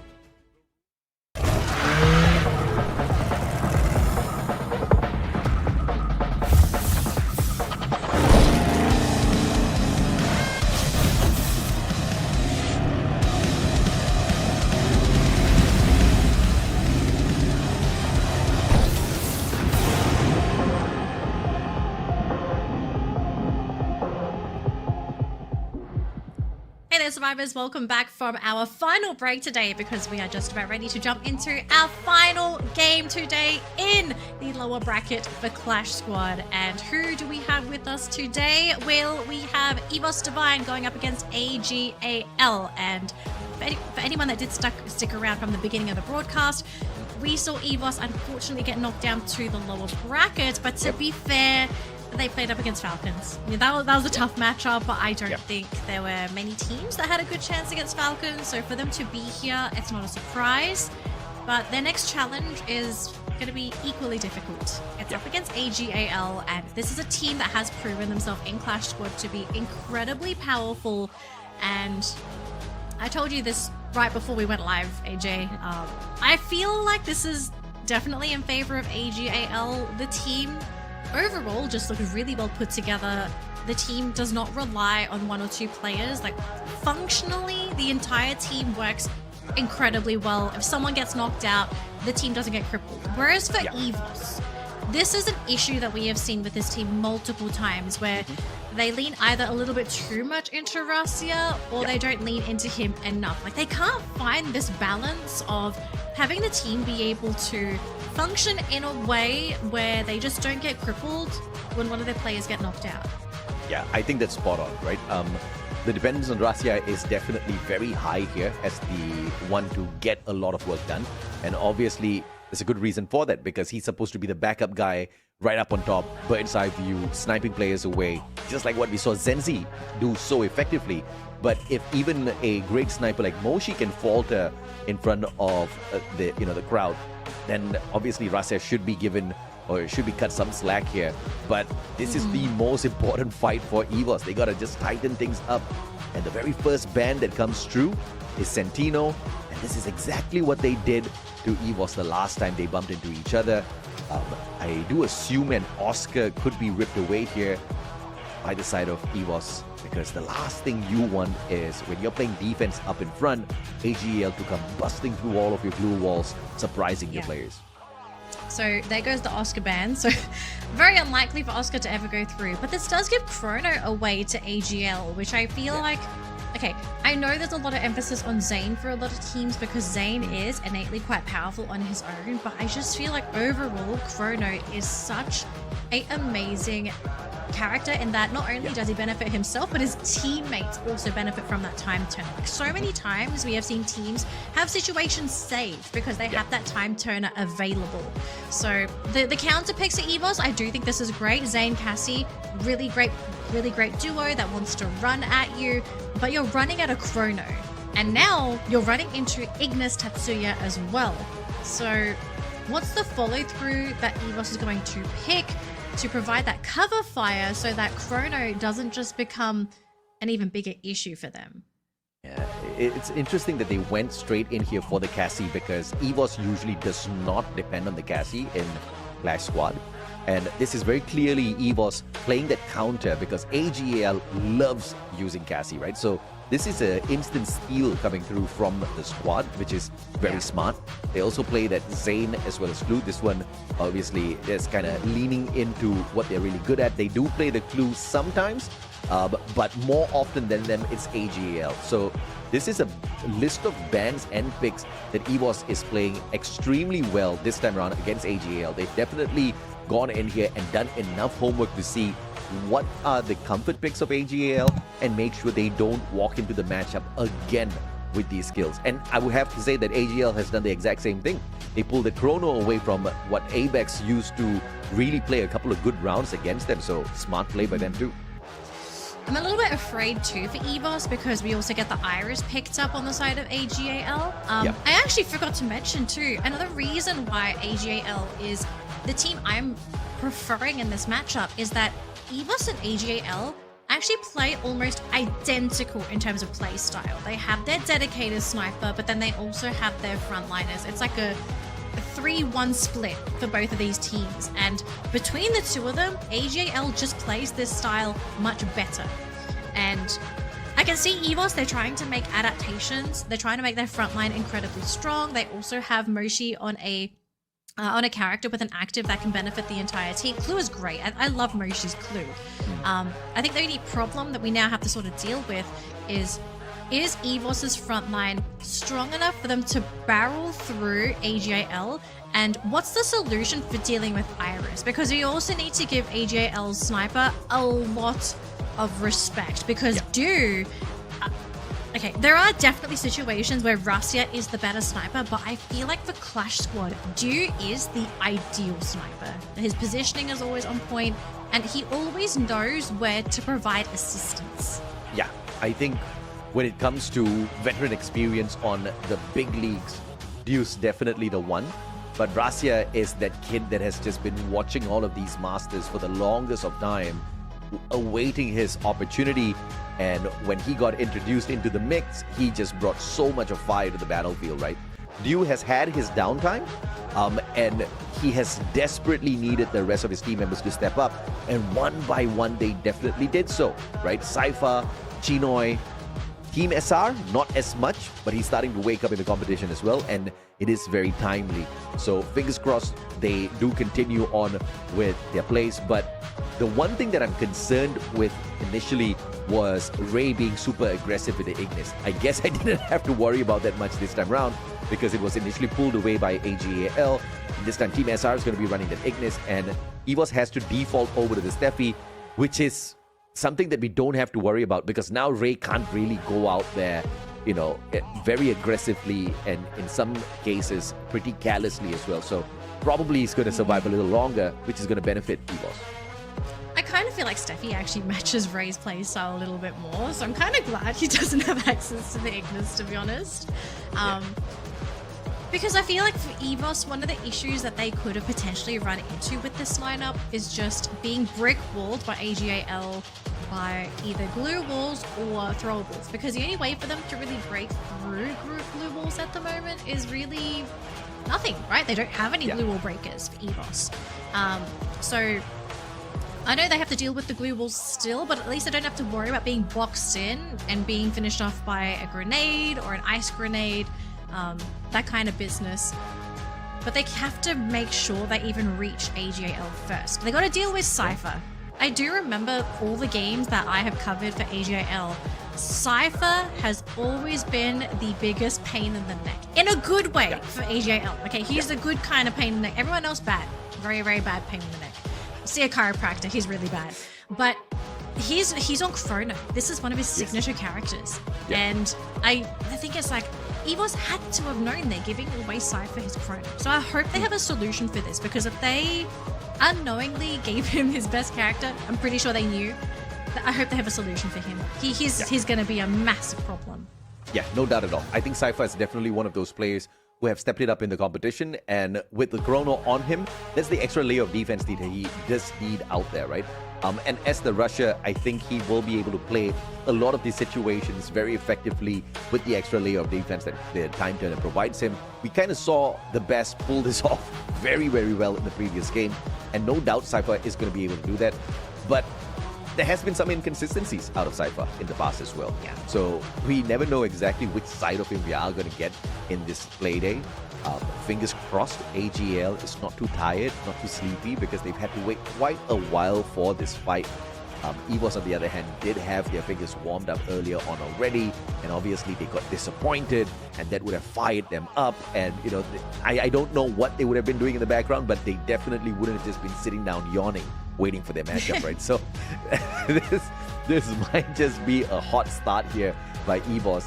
Hey there, survivors. Welcome back from our final break today because we are just about ready to jump into our final game today in the lower bracket for Clash Squad. And who do we have with us today? Well, we have EVOS Divine going up against AGAL. And for anyone that did stick around from the beginning of the broadcast, we saw EVOS unfortunately get knocked down to the lower bracket. But to be fair, they played up against Falcons. I mean, that was a tough matchup, but I don't think there were many teams that had a good chance against Falcons. So for them to be here, it's not a surprise. But their next challenge is going to be equally difficult. It's up against AGAL, and this is a team that has proven themselves in Clash Squad to be incredibly powerful. And I told you this right before we went live, AJ. I feel like this is definitely in favor of AGAL. The team overall just looks really well put together. The team does not rely on 1 or 2 players. Like, functionally, the entire team works incredibly well. If someone gets knocked out, the team doesn't get crippled. Whereas for EVOS, this is an issue that we have seen with this team multiple times where they lean either a little bit too much into Russia or they don't lean into him enough. Like, they can't find this balance of having the team be able to function in a way where they just don't get crippled when one of their players get knocked out. Yeah, I think that's spot on, right? The dependence on Russia is definitely very high here as the one to get a lot of work done. And obviously, there's a good reason for that because he's supposed to be the backup guy right up on top, bird's eye view, sniping players away, just like what we saw Zenzi do so effectively. But if even a great sniper like Moshi can falter in front of the crowd, then obviously Russia should be given or should be cut some slack here. But this is the most important fight for EVOS. They gotta just tighten things up. And the very first ban that comes through is Sentino, and this is exactly what they did to EVOS the last time they bumped into each other. I do assume an Oscar could be ripped away here by the side of EVOS, because the last thing you want is when you're playing defense up in front, AGL to come busting through all of your glue walls, surprising your players. So there goes the Oscar ban. So very unlikely for Oscar to ever go through. But this does give Chrono away to AGL, which I feel like, okay, I know there's a lot of emphasis on Zane for a lot of teams because Zane is innately quite powerful on his own, but I just feel like overall Chrono is such an amazing character in that not only does he benefit himself, but his teammates also benefit from that time turner. Like, so many times we have seen teams have situations saved because they have that time turner available. So the counter picks at EVOS, I do think this is great. Zane, Cassie, really great duo that wants to run at you, but you're running at a Chrono. And now you're running into Ignis Tatsuya as well. So what's the follow through that EVOS is going to pick to provide that cover fire so that Chrono doesn't just become an even bigger issue for them? Yeah, it's interesting that they went straight in here for the Cassie because EVOS usually does not depend on the Cassie in Clash Squad. And this is very clearly EVOS playing that counter because AGAL loves using Cassie, right? So this is an instant steal coming through from the squad, which is very smart. They also play that Zane as well as Clue. This one obviously is kind of leaning into what they're really good at. They do play the Clue sometimes, but more often than them, it's AGAL. So this is a list of bans and picks that EVOS is playing extremely well this time around against AGAL. They've definitely gone in here and done enough homework to see what are the comfort picks of AGAL and make sure they don't walk into the matchup again with these skills. And I would have to say that AGL has done the exact same thing. They pulled the chrono away from what Abex used to really play a couple of good rounds against them. So smart play by them too. I'm a little bit afraid too for EVOS because we also get the Iris picked up on the side of AGAL. I actually forgot to mention too, another reason why AGAL is the team I'm preferring in this matchup is that EVOS and AGAL actually play almost identical in terms of play style. They have their dedicated sniper, but then they also have their frontliners. It's like a 3-1 split for both of these teams. And between the two of them, AGAL just plays this style much better. And I can see EVOS, they're trying to make adaptations. They're trying to make their frontline incredibly strong. They also have Moshi on a character with an active that can benefit the entire team. Clue is great. I love Moshi's Clue. I think the only problem that we now have to sort of deal with is EVOS's frontline strong enough for them to barrel through AGAL? And what's the solution for dealing with Iris? Because we also need to give AGAL's sniper a lot of respect because okay, there are definitely situations where Russia is the better sniper, but I feel like for Clash Squad, Du is the ideal sniper. His positioning is always on point, and he always knows where to provide assistance. Yeah, I think when it comes to veteran experience on the big leagues, Du's definitely the one. But Russia is that kid that has just been watching all of these masters for the longest of time, awaiting his opportunity. And when he got introduced into the mix, he just brought so much of fire to the battlefield, right? Du has had his downtime, and he has desperately needed the rest of his team members to step up. And one by one, they definitely did so, right? Cypher, Chinoy, Team SR, not as much, but he's starting to wake up in the competition as well, and it is very timely. So fingers crossed they do continue on with their plays. But the one thing that I'm concerned with initially was Ray being super aggressive with the Ignis. I guess I didn't have to worry about that much this time around because it was initially pulled away by AGAL. This time Team SR is going to be running that Ignis, and EVOS has to default over to the Steffi, which is something that we don't have to worry about because now Ray can't really go out there, you know, very aggressively and in some cases pretty callously as well. So probably he's going to survive a little longer, which is going to benefit EVOS. I kind of feel like Steffi actually matches Ray's playstyle a little bit more, so I'm kind of glad he doesn't have access to the Ignis, to be honest. Because I feel like for EVOS, one of the issues that they could have potentially run into with this lineup is just being brick-walled by AGAL by either glue walls or throwables. Because the only way for them to really break through glue walls at the moment is really nothing, right? They don't have any glue wall breakers for EVOS. So I know they have to deal with the glue walls still, but at least they don't have to worry about being boxed in and being finished off by a grenade or an ice grenade. That kind of business. But they have to make sure they even reach AGAL first. They got to deal with Cypher. I do remember all the games that I have covered for AGAL. Cypher has always been the biggest pain in the neck. In a good way for AGAL. Okay, he's a good kind of pain in the neck. Everyone else bad. Very, very bad pain in the neck. See a chiropractor, he's really bad. But he's on Chrono. This is one of his signature characters. And I think it's like, EVOS had to have known they're giving away Cypher his Chrono. So I hope they have a solution for this, because if they unknowingly gave him his best character, I'm pretty sure they knew. But I hope they have a solution for him. He's going to be a massive problem. Yeah, no doubt at all. I think Cypher is definitely one of those players who have stepped it up in the competition, and with the Chrono on him, that's the extra layer of defense that he does need out there, right? And as the rusher, I think he will be able to play a lot of these situations very effectively with the extra layer of defense that the Time Turner provides him. We kind of saw the best pull this off very, very well in the previous game, and no doubt Cypher is going to be able to do that. But there has been some inconsistencies out of Cypher in the past as well. Yeah. So we never know exactly which side of him we are going to get in this play day. Fingers crossed AGL is not too tired, not too sleepy, because they've had to wait quite a while for this fight. EVOS, on the other hand, did have their figures warmed up earlier on already, and obviously they got disappointed, and that would have fired them up. And you know, I don't know what they would have been doing in the background, but they definitely wouldn't have just been sitting down yawning, waiting for their matchup, right? So this might just be a hot start here by EVOS.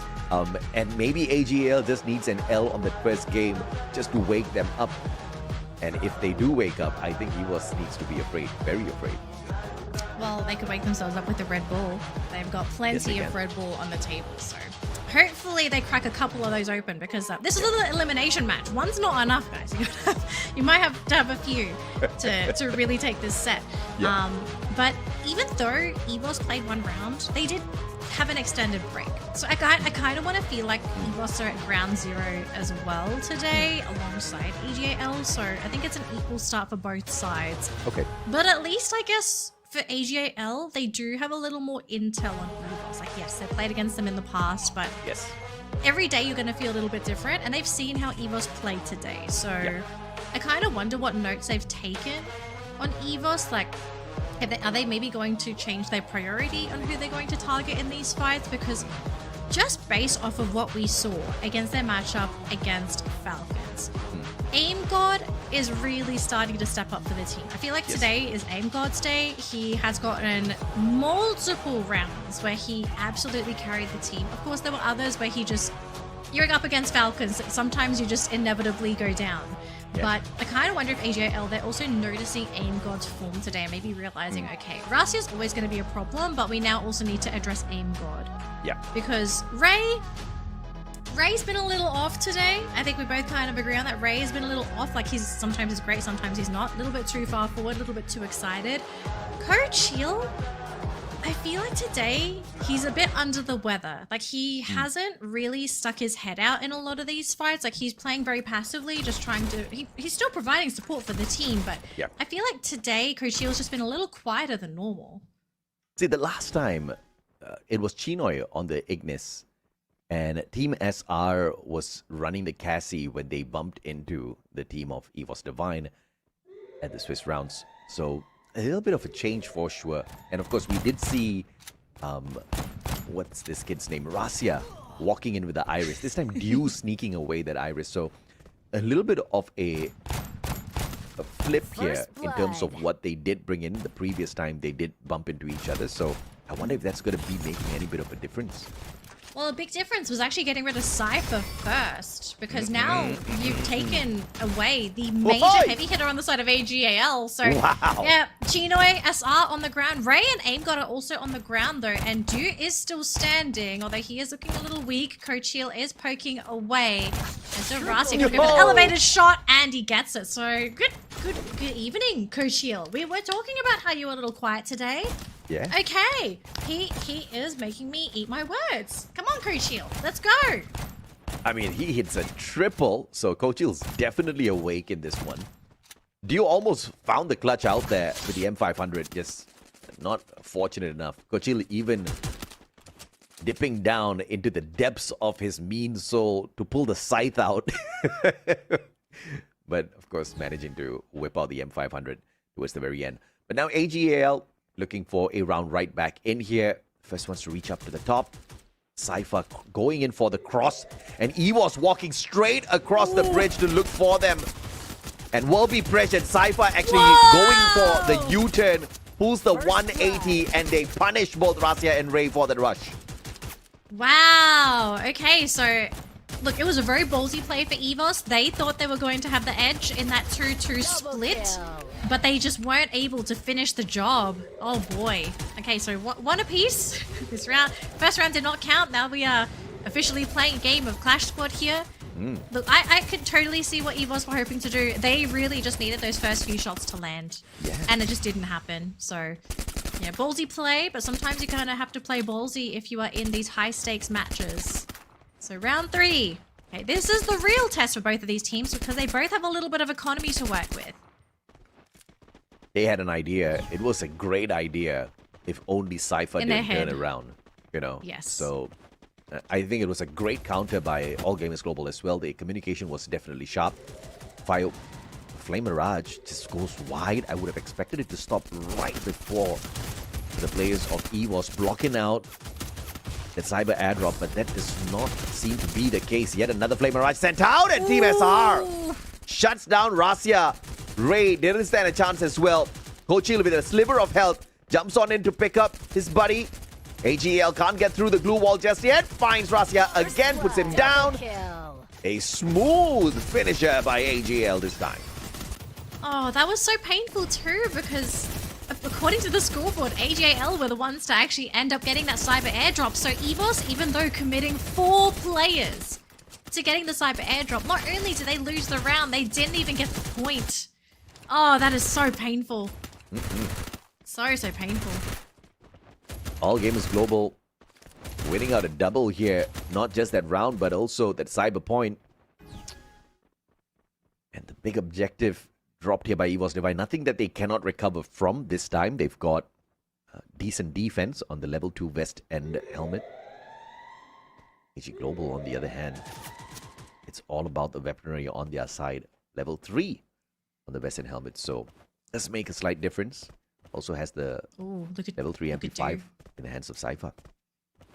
And maybe AGL just needs an L on the first game just to wake them up. And if they do wake up, I think EVOS needs to be afraid, very afraid. Well, they could wake themselves up with a Red Bull. They've got plenty of Red Bull on the table, so hopefully they crack a couple of those open, because this is an elimination match. One's not enough, guys. You might have to have a few to really take this set. Yeah. But even though EVOS played one round, they did have an extended break. So I kind of want to feel like EVOS are at ground zero as well today alongside EGAL. So I think it's an equal start for both sides. Okay. But at least I guess for AGAL, they do have a little more intel on EVOS. Like, yes, they played against them in the past, but Yes. every day you're going to feel a little bit different, and they've seen how EVOS played today. So I kind of wonder what notes they've taken on EVOS. Like, are they maybe going to change their priority on who they're going to target in these fights? Because just based off of what we saw against their matchup against Falcons, Aim God is really starting to step up for the team. I feel like today is Aim God's day. He has gotten multiple rounds where he absolutely carried the team. Of course, there were others where you're up against Falcons, sometimes you just inevitably go down. But I kind of wonder if AGL, they're also noticing Aim God's form today and maybe realizing, okay, Rasia's always going to be a problem, but we now also need to address Aim God. Yeah. Because Ray's been a little off today. I think we both kind of agree on that. Ray's been a little off. Like, sometimes he's great, sometimes he's not. A little bit too far forward, a little bit too excited. Coach Hill, I feel like today he's a bit under the weather. Like, he hasn't really stuck his head out in a lot of these fights. Like, he's playing very passively, just trying to... He's still providing support for the team, but I feel like today Coach Hill's just been a little quieter than normal. See, the last time it was Chinoy on the Ignis, and Team SR was running the Cassie when they bumped into the team of EVOS Divine at the Swiss rounds. So a little bit of a change for sure. And of course, we did see, what's this kid's name? Rasia walking in with the Iris. This time, Dew sneaking away that Iris. So a little bit of a flip here in terms of what they did bring in the previous time they did bump into each other. So I wonder if that's going to be making any bit of a difference. Well, a big difference was actually getting rid of Cypher first, because now you've taken away the major heavy hitter on the side of AGAL. So, yeah, Chinoy, SR on the ground. Ray and Aim God are also on the ground, though, and Dew is still standing, although he is looking a little weak. Coach Hill is poking away. And so Rasi going to go for the elevated shot, and he gets it. So, good evening, Coach Hill. We were talking about how you were a little quiet today. Yeah. Okay. He is making me eat my words. Come on, Coach Hill. Let's go. I mean, he hits a triple, so Coach Hill's definitely awake in this one. Dio almost found the clutch out there with the M500, just not fortunate enough. Coach Hill even dipping down into the depths of his mean soul to pull the scythe out. But, of course, managing to whip out the M500 towards the very end. But now AGAL looking for a round right back in here. First wants to reach up to the top. Cypher going in for the cross. And EVOS walking straight across the bridge to look for them. And will be pressured. Cypher actually going for the U-turn. Pulls the 180 and they punish both Rasia and Ray for the rush. Wow. Okay, so... Look, it was a very ballsy play for EVOS. They thought they were going to have the edge in that 2-2 split, but they just weren't able to finish the job. Oh boy. Okay, so one apiece this round. First round did not count. Now we are officially playing a game of Clash Squad here. Look, I could totally see what EVOS were hoping to do. They really just needed those first few shots to land, and it just didn't happen. So, yeah, ballsy play, but sometimes you kind of have to play ballsy if you are in these high-stakes matches. So round 3. Okay, this is the real test for both of these teams because they both have a little bit of economy to work with. They had an idea. It was a great idea if only Cypher didn't turn around, you know? Yes. So I think it was a great counter by All Gamers Global as well. The communication was definitely sharp. Flame Mirage just goes wide. I would have expected it to stop right before The players of EVOS blocking out the cyber airdrop, but that does not seem to be the case. Yet another Flame Mirage sent out, and Team SR shuts down Rasia. Ray didn't stand a chance as well. Kochil with a sliver of health jumps on in to pick up his buddy. AGL can't get through the glue wall just yet. Finds Rasia again, puts him down. A smooth finisher by AGL this time. Oh, that was so painful too, because according to the scoreboard, AJL were the ones to actually end up getting that cyber airdrop. So EVOS, even though committing 4 players to getting the cyber airdrop, not only did they lose the round, they didn't even get the point. Oh, that is so painful. So painful. All Gamers Global winning out a double here. Not just that round, but also that cyber point. And the big objective dropped here by EVOS Divine. Nothing that they cannot recover from this time. They've got decent defense on the level 2 vest and helmet. AG Global, on the other hand, it's all about the weaponry on their side. Level 3 on the vest and helmet. So, does make a slight difference. Also has the level 3 MP5 in the hands of Cypher.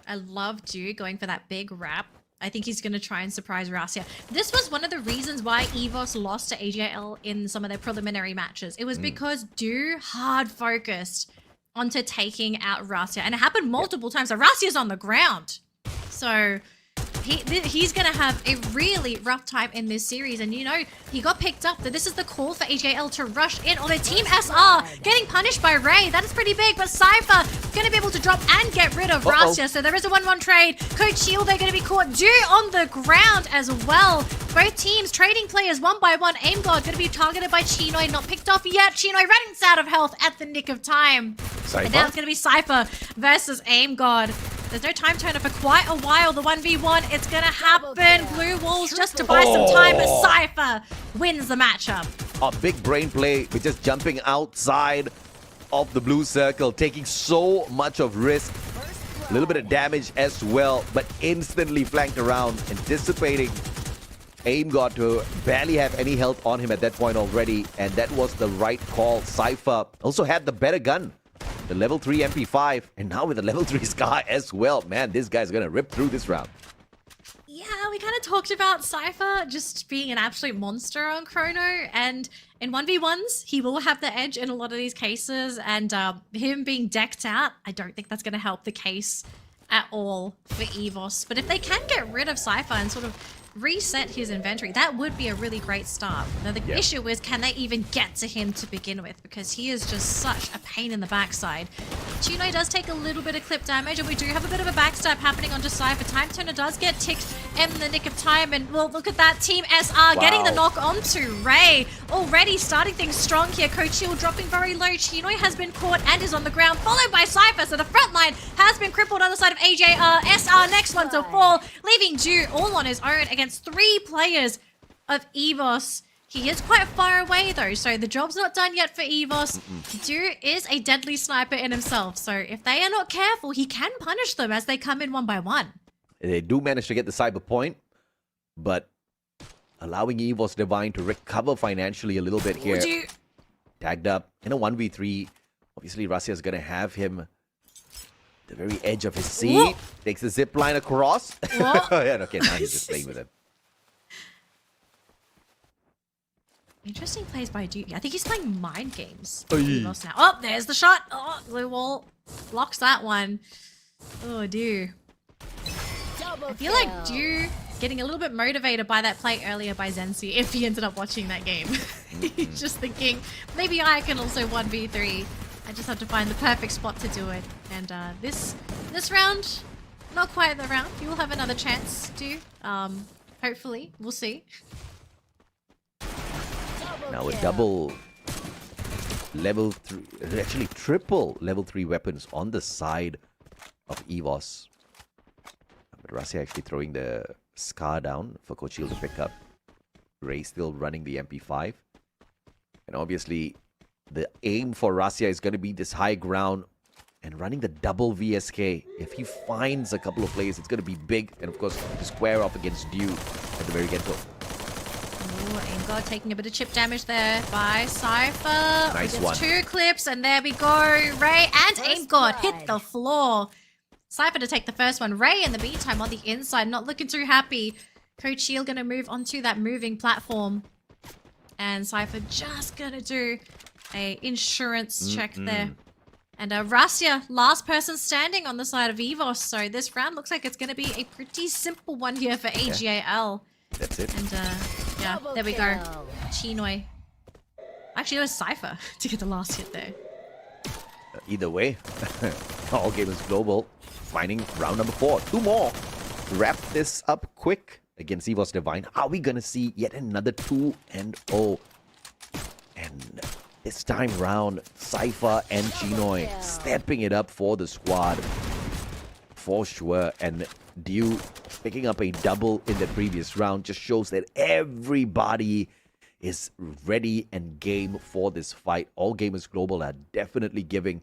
I love Dew going for that big wrap. I think he's going to try and surprise Rasia. This was one of the reasons why EVOS lost to AJL in some of their preliminary matches. It was because Dew hard focused onto taking out Rasia. And it happened multiple times. So Rasia's on the ground. So he's going to have a really rough time in this series. And you know, he got picked up. This is the call for AJL to rush in. Although Team SR getting punished by Ray. That is pretty big. But Cypher going to be able to drop and get rid of Rasia. So there is a 1-1 trade. Coach Shield, they're going to be caught. Dew on the ground as well. Both teams trading players one by one. Aim God going to be targeted by Chinoy. Not picked off yet. Chinoy runs out of health at the nick of time. Cypher? And now it's going to be Cypher versus Aim God. There's no time turner for quite a while. The 1v1, it's going to happen. Blue walls just to buy some time, but Cypher wins the matchup. A big brain play with just jumping outside of the blue circle, taking so much of risk. A little bit of damage as well, but instantly flanked around, anticipating Aim God to barely have any health on him at that point already, and that was the right call. Cypher also had the better gun. The level 3 MP5, and now with the level 3 Scar as well. Man, this guy's gonna rip through this round. Yeah, we kind of talked about Cypher just being an absolute monster on Chrono, and in 1v1s, he will have the edge in a lot of these cases, and him being decked out, I don't think that's going to help the case at all for EVOS. But if they can get rid of Cypher and sort of reset his inventory, that would be a really great start. Now the issue is, can they even get to him to begin with, because he is just such a pain in the backside. Chino does take a little bit of clip damage, and we do have a bit of a backstab happening onto Cypher. Time turner does get ticked in the nick of time, and well, look at that, Team SR getting the knock onto Ray. Already starting things strong here. Coach Shield dropping very low. Chino has been caught and is on the ground, followed by Cypher, so the front line has been crippled on the side of AJR. SR next one to fall, leaving Dew all on his own against 3 players of EVOS. He is quite far away though, so the job's not done yet for EVOS. Dew is a deadly sniper in himself, so if they are not careful, he can punish them as they come in one by one. They do manage to get the cyber point, but allowing EVOS Divine to recover financially a little bit here. Tagged up in a 1v3. Obviously, Rasia is going to have him at the very edge of his seat. Whoa. Takes the zip line across. Yeah, okay, now he's just playing with it. Interesting plays by Dew. I think he's playing mind games. Now. Oh, there's the shot. Oh, blue wall blocks that one. Oh, Dew. I feel like Dew getting a little bit motivated by that play earlier by Zensi if he ended up watching that game. He's just thinking, maybe I can also 1v3. I just have to find the perfect spot to do it. And this round, not quite the round. You will have another chance, Dew. Hopefully, we'll see. Now a double level 3, actually triple level 3 weapons on the side of EVOS. But Rasia actually throwing the Scar down for Coach Shield to pick up. Ray still running the MP5. And obviously, the aim for Rasia is going to be this high ground and running the double VSK. If he finds a couple of plays, it's going to be big. And of course, to square off against Dew at the very get-go. Ingod taking a bit of chip damage there by Cypher. Nice Gets one. 2 clips, and there we go. Ray and Ingod hit the floor. Cypher to take the first one. Ray, in the meantime, on the inside, not looking too happy. Coach Shield going to move onto that moving platform. And Cypher just going to do a insurance check there. And Rasya, last person standing on the side of EVOS. So this round looks like it's going to be a pretty simple one here for AGAL. That's it. And yeah, there we go. Chinoy. Actually, it was Cypher to get the last hit there. Either way, all gamers global. Finding round number 4. 2 more. Wrap this up quick against EVOS Divine. Are we going to see yet another 2-0? And this time round, Cypher and Chinoy stepping it up for the squad. For sure. And Dew picking up a double in the previous round just shows that everybody is ready and game for this fight. All gamers global are definitely giving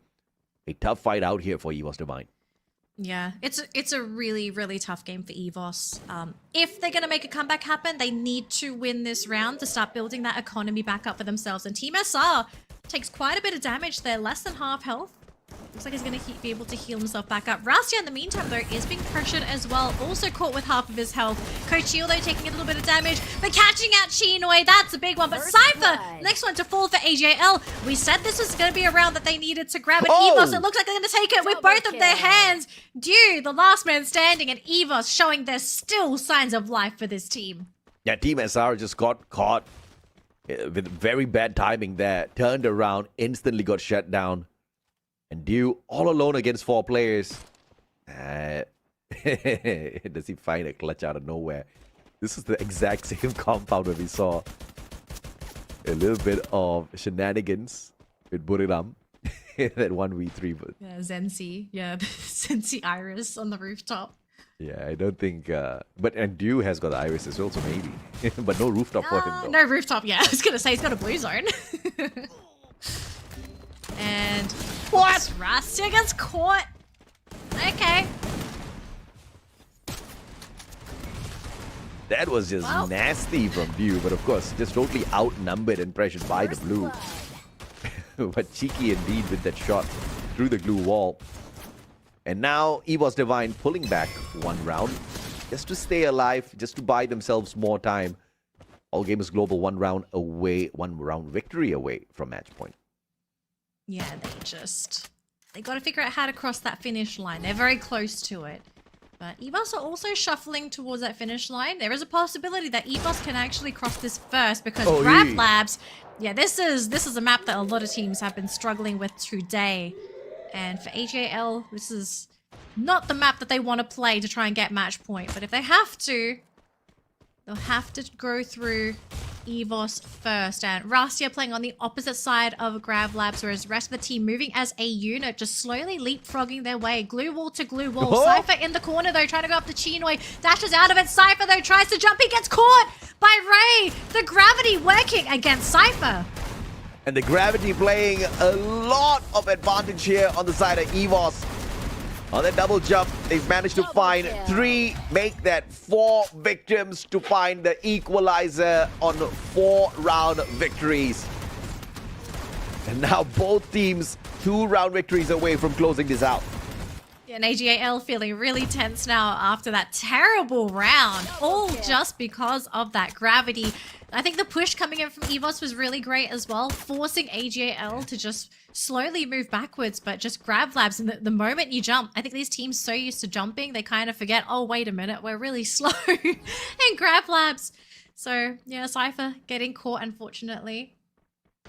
a tough fight out here for EVOS Divine. Yeah, it's a really, really tough game for EVOS. If they're going to make a comeback happen, they need to win this round to start building that economy back up for themselves. And Team SR takes quite a bit of damage there, less than half health. Looks like he's going to be able to heal himself back up. Rastia, in the meantime, though, is being pressured as well. Also caught with half of his health. Coach Shield, though, taking a little bit of damage. But catching out Chinoy, that's a big one. But Cypher, next one to fall for AJL. We said this was going to be a round that they needed to grab. And EVOS, it looks like they're going to take it with both of their hands. Dew, the last man standing, and EVOS showing there's still signs of life for this team. Yeah, Team SR just got caught with very bad timing there. Turned around, instantly got shut down. And Dew all alone against 4 players. Does he find a clutch out of nowhere? This is the exact same compound where we saw a little bit of shenanigans with Buriram. That 1v3. But Yeah, Zensi. Yeah, Zensi Iris on the rooftop. yeah, I don't think... and Dew has got the Iris as well, so maybe. But no rooftop for him, though. No rooftop, yeah. I was going to say he's got a blue zone. And... What? Rastia gets caught. Okay. That was just nasty from Dew, but of course, just totally outnumbered and pressured by the blue. But cheeky indeed with that shot through the glue wall. And now EVOS Divine pulling back 1 round just to stay alive, just to buy themselves more time. All Gamers Global 1 round away, 1 round victory away from match point. Yeah, they got to figure out how to cross that finish line. They're very close to it. But EVOS are also shuffling towards that finish line. There is a possibility that EVOS can actually cross this first because Grab Labs, yeah, this is a map that a lot of teams have been struggling with today. And for AJL, this is not the map that they want to play to try and get match point. But if they have to, they'll have to go through EVOS first. And Rastia playing on the opposite side of Grab Labs, whereas the rest of the team moving as a unit, just slowly leapfrogging their way. Glue wall to glue wall. Cypher in the corner, though, trying to go up to Chinoy. Dashes out of it. Cypher, though, tries to jump. He gets caught by Ray. The gravity working against Cypher. And the gravity playing a lot of advantage here on the side of EVOS. On that double jump, they've managed to find 3, make that 4 victims to find the equalizer on 4 round victories. And now both teams 2 round victories away from closing this out. Yeah, and AGAL feeling really tense now after that terrible round, all just because of that gravity. I think the push coming in from EVOS was really great as well, forcing AGAL to just slowly move backwards, but just Grab Labs. And the moment you jump, I think these teams so used to jumping, they kind of forget, oh, wait a minute, we're really slow in Grab Labs. So, yeah, Cypher getting caught, unfortunately.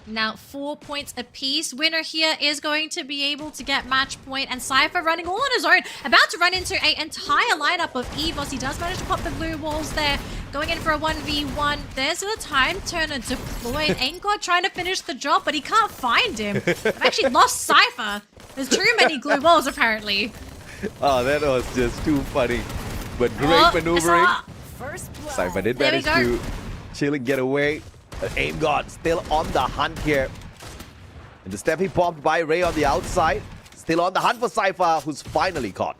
Now 4 points apiece. Winner here is going to be able to get match point, and Cypher running all on his own, about to run into an entire lineup of EVOS. He does manage to pop the blue walls there, going in for a 1v1. There's the time turner deployed. Angod trying to finish the job, but he can't find him. I've actually lost Cypher. There's too many glue walls apparently. Oh, that was just too funny. But great maneuvering. Cypher did manage to chill and get away. Aim God still on the hunt here. And the step he popped by Ray on the outside. Still on the hunt for Cypher, who's finally caught.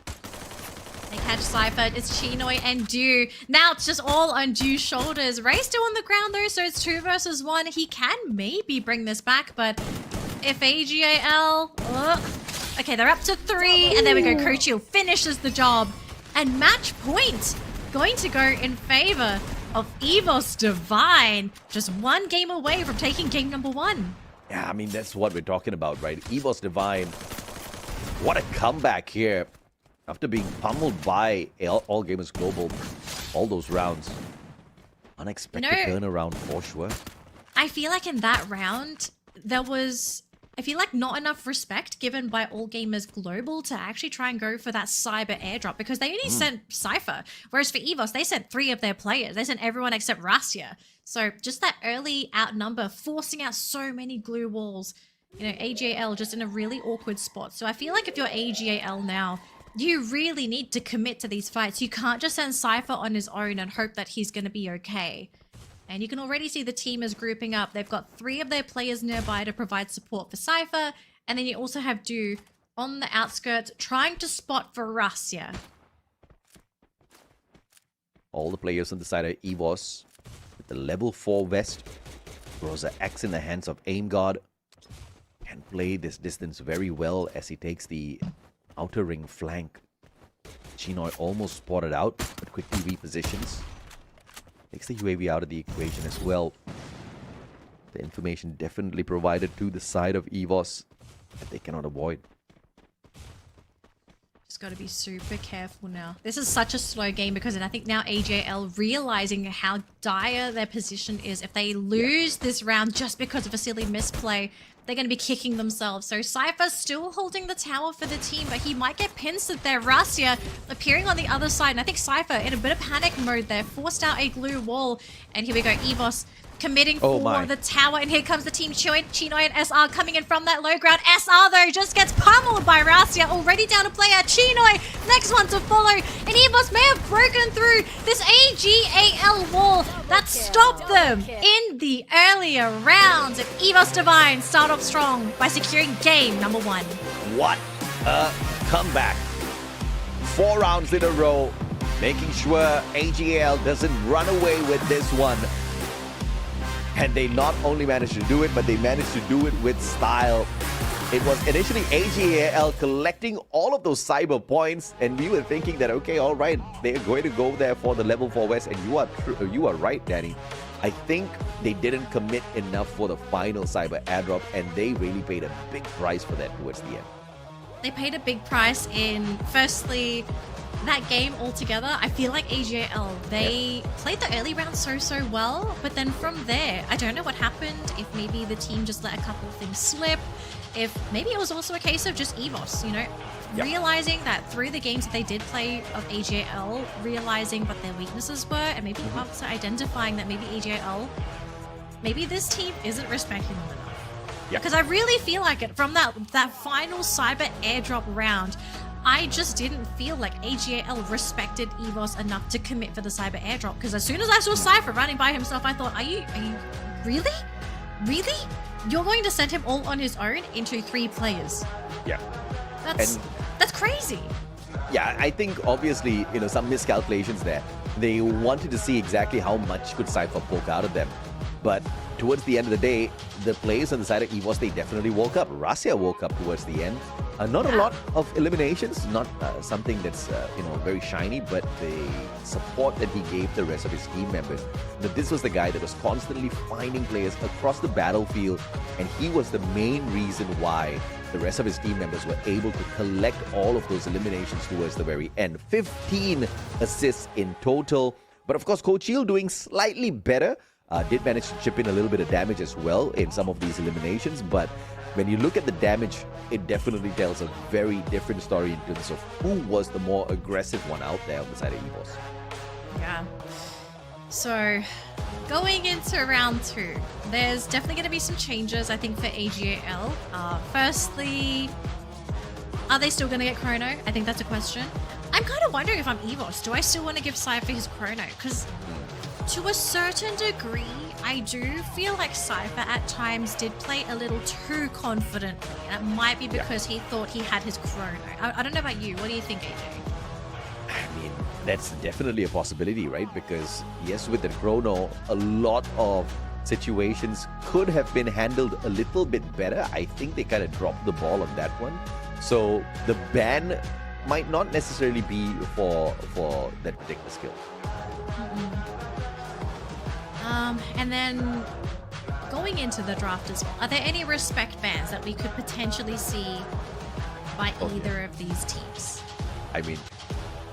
They catch Cypher. It's Chinoy and Dew. Now it's just all on Dew's shoulders. Ray's still on the ground though, so it's 2 versus 1. He can maybe bring this back, but if AGAL... Okay, they're up to 3, and there we go. Coachil finishes the job. And match point going to go in favor of EVOS Divine. Just 1 game away from taking game number 1. Yeah, I mean, that's what we're talking about, right? EVOS Divine, what a comeback here. After being pummeled by All Gamers Global all those rounds. Unexpected turnaround for sure. I feel like in that round, there was... I feel like not enough respect given by All Gamers Global to actually try and go for that cyber airdrop because they only sent Cypher. Whereas for EVOS, they sent 3 of their players. They sent everyone except Rastia. So just that early outnumber, forcing out so many glue walls. You know, AGAL just in a really awkward spot. So I feel like if you're AGAL now, you really need to commit to these fights. You can't just send Cypher on his own and hope that he's going to be okay. And you can already see the team is grouping up. They've got 3 of their players nearby to provide support for Cypher. And then you also have Dew on the outskirts trying to spot for Rastia. All the players on the side of EVOS with the level 4 vest. Throws an axe in the hands of Aim God. Can play this distance very well as he takes the outer ring flank. Chinoy almost spotted out, but quickly repositions. Takes the UAV out of the equation as well. The information definitely provided to the side of EVOS that they cannot avoid. Just got to be super careful now. This is such a slow game because I think now AJL realizing how dire their position is. If they lose this round just because of a silly misplay, they're going to be kicking themselves. So Cypher's still holding the tower for the team, but he might get pincered there. Rastia appearing on the other side. And I think Cypher in a bit of panic mode there. Forced out a glue wall. And here we go. EVOS committing for the tower. And here comes the team. Chinoy and SR coming in from that low ground. SR, though, just gets pummeled by Rastia. Already down a player. Chinoy, next one to follow. And EVOS may have broken through this AGAL wall that stopped them in the earlier rounds. If EVOS Divine start off strong by securing game number 1. What a comeback. 4 rounds in a row. Making sure AGAL doesn't run away with this one. And they not only managed to do it, but they managed to do it with style. It was initially AGAL collecting all of those cyber points, and we were thinking that, okay, all right, they're going to go there for the level 4 West, and you are right, Danny. I think they didn't commit enough for the final cyber airdrop, and they really paid a big price for that towards the end. They paid a big price in, firstly, that game altogether. I feel like AGAL, they played the early round so well, but then from there, I don't know what happened, if maybe the team just let a couple of things slip, if maybe it was also a case of just EVOS, you know, realizing that through the games that they did play of AGAL, realizing what their weaknesses were, and maybe also identifying that maybe AGAL, maybe this team isn't respecting them enough. Because I really feel like it, from that final cyber airdrop round, I just didn't feel like AGAL respected EVOS enough to commit for the cyber airdrop. Because as soon as I saw Cypher running by himself, I thought, are you really? Really? You're going to send him all on his own into 3 players? Yeah. That's crazy. Yeah, I think obviously, you know, some miscalculations there. They wanted to see exactly how much could Cypher poke out of them. But towards the end of the day, the players on the side of EVOS, they definitely woke up. Rastia woke up towards the end. Not a lot of eliminations, not something that's, you know, very shiny, but the support that he gave the rest of his team members. But this was the guy that was constantly finding players across the battlefield, and he was the main reason why the rest of his team members were able to collect all of those eliminations towards the very end. 15 assists in total. But of course, Coachil doing slightly better. Did manage to chip in a little bit of damage as well in some of these eliminations, but when you look at the damage, it definitely tells a very different story in terms of who was the more aggressive one out there on the side of EVOS. Yeah. So, going into round 2, there's definitely going to be some changes, I think, for AGAL. Firstly, are they still going to get Chrono? I think that's a question. I'm kind of wondering if I'm EVOS, do I still want to give Cypher his Chrono? Because to a certain degree, I do feel like Cypher at times did play a little too confidently. And it might be because he thought he had his Chrono. I don't know about you. What do you think, AJ? mean, that's definitely a possibility, right? Because yes, with the chrono, a lot of situations could have been handled a little bit better. I think they kind of dropped the ball on that one. So the ban might not necessarily be for that particular skill. And then going into the draft as well, are there any respect bans that we could potentially see by either of these teams? I mean,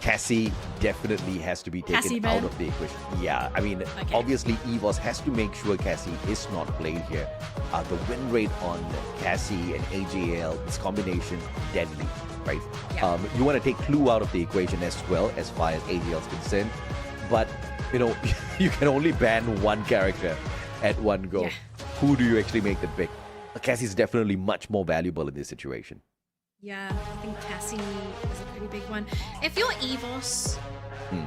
Cassie definitely has to be taken out of the equation. Yeah, I mean, obviously EVOS has to make sure Cassie is not played here. The win rate on Cassie and AJL, this combination, deadly, right? Yeah. You want to take Clue out of the equation as well, as far as AJL is concerned. But, you know, you can only ban one character at one go. Yeah. Who do you actually make the pick? Cassie is definitely much more valuable in this situation. Yeah, I think Cassie is a pretty big one. If you're EVOS,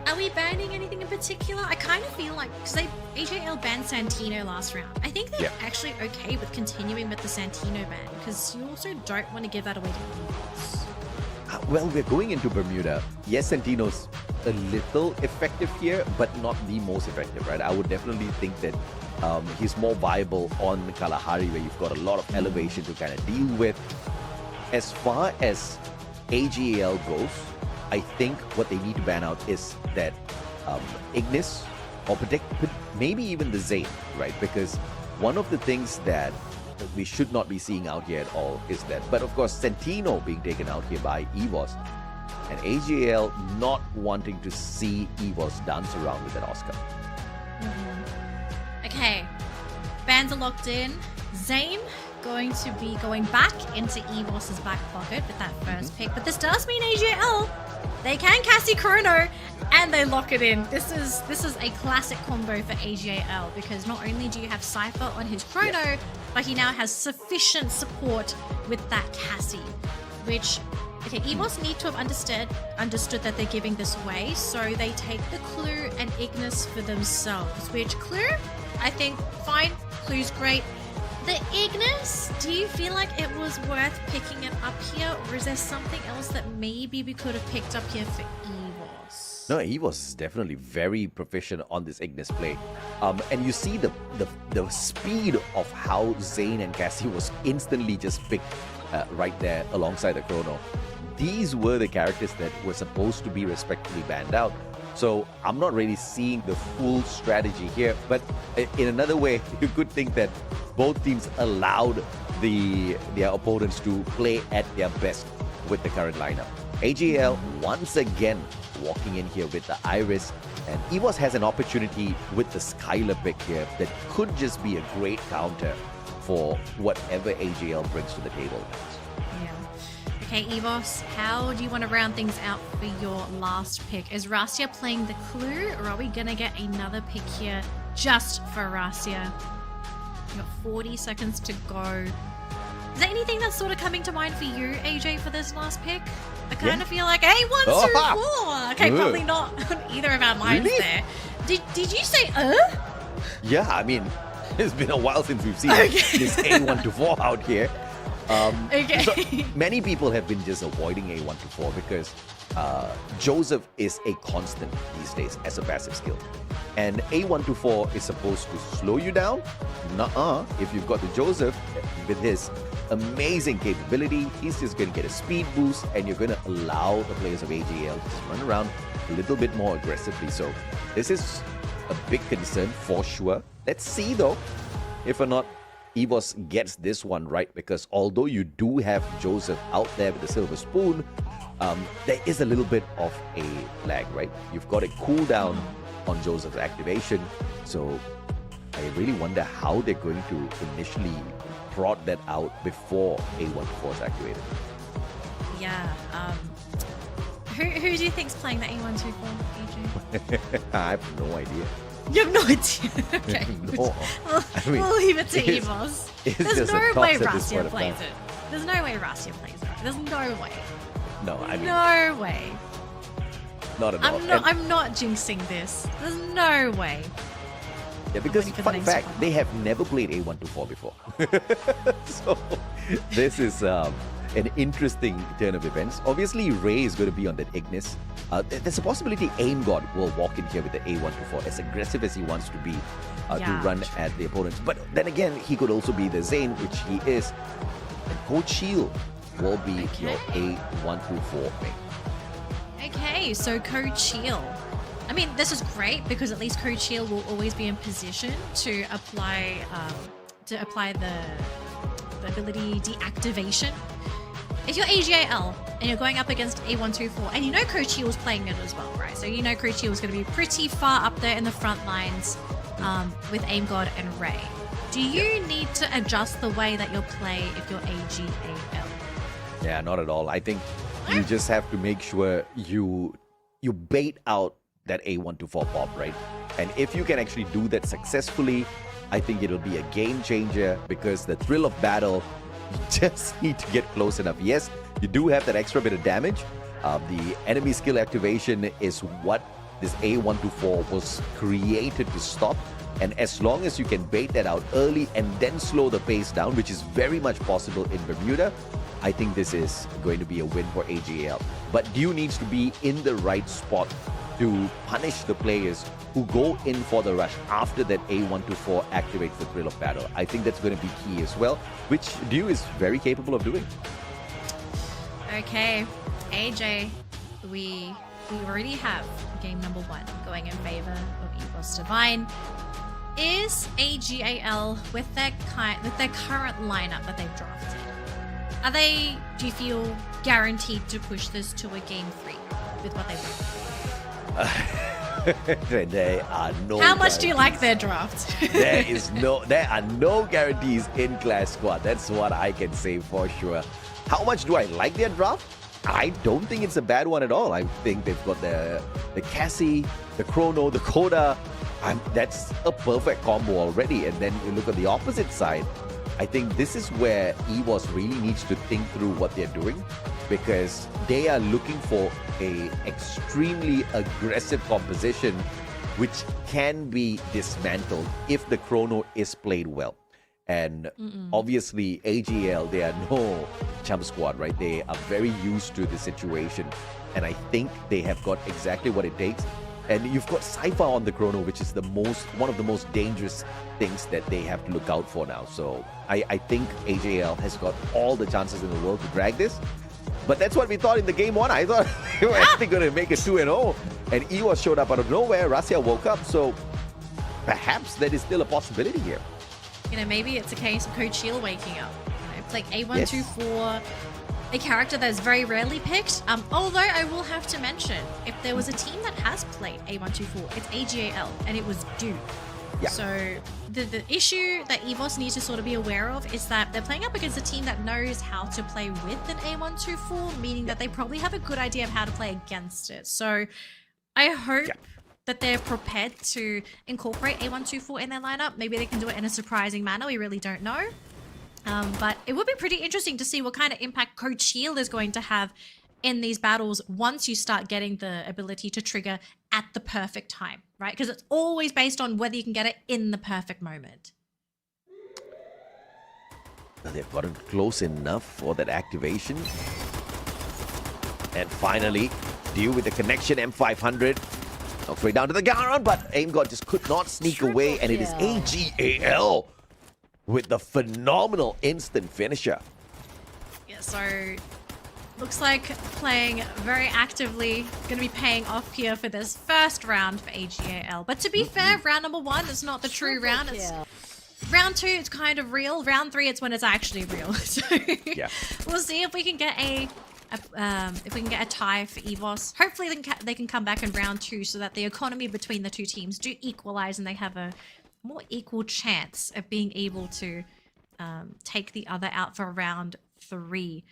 are we banning anything in particular? I kind of feel like, because AJL banned Santino last round. I think they're actually okay with continuing with the Santino ban, because you also don't want to give that away to EVOS. Well, we're going into Bermuda. Yes, Santino's a little effective here, but not the most effective, right? I would definitely think that he's more viable on Kalahari, where you've got a lot of elevation to kind of deal with. As far as AGL goes, I think what they need to ban out is that Ignis, or maybe even the Zane, right? Because one of the things that we should not be seeing out here at all is that, but of course, Santino being taken out here by EVOS, and AGL not wanting to see EVOS dance around with an Oscar. Okay, bans are locked in. Zane going to be going back into EVOS's back pocket with that first pick, but this does mean AJL, they can Cassie Chrono and they lock it in. This is a classic combo for AJL, because not only do you have Cypher on his Chrono, but he now has sufficient support with that Cassie, which EVOS need to have understood that they're giving this away, so they take the Clue and Ignis for themselves, which Clue, I think, fine, Clue's great. The Ignis, do you feel like it was worth picking it up here, or is there something else that maybe we could have picked up here for EVOS? No, EVOS is definitely very proficient on this Ignis play. And you see the speed of how Zane and Cassie was instantly just picked right there alongside the Chrono. These were the characters that were supposed to be respectively banned out. So I'm not really seeing the full strategy here, but in another way, you could think that both teams allowed their opponents to play at their best with the current lineup. AGL once again walking in here with the Iris, and EVOS has an opportunity with the Skylar pick here that could just be a great counter for whatever AGL brings to the table. Okay, EVOS, how do you want to round things out for your last pick? Is Rastia playing the Clue, or are we going to get another pick here just for Rastia? You've got 40 seconds to go. Is there anything that's sort of coming to mind for you, AJ, for this last pick? I kind of feel like, hey, 1, 2, 4. Okay, probably not on either of our minds there. Did you say, Yeah, I mean, it's been a while since we've seen this A1 to 4 out here. So many people have been just avoiding A1 to 4 because Joseph is a constant these days as a passive skill. And A1 to 4 is supposed to slow you down. Nuh-uh. If you've got the Joseph with his amazing capability, he's just going to get a speed boost, and you're going to allow the players of AGL to just run around a little bit more aggressively. So this is a big concern for sure. Let's see though if or not EVOS gets this one right, because although you do have Joseph out there with the silver spoon, there is a little bit of a lag, right? You've got a cooldown on Joseph's activation, so I really wonder how they're going to initially prod that out before A1-4 is activated. Yeah, who do you think's playing the A1-2-4, AJ? I have no idea. You have no idea. Okay. No. We'll leave it to EVOS. There's no way Rastia plays it. There's no way Rastia plays it. There's no way. No, I mean, no way. Not at all. I'm not jinxing this. There's no way. Yeah, because fun fact, they have never played A1-4 before. So this is an interesting turn of events. Obviously, Ray is going to be on that Ignis. There's a possibility Aim God will walk in here with the A124, as aggressive as he wants to be to run at the opponents. But then again, he could also be the Zane, which he is. And Coach Shield will be your A124 main. Okay, so Coach Shield. I mean, this is great because at least Coach Shield will always be in position to apply the ability deactivation. If you're AGAL and you're going up against A124, and you know Coach Shield was playing it as well, right? So you know Coach Shield was going to be pretty far up there in the front lines with Aim God and Ray. Do you need to adjust the way that you'll play if you're AGAL? Yeah, not at all. I think you just have to make sure you bait out that A124 pop, right? And if you can actually do that successfully, I think it'll be a game changer, because the thrill of battle, you just need to get close enough. Yes, you do have that extra bit of damage. The enemy skill activation is what this A124 was created to stop. And as long as you can bait that out early and then slow the pace down, which is very much possible in Bermuda, I think this is going to be a win for AGL. But Dew needs to be in the right spot to punish the players who go in for the rush after that A124 activates the thrill of battle. I think that's going to be key as well, which Dew is very capable of doing. Okay, AJ, we already have game number 1 going in favor of EVOS Divine. Is AGAL with their current lineup that they've drafted, do you feel guaranteed to push this to a game 3 with what they've done? There are no How much do you like their draft? there are no guarantees in Clash Squad. That's what I can say for sure. How much do I like their draft? I don't think it's a bad one at all. I think they've got the Cassie, the Chrono, the Coda. That's a perfect combo already. And then you look at the opposite side. I think this is where EVOS really needs to think through what they're doing, because they are looking for a extremely aggressive composition which can be dismantled if the Chrono is played well. And obviously AGL, they are no chump squad, right? They are very used to the situation, and I think they have got exactly what it takes. And you've got Cypher on the Chrono, which is one of the most dangerous things that they have to look out for now. So I think AJL has got all the chances in the world to drag this. But that's what we thought in the game 1. I thought they were actually going to make it 2-0. And EVOS showed up out of nowhere. Rassia woke up. So perhaps that is still a possibility here. You know, maybe it's a case of Coach Shield waking up. You know, it's like A124, a character that is very rarely picked. Although I will have to mention, if there was a team that has played A124, it's AGAL, and it was Duke. Yeah. So the issue that EVOS needs to sort of be aware of is that they're playing up against a team that knows how to play with an A124, meaning that they probably have a good idea of how to play against it. So I hope that they're prepared to incorporate A124 in their lineup. Maybe they can do it in a surprising manner. We really don't know. But it would be pretty interesting to see what kind of impact Coach Shield is going to have in these battles once you start getting the ability to trigger at the perfect time, right? Because it's always based on whether you can get it in the perfect moment. They've gotten close enough for that activation. And finally, Dew with the connection, M500. Knocks way down to the Garon, but Aim God just could not sneak away, and it is AGAL with the phenomenal instant finisher. Yeah, so looks like playing very actively, going to be paying off here for this first round for AGAL. But to be fair, round number 1 is not the true round. It's round 2, it's kind of real. Round 3, it's when it's actually real. So we'll see if we can get a tie for EVOS. Hopefully they can come back in round 2 so that the economy between the two teams do equalize and they have a more equal chance of being able to take the other out for round 3.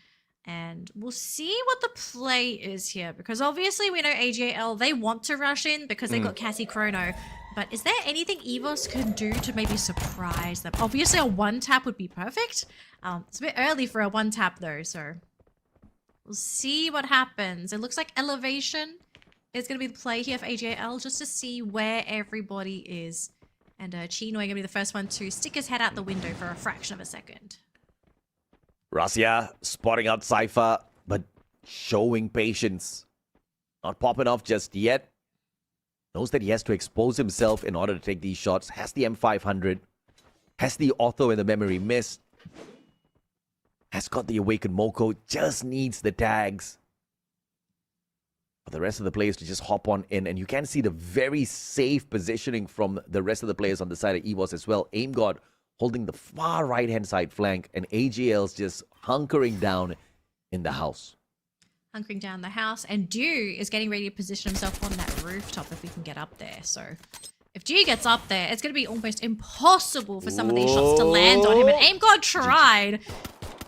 And we'll see what the play is here, because obviously we know AGL, they want to rush in because they got Cassie Chrono. But is there anything EVOS can do to maybe surprise them? Obviously a 1-tap would be perfect. It's a bit early for a 1-tap though, so we'll see what happens. It looks like Elevation is going to be the play here for AGL, just to see where everybody is. And Chinoy going to be the first one to stick his head out the window for a fraction of a second. Razia spotting out Cypher, but showing patience. Not popping off just yet. Knows that he has to expose himself in order to take these shots. Has the M500. Has the Ortho and the memory missed. Has got the Awakened Moko. Just needs the tags. For the rest of the players to just hop on in. And you can see the very safe positioning from the rest of the players on the side of EVOS as well. AimGod holding the far right-hand side flank. And AGL's just hunkering down in the house. Hunkering down the house. And Dew is getting ready to position himself on that rooftop if we can get up there. So if Dew gets up there, it's going to be almost impossible for some of these shots to land on him. And AimGod tried.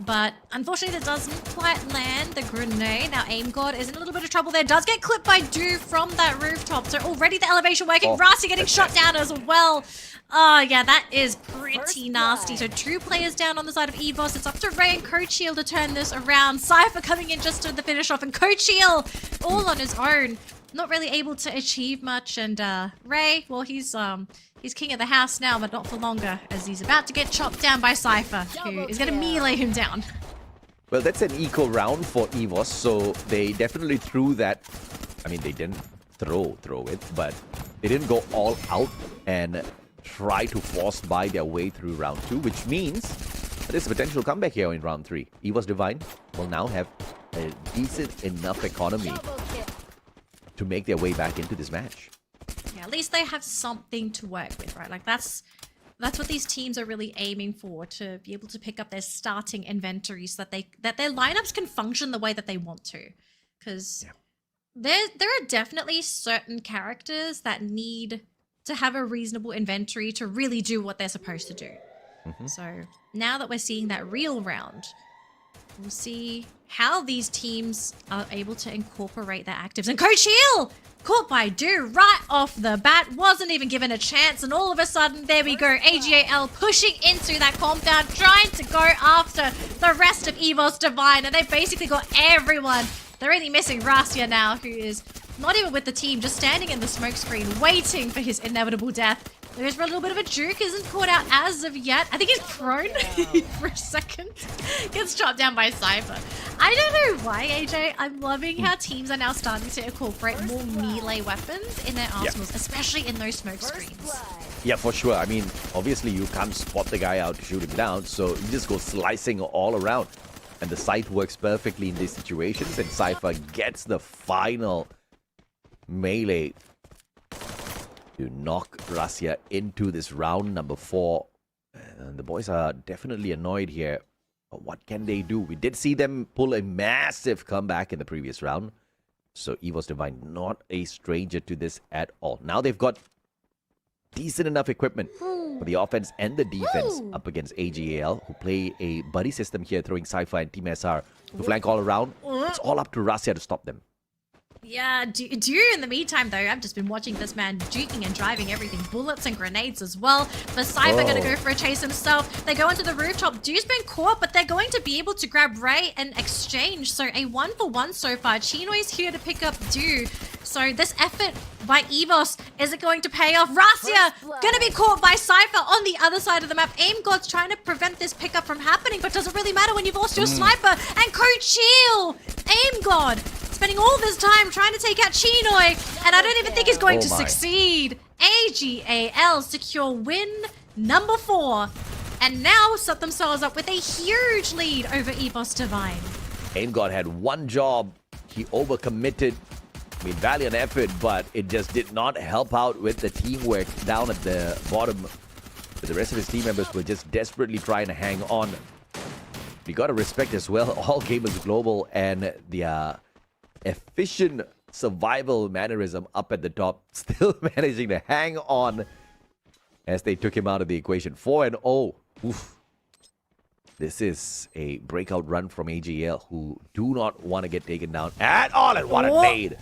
But unfortunately, that doesn't quite land the grenade. Now, AimGod is in a little bit of trouble there. Does get clipped by Dew from that rooftop. So already the elevation working. Rasi getting shot down as well. Oh, yeah, that is pretty nasty. So 2 players down on the side of EVOS. It's up to Ray and Coach Heal to turn this around. Cypher coming in just to the finish off. And Coach Heal all on his own. Not really able to achieve much. And Ray, well, he's king of the house now, but not for longer, as he's about to get chopped down by Cypher, who is going to melee him down. Well, that's an eco round for EVOS, so they definitely threw that. I mean, they didn't throw it, but they didn't go all out and try to force buy their way through round 2, which means there's a potential comeback here in round 3. EVOS Divine will now have a decent enough economy to make their way back into this match. Yeah, at least they have something to work with, right? Like that's what these teams are really aiming for, to be able to pick up their starting inventory so that their lineups can function the way that they want to. Because there are definitely certain characters that need to have a reasonable inventory to really do what they're supposed to do. So now that we're seeing that real round, we'll see how these teams are able to incorporate their actives. And Coach Heal caught by Dew right off the bat, wasn't even given a chance, and all of a sudden, there we go, AGAL pushing into that compound, trying to go after the rest of EVOS Divine, and they basically got everyone. They're only missing Razia now, who is not even with the team, just standing in the smoke screen, waiting for his inevitable death. There's for a little bit of a juke, isn't caught out as of yet. I think he's prone for a second. Gets chopped down by Cypher. I don't know why, AJ. I'm loving how teams are now starting to incorporate more melee weapons in their arsenals, especially in those smoke screens. Yeah, for sure. I mean, obviously you can't spot the guy out to shoot him down, so you just go slicing all around. And the sight works perfectly in these situations, and Cypher gets the final melee to knock Razia into this round number 4. And the boys are definitely annoyed here. But what can they do? We did see them pull a massive comeback in the previous round. So EVOS Divine not a stranger to this at all. Now they've got decent enough equipment for the offense and the defense up against AGAL, who play a buddy system here, throwing Cypher and Team SR to flank all around. It's all up to Razia to stop them. Yeah, Dew in the meantime, though, I've just been watching this man duking and driving everything. Bullets and grenades as well. But Cypher going to go for a chase himself. They go into the rooftop. Dew's been caught, but they're going to be able to grab Ray and exchange. So a 1-for-1 so far. Chinoy's here to pick up Dew. So this effort by EVOS, is it going to pay off? Razia going to be caught by Cypher on the other side of the map. AimGod's trying to prevent this pickup from happening, but doesn't really matter when you've lost your sniper. And Coach Heal, AimGod, spending all this time trying to take out Chinoy, and I don't even think he's going to succeed. AGAL secure win number 4, and now set themselves up with a huge lead over EVOS Divine. AimGod had one job. He overcommitted. I mean, valiant effort, but it just did not help out with the teamwork down at the bottom. But the rest of his team members were just desperately trying to hang on. We got to respect as well all gamers global and the efficient survival mannerism up at the top, still managing to hang on as they took him out of the equation. 4-0. Oof. This is a breakout run from AGL, who do not want to get taken down at all. And what a nade.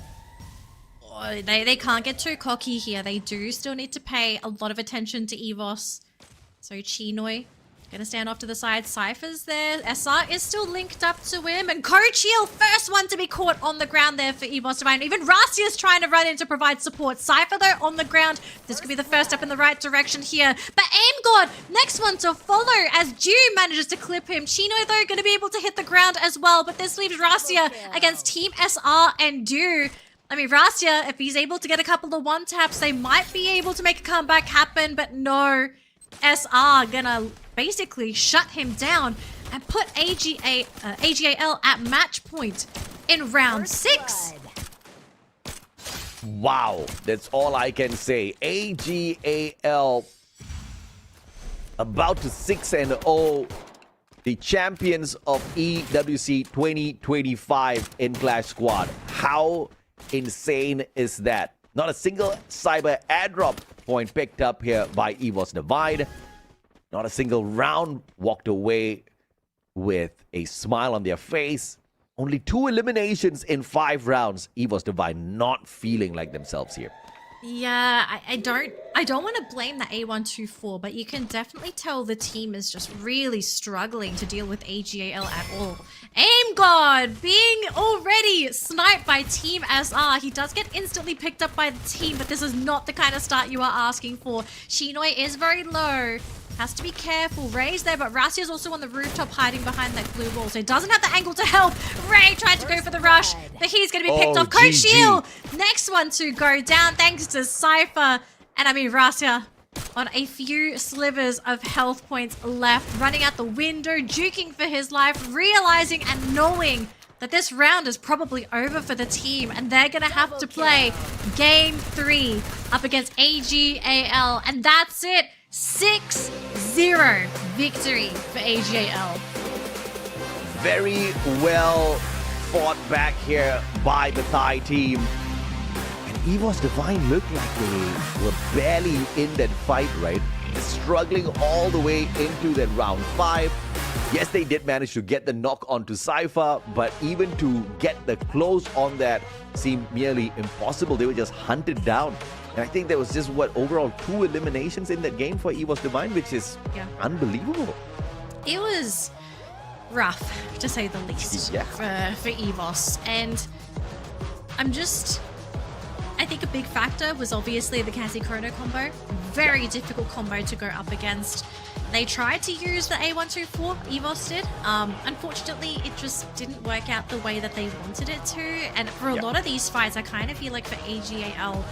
They can't get too cocky here. They do still need to pay a lot of attention to EVOS. So Chinoy Gonna stand off to the side. Cypher's there. SR is still linked up to him. And Coach Heal, first one to be caught on the ground there for EVOS Divine. Even Rassia's trying to run in to provide support. Cypher, though, on the ground. This could be the first step in the right direction here. But AimGod, next one to follow as Dew manages to clip him. Chino, though, gonna be able to hit the ground as well. But this leaves Rassia against Team SR and Dew. I mean, Rassia, if he's able to get a couple of one-taps, they might be able to make a comeback happen. But no, SR gonna basically shut him down and put AGAL at match point in round 6. Wow, that's all I can say. AGAL about to 6-0, the champions of EWC 2025 in Clash Squad. How insane is that? Not a single cyber airdrop point picked up here by EVOS Divide. Not a single round walked away with a smile on their face. Only 2 eliminations in 5 rounds. EVOS Divide not feeling like themselves here. Yeah, I don't want to blame the A124, but you can definitely tell the team is just really struggling to deal with AGAL at all. AimGod being already sniped by Team SR. He does get instantly picked up by the team, but this is not the kind of start you are asking for. Shinoi is very low. Has to be careful. Ray's there, but Rassi is also on the rooftop hiding behind that blue wall, so he doesn't have the angle to help. Ray tried to go for the rush, but he's going to be picked off. Coach Shield, next one to go down thanks to Cypher. And I mean, Rassia on a few slivers of health points left, running out the window, juking for his life, realizing and knowing that this round is probably over for the team, and they're going to have to play Game 3 up against AGAL, and that's it. 6-0 victory for AGAL. Very well fought back here by the Thai team. And EVOS Divine looked like they were barely in that fight, right? Struggling all the way into that round 5. Yes, they did manage to get the knock onto Cypher, but even to get the close on that seemed nearly impossible. They were just hunted down. And I think there was just, overall 2 eliminations in that game for EVOS Divine, which is unbelievable. It was rough, to say the least, for EVOS. And I think a big factor was obviously the Cassie Chrono combo. Very difficult combo to go up against. They tried to use the A124, EVOS did. Unfortunately, it just didn't work out the way that they wanted it to. And for a lot of these fights, I kind of feel like for AGAL,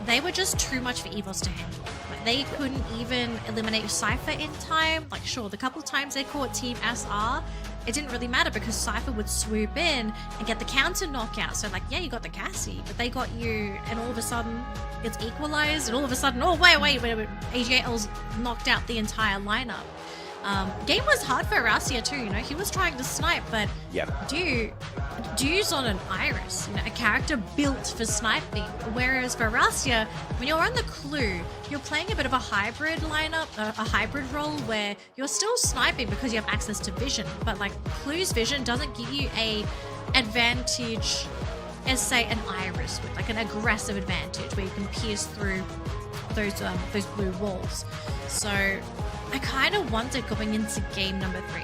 they were just too much for EVOS to handle. Like, they couldn't even eliminate Cypher in time. Like, sure, the couple of times they caught Team SR, it didn't really matter because Cypher would swoop in and get the counter knockout. So, like, yeah, you got the Cassie, but they got you, and all of a sudden, it's equalized, and all of a sudden, oh, wait, AGAL's knocked out the entire lineup. Game was hard for Rassia too, you know, he was trying to snipe, but Dew's on an Iris, you know, a character built for sniping, whereas for Rassia, when you're on the Clue, you're playing a bit of a hybrid lineup, a hybrid role where you're still sniping because you have access to vision, but like Clue's vision doesn't give you a advantage as say an Iris with like an aggressive advantage where you can pierce through those blue walls. So I kind of wondered going into game number 3.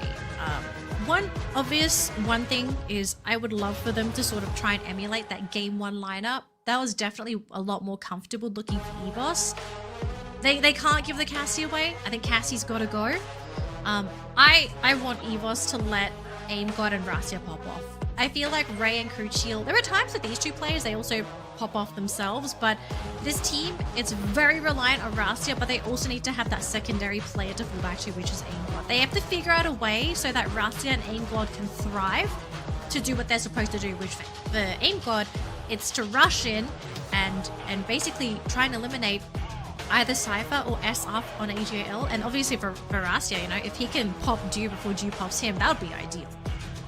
One thing is I would love for them to sort of try and emulate that game 1 lineup. That was definitely a lot more comfortable looking for EVOS. They can't give the Cassie away. I think Cassie's got to go. I want EVOS to let AimGod and Rassia pop off. I feel like Ray and Crucial, there are times with these 2 players they also pop off themselves, but this team, it's very reliant on Rassia, but they also need to have that secondary player to fall back to, which is AimGod. They have to figure out a way so that Rassia and AimGod can thrive to do what they're supposed to do, which for AimGod, it's to rush in and basically try and eliminate either Cypher or SR on AGAL, and obviously for Rassia, you know, if he can pop Dew before Dew pops him, that would be ideal.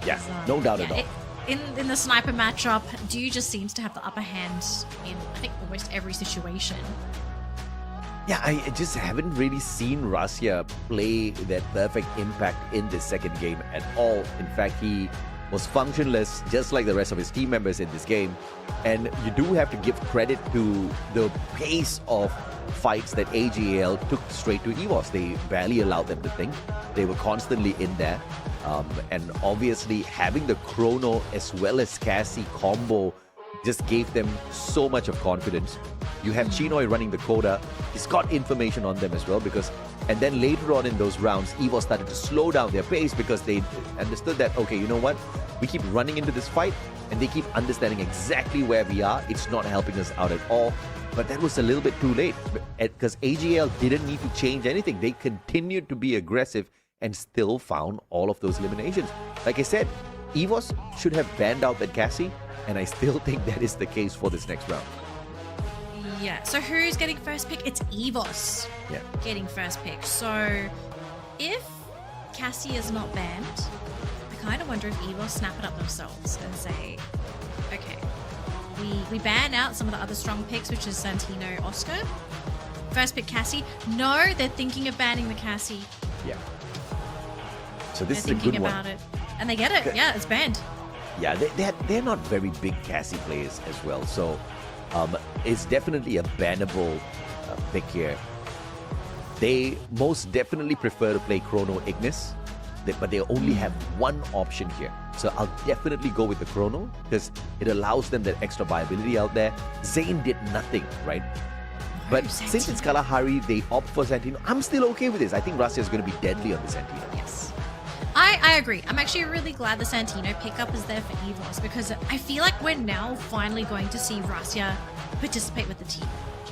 Yeah, no doubt at all. In the sniper matchup, Dew just seems to have the upper hand in, I think, almost every situation. Yeah, I just haven't really seen Rassia play that perfect impact in the second game at all. In fact, he was functionless, just like the rest of his team members in this game. And you do have to give credit to the pace of fights that AGL took straight to EVOS. They barely allowed them to think. They were constantly in there. And obviously having the Chrono as well as Cassie combo just gave them so much of confidence. You have Chinoy running the Coda. He's got information on them as well and then later on in those rounds, EVOS started to slow down their pace because they understood that, okay, you know what? We keep running into this fight and they keep understanding exactly where we are. It's not helping us out at all. But that was a little bit too late because AGL didn't need to change anything. They continued to be aggressive and still found all of those eliminations. Like I said, EVOS should have banned out that Cassie, and I still think that is the case for this next round. Yeah, so who's getting first pick? It's EVOS getting first pick. So if Cassie is not banned, I kind of wonder if EVOS snap it up themselves and say, okay, we ban out some of the other strong picks, which is Santino, Oscar. First pick Cassie. No, they're thinking of banning the Cassie. Yeah. So this They're is a good thinking one. about it. And they get it. Yeah, it's banned. Yeah, they're not very big Cassie players as well. So it's definitely a bannable pick here. They most definitely prefer to play Chrono Ignis, but they only have one option here. So I'll definitely go with the Chrono because it allows them that extra viability out there. Zane did nothing, right? But since it's Kalahari, they opt for Santino. I'm still okay with this. I think Rasya is going to be deadly on the Santino. Yes. I agree. I'm actually really glad the Santino pickup is there for EVOS because I feel like we're now finally going to see Rasya participate with the team,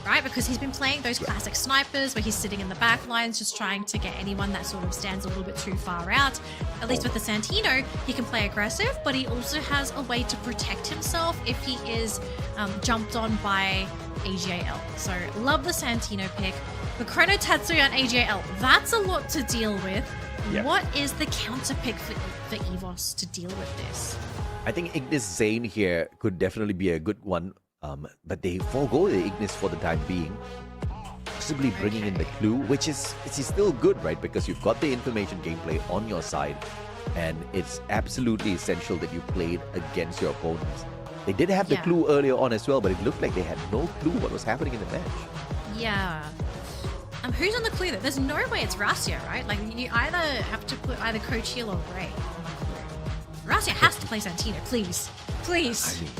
right? Because he's been playing those classic snipers where he's sitting in the back lines just trying to get anyone that sort of stands a little bit too far out. At least with the Santino, he can play aggressive, but he also has a way to protect himself if he is jumped on by AGAL. So love the Santino pick. But Chrono Tatsuya and AGAL, that's a lot to deal with. Yeah. What is the counter pick for EVOS to deal with this? I think Ignis Zane here could definitely be a good one, but they forego the Ignis for the time being. Possibly bringing in the Clue, which is still good, right? Because you've got the information gameplay on your side, and it's absolutely essential that you played against your opponents. They did have the Clue earlier on as well, but it looked like they had no clue what was happening in the match. Yeah. Who's on the Clue though? There's no way it's Rasya, right? Like you either have to put either Coach Heel or Ray on the Clue. Rasya has to play Santino, please. Please. I mean,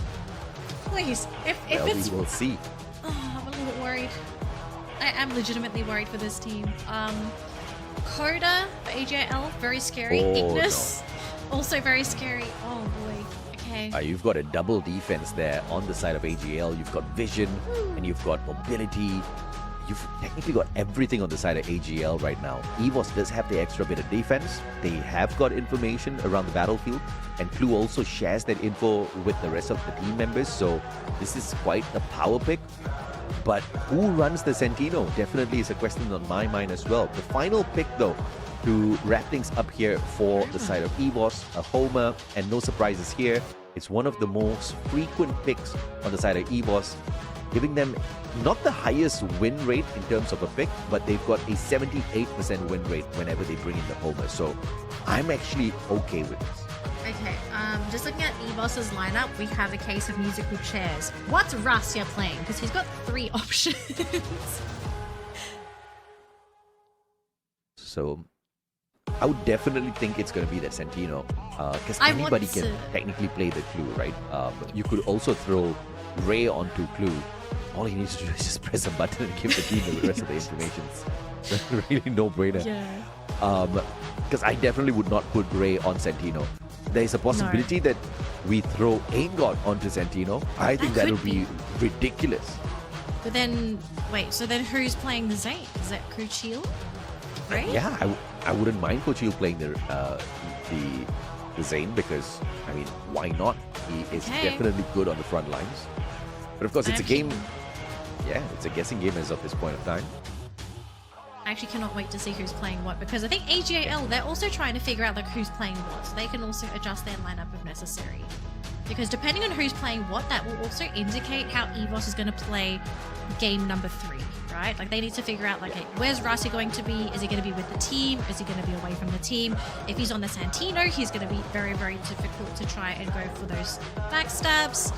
Please. If well, it's we will see. Oh, I'm a little bit worried. I am legitimately worried for this team. Coda for AJL, very scary. Oh, Ignis, also very scary. Oh boy. Okay. You've got a double defense there on the side of AGL. You've got vision and you've got mobility. You've technically got everything on the side of AGL right now. EVOS does have the extra bit of defense. They have got information around the battlefield, and Clue also shares that info with the rest of the team members. So this is quite a power pick. But who runs the Santino definitely is a question on my mind as well. The final pick though, to wrap things up here for the side of EVOS, a homer, and no surprises here. It's one of the most frequent picks on the side of EVOS, giving them not the highest win rate in terms of a pick, but they've got a 78% win rate whenever they bring in the homer. So I'm actually okay with this. Okay, just looking at EVOS's lineup, we have a case of musical chairs. What's Rasya playing? Because he's got 3 options. So I would definitely think it's going to be that Santino, because anybody can technically play the Clue, right? You could also throw Ray onto Clue. All he needs to do is just press a button and give the team the rest of the information. It's really no-brainer. Yeah. Because I definitely would not put Ray on Santino. There's a possibility that we throw Aingot onto Santino. I think that would be ridiculous. But then, wait, so then who's playing the Zane? Is that Kuchil? Right? Yeah, I wouldn't mind Kuchil playing the Zane because, I mean, why not? He is definitely good on the front lines. But of course, it's a game. Yeah, it's a guessing game as of this point of time. I actually cannot wait to see who's playing what, because I think AGAL, they're also trying to figure out like who's playing what, so they can also adjust their lineup if necessary. because depending on who's playing what, that will also indicate how EVOS is going to play game number 3, right? Like they need to figure out, like, hey, where's Rossi going to be? Is he going to be with the team? Is he going to be away from the team? If he's on the Santino, he's going to be very, very difficult to try and go for those backstabs.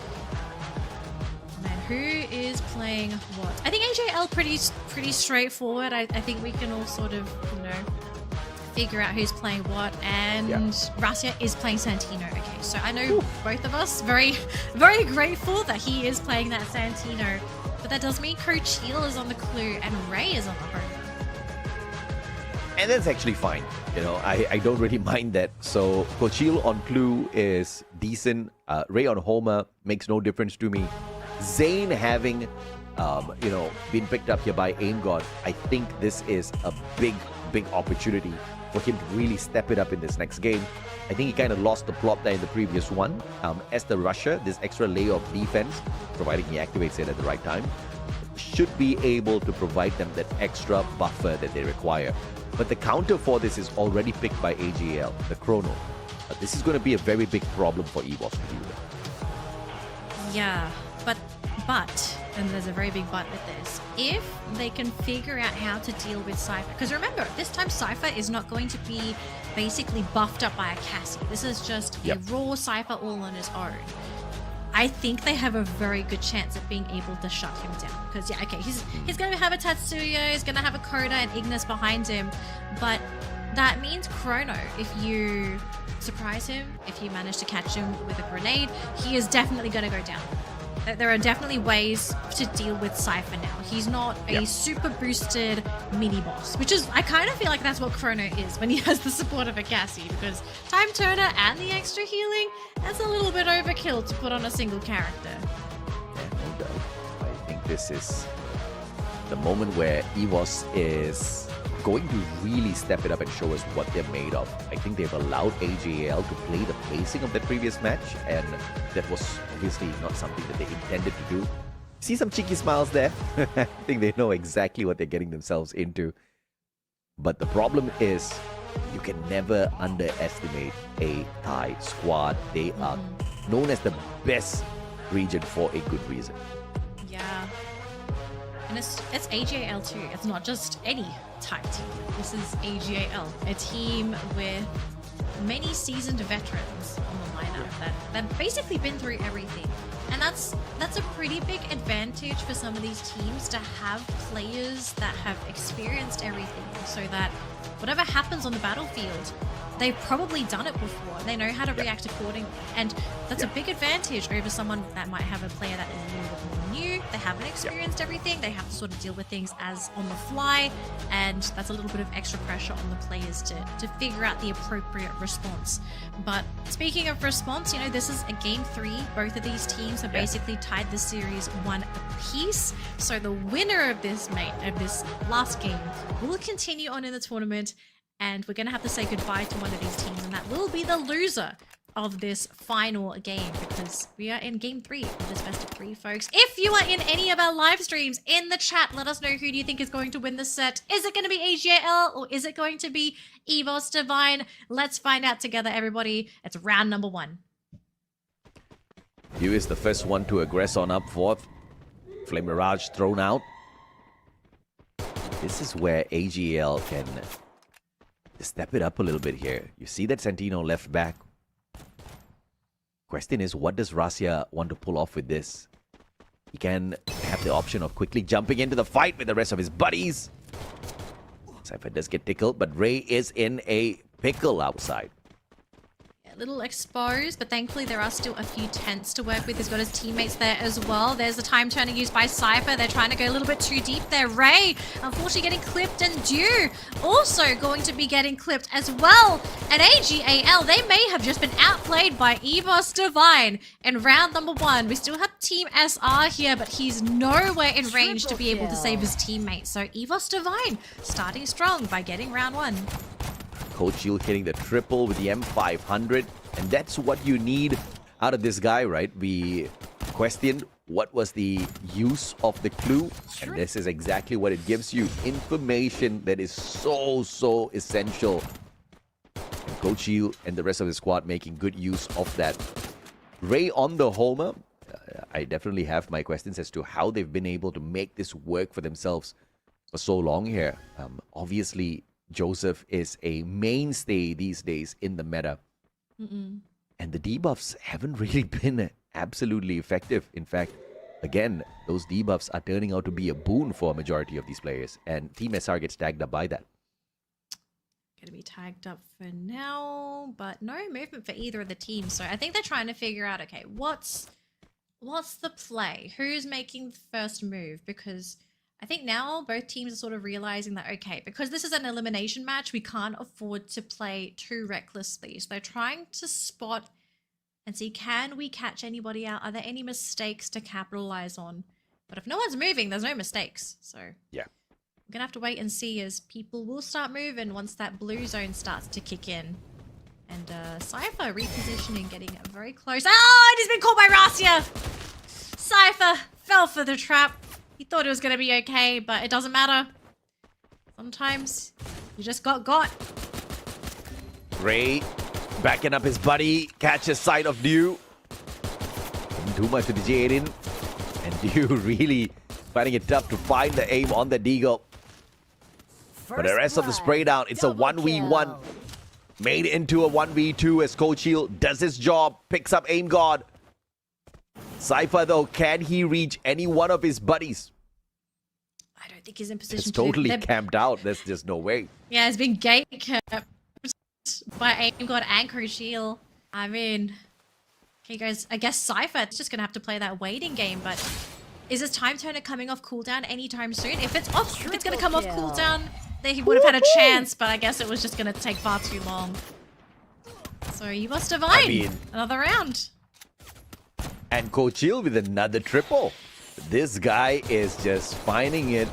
And who is playing what? I think AJL pretty straightforward. I think we can all sort of, you know, figure out who's playing what, and Rasia is playing Santino. Okay, so I know both of us very, very grateful that he is playing that Santino, but that does mean Coach Heel is on the Clue and Ray is on the Homer. And that's actually fine. You know, I don't really mind that. So Coach Heel on Clue is decent. Ray on Homer makes no difference to me. Zane having, you know, been picked up here by Aim God, I think this is a big opportunity for him to really step it up in this next game. I think he kind of lost the plot there in the previous one. As the rusher, this extra layer of defense, providing he activates it at the right time, should be able to provide them that extra buffer that they require. But the counter for this is already picked by AGL, the Chrono. This is going to be a very big problem for EVOS to deal with. Yeah, but, and there's a very big but with this, if they can figure out how to deal with Cypher, because remember, this time Cypher is not going to be basically buffed up by a Cassie. This is just a raw Cypher all on his own. I think they have a very good chance of being able to shut him down. Because, yeah, okay, he's going to have a Tatsuya, he's going to have a Coda and Ignis behind him, but that means Chrono, if you surprise him, if you manage to catch him with a grenade, he is definitely going to go down. There are definitely ways to deal with Cypher now. He's not a super boosted mini boss, which is, I kind of feel like that's what Chrono is when he has the support of a Cassie, because Time Turner and the extra healing, that's a little bit overkill to put on a single character. Yeah, no doubt. I think this is the moment where EVOS is going to really step it up and show us what they're made of. I think they've allowed AJL to play the pacing of that previous match, and that was obviously not something that they intended to do. See some cheeky smiles there? I think they know exactly what they're getting themselves into. But the problem is, you can never underestimate a Thai squad. They are known as the best region for a good reason. Yeah. And it's AGAL too. It's not just any Thai team. This is AGAL, a team with many seasoned veterans on the lineup that basically been through everything. And that's a pretty big advantage for some of these teams, to have players that have experienced everything, so that whatever happens on the battlefield, they've probably done it before. They know how to react accordingly. And that's a big advantage over someone that might have a player that is a little bit more new. They haven't experienced everything. They have to sort of deal with things as on the fly. And that's a little bit of extra pressure on the players to figure out the appropriate response. But speaking of response, you know, this is a game 3. Both of these teams have basically tied the series 1 apiece. So the winner of this last game will continue on in the tournament. And we're going to have to say goodbye to one of these teams, and that will be the loser of this final game, because we are in game 3 of this best of 3, folks. If you are in any of our live streams, in the chat, let us know who do you think is going to win this set. Is it going to be AGL or is it going to be EVOS Divine? Let's find out together, everybody. It's round number 1. Yu is the first one to aggress on up fourth. Flame Mirage thrown out. This is where AGL can step it up a little bit here. You see that Santino left back. Question is, what does Rasia want to pull off with this? He can have the option of quickly jumping into the fight with the rest of his buddies. Cypher does get tickled, but Ray is in a pickle outside. A little exposed, but thankfully there are still a few tents to work with. He's got his teammates there as well. There's the time turner used by Cypher. They're trying to go a little bit too deep there. Ray, unfortunately, getting clipped, and Dew also going to be getting clipped as well. And AGAL, they may have just been outplayed by EVOS Divine in round number 1. We still have Team SR here, but he's nowhere in range to be able to save his teammates. So EVOS Divine starting strong by getting round 1. Coach Shield hitting the triple with the M500, and that's what you need out of this guy, right? We questioned what was the use of the clue, and this is exactly what it gives you. Information that is so essential. And Coach Shield and the rest of the squad making good use of that. Ray on the homer. I definitely have my questions as to how they've been able to make this work for themselves for so long here. Obviously, Joseph is a mainstay these days in the meta. And the debuffs haven't really been absolutely effective. In fact, again, those debuffs are turning out to be a boon for a majority of these players. And Team SR gets tagged up by that. Going to be tagged up for now, but no movement for either of the teams. So I think they're trying to figure out, okay, what's the play? Who's making the first move? Because I think now both teams are sort of realizing that, okay, because this is an elimination match, we can't afford to play too recklessly. So they're trying to spot and see, can we catch anybody out? Are there any mistakes to capitalize on? But if no one's moving, there's no mistakes. So yeah, we're going to have to wait and see as people will start moving once that blue zone starts to kick in. And Cypher repositioning, getting very close. Oh, it has been caught by Rasia! Cypher fell for the trap. He thought it was going to be okay, but it doesn't matter. Sometimes you just got. Ray backing up his buddy, catches sight of Dew. Too much to the Jaden. And Dew really finding it tough to find the aim on the Deagle. But the rest of the spray down, it's a 1v1. Made into a 1v2 as Coach Hill does his job, picks up aim guard. Cypher though, can he reach any one of his buddies? I don't think he's in position It's to. totally camped out. There's just no way. Yeah, it's been gate kept by aim guard and Coach Hill. I mean, okay guys, I guess Cypher is just going to have to play that waiting game, but is his time turner coming off cooldown anytime soon? If it's off, if it's going to come off cooldown, then he would have had a chance, but I guess it was just going to take far too long. So EVOS Divine, another round. And Coach Hill with another triple. This guy is just finding it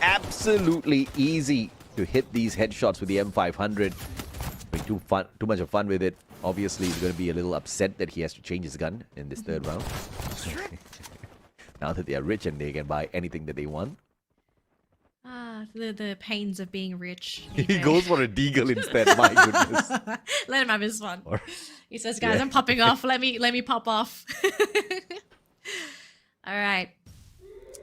absolutely easy to hit these headshots with the M500. Too much of fun with it. Obviously, he's going to be a little upset that he has to change his gun in this third round. Now that they are rich and they can buy anything that they want. The pains of being rich. He goes for a deagle instead. My goodness. Let him have his fun. He says, guys, I'm popping off. Let me pop off. All right.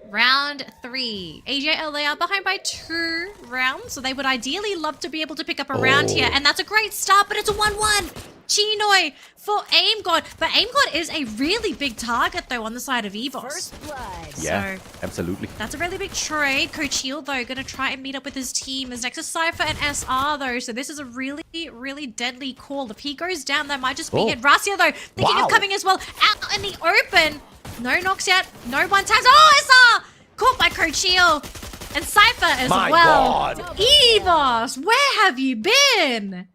Round 3. AJL, they are behind by 2 rounds, so they would ideally love to be able to pick up a round here, and that's a great start, but it's a 1-1. Chinoi for Aim God, but Aim God is a really big target, though, on the side of EVOS. First blood. Yeah, so, absolutely. That's a really big trade. Coach Hill, though, going to try and meet up with his team. There's next to Cypher and SR, though, so this is a really, really deadly call. If he goes down, that might just be it. Rasia, though, thinking of coming as well. Out in the open. No knocks yet. No one tags. Oh, SR! Caught by Coach Hill. And Cypher as My well. God. EVOS, where have you been?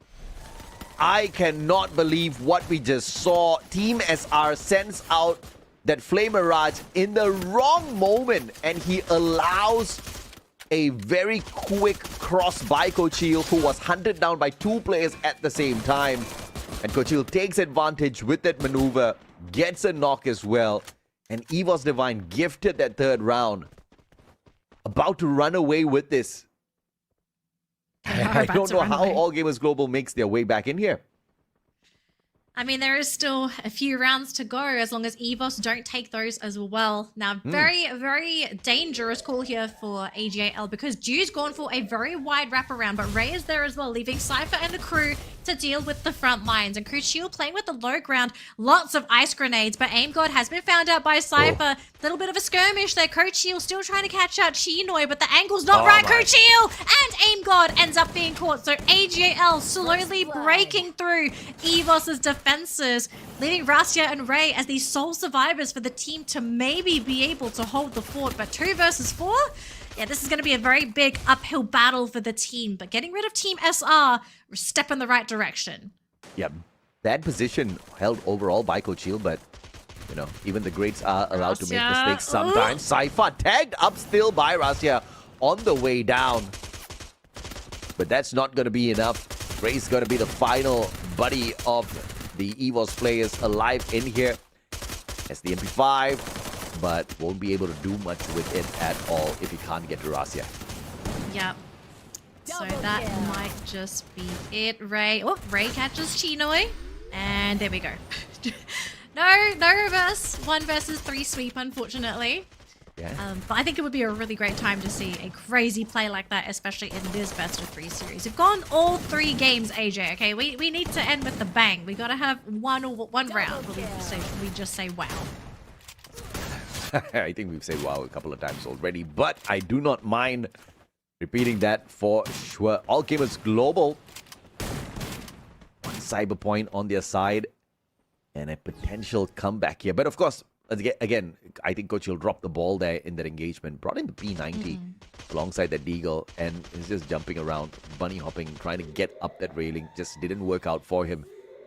I cannot believe what we just saw. Team SR sends out that Flame Mirage in the wrong moment, and he allows a very quick cross by Coach Hill, who was hunted down by 2 players at the same time. And Coach Hill takes advantage with that maneuver, gets a knock as well. And EVOS Divine gifted that third round. About to run away with this. I don't know how All Gamers Global makes their way back in here. I mean, there is still a few rounds to go as long as EVOS don't take those as well. Now, very, very dangerous call here for AGAL because Dew's gone for a very wide wraparound, but Ray is there as well, leaving Cypher and the crew to deal with the front lines. And Crucial playing with the low ground, lots of ice grenades, but Aim God has been found out by Cypher. Little bit of a skirmish there. Crucial still trying to catch out Chinoi, but the angle's not right. Crucial and Aim God ends up being caught. So AGAL slowly breaking through EVOS's defenses, leaving Rasia and Ray as the sole survivors for the team to maybe be able to hold the fort. But 2 versus 4? Yeah, this is going to be a very big uphill battle for the team. But getting rid of Team SR, we're a step in the right direction. Yeah, bad position held overall by Coach Hill, but, you know, even the greats are allowed to make mistakes sometimes. Cypher tagged up still by Rasia on the way down. But that's not going to be enough. Ray's going to be the final buddy of the EVOS players alive in here. As the MP5, but won't be able to do much with it at all if he can't get to Rasia. Yep. So that might just be it. Ray. Oh, Ray catches Chinoi. And there we go. No reverse. 1 versus 3 sweep, unfortunately. Yeah. But I think it would be a really great time to see a crazy play like that, especially in this best of 3 series. We've gone all 3 games, AJ. Okay, we need to end with the bang. We gotta have one round where we just say wow. I think we've said wow a couple of times already, but I do not mind repeating that for sure. All Gamers Global, 1 cyber point on their side, and a potential comeback here. But of course, again, I think Coach will drop the ball there in that engagement. Brought in the P90 alongside that Deagle, and he's just jumping around, bunny hopping, trying to get up that railing. Just didn't work out for him.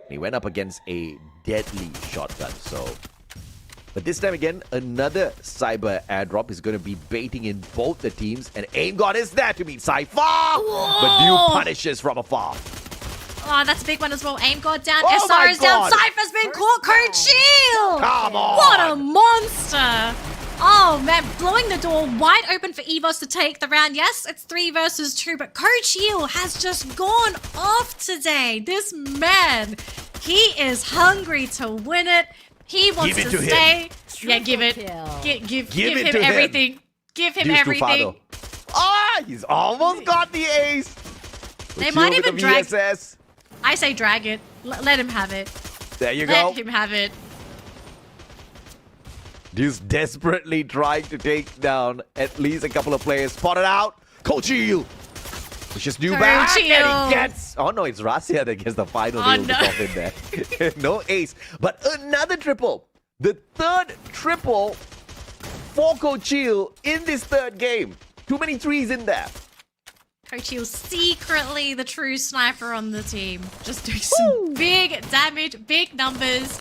He went up against a deadly shotgun, so... But this time again, another cyber airdrop is going to be baiting in both the teams, and Aim God is there to meet Cypher, but Dew punishes from afar. Oh, that's a big one as well. Aim God down, Oh SR is down, God. Cypher's been caught, Code Shield! Come on! What a monster! Oh man, blowing the door wide open for EVOS to take the round. Yes, it's 3 versus 2, but Code Shield has just gone off today. This man, he is hungry to win it. He wants Give it to to stay. him. Yeah, give it. Give it him to him. everything. Give him Deuce to everything. Fado. Ah, he's almost got the ace. They might With even the drag. VSS. I say drag it. Let him have it. There you Let go. him have it. Deuce desperately trying to take down at least a couple of players. Spotted out. Coachil. Pushes Dew back. And Coachil. he gets... Oh no, it's Rasia that gets the final Oh, nail to no. pop in there. No ace. But another triple. The 3rd triple for Coachil in this 3rd game. Too many 3s in there. Coach Hill secretly the true sniper on the team. Just doing some big damage, big numbers.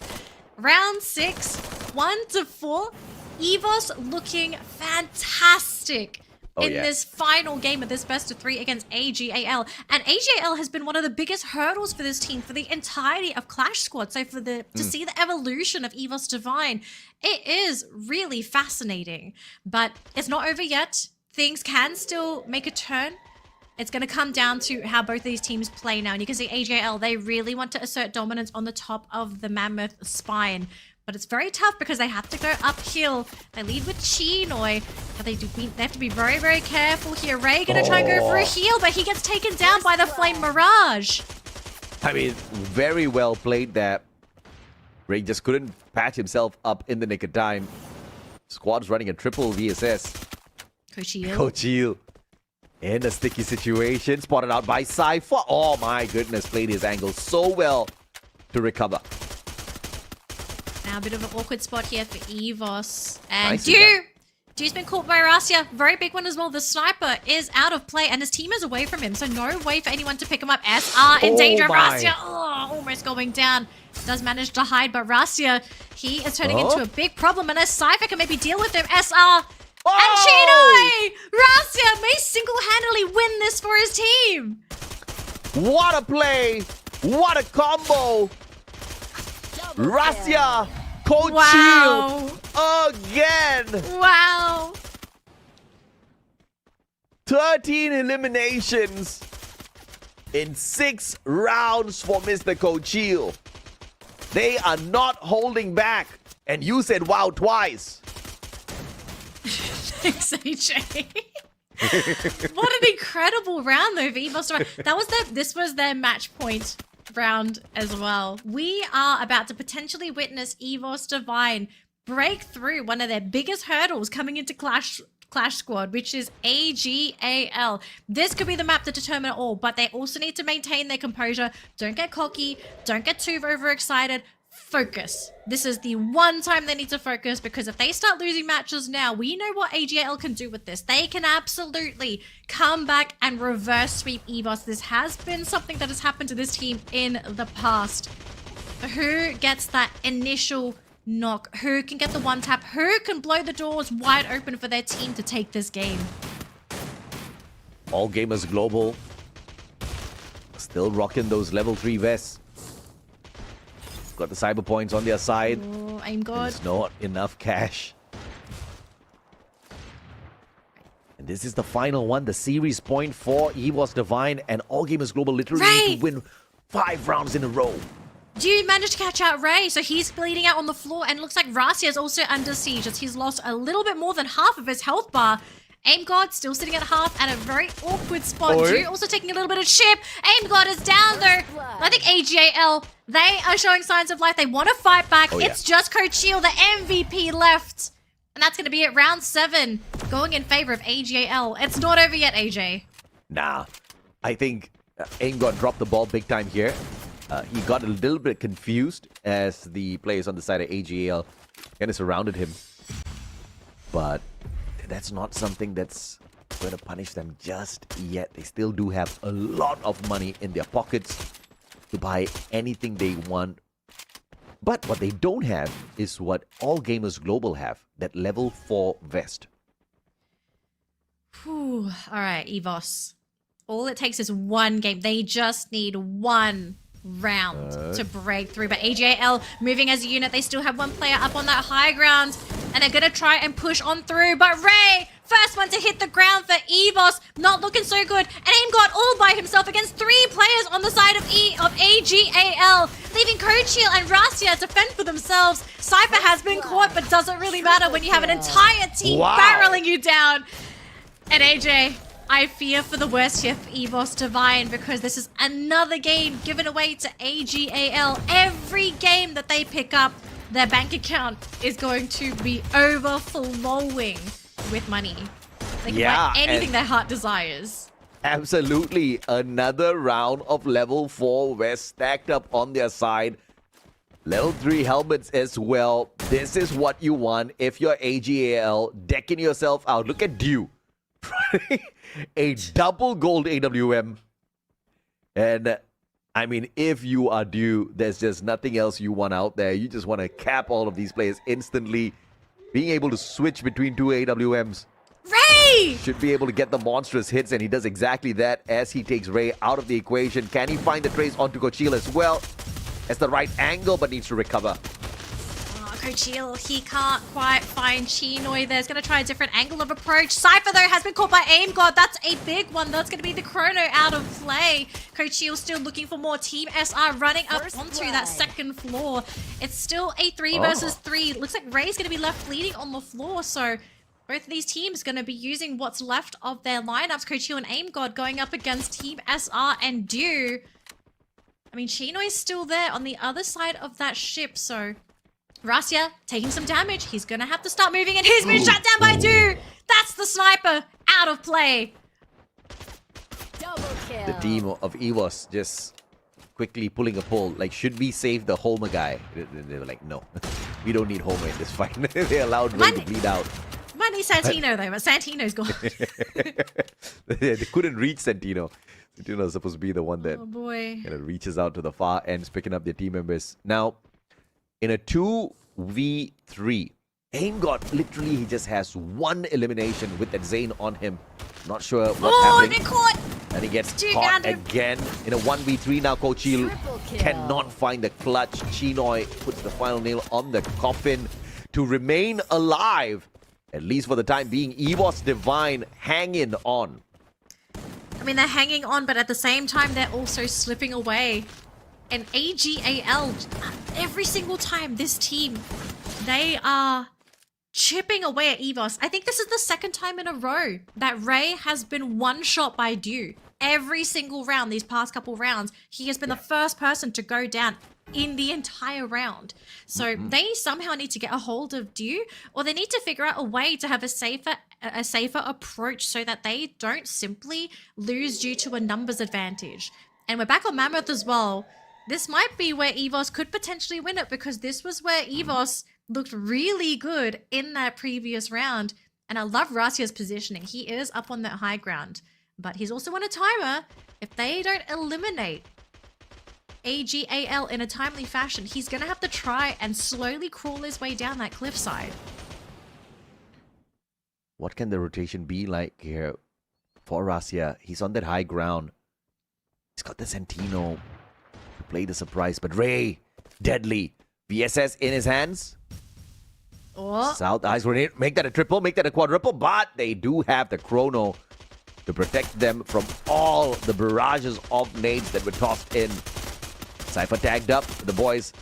Round 6, 1-4. EVOS looking fantastic in this final game of this best of 3 against AGAL. And AGAL has been one of the biggest hurdles for this team for the entirety of Clash Squad. So for to see the evolution of EVOS Divine, it is really fascinating. But it's not over yet. Things can still make a turn. It's going to come down to how both these teams play now. And you can see AJL, they really want to assert dominance on the top of the Mammoth spine. But it's very tough because they have to go uphill. They lead with Chinoi, but they have to be very, very careful here. Ray going to try and go for a heal, but he gets taken down by the Flame Mirage. I mean, very well played there. Ray just couldn't patch himself up in the nick of time. Squad's running a triple VSS. Coachil in a sticky situation. Spotted out by Cypher. Oh my goodness, played his angle so well to recover. Now a bit of an awkward spot here for EVOS. And Nice Dew's been caught by Rasia. Very big one as well. The sniper is out of play and his team is away from him. So no way for anyone to pick him up. SR in danger. my. Rasia almost going down. Does manage to hide, but Rasia, he is turning into a big problem. And as Cypher can maybe deal with him, SR and Chinoi! Rasia may single-handedly win this for his team. What a play! What a combo! Rasia, Coachil again! Wow! 13 eliminations in 6 rounds for Mr. Coachil. They are not holding back. And you said wow twice. Thanks, AJ. What an incredible round though for EVOS. This was their match point round as well. We are about to potentially witness EVOS Divine break through one of their biggest hurdles coming into Clash Squad, which is AGAL. This could be the map to determine it all, but they also need to maintain their composure. Don't get cocky. Don't get too overexcited. Focus. This is the one time they need to focus, because if they start losing matches now, we know what AGL can do with this. They can absolutely come back and reverse sweep EVOS. This has been something that has happened to this team in the past. Who gets that initial knock? Who can get the one tap? Who can blow the doors wide open for their team to take this game? All Gamers Global still rocking those level 3 vests. Got the cyber points on their side. Oh, aim God. There's not enough cash. And this is the final one, the series point for EVOS Divine, and All Gamers Global literally need to win 5 rounds in a row. Dude managed to catch out Ray, so he's bleeding out on the floor, and looks like Rasia is also under siege as he's lost a little bit more than half of his health bar. Aim God still sitting at half at a very awkward spot. Oi. Dude also taking a little bit of chip. Aim God is down though. I think AGAL, they are showing signs of life. They want to fight back. Oh, yeah. It's just Coach Shield, the MVP left. And that's going to be at round 7, going in favor of AGAL. It's not over yet, AJ. Nah, I think Aim God dropped the ball big time here. He got a little bit confused as the players on the side of AGAL kind of surrounded him. But that's not something that's going to punish them just yet. They still do have a lot of money in their pockets to buy anything they want. But what they don't have is what all gamers global have, that level 4 vest. Whew. All right, EVOS. All it takes is one game. They just need one round to break through. But AGAL moving as a unit. They still have one player up on that high ground. And they're going to try and push on through. But Ray, first one to hit the ground for EVOS. Not looking so good. And Aim God all by himself against 3 players on the side of AGAL. Leaving Coach Shield and Rasia to fend for themselves. Cypher has been caught, but doesn't really matter when you have an entire team barreling you down. And AJ, I fear for the worst here for EVOS Divine, because this is another game given away to AGAL. Every game that they pick up, their bank account is going to be overflowing with money. They can buy anything their heart desires. Absolutely. Another round of level 4 vest stacked up on their side. Level 3 helmets as well. This is what you want if you're AGAL, decking yourself out. Look at Dew. A double gold AWM. And I mean, if you are Dew, there's just nothing else you want out there. You just want to cap all of these players instantly. Being able to switch between 2 AWMs. Ray! Should be able to get the monstrous hits, and he does exactly that as he takes Ray out of the equation. Can he find the trace onto Coach Shield as well? That's the right angle, but needs to recover. Coach Shield, he can't quite find Chinoy. There's going to try a different angle of approach. Cypher, though, has been caught by Aim God. That's a big one. That's going to be the chrono out of play. Coach Shield still looking for more. Team SR running up onto that second floor. It's still a 3 versus 3. Looks like Ray's going to be left bleeding on the floor, so both of these teams going to be using what's left of their lineups. Coach Shield and Aim God going up against Team SR and Dew. I mean, Chinoy's still there on the other side of that ship, so Rasia taking some damage. He's going to have to start moving, and he's been shut down by Dew. That's the sniper out of play. Double kill. The team of EVOS just quickly pulling a poll. Like, should we save the Homer guy? They were like, no. We don't need Homer in this fight. They allowed Ray to bleed out. Might need Santino, though, but Santino's gone. They couldn't reach Santino. Santino was supposed to be the one that boy. kind of reaches out to the far ends, picking up their team members. Now, in a 2v3, Aim God, literally, he just has one elimination with that Zane on him. Not sure what's happening. Been caught. And he gets caught again in a 1v3. Now Coach Shield cannot find the clutch. Chinoy puts the final nail on the coffin to remain alive. At least for the time being, EVOS Divine hanging on. I mean, they're hanging on, but at the same time, they're also slipping away. And AGAL, every single time this team, they are chipping away at EVOS. I think this is the second time in a row that Ray has been one shot by Dew. Every single round, these past couple rounds, he has been the first person to go down in the entire round. So they somehow need to get a hold of Dew, or they need to figure out a way to have a safer approach so that they don't simply lose due to a numbers advantage. And we're back on Mammoth as well. This might be where EVOS could potentially win it, because this was where EVOS looked really good in that previous round. And I love Rasia's positioning. He is up on that high ground, but he's also on a timer. If they don't eliminate AGAL in a timely fashion, he's going to have to try and slowly crawl his way down that cliffside. What can the rotation be like here for Rasia? He's on that high ground. He's got the Santino to play the surprise, but Ray, deadly. VSS in his hands. Oh. South Eyes Grenade. Make that a triple, make that a quadruple, but they do have the chrono to protect them from all the barrages of nades that were tossed in. Cypher tagged up. The boys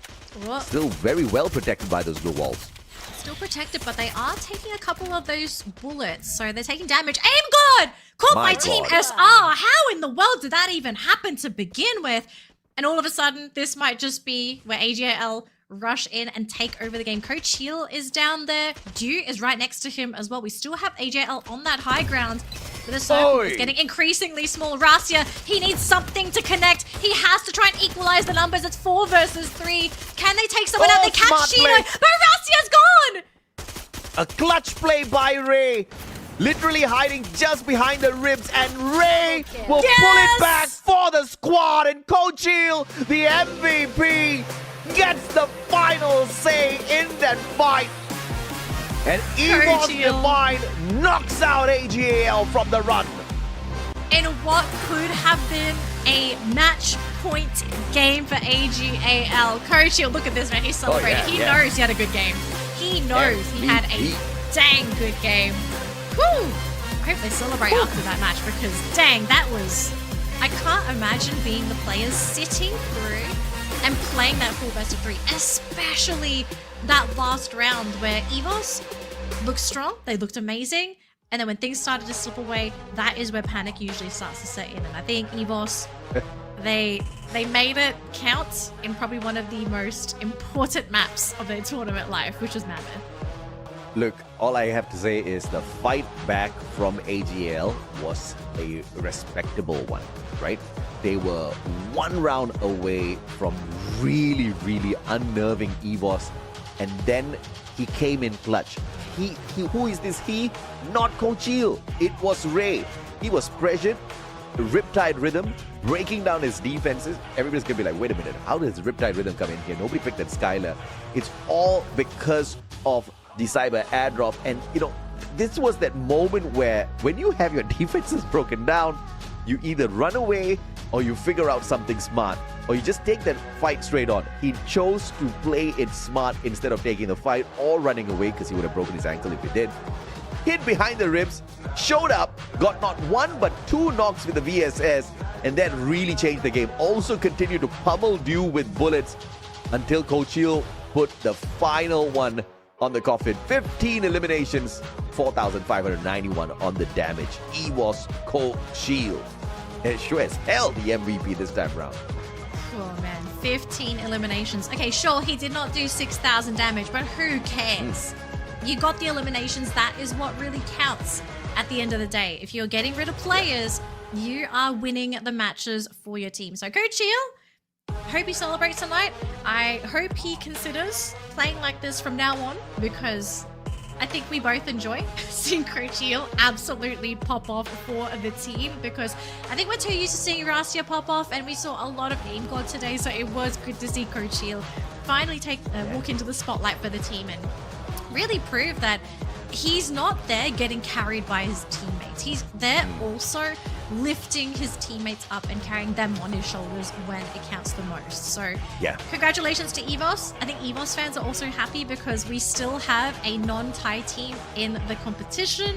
Whoa. still very well protected by those blue walls. Still protected, but they are taking a couple of those bullets, so they're taking damage. Aim good! Caught My by Team God. SR! How in the world did that even happen to begin with? And all of a sudden, this might just be where AGL rush in and take over the game. Coach Heel is down there. Dew is right next to him as well. We still have AJL on that high ground. But the circle is getting increasingly small. Rasia, he needs something to connect. He has to try and equalize the numbers. It's 4 versus 3. Can they take someone out? They catch smart Chino, play. but Rasia's gone! A clutch play by Ray. Literally hiding just behind the ribs, and Ray will pull it back for the squad. And Coach Heel, the MVP, gets the final say in that fight. And EVOS Divine knocks out AGAL from the run. In what could have been a match point game for AGAL. Coach Heel, look at this, man. He's celebrating. He knows he had a good game. He knows he had a dang good game. Whew! I hope they celebrate after that match because, dang, that was... I can't imagine being the players sitting through and playing that full best of 3, especially that last round where EVOS looked strong, they looked amazing, and then when things started to slip away, that is where panic usually starts to set in. And I think EVOS, they made it count in probably one of the most important maps of their tournament life, which was Mammoth. Look, all I have to say is the fight back from AGL was a respectable one, right? They were 1 round away from really, really unnerving EVOS, and then he came in clutch. He who is this he? Not Coach Heel. It was Ray. He was pressured, Riptide Rhythm, breaking down his defenses. Everybody's gonna be like, wait a minute, how does Riptide Rhythm come in here? Nobody picked that Skylar. It's all because of the cyber airdrop. And you know, this was that moment where when you have your defenses broken down, you either run away or you figure out something smart, or you just take that fight straight on. He chose to play it smart instead of taking the fight or running away, because he would have broken his ankle if he did. Hit behind the ribs, showed up, got not 1 but 2 knocks with the VSS, and that really changed the game. Also continued to pummel Dew with bullets until Coach Heel put the final one on the coffin. 15 eliminations, 4,591 on the damage. EVOS Coach Heel. And sure as hell the MVP this time around. Oh man, 15 eliminations. Okay, sure, he did not do 6,000 damage, but who cares? You got the eliminations. That is what really counts at the end of the day. If you're getting rid of players, you are winning the matches for your team. So Coach Heel, hope he celebrates tonight. I hope he considers playing like this from now on, because I think we both enjoy seeing Coach Heel absolutely pop off for the team, because I think we're too used to seeing Rasia pop off, and we saw a lot of aim god today, so it was good to see Coach Heel finally walk into the spotlight for the team and really prove that he's not there getting carried by his teammates. He's there also lifting his teammates up and carrying them on his shoulders when it counts the most. So congratulations to EVOS. I think EVOS fans are also happy because we still have a non-Thai team in the competition.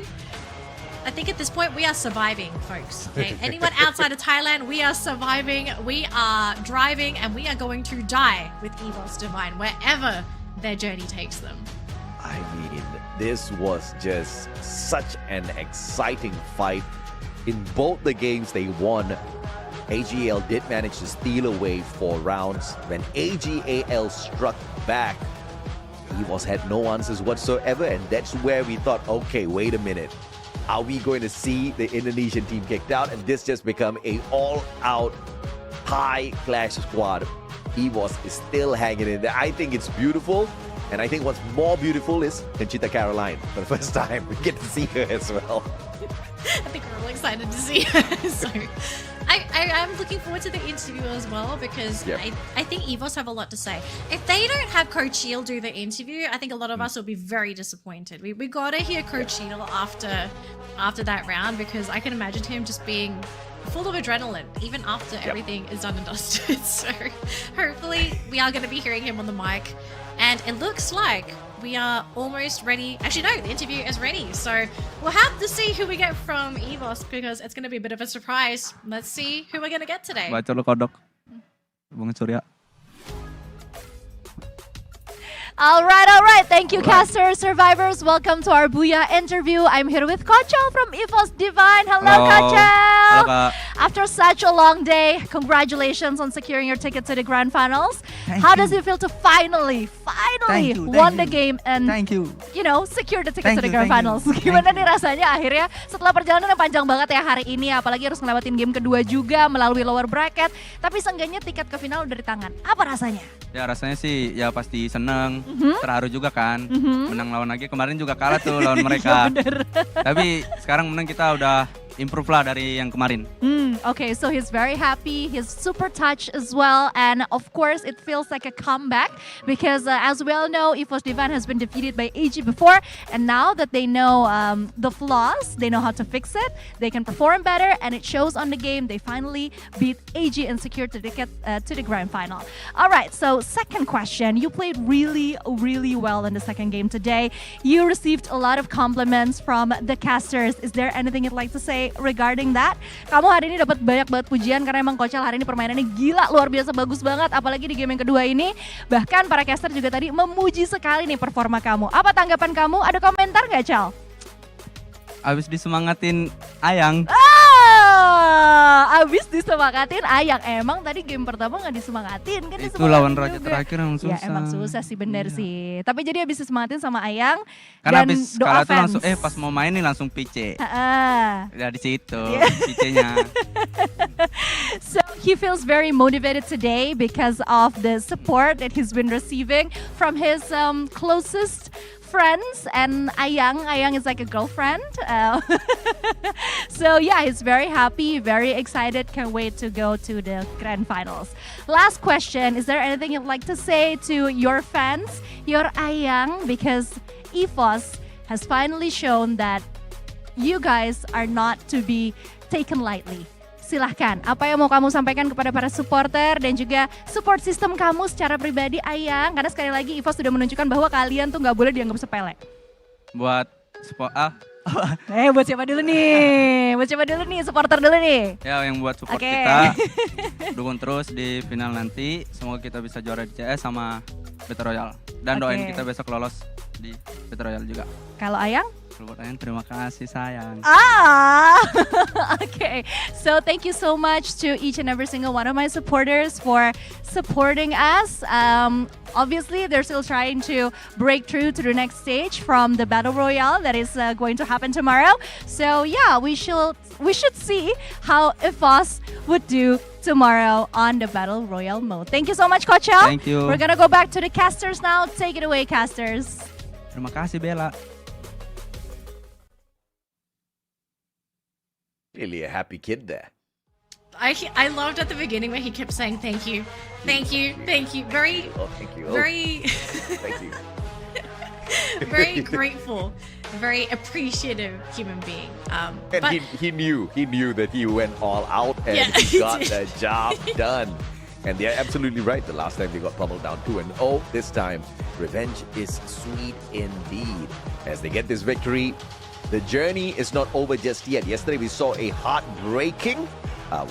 I think at this point we are surviving, folks. Okay? Anyone outside of Thailand, we are surviving, we are driving, and we are going to die with EVOS Divine wherever their journey takes them. I mean, this was just such an exciting fight. In both the games they won, AGAL did manage to steal away 4 rounds. When AGAL struck back, EVOS had no answers whatsoever, and that's where we thought, okay, wait a minute. Are we going to see the Indonesian team kicked out and this just become a all-out high clash squad? EVOS is still hanging in there. I think it's beautiful. And I think what's more beautiful is Conchita Caroline. For the first time, we get to see her as well. I think we're all excited to see her. So I'm looking forward to the interview as well, because I think EVOS have a lot to say. If they don't have Coach Heel do the interview, I think a lot of us will be very disappointed. We got to hear Coach Heel after that round, because I can imagine him just being full of adrenaline even after everything is done and dusted. So hopefully we are going to be hearing him on the mic. And it looks like we are almost ready. Actually, no, the interview is ready. So we'll have to see who we get from EVOS, because it's going to be a bit of a surprise. Let's see who we're going to get today. Baca lo kodok. Bung Surya. All right. Thank you, casters, survivors. Welcome to our Booyah interview. I'm here with Kochel from EVOS Divine. Hello, Kochel. Kak. After such a long day, congratulations on securing your ticket to the grand finals. How does it feel to finally won the game and secure the ticket to the grand finals? Gimana nih rasanya akhirnya setelah perjalanan yang panjang banget ya hari ini, apalagi harus ngelewatin game kedua juga melalui lower bracket, tapi seenggaknya tiket ke final udah di tangan. Apa rasanya? Ya rasanya sih ya pasti seneng, terharu juga kan. Menang lawan lagi, kemarin juga kalah tuh lawan mereka. Tapi sekarang menang kita udah improve lah dari yang kemarin. Okay, so he's very happy. He's super touched as well. And of course, it feels like a comeback because as we all know, EVOS Divine has been defeated by AG before. And now that they know the flaws, they know how to fix it, they can perform better. And it shows on the game. They finally beat AG and secured the ticket to the grand final. All right, so second question. You played really well in the second game today. You received a lot of compliments from the casters. Is there anything you'd like to say regarding that? Kamu hari ini dapat banyak banget pujian karena emang Kochel hari ini permainannya gila, luar biasa bagus banget, apalagi di game yang kedua ini. Bahkan para caster juga tadi memuji sekali nih performa kamu. Apa tanggapan kamu? Ada komentar nggak, Chel? Abis disemangatin Ayang. Abis disemangatin Ayang. Emang tadi game pertama nggak disemangatin kan? Itu lawan raja terakhir yang susah. Ya emang susah sih, bener sih. Tapi jadi abis disemangatin sama Ayang. Karena dan abis doa kalah tuh langsung pas mau main nih langsung PC. Dari situ PC-nya. So he feels very motivated today because of the support that he's been receiving from his closest friends, and Ayang is like a girlfriend. So yeah, he's very happy, very excited, can't wait to go to the grand finals. Last question, is there anything you'd like to say to your fans, your Ayang, because EVOS has finally shown that you guys are not to be taken lightly. Silahkan, apa yang mau kamu sampaikan kepada para supporter dan juga support system kamu secara pribadi, Ayang? Karena sekali lagi EVOS sudah menunjukkan bahwa kalian tuh nggak boleh dianggap sepele. Buat support buat siapa dulu nih? Buat siapa dulu nih? Supporter dulu nih. ya yang buat support kita, dukung terus di final nanti. Semoga kita bisa juara di CS sama Battle Royale. Dan doain kita besok lolos di Battle Royale juga. Kalau Ayang? Buat Ayang, terima kasih sayang. Okay. So thank you so much to each and every single one of my supporters for supporting us. Obviously, they're still trying to break through to the next stage from the Battle Royale that is going to happen tomorrow. So yeah, we should see how EVOS would do tomorrow on the Battle Royale mode. Thank you so much, Kochel. Thank you. We're gonna go back to the casters now. Take it away, casters. Terima kasih Bella. Really a happy kid there. I loved at the beginning where he kept saying thank you. Very thank you. very Thank you. very grateful, very appreciative human being. And But he knew that he went all out and he got the job done. And they're absolutely right. The last time they got pummeled down 2-0. This time, revenge is sweet indeed. As they get this victory, the journey is not over just yet. Yesterday we saw a heartbreaking,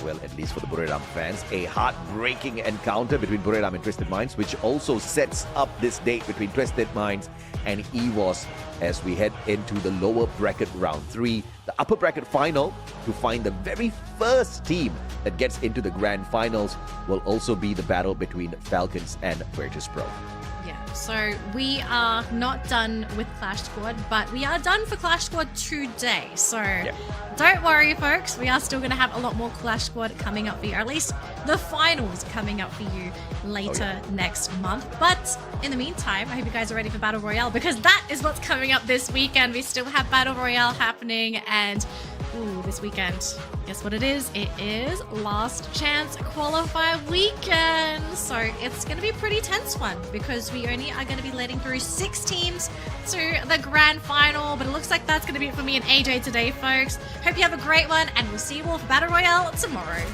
well, at least for the Buriram fans, a heartbreaking encounter between Buriram and Twisted Minds, which also sets up this date between Twisted Minds and EVOS as we head into the lower bracket round 3. The upper bracket final to find the very first team that gets into the grand finals will also be the battle between Falcons and Vertus Pro. yeah, so we are not done with Clash Squad, but we are done for Clash Squad today. So don't worry, folks. We are still going to have a lot more Clash Squad coming up for you, or at least the finals coming up for you later next month. But in the meantime, I hope you guys are ready for Battle Royale, because that is what's coming up this weekend. We still have Battle Royale happening, and this weekend, guess what it is? It is Last Chance Qualifier weekend. So it's going to be a pretty tense one, because we only are going to be letting through 6 teams to the grand final. But it looks like that's going to be it for me and AJ today, folks. Hope you have a great one, and we'll see you all for Battle Royale tomorrow.